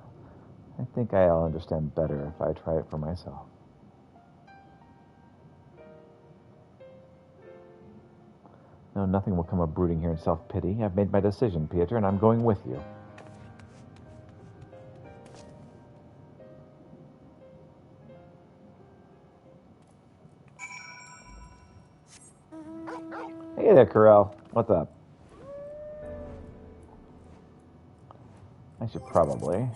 I think I'll understand better if I try it for myself. No, nothing will come of brooding here in self-pity. I've made my decision, Peter, and I'm going with you. Hey there, Corel. What's up? I should probably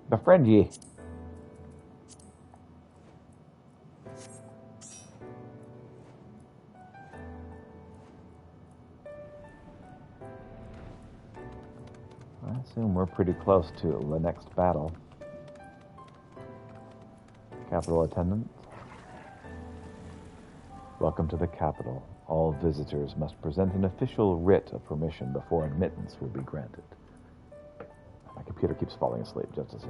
befriend ye. I assume we're pretty close to the next battle. Capital attendant. Welcome to the capital. All visitors must present an official writ of permission before admittance will be granted. My computer keeps falling asleep. Just a sec.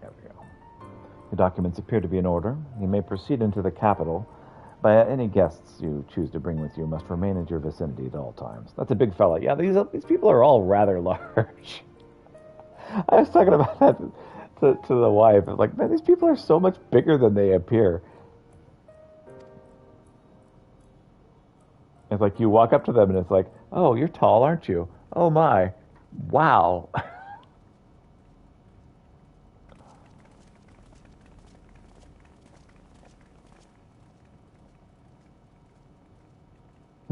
There we go. The documents appear to be in order. You may proceed into the capital. But any guests you choose to bring with you must remain in your vicinity at all times. That's a big fella. Yeah, these people are all rather large. I was talking about that to the wife. Like, man, these people are so much bigger than they appear. It's like you walk up to them and it's like, oh, you're tall, aren't you? Oh my, wow.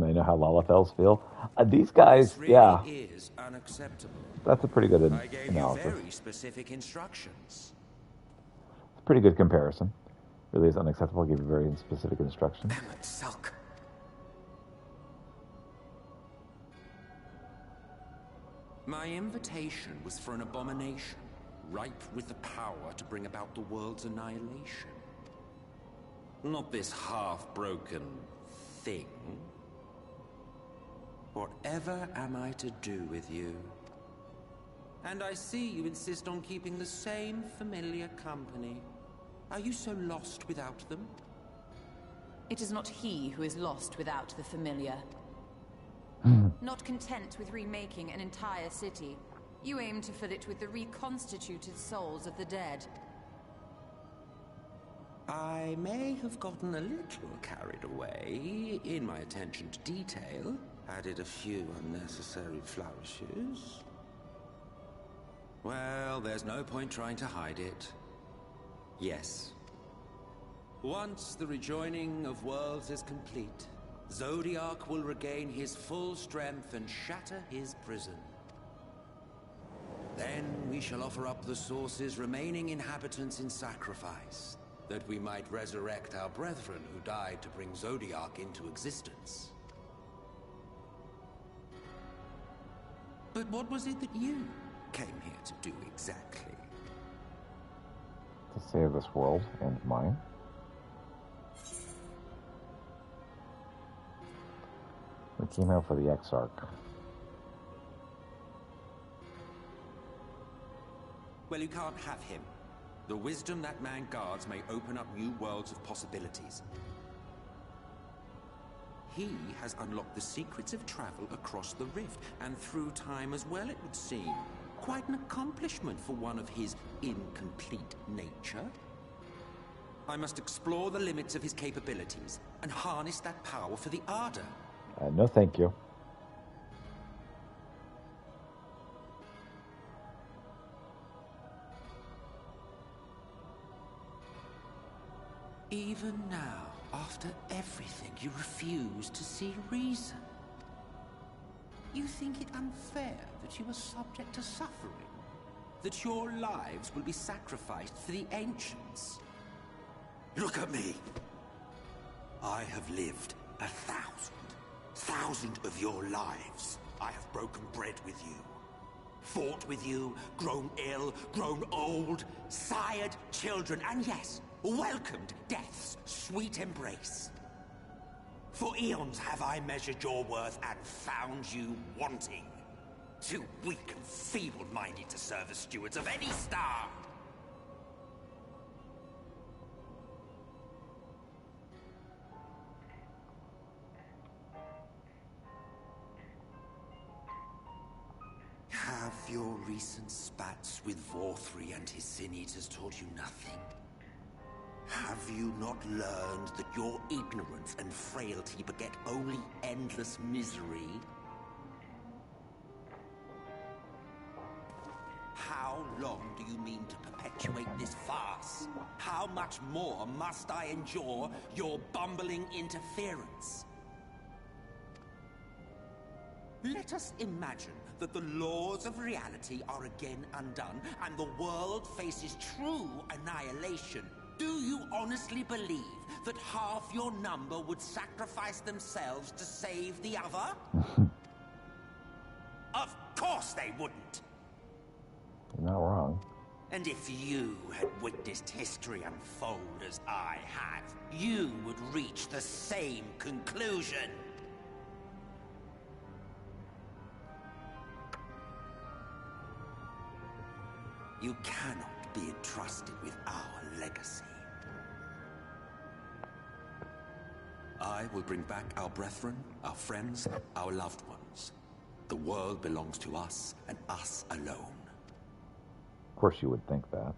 I know how Lalafels feel. These guys, really yeah. Is unacceptable. That's a pretty good I gave analysis. you very specific instructions. It's a pretty good comparison. Really is unacceptable. I'll give you very specific instructions. Emmett Selk. My invitation was for an abomination, ripe with the power to bring about the world's annihilation. Not this half-broken thing. Whatever am I to do with you? And I see you insist on keeping the same familiar company. Are you so lost without them? It is not he who is lost without the familiar. Not content with remaking an entire city, you aim to fill it with the reconstituted souls of the dead. I may have gotten a little carried away in my attention to detail, added a few unnecessary flourishes. Well, there's no point trying to hide it. Yes. Once the rejoining of worlds is complete, Zodiac will regain his full strength and shatter his prison. Then we shall offer up the Source's remaining inhabitants in sacrifice, that we might resurrect our brethren who died to bring Zodiac into existence. But what was it that you came here to do exactly? To save this world and mine. We came out for the XIV. Well, you can't have him. The wisdom that man guards may open up new worlds of possibilities. He has unlocked the secrets of travel across the rift, and through time as well, it would seem. Quite an accomplishment for one of his incomplete nature. I must explore the limits of his capabilities, and harness that power for the Ardor. No thank you. Even now, after everything, you refuse to see reason. You think it unfair that you are subject to suffering? That your lives will be sacrificed for the Ancients? Look at me! I have lived 1,000 of your lives. I have broken bread with you, fought with you, grown ill, grown old, sired children, and yes, welcomed death's sweet embrace. For eons have I measured your worth and found you wanting. Too weak and feeble-minded to serve as stewards of any star. Have your recent spats with Vorthri and his Sin Eaters taught you nothing? Have you not learned that your ignorance and frailty beget only endless misery? How long do you mean to perpetuate this farce? How much more must I endure your bumbling interference? Let us imagine that the laws of reality are again undone and the world faces true annihilation. Do you honestly believe that half your number would sacrifice themselves to save the other? Of course they wouldn't! You're not wrong. And if you had witnessed history unfold as I have, you would reach the same conclusion. You cannot be entrusted with our legacy. I will bring back our brethren, our friends, our loved ones. The world belongs to us, and us alone. Of course you would think that.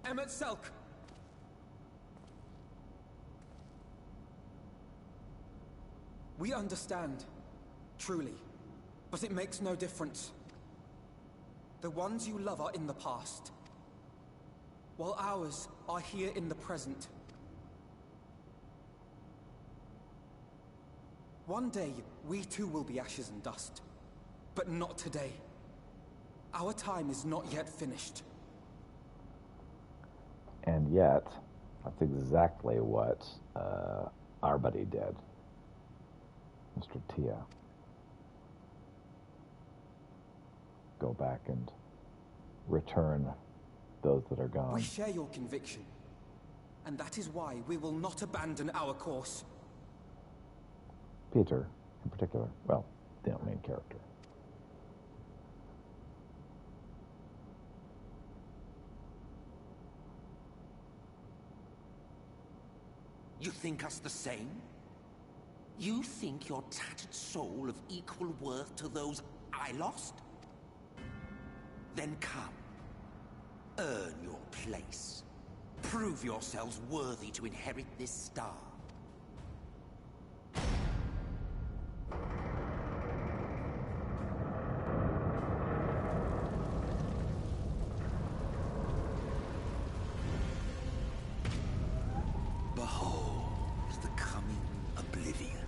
Emmet Selk! We understand, truly, but it makes no difference. The ones you love are in the past, while ours are here in the present. One day, we too will be ashes and dust. But not today. Our time is not yet finished. And yet, that's exactly what our buddy did, Mr. Tia. Go back and return those that are gone. We share your conviction. And that is why we will not abandon our course. Peter, in particular. Well, the main character. You think us the same? You think your tattered soul of equal worth to those I lost? Then come. Earn your place. Prove yourselves worthy to inherit this star. Behold the coming oblivion.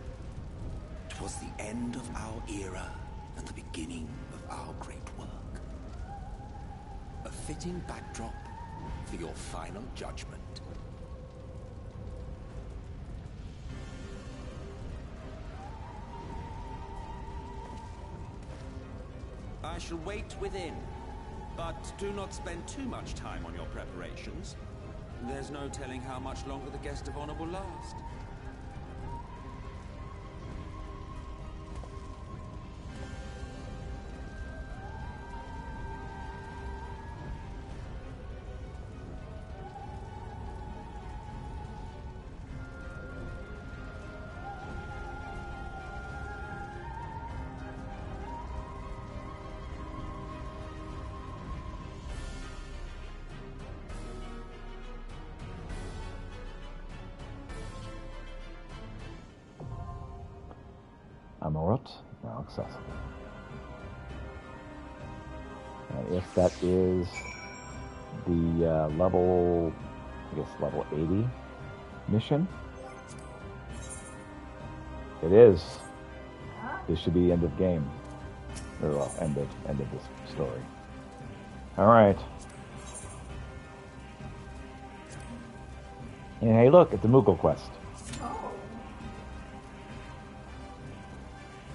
'Twas the end of our era and the beginning of our great work. A fitting backdrop for your final judgment. I shall wait within, but do not spend too much time on your preparations. There's no telling how much longer the guest of honor will last. Amarut, now accessible. And if that is the level, I guess level 80 mission, it is. This should be end of game, or well, end of this story. All right. And hey, look, it's a Moogle quest.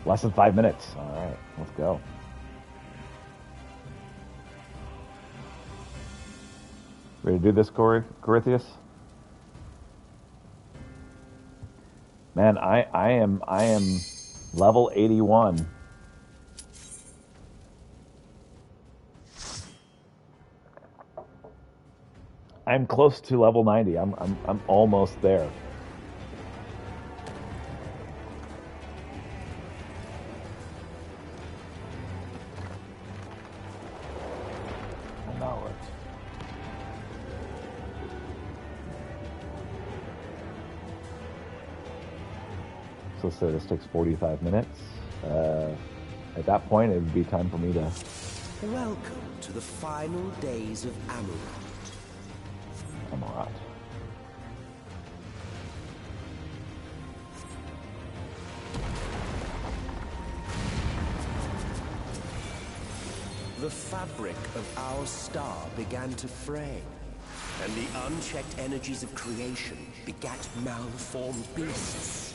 Less than 5 minutes. All right, let's go. Ready to do this, Corythius? Man, I am level 81. I'm close to level 90. I'm almost there. So this takes 45 minutes. At that point, it would be time for me to... Welcome to the final days of Amarut. Amarut. The fabric of our star began to fray, and the unchecked energies of creation begat malformed beasts.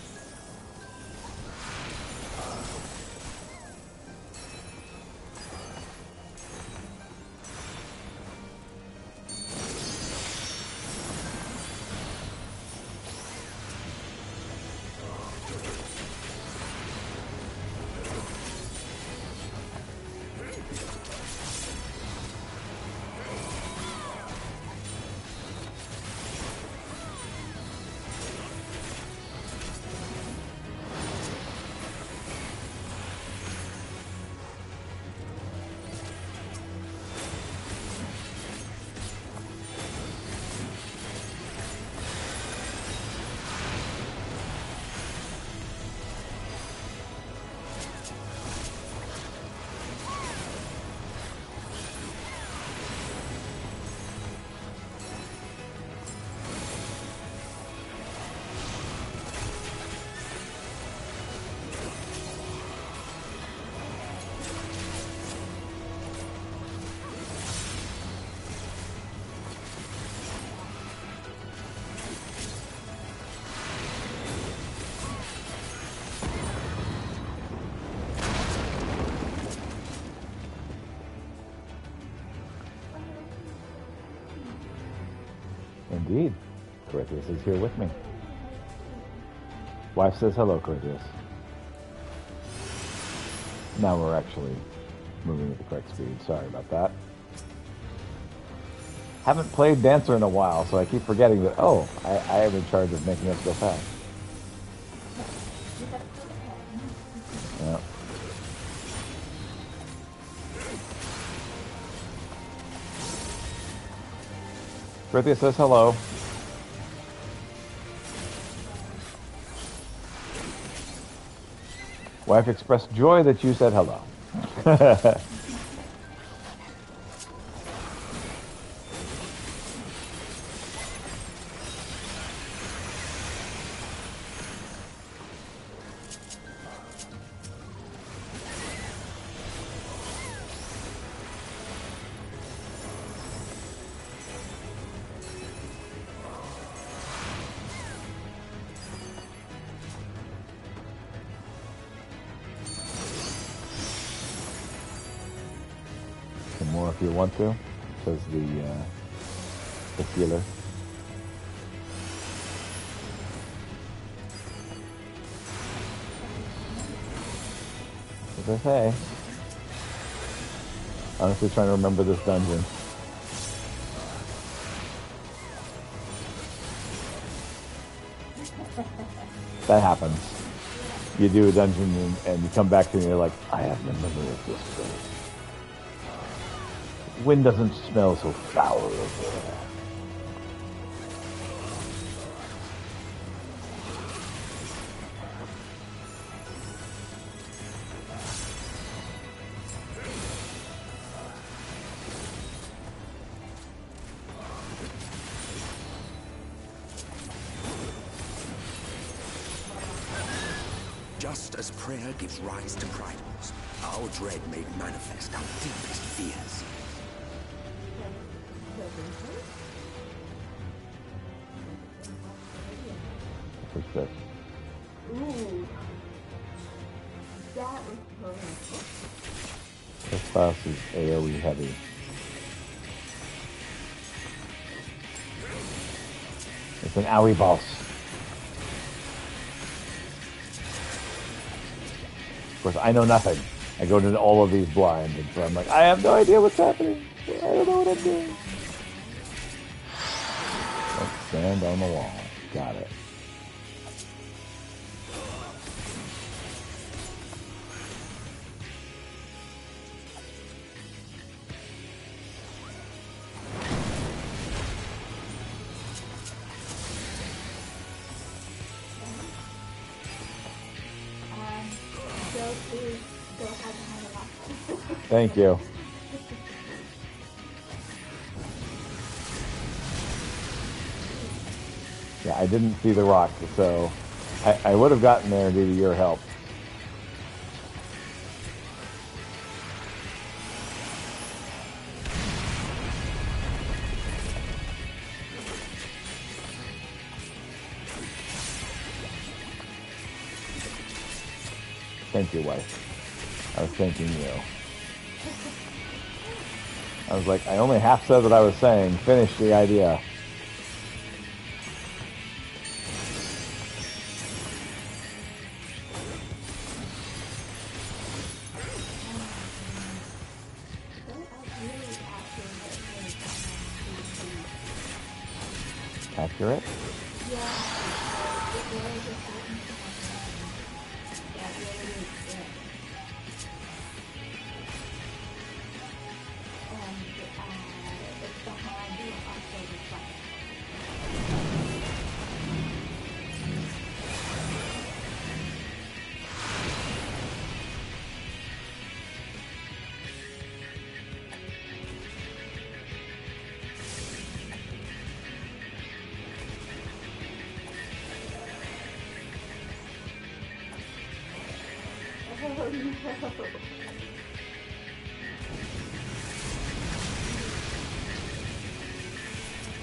Indeed. Corythius is here with me. Wife says hello, Corythius. Now we're actually moving at the correct speed. Sorry about that. Haven't played Dancer in a while, so I keep forgetting that, oh, I am in charge of making us go fast. Yeah. Corythius says hello. Wife expressed joy that you said hello. Some more if you want to, says the healer. As I say, honestly trying to remember this dungeon. That happens. You do a dungeon and you come back to it and you're like, I have no memory of this place. Wind doesn't smell so foul over there. Just as prayer gives rise to cries, our dread made manifest our deepest fears. What's this? Ooh. That was powerful. This boss is AoE heavy. It's an owie boss. Of course, I know nothing. I go to all of these blind, and so I'm like, I have no idea what's happening. I don't know what I'm doing. Let's stand on the wall. Got it. Thank you. Yeah, I didn't see the rock, so I would have gotten there due to your help. Thank you, wife. I was thanking you. I was like, I only half said what I was saying. Finish the idea. Accurate?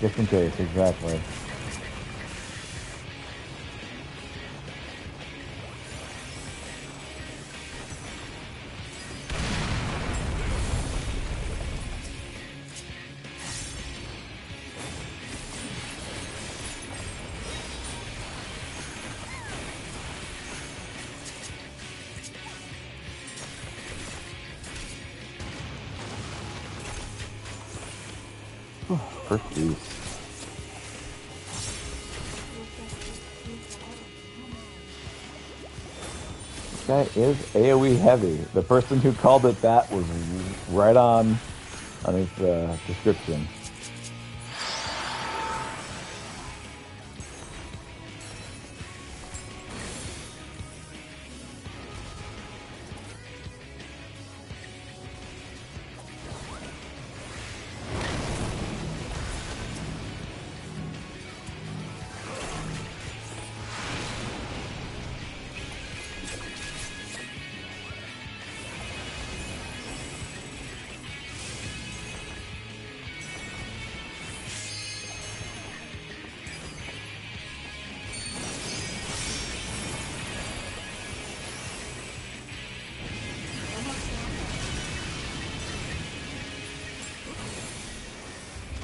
Just in case, exactly. first juice. This guy is AoE heavy. The person who called it that was right on his description.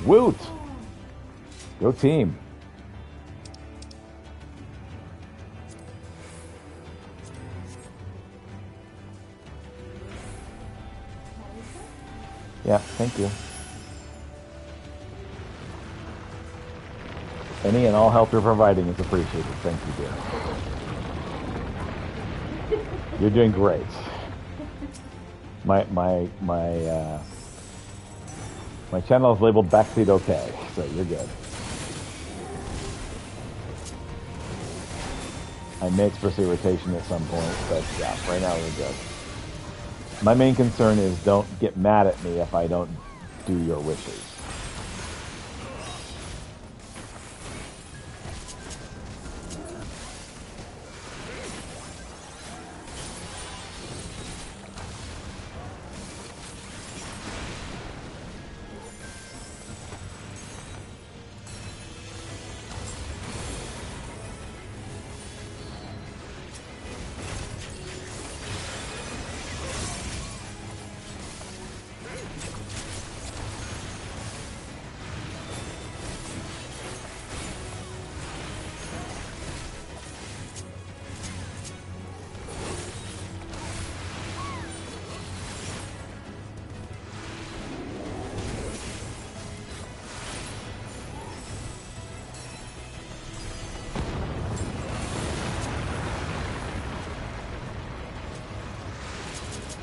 Woot! Go team. Yeah, thank you. Any and all help you're providing is appreciated. Thank you, dear. You're doing great. My channel is labeled Backseat OK, so you're good. I may express irritation at some point, but yeah, right now we're good. My main concern is don't get mad at me if I don't do your wishes.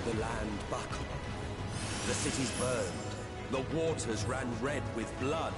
The land buckled. The cities burned. The waters ran red with blood.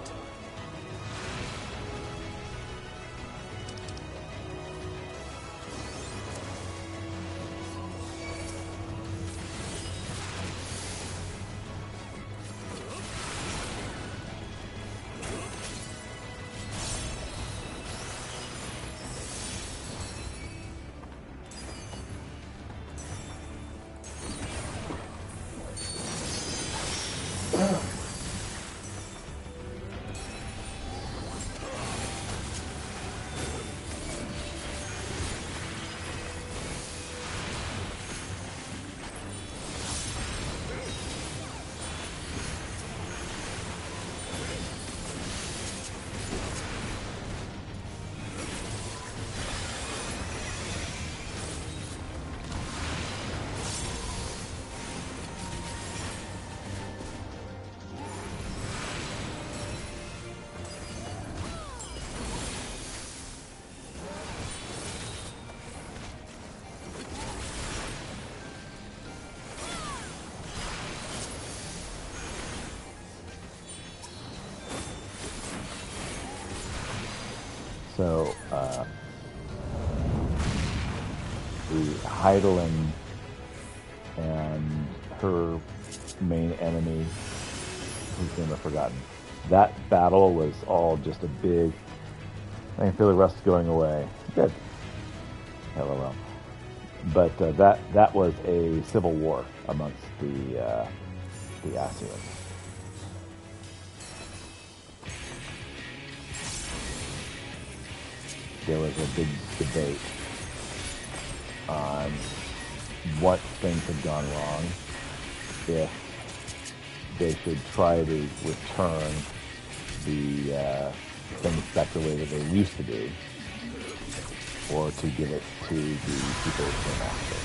So, the Heidelin and her main enemy, whose name I've forgotten, that battle was all just a big, I can feel the rust going away. Good. LOL. But that was a civil war amongst the Assyrians. There was a big debate on what things had gone wrong, if they should try to return the things back the way that they used to be, or to give it to the people who came after.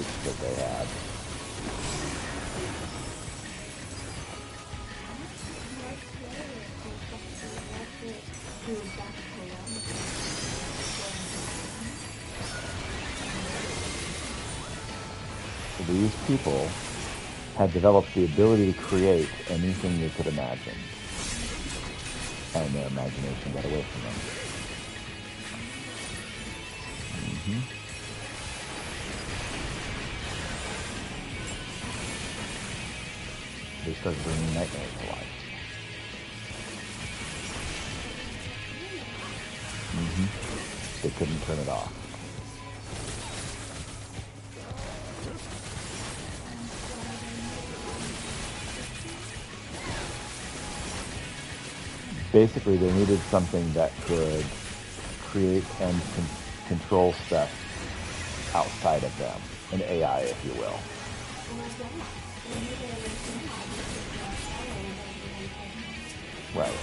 knowledge that they had. So these people had developed the ability to create anything they could imagine, and their imagination got away from them. They started bringing nightmares to life. They couldn't turn it off. Basically, they needed something that could create and control stuff outside of them, an AI, if you will. Right.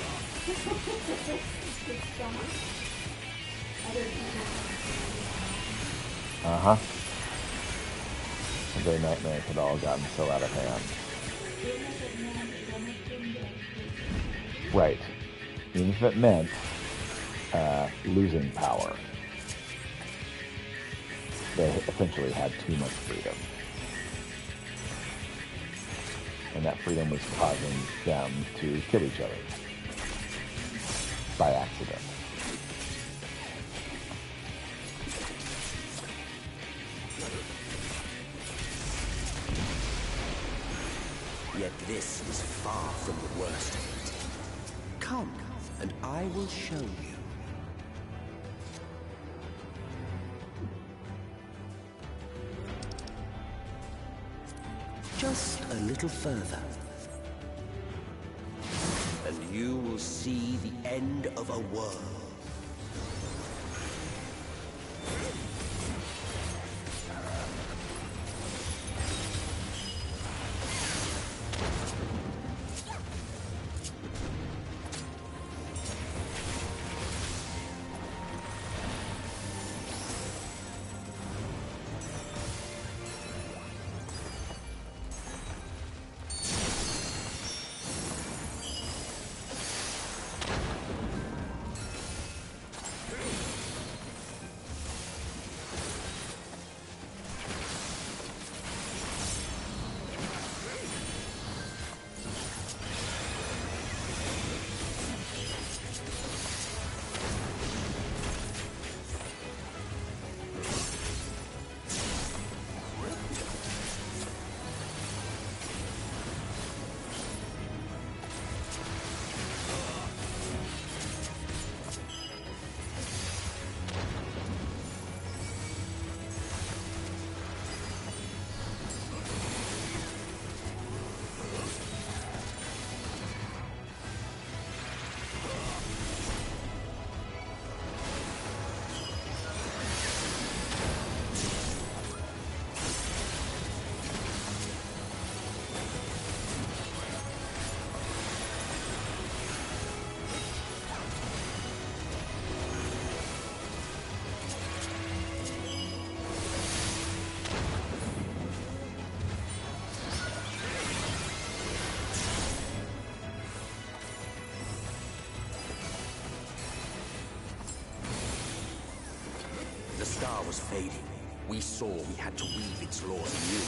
Their nightmares had all gotten so out of hand. Right. Even if it meant losing power. They essentially had too much freedom. And that freedom was causing them to kill each other. By accident. Yet this is far from the worst of it. Come, and I will show you. Just a little further. And you will see the end of a world. The star was fading. We saw we had to weave its laws anew.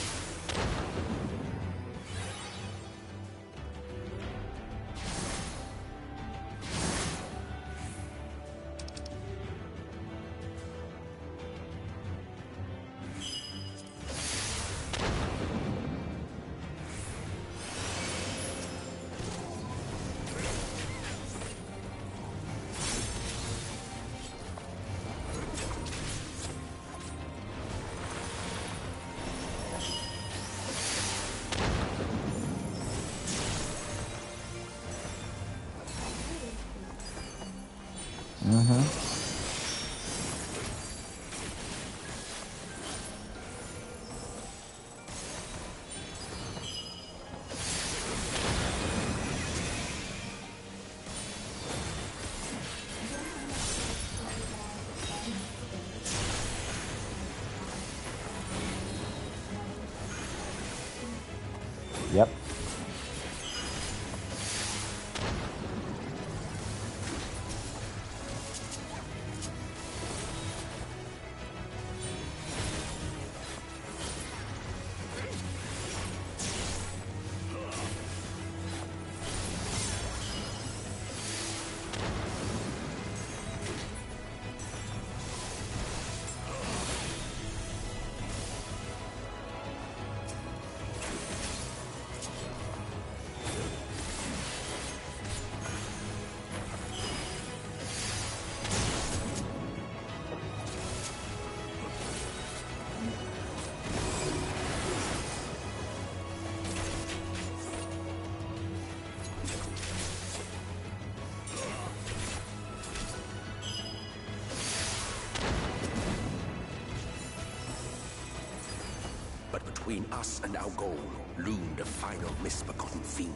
between us and our goal loomed a final misbegotten fiend.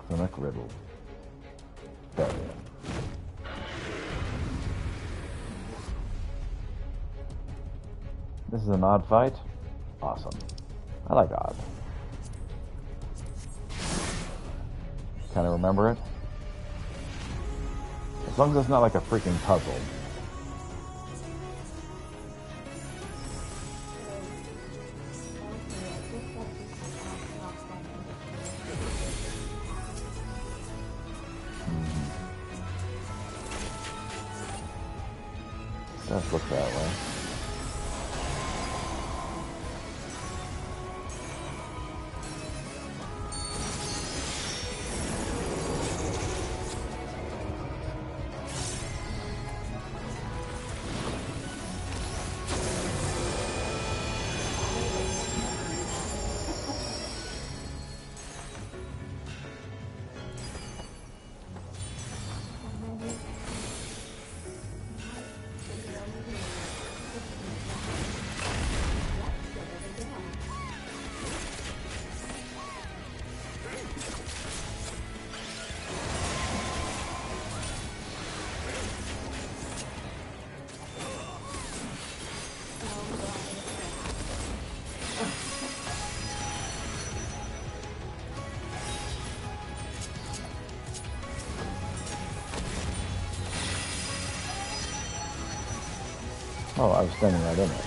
Clinic riddle. Barrier. This is an odd fight. Awesome. I like odd. Kind of remember it? As long as it's not like a freaking puzzle. Does look that way. Oh, I was standing right in it.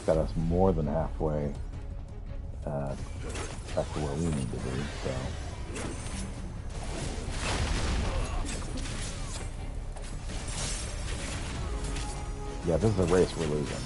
Got us more than halfway back to where we need to be, so. Yeah, this is a race we're losing.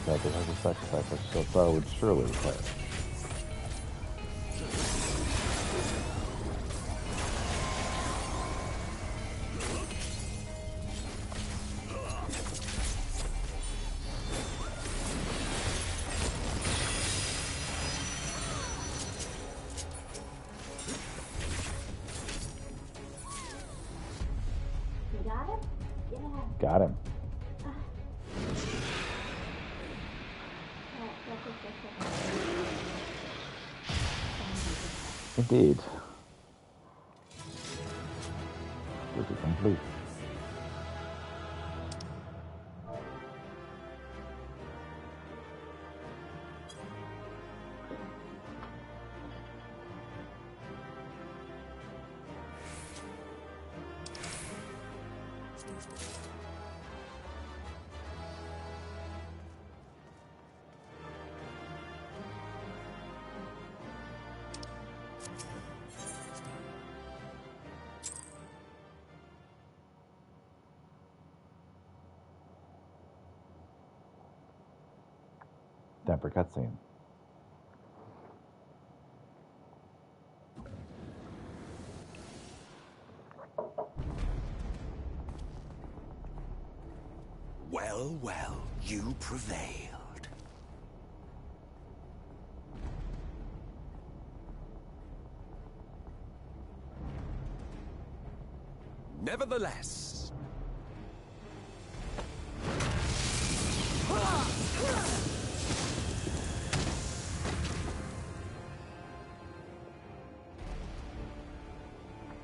That has a sacrifice which so far would surely require. Got him. Indeed. Duty complete. Time for cutscene. Well, well, you prevailed. Nevertheless...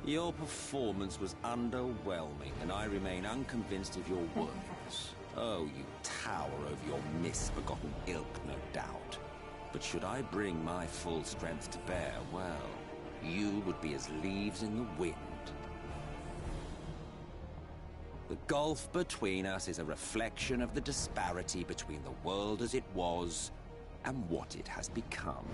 Your performance was underwhelming, and I remain unconvinced of your worthiness. Oh, you tower over your misbegotten ilk, no doubt. But should I bring my full strength to bear, well, you would be as leaves in the wind. The gulf between us is a reflection of the disparity between the world as it was and what it has become.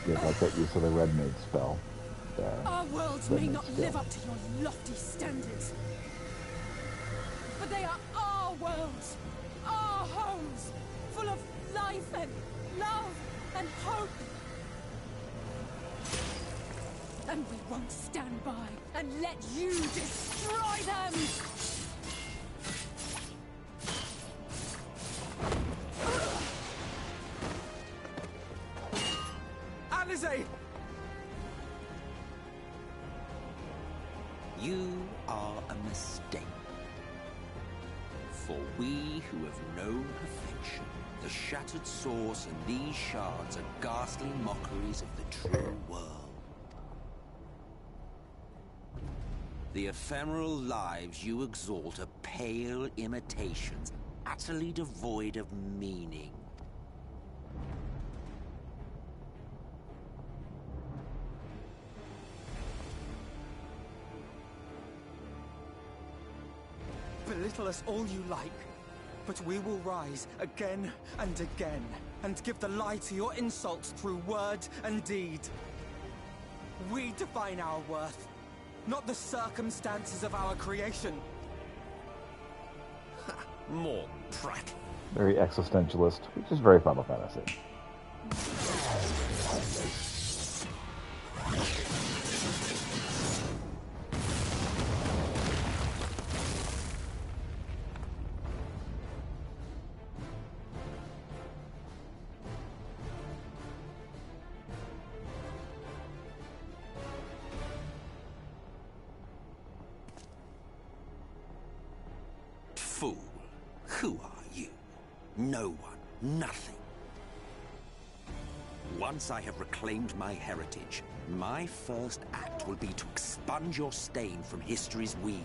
Did like that use of the red maid spell there. Our worlds may not live up to your lofty standards, but they are our worlds, our homes, full of life and love and hope. And we won't stand by and let you destroy them! Alizé! You are a mistake. For we who have known perfection, the shattered source and these shards are ghastly mockeries of the true world. The ephemeral lives you exalt are pale imitations, utterly devoid of meaning. Belittle us all you like, but we will rise again and again, and give the lie to your insults through word and deed. We define our worth, not the circumstances of our creation. More prattle. Very existentialist, which is very Final Fantasy. Fool. Who are you? No one. Nothing. Once I have reclaimed my heritage, my first act will be to expunge your stain from history's weave.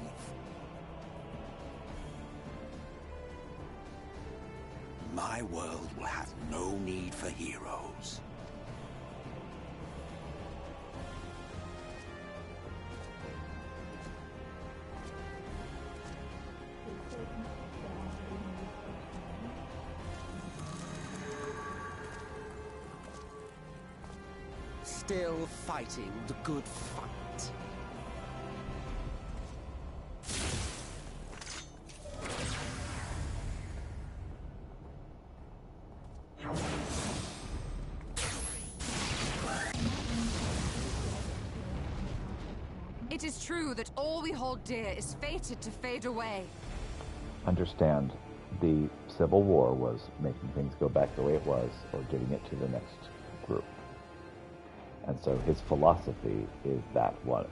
My world will have no need for heroes. Still fighting the good fight. It is true that all we hold dear is fated to fade away. Understand, the Civil War was making things go back the way it was, or giving it to the next group. And so his philosophy is that one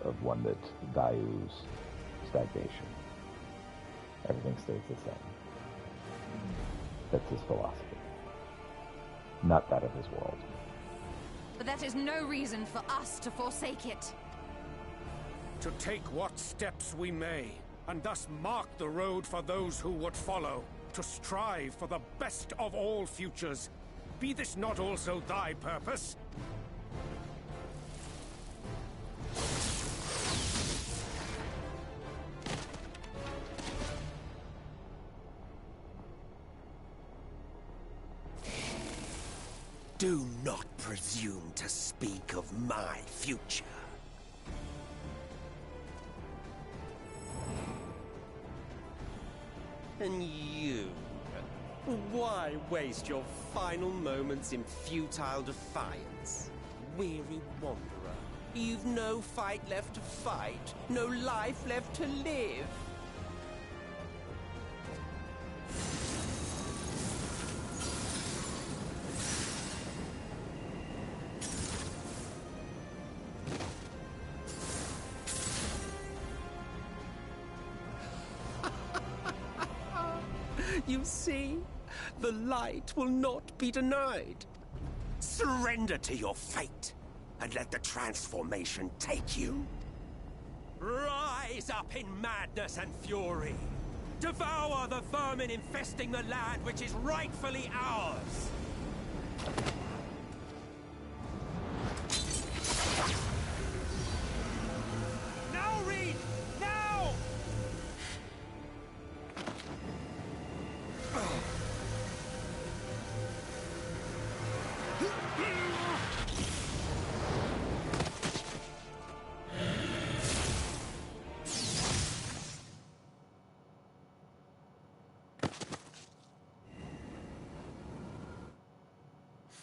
of one that values stagnation. Everything stays the same. That's his philosophy. Not that of his world. But that is no reason for us to forsake it. To take what steps we may, and thus mark the road for those who would follow, to strive for the best of all futures. Be this not also thy purpose? Do not presume to speak of my future. And you? Why waste your final moments in futile defiance? Weary wanderer, you've no fight left to fight, no life left to live. You see, the light will not be denied. Surrender to your fate, and let the transformation take you. Rise up in madness and fury. Devour the vermin infesting the land which is rightfully ours. Now, Reed! Now!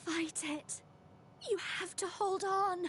Fight it. You have to hold on.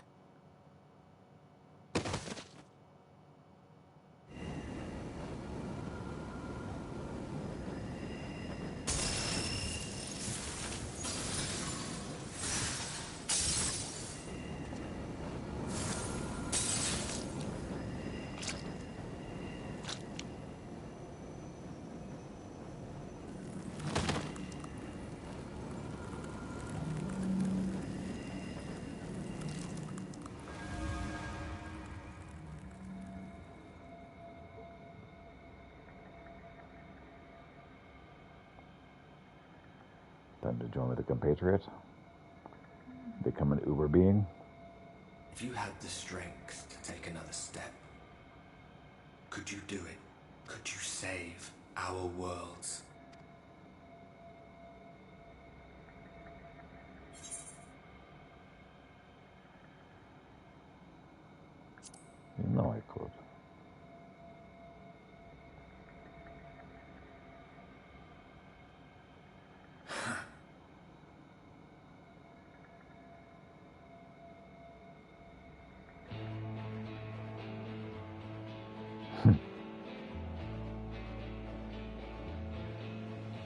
Time to join with a compatriot? Become an uber being? If you had the strength to take another step, could you do it? Could you save our worlds? You know I could.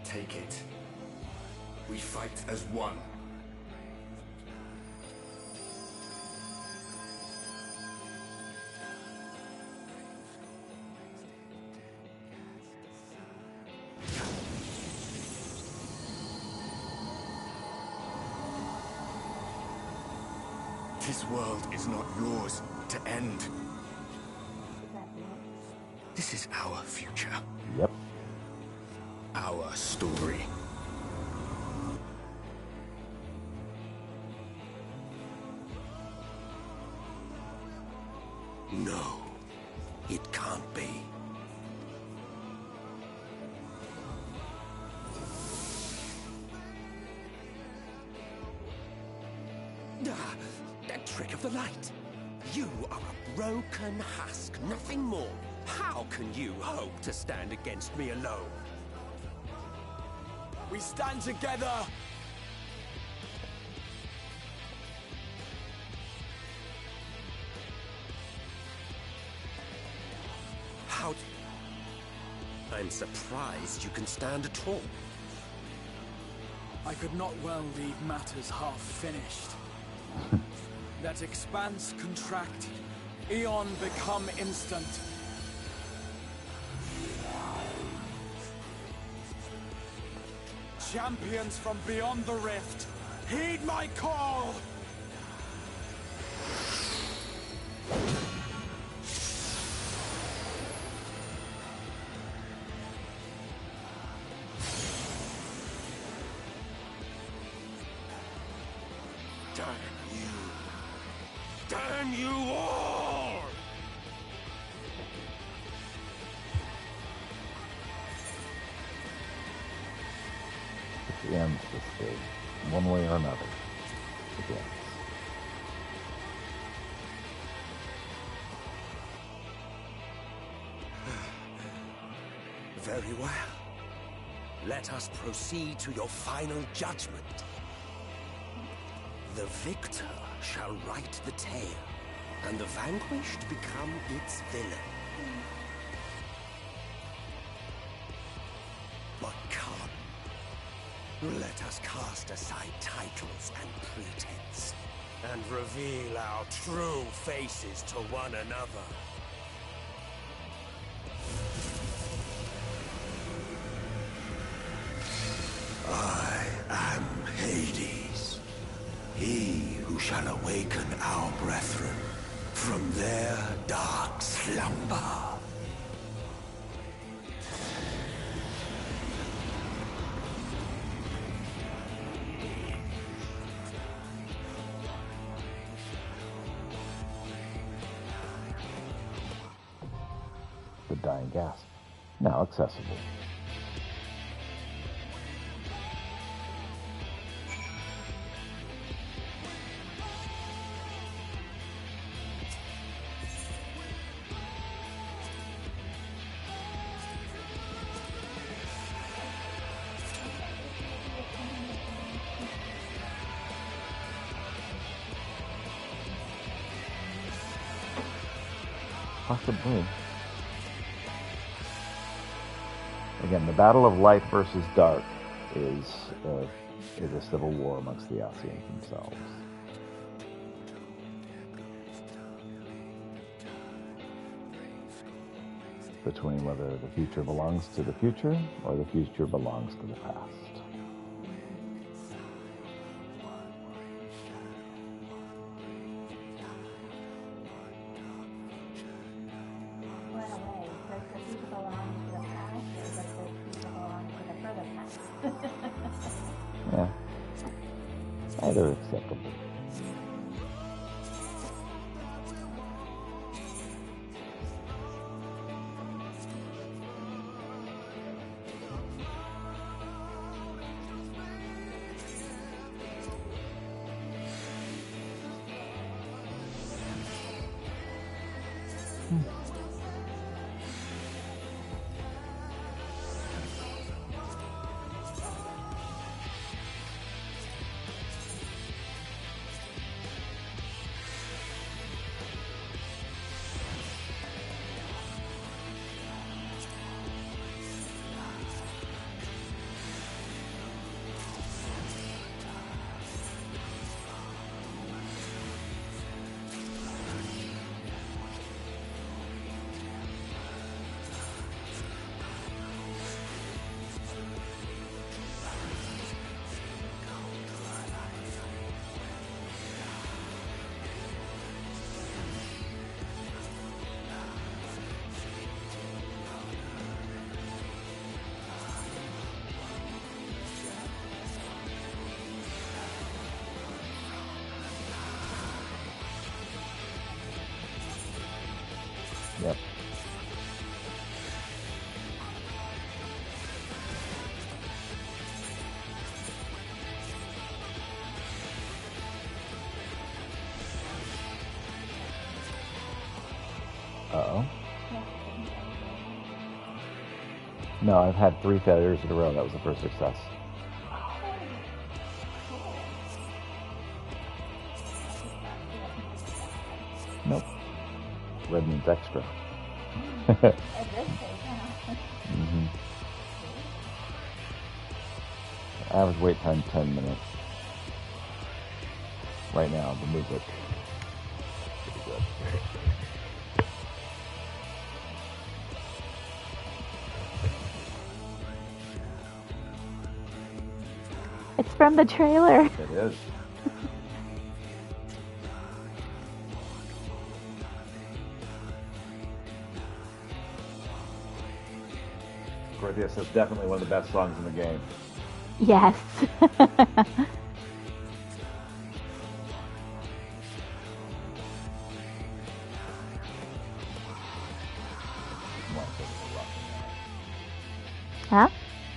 Take it. We fight as one. This world is not yours to end. This is our future. Yep. Our story. No, it can't be. Ah, that trick of the light. You are a broken husk, nothing more. How can you hope to stand against me alone? We stand together! How... I'm surprised you can stand at all. I could not well leave matters half finished. Let expanse contract, eon become instant. Champions from beyond the rift, heed my call! Damn you all! It ends this stage, one way or another. It ends. Very well. Let us proceed to your final judgment. The victor shall write the tale, and the vanquished become its villain. But come, let us cast aside titles and pretense, and reveal our true faces to one another. I am Hades, he who shall awaken our brethren from their dark slumber. The dying gasp, now accessible. Possibly. Again, the battle of light versus dark is a civil war amongst the Alcians themselves. Between whether the future belongs to the future or the future belongs to the past. Yeah, either acceptable. Yep. Uh-oh. No, I've had 3 failures in a row. That was the first success. Nope. Red means extra. At this stage, huh? Mm-hmm. Average wait time 10 minutes. Right now, the music. Pretty good. It's from the trailer. It is. Cortez is definitely one of the best songs in the game. Yes. Huh?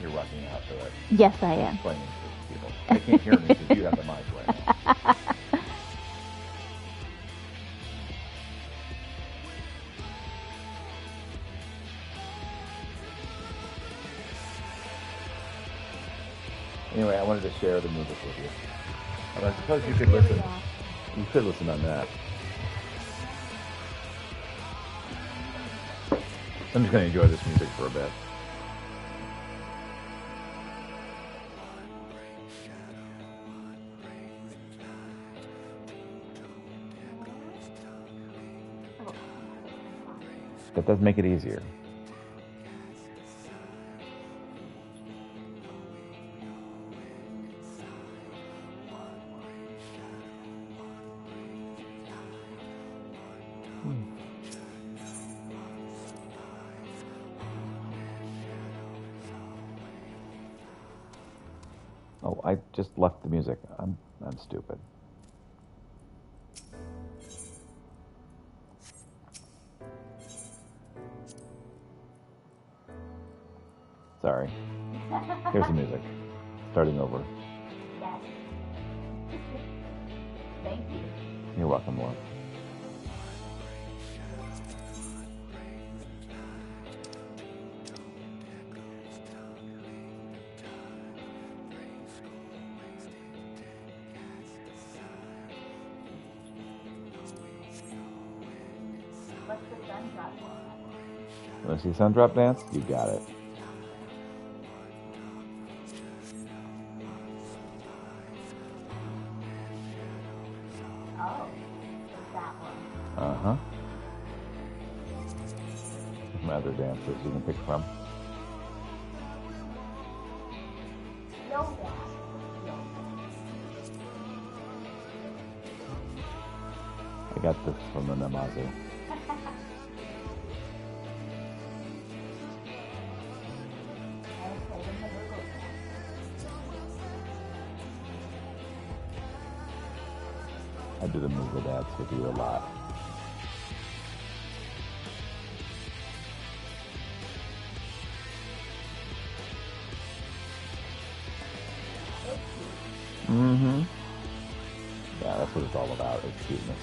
You're rocking out to it. Yes, I am. Explaining to people. They can't hear me because you have the mic right now. Anyway, I wanted to share the music with you. And I suppose you could listen. You could listen on that. I'm just going to enjoy this music for a bit. That does make it easier. Oh, I just left the music. I'm stupid. Sorry. Here's the music. Starting over. Yes. Thank you. You're welcome, Laura. What's the sun drop dance? You want to see sun drop dance? You got it. Oh, it's that one. Uh-huh. Some other dances you can pick from. Slow dance. I got this from the Namazu. I do the move dance with you a lot. Mm-hmm. Yeah, that's what it's all about. It's cuteness.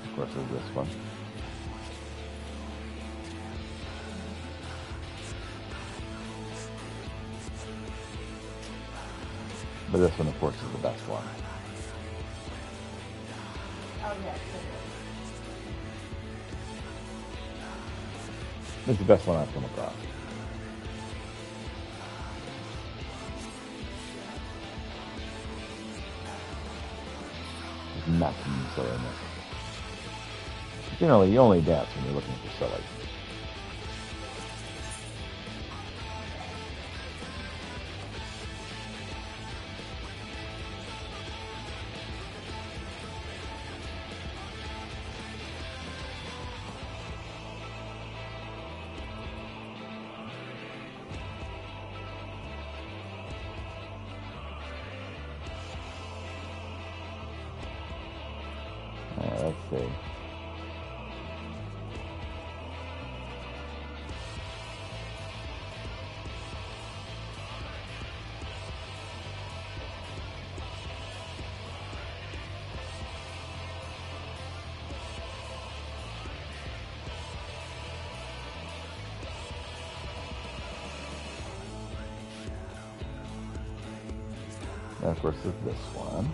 Of course, there's this one. But this one, of course, is the best one. Oh, yes, It's the best one I've come across. There's maximum silliness. Generally, you only dance when you're looking for silly. Let's see. And of course, there's this one.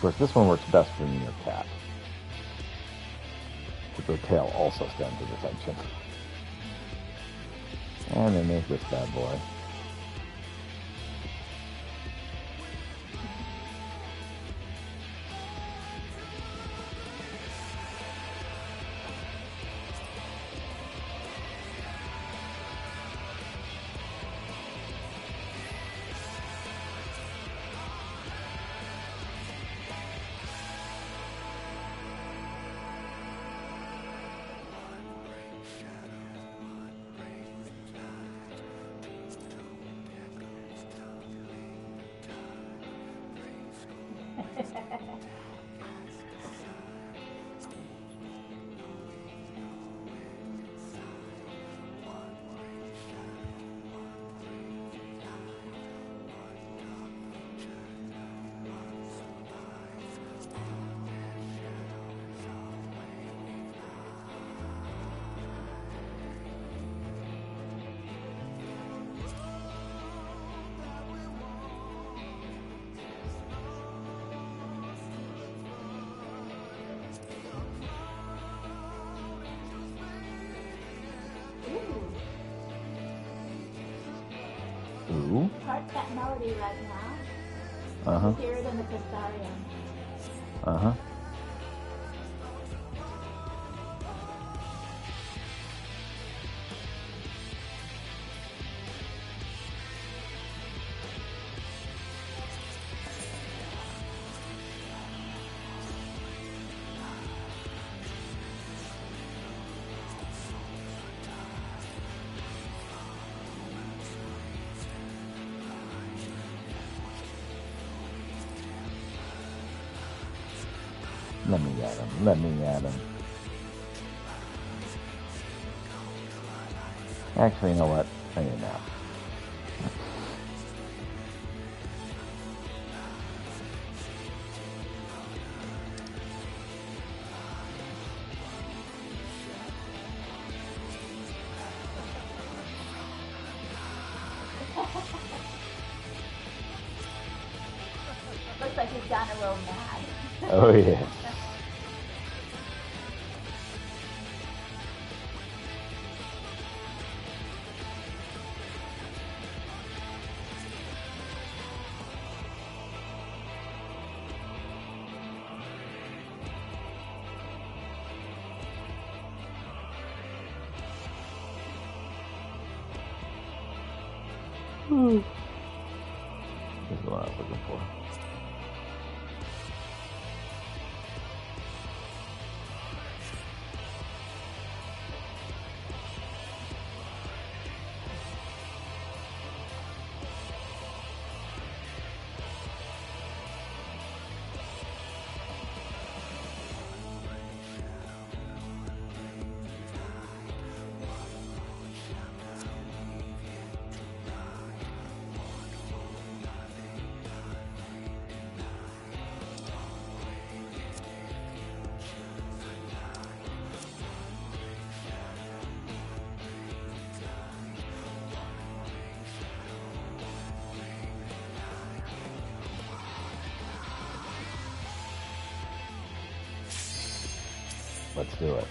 course, this one works best for me or cat. But the tail also stands at attention. And then there's this bad boy. Ooh. Part that melody right now. Uh-huh. You hear it in the Castellarium. Uh-huh. Let me at him. Let me at him. Actually, you know what? I need now. Looks like he's gone a little mad. Oh, yeah. This is what I was looking for. Let's do it.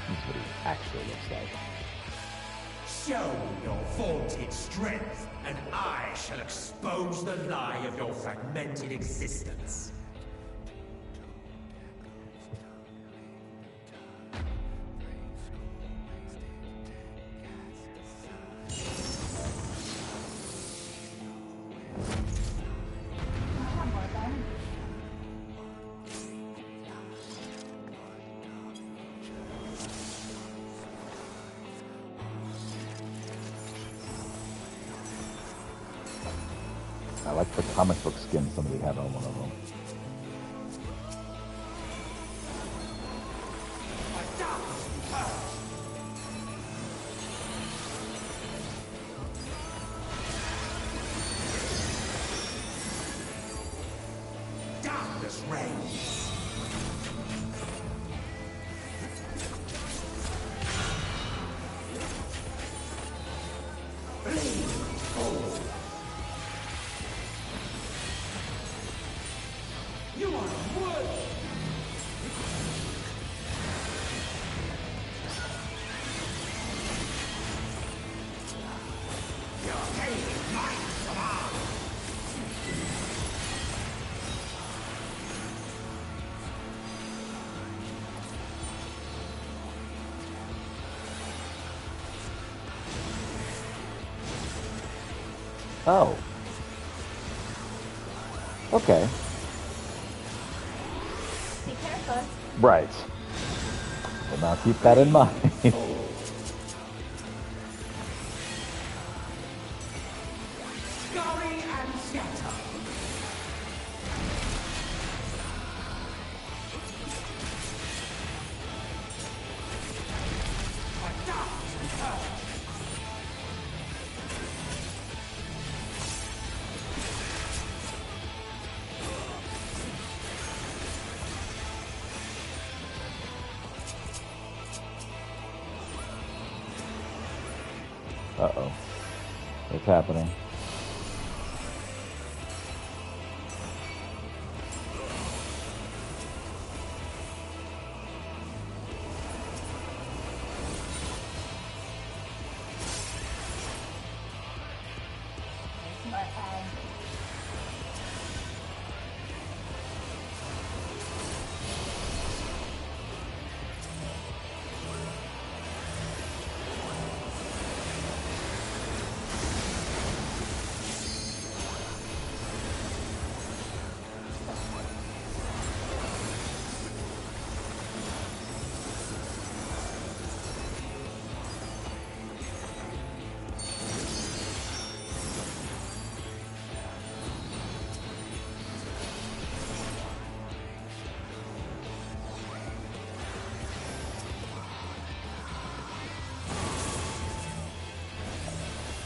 That's what he actually looks like. Show your vaunted strength, and I shall expose the lie of your fragmented existence. I like the comic book skin somebody had on one of them. dangerous rays. You are worthy. You're taking my command. Oh. Okay. Be careful. Right. Well, now keep that in mind. Scurry and scatter. Adapt and purge. Uh-oh. What's happening?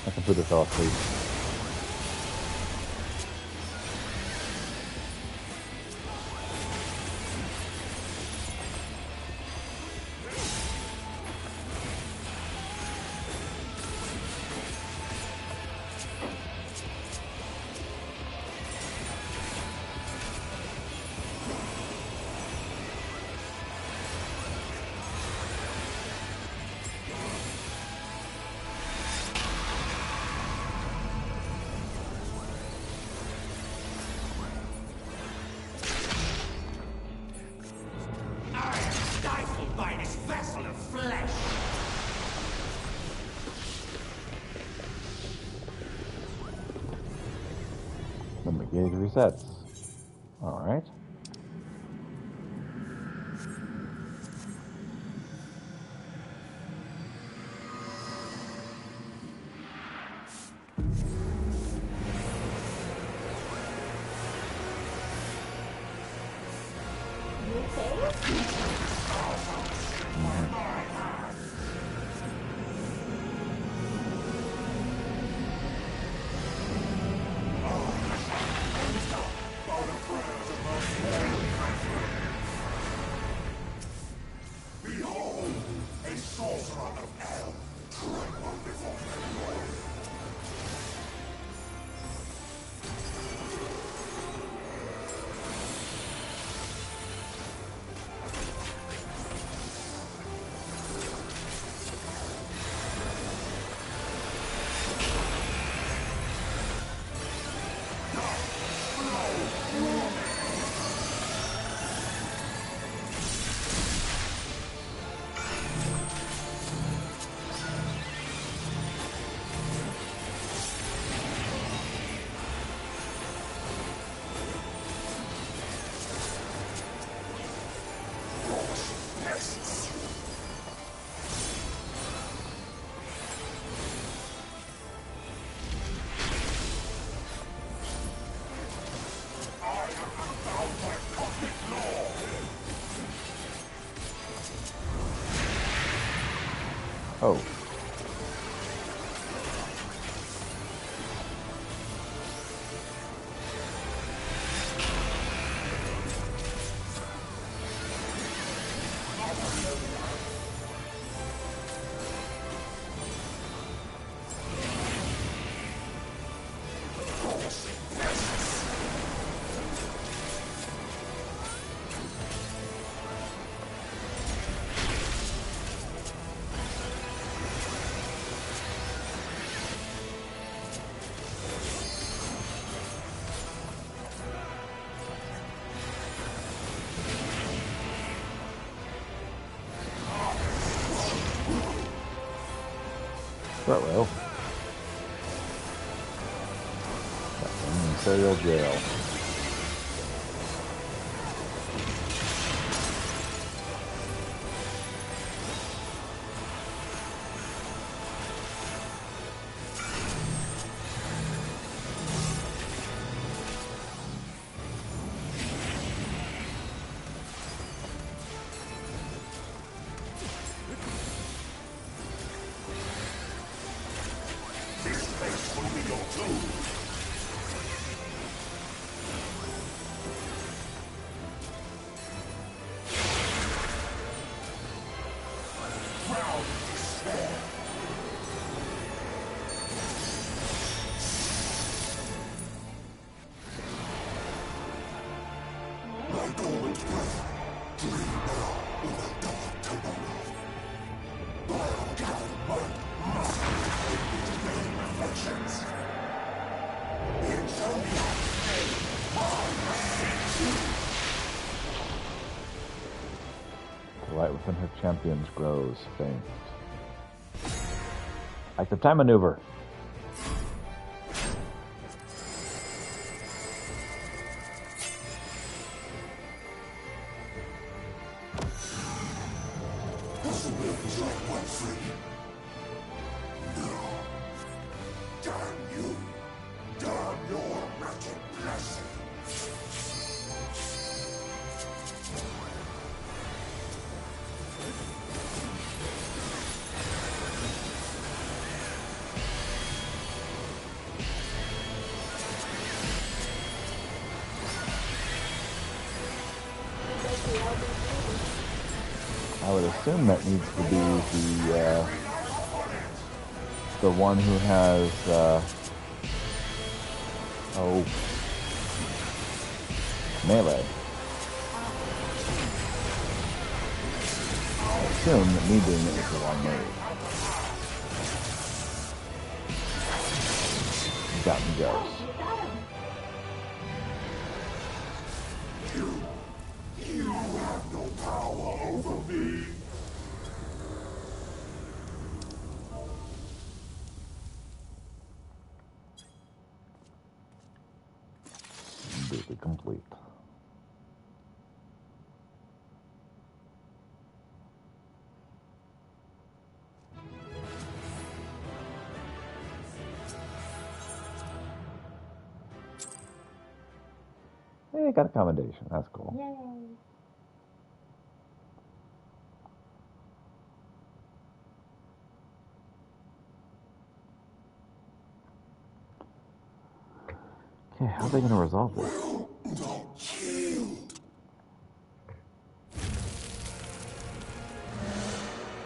My computer fell asleep. I am stifled by this vessel of flesh. The gauge resets. Alright. Behold, a sorcerer of hell, tremble before me. Oh. Ruh-roh. Imperial Jail. The light within her champions grows faint. Active time maneuver. I would assume that needs to be the one who has melee. I assume that me doing it is the wrong move. Got me, Ghost. You have no power over me. Duty complete. Hey, got a commendation. That's cool. Yay. Okay, how are they going to resolve this?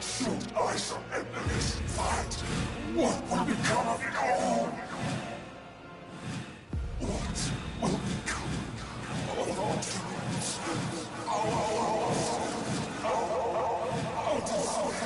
Should I surrender this fight, what will become of it all? What will become of our dreams? Our desire?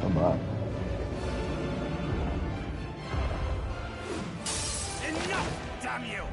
Come on. Enough, damn you!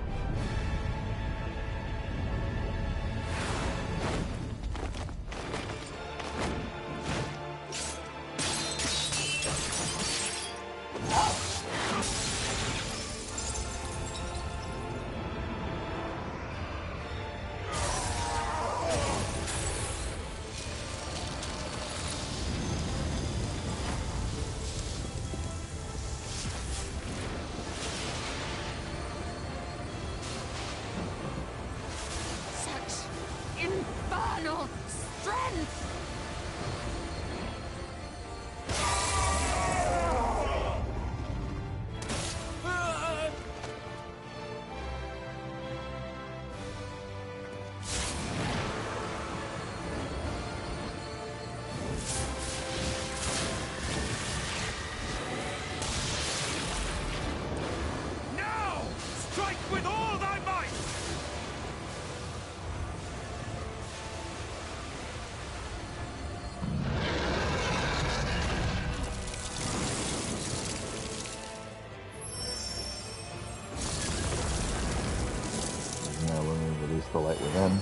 for light within.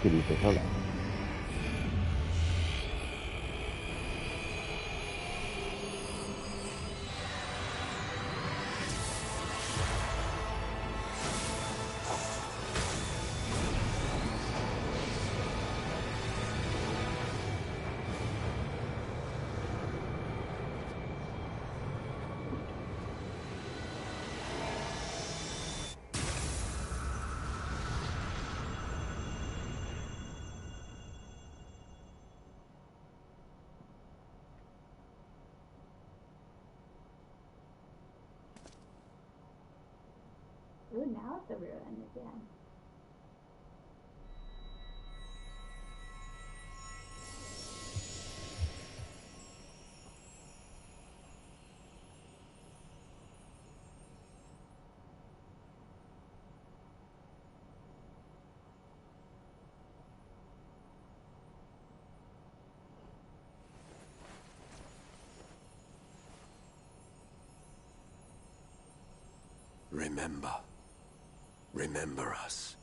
Kitty says hello. Ooh, now it's a rear end again. Remember. Remember us.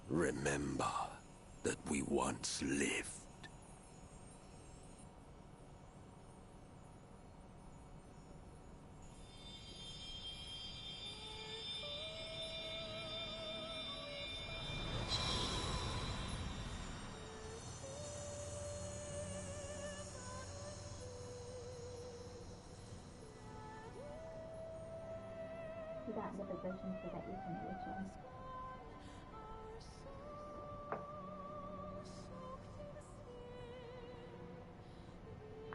Remember that we once lived. You got the position so that you can reach him.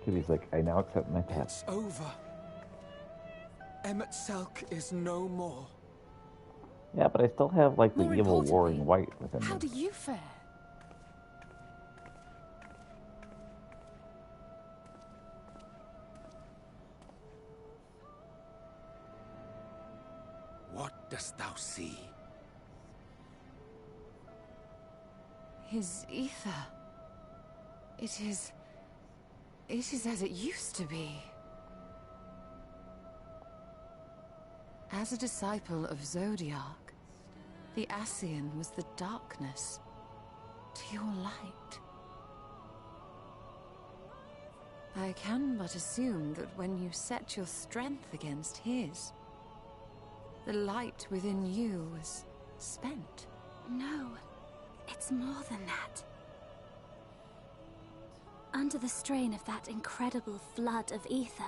Kitty's like, I now accept my pet. It's over. Emmett Selk is no more. Yeah, but I still have, like, the More evil importantly, warring white within How me. do you fare? What dost thou see? His ether. It is as it used to be. As a disciple of Zodiac, the Ascian was the darkness to your light. I can but assume that when you set your strength against his, the light within you was spent. No, it's more than that. Under the strain of that incredible flood of ether,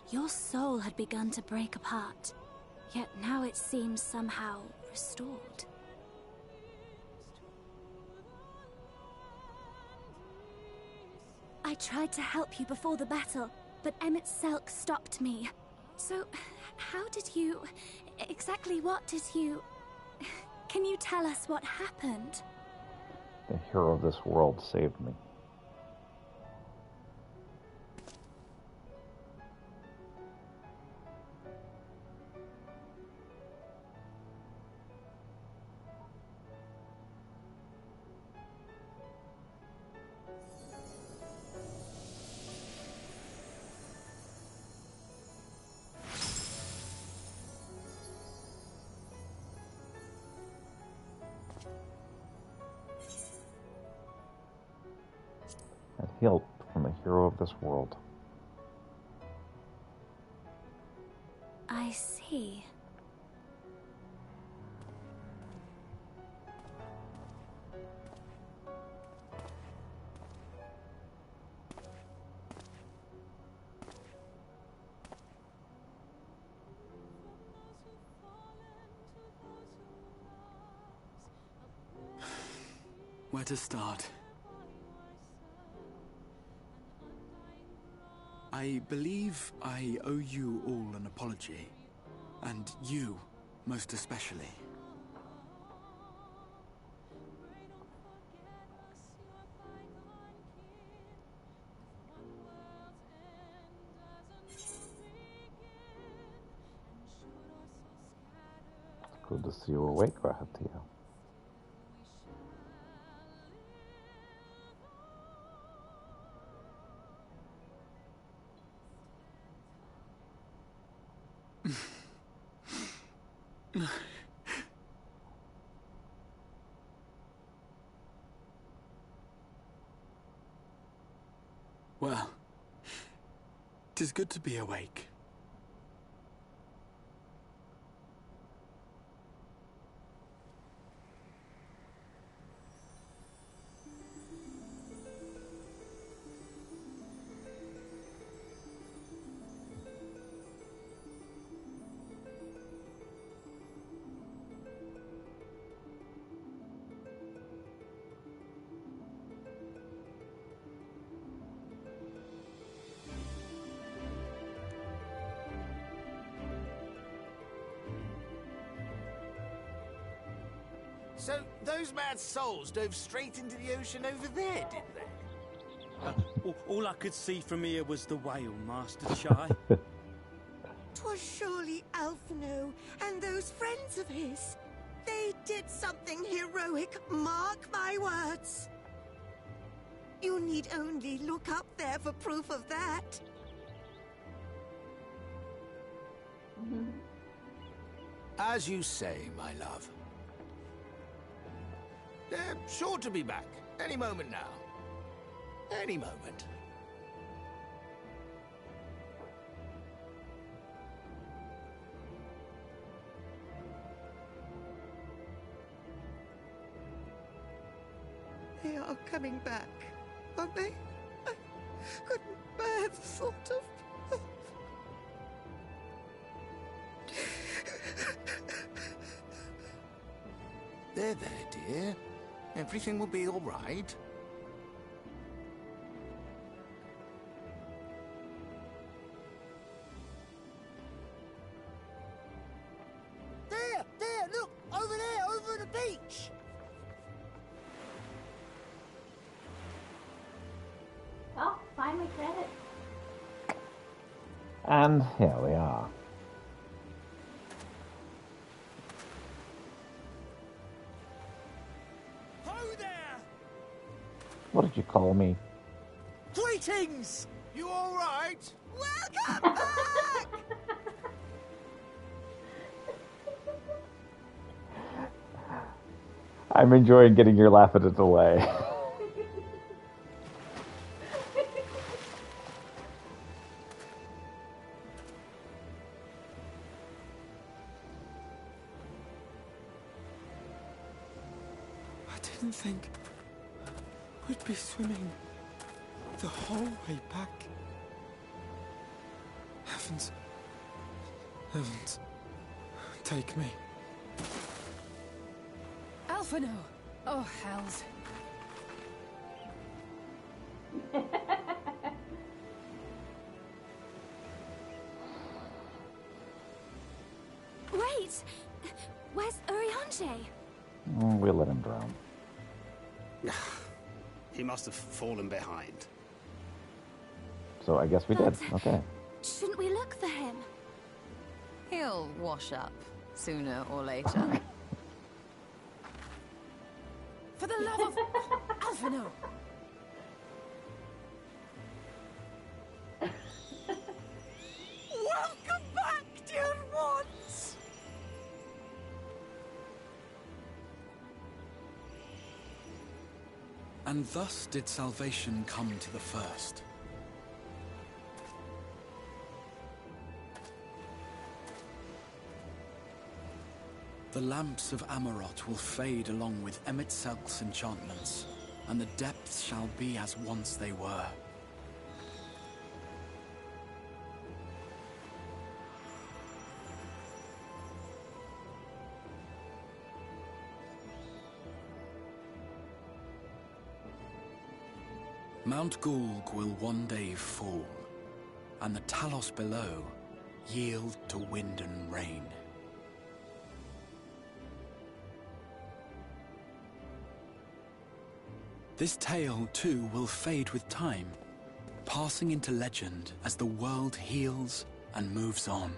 your soul had begun to break apart. Yet now it seems somehow restored. I tried to help you before the battle, but Emmett Selk stopped me. So, how did you... exactly what did you... Can you tell us what happened? The hero of this world saved me. Healed from the hero of this world. I see. Where to start? I believe I owe you all an apology. And you, most especially. Good to see you awake, Rahatia. Well, 'tis good to be awake. So, those mad souls dove straight into the ocean over there, did they? All I could see from here was the whale, Master Chai. 'Twas surely Alphino and those friends of his. They did something heroic, mark my words. You need only look up there for proof of that. As you say, my love. They're sure to be back. Any moment now. Any moment. They are coming back, aren't they? I couldn't bear the thought of... There, dear. Everything will be all right. There, look! Over there, over at the beach! Oh, finally credits. And here we are. Ho there! What did you call me? Greetings! You all right? Welcome back! I'm enjoying getting your laugh at it away. I didn't think we'd be swimming the whole way back. Heavens. Heavens. Take me. Alphino! Oh, hells. Wait! Where's Urianger? We'll let him drown. He must have fallen behind. So I guess we did. Okay. Shouldn't we look for him? He'll wash up sooner or later. For the love of Alphino! Welcome back, dear ones! And thus did salvation come to the first. The lamps of Amarot will fade along with Emet-Selk's enchantments, and the depths shall be as once they were. Mount Gulg will one day fall, and the Talos below yield to wind and rain. This tale, too, will fade with time, passing into legend as the world heals and moves on.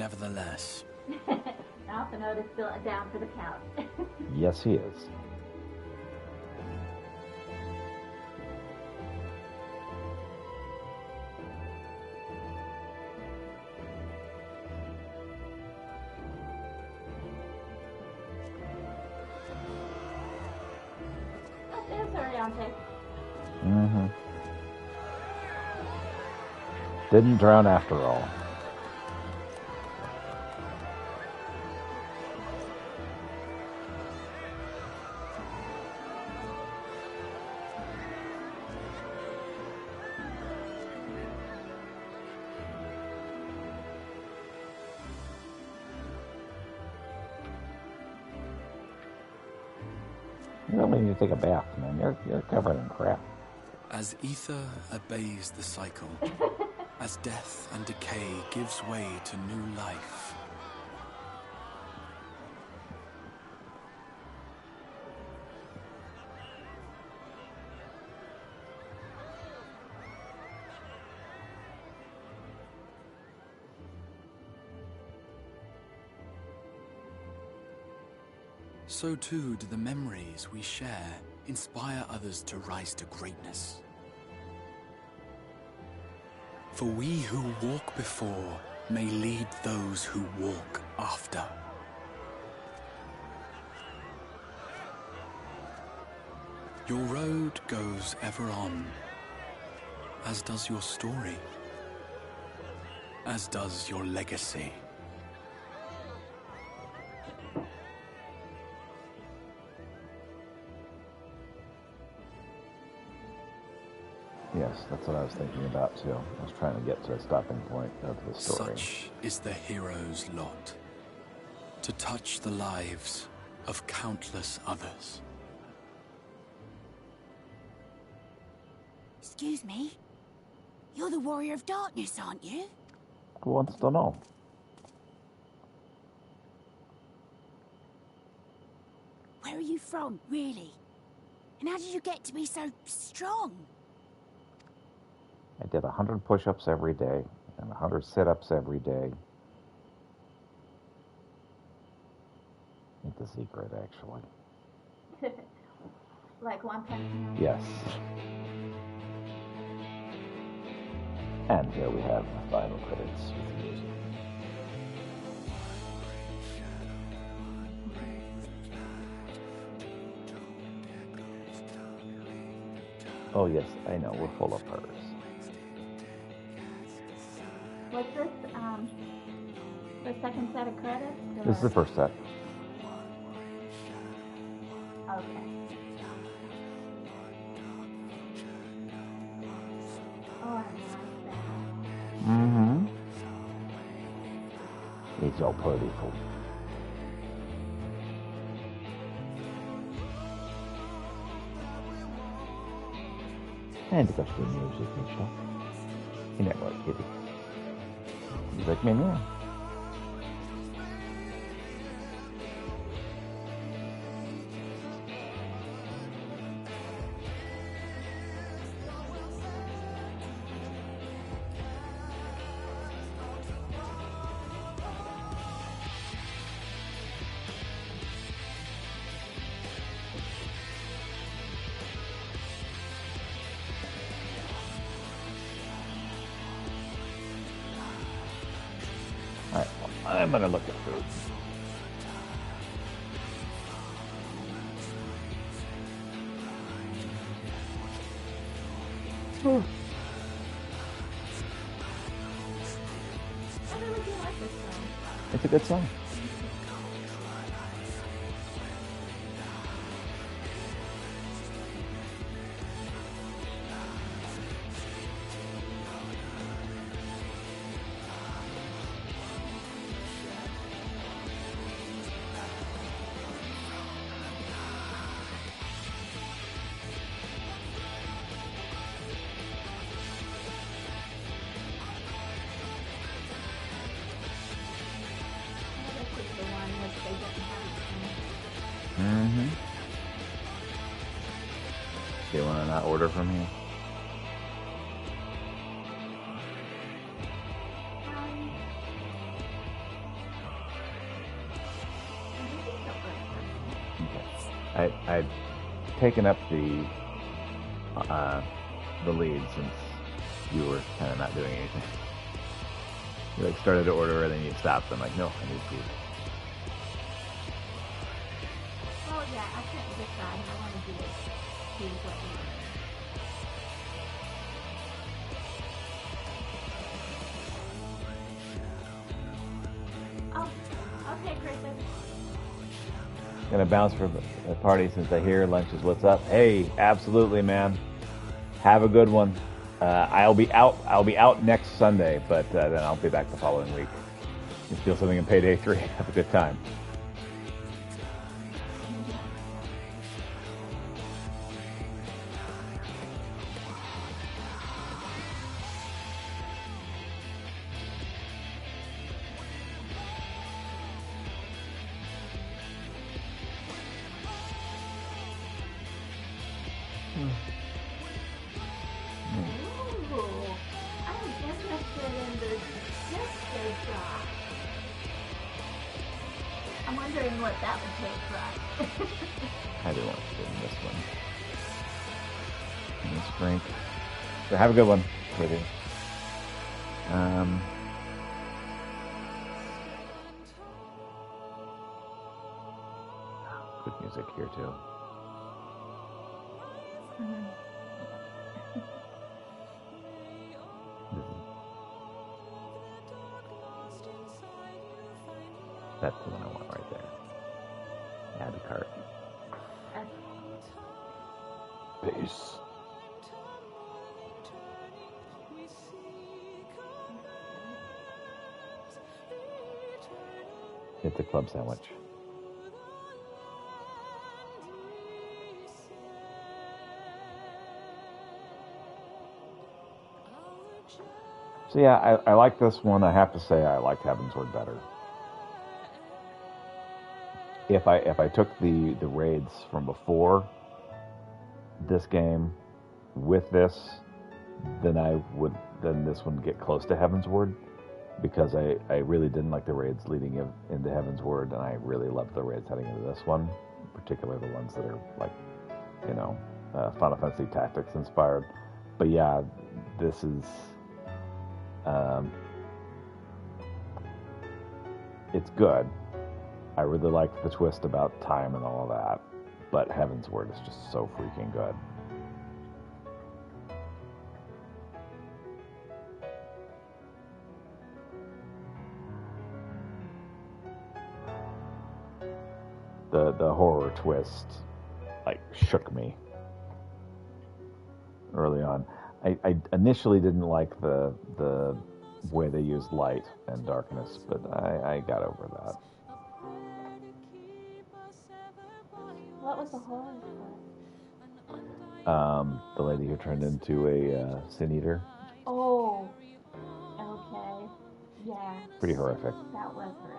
nevertheless. Alphinaud is still down for the count. Yes, he is. There's Oriante. Mm-hmm. Didn't drown after all. You don't need to take a bath, man. You're covered in crap. As ether obeys the cycle, as death and decay gives way to new life, so too do the memories we share inspire others to rise to greatness. For we who walk before may lead those who walk after. Your road goes ever on, as does your story, as does your legacy. Yes, that's what I was thinking about too. I was trying to get to a stopping point of the story. Such is the hero's lot, to touch the lives of countless others. Excuse me? You're the Warrior of Darkness, aren't you? Who wants to know? Where are you from, really? And how did you get to be so strong? I did 100 push-ups every day and 100 sit-ups every day. Ain't the secret, actually. Like One Punch Man? Yes. And here we have the final credits with music. Oh yes, I know, we're full of hers. Was this the second set of credits? Or? This is the first set. Okay. Oh, I like that. Mm-hmm. It's so beautiful. And the costume music and stuff. You know what, kitty? You like me now? Alright, well, I'm gonna look at food. I really do like this song. It's a good song. This is the one which they didn't have. Mm-hmm. Do you want to not order from here? I've taken up the lead since you were kind of not doing anything. You like started to order and then you stopped. I'm like, no, I need food. Oh yeah, I can't decide. I want to do it. Choose what you want. Oh, okay, Kristen. Gonna bounce for the party since I hear lunch is what's up. Hey, absolutely, man. Have a good one. I'll be out next Sunday, but then I'll be back the following week. You steal something in Payday 3. Have a good time. I'm wondering what that would take for us. I do want to do this one. And this drink. So have a good one with you. Good music here too. That's the one I want right there. Add to cart. Peace. It's a club sandwich. So yeah, I like this one. I have to say I like Heavensward better. If I took the raids from before this game with this, then this one get close to Heavensward, because I really didn't like the raids leading into Heavensward, and I really loved the raids heading into this one, particularly the ones that are like, Final Fantasy Tactics inspired. But yeah, this is it's good. I really liked the twist about time and all of that, but Heavensward is just so freaking good. The horror twist like shook me early on. I initially didn't like the way they used light and darkness, but I got over that. What was the horror twist? The lady who turned into a sin eater. Oh, okay. Yeah. Pretty horrific. That was horrific,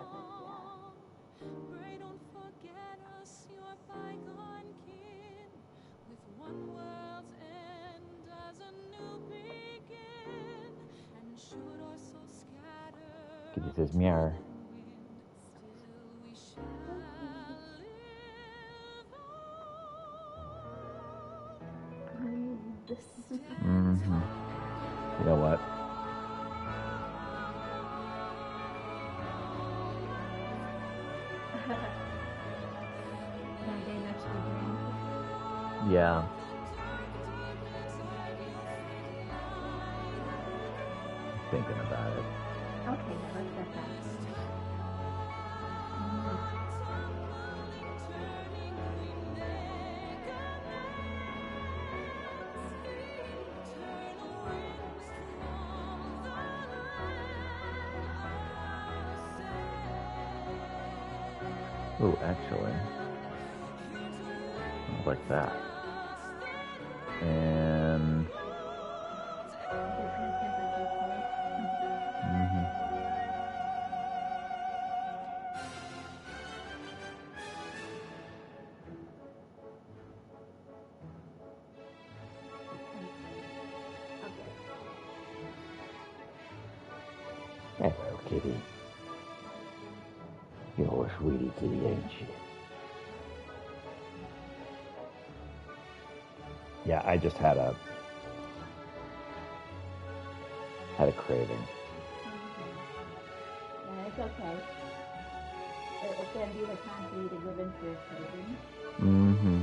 Kitty says meow. Mm-hmm. You know what? Yeah. Thinking about it. Okay, let's get that. Oh, actually, like that. And Hello, kitty. You're a sweetie kitty, ain't you? Yeah, I just had a craving. Yeah, it's okay. It can be the time for you to give into your craving. Mm-hmm.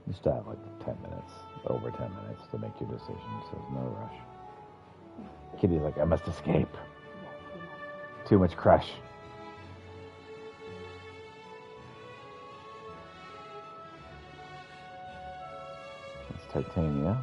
You still have like 10 minutes, over 10 minutes to make your decision, so there's no rush. Kitty's like, I must escape. Too much crush. It's Titania.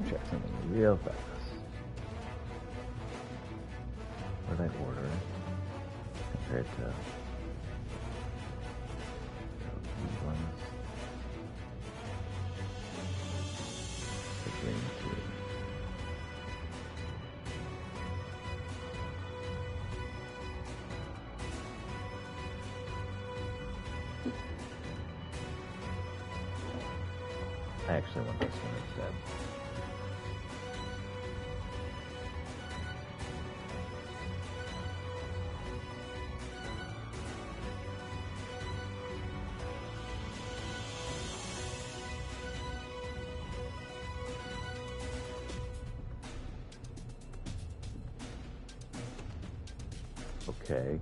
Check something real fast. What did I order compared to these ones? The green tea. I actually want this one instead. Okay.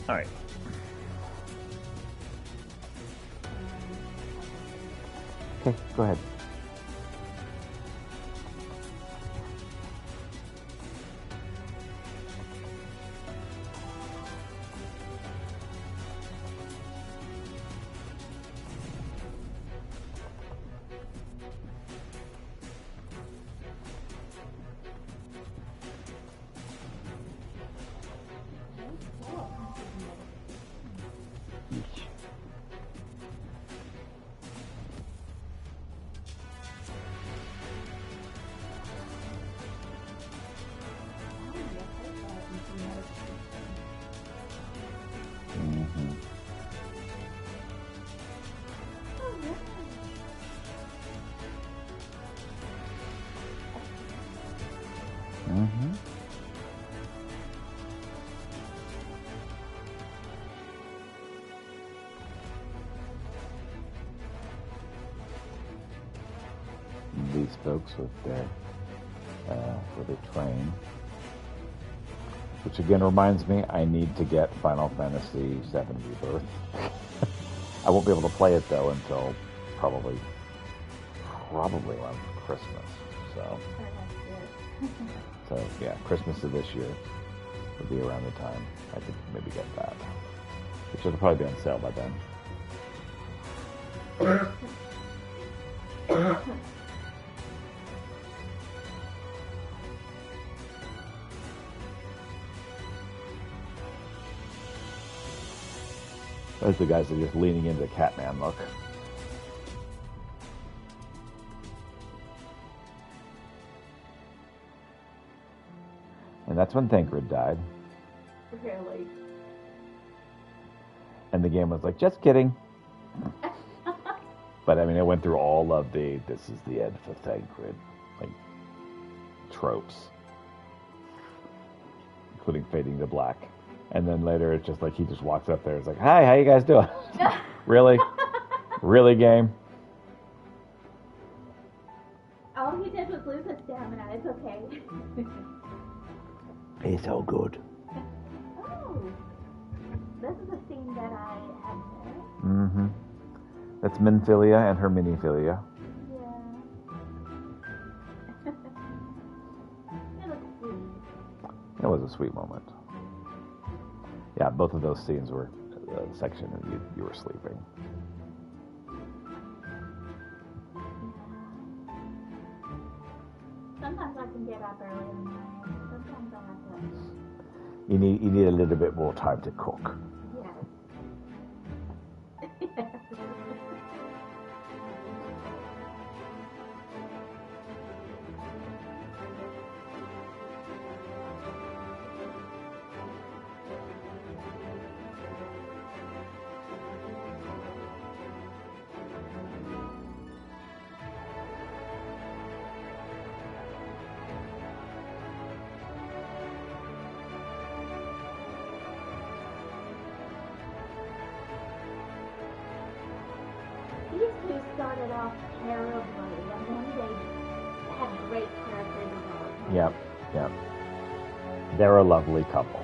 All right. Okay, go ahead. These folks with their, where they train, Which again reminds me, I need to get Final Fantasy VII Rebirth. I won't be able to play it though until probably around Christmas. So yeah, Christmas of this year would be around the time I could maybe get that. Which will probably be on sale by then. Those the guys that are just leaning into the Catman look. And that's when Thancred died. Really? And the game was like, just kidding. But I mean, it went through all of the, this is the end for Thancred, like, tropes. Including fading to black. And then later it's just like, he just walks up there, it's like, hi, how you guys doing? Really? Really, game? All he did was lose his stamina. It's okay. It's all good. Oh. This is a scene that I had there. Mm-hmm. That's Minfilia and her Miniphilia. Yeah. It looks sweet. It was a sweet moment. Yeah, both of those scenes were a section and you were sleeping. Sometimes I can get up early in the morning. Sometimes I have to. You need a little bit more time to cook. Yes. These two started off terribly, and then they had great character development. Yep, yep. They're a lovely couple.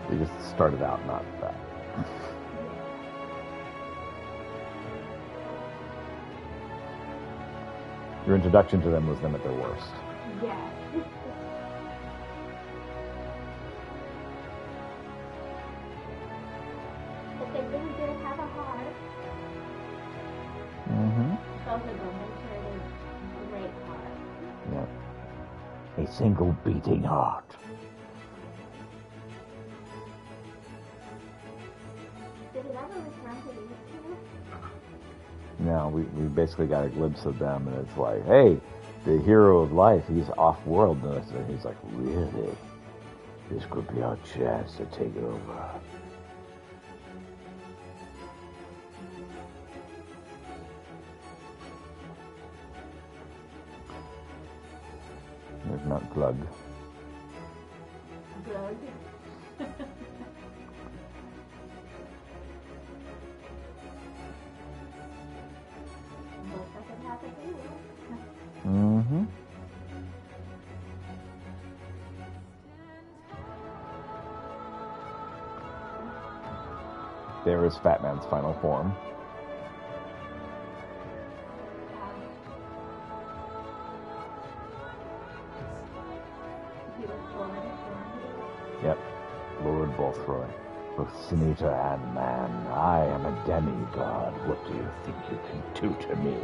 They just started out not that. Your introduction to them was them at their worst. Yes. But they really did have a heart. Mm-hmm. Both of them, they shared a great heart. Yep. A single beating heart. Did it ever return to these two? No, we basically got a glimpse of them, and it's like, hey, the hero of life, he's off-world, and he's like, really? This could be our chance to take over. There's not Glug. Glug. Looks like it happened to you. Mm-hmm. There is Fat Man's final form. Yep, Lord Bolthroy. Both Sinita and man, I am a demigod. What do you think you can do to me?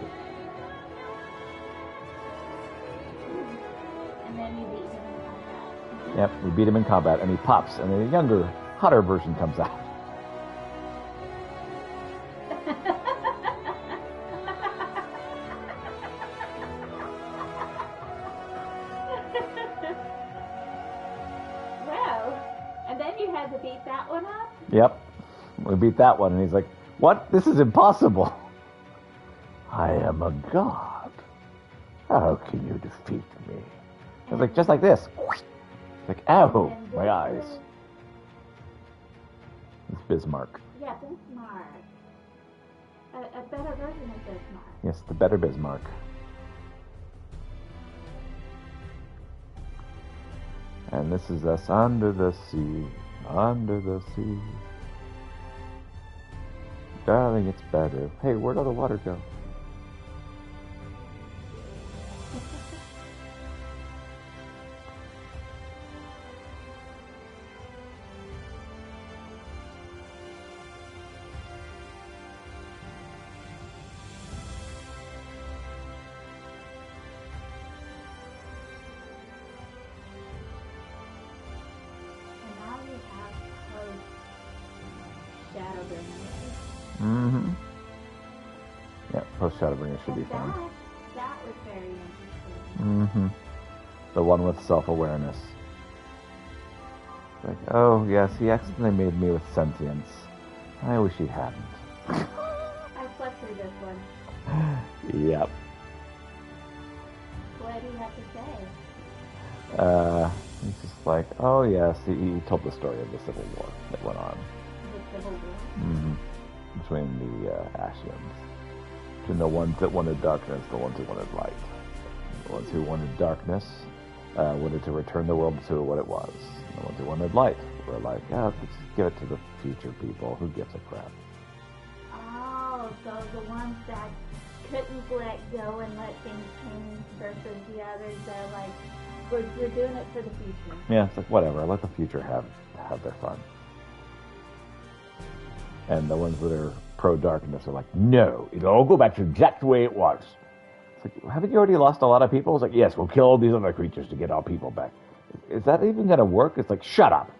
And then you beat him in combat. Yep, we beat him in combat, and he pops, and then a younger, hotter version comes out. Well, and then you had to beat that one up? Yep, we beat that one, and he's like, what? This is impossible. I am a god. How can you defeat me? I was like, just like this. Like, ow, my eyes. It's Bismarck. Yeah, Bismarck. A better version of Bismarck. Yes, the better Bismarck. And this is us under the sea, under the sea. Darling, it's better. Hey, where'd all the water go? Mm-hmm. Yeah, post Shadowbringer should be fun. That was very interesting. Mm-hmm. The one with self-awareness. Like, oh yes, he accidentally made me with sentience. I wish he hadn't. I slept through this one. Yep. What do you have to say? He's just like, oh yes, he told the story of the Civil War that went on. The Civil War? Mm-hmm. Between the Ashians. Between the ones that wanted darkness, the ones who wanted light. The ones who wanted darkness wanted to return the world to what it was. The ones who wanted light were like, let's give it to the future people. Who gives a crap? Oh, so the ones that couldn't let go and let things change versus the others that are like, we're doing it for the future. Yeah, it's like, whatever. Let the future have their fun. And the ones that are pro-darkness are like, no, it'll all go back to exact the way it was. It's like, haven't you already lost a lot of people? It's like, yes, we'll kill all these other creatures to get our people back. Is that even going to work? It's like, shut up.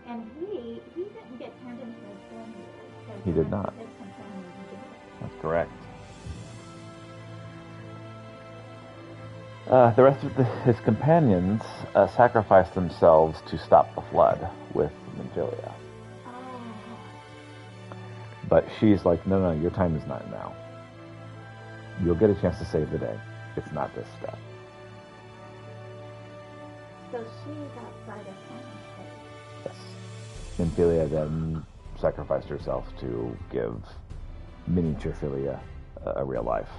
And he didn't get turned into a spaniard. He did not. His companions did. That's correct. The rest of his companions sacrificed themselves to stop the flood with Minfilia. Oh. But she's like, no, your time is not now. You'll get a chance to save the day. It's not this step. So she's outside of time. Yes. Minfilia then sacrificed herself to give miniature Philia a real life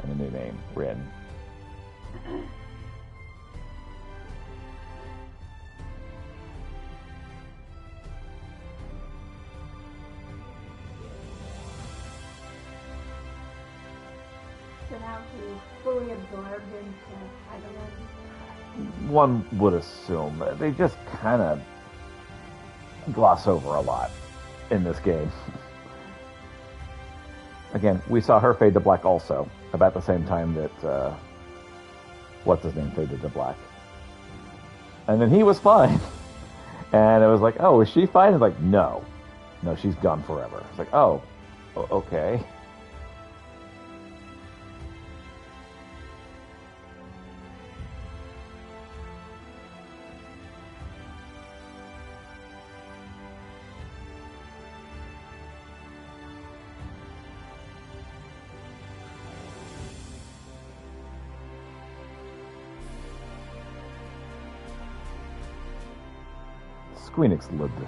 and a new name, Rin. So now she's fully absorbed into Hyderabad. One would assume. They just kind of gloss over a lot in this game. Again, we saw her fade to black also, about the same time that, what's-his-name faded to black. And then he was fine. And it was like, oh, is she fine? It's like, no. No, she's gone forever. It's like, oh, okay. Squeenix lived. Is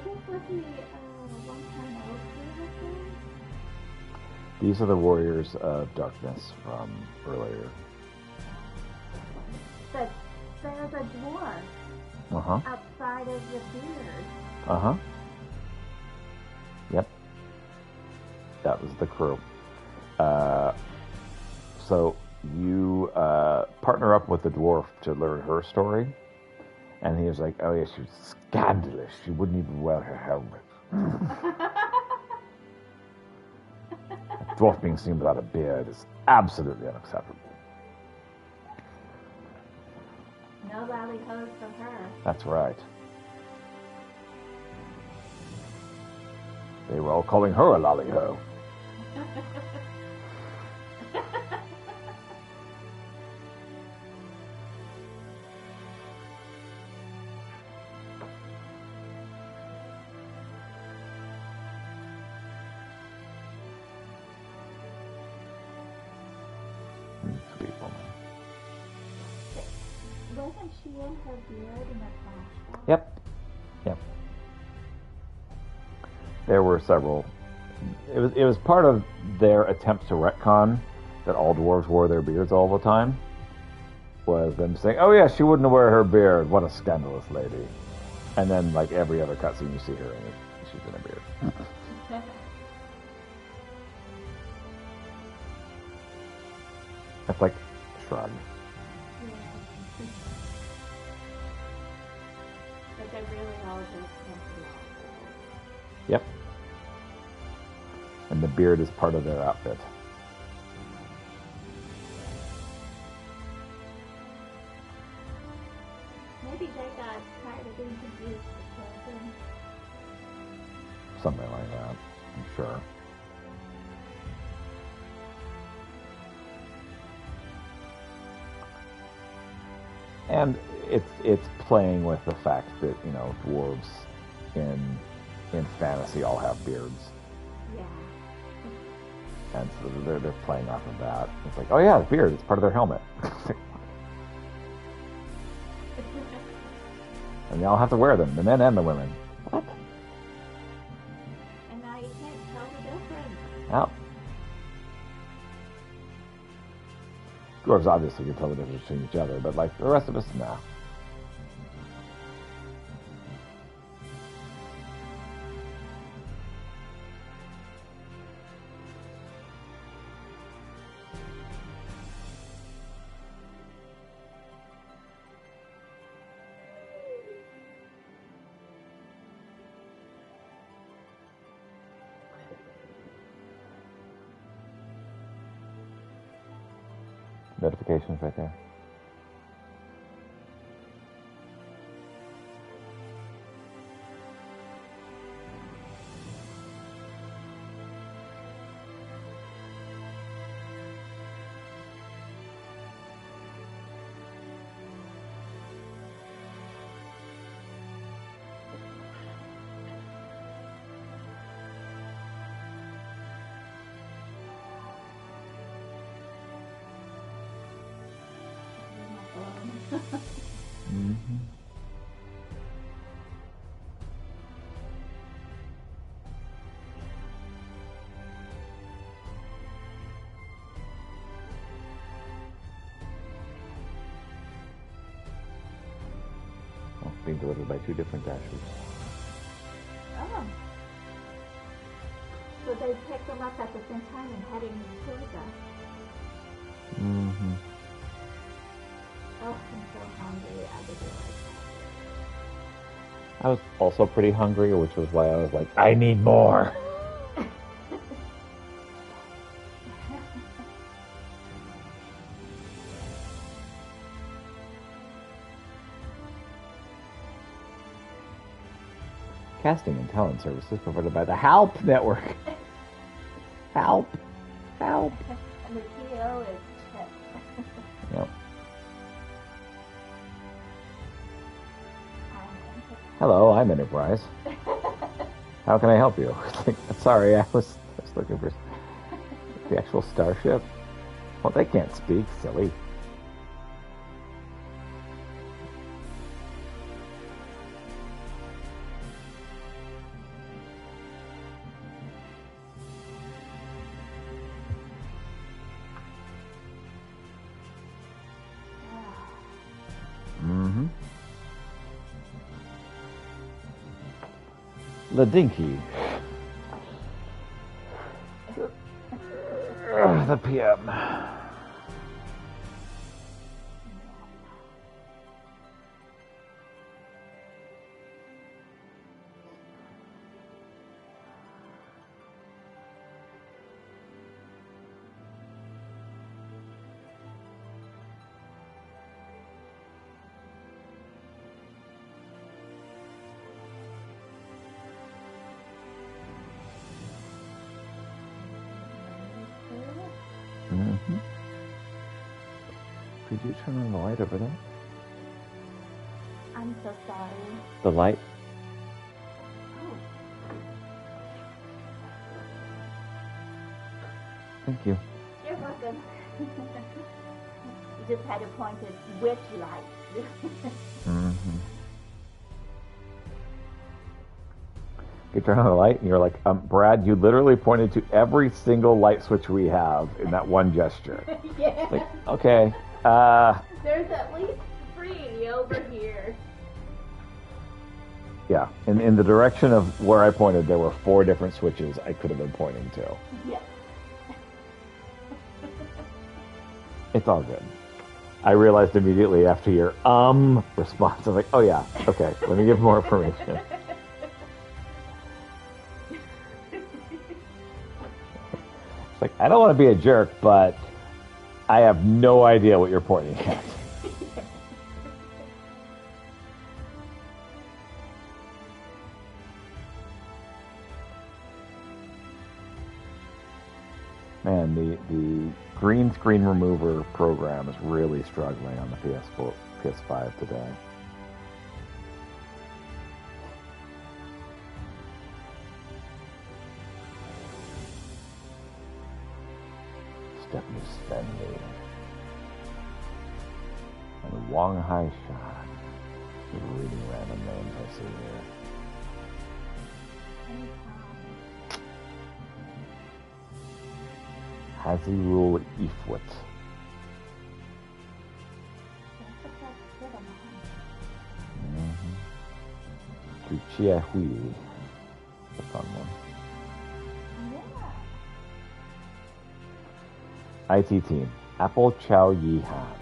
this what the one-time oath? These are the warriors of darkness from earlier. But there's a dwarf outside of the beard. Yep. That was the crew. So you partner up with the dwarf to learn her story. And he was like, oh yeah, she was scandalous. She wouldn't even wear her helmet. A dwarf being seen without a beard is absolutely unacceptable. No rally hose for her. That's right. They were all calling her a lolly-ho. Sweet woman. Wasn't she in her beard in the flashback? Yep. Yep. There were several. It was part of their attempt to retcon that all dwarves wore their beards all the time. Was them saying, "Oh yeah, she wouldn't wear her beard. What a scandalous lady!" And then, like every other cutscene, you see her and she's in a beard. That's like shrug. But they're really all just Yep. And the beard is part of their outfit. Maybe they got tired of being confused with children. Something like that, I'm sure. And it's playing with the fact that, you know, dwarves in fantasy all have beards. Yeah. And so they're playing off of that. It's like, oh yeah, the beard, it's part of their helmet. And they all have to wear them, the men and the women. What? And now you can't tell the difference. Well, dwarves obviously can tell the difference between each other, but like the rest of us, no. Notifications right there. Mm-hmm. Well, being delivered by two different dashers. Oh. So they picked them up at the same time and heading towards us. Mm-hmm. Oh, I'm so hungry. I didn't realize I was also pretty hungry, which was why I was like, I need more. Casting and talent services provided by the Help Network. Help. Help. And the TO is Chet. Yep. Hello, I'm Enterprise. How can I help you? Sorry, I was looking for the actual starship. Well, they can't speak, silly. Mm-hmm. The Dinky. The PM. Mm-hmm. Could you turn on the light over there? I'm so sorry. The light? Oh. Thank you. You're welcome. You just had to point it which light. Mm-hmm. You turn on the light, and you're like, Brad, you literally pointed to every single light switch we have in that one gesture. Yeah. Like, okay, There's at least 3 over here. yeah. In the direction of where I pointed, there were 4 different switches I could have been pointing to. Yeah. It's all good. I realized immediately after your response, I was like, oh yeah, okay, let me give more information. It's like, I don't want to be a jerk, but I have no idea what you're pointing at. Man, the green screen remover program is really struggling on the PS4, PS5 today. Stephanie Spenley and Wong Hai Shan. Really random names I see here. Hazirul Ifwit. Chia Hui. A fun one. IT team. Apple Chow Yi Han.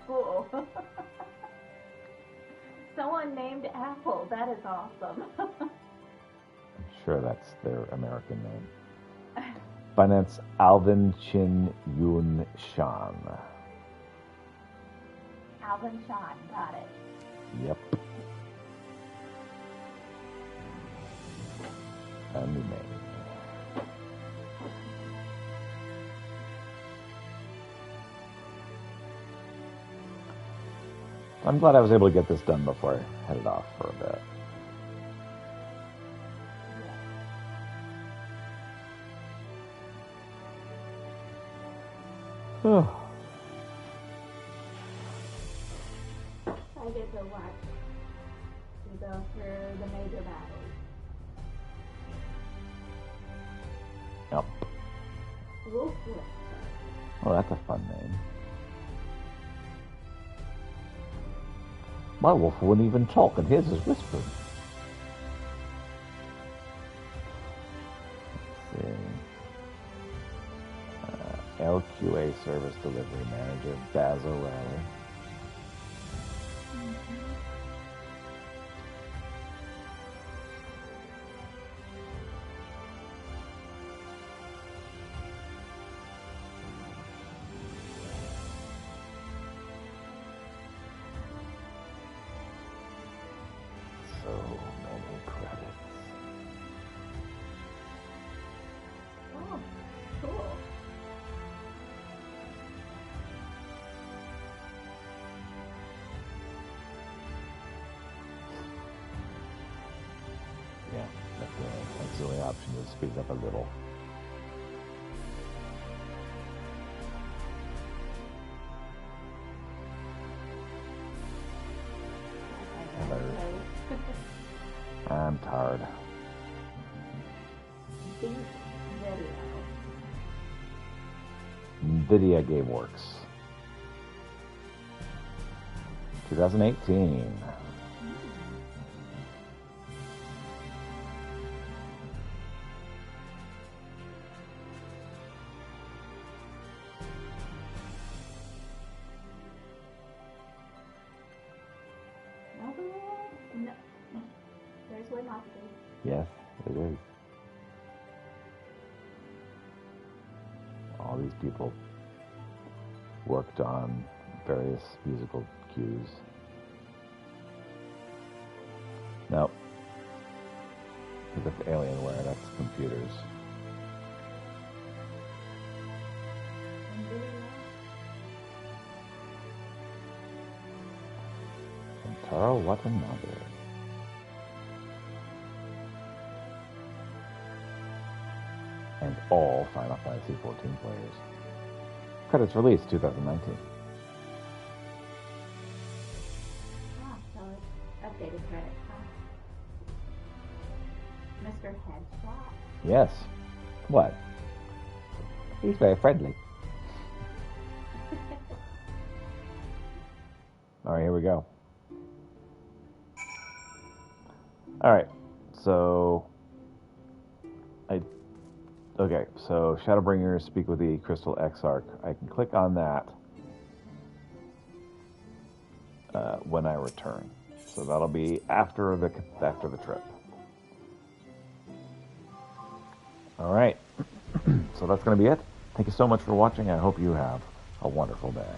Cool. Someone named Apple. That is awesome. Sure, that's their American name. Finance Alvin Chin Yun Shan. Alvin Sean. Got it. Yep. Anime. I'm glad I was able to get this done before I headed off for a bit. I get to watch you go through the major battles. Yep. Wolf Whisper. Well, that's a fun name. My wolf wouldn't even talk, and his is whispering. Let's see. LQA Service Delivery Manager, Basil Rally. So many credits. Oh, cool. Yeah, that's the only option to speed up a little. I'm tired. Beat video. NVIDIA GameWorks. 2018. No. There's one not to. Yes, it is. All these people worked on various musical cues. No. Because that's Alienware, that's computers. And Taro Watanabe. And all Final Fantasy XIV players. Credits released 2019. Ah, so it's a updated credit card. Mr. Headshot. Yes. What? He's very friendly. All right, here we go. All right, so okay, so Shadowbringer, speak with the Crystal Exarch. I can click on that when I return. So that'll be after the trip. All right, so that's going to be it. Thank you so much for watching. I hope you have a wonderful day.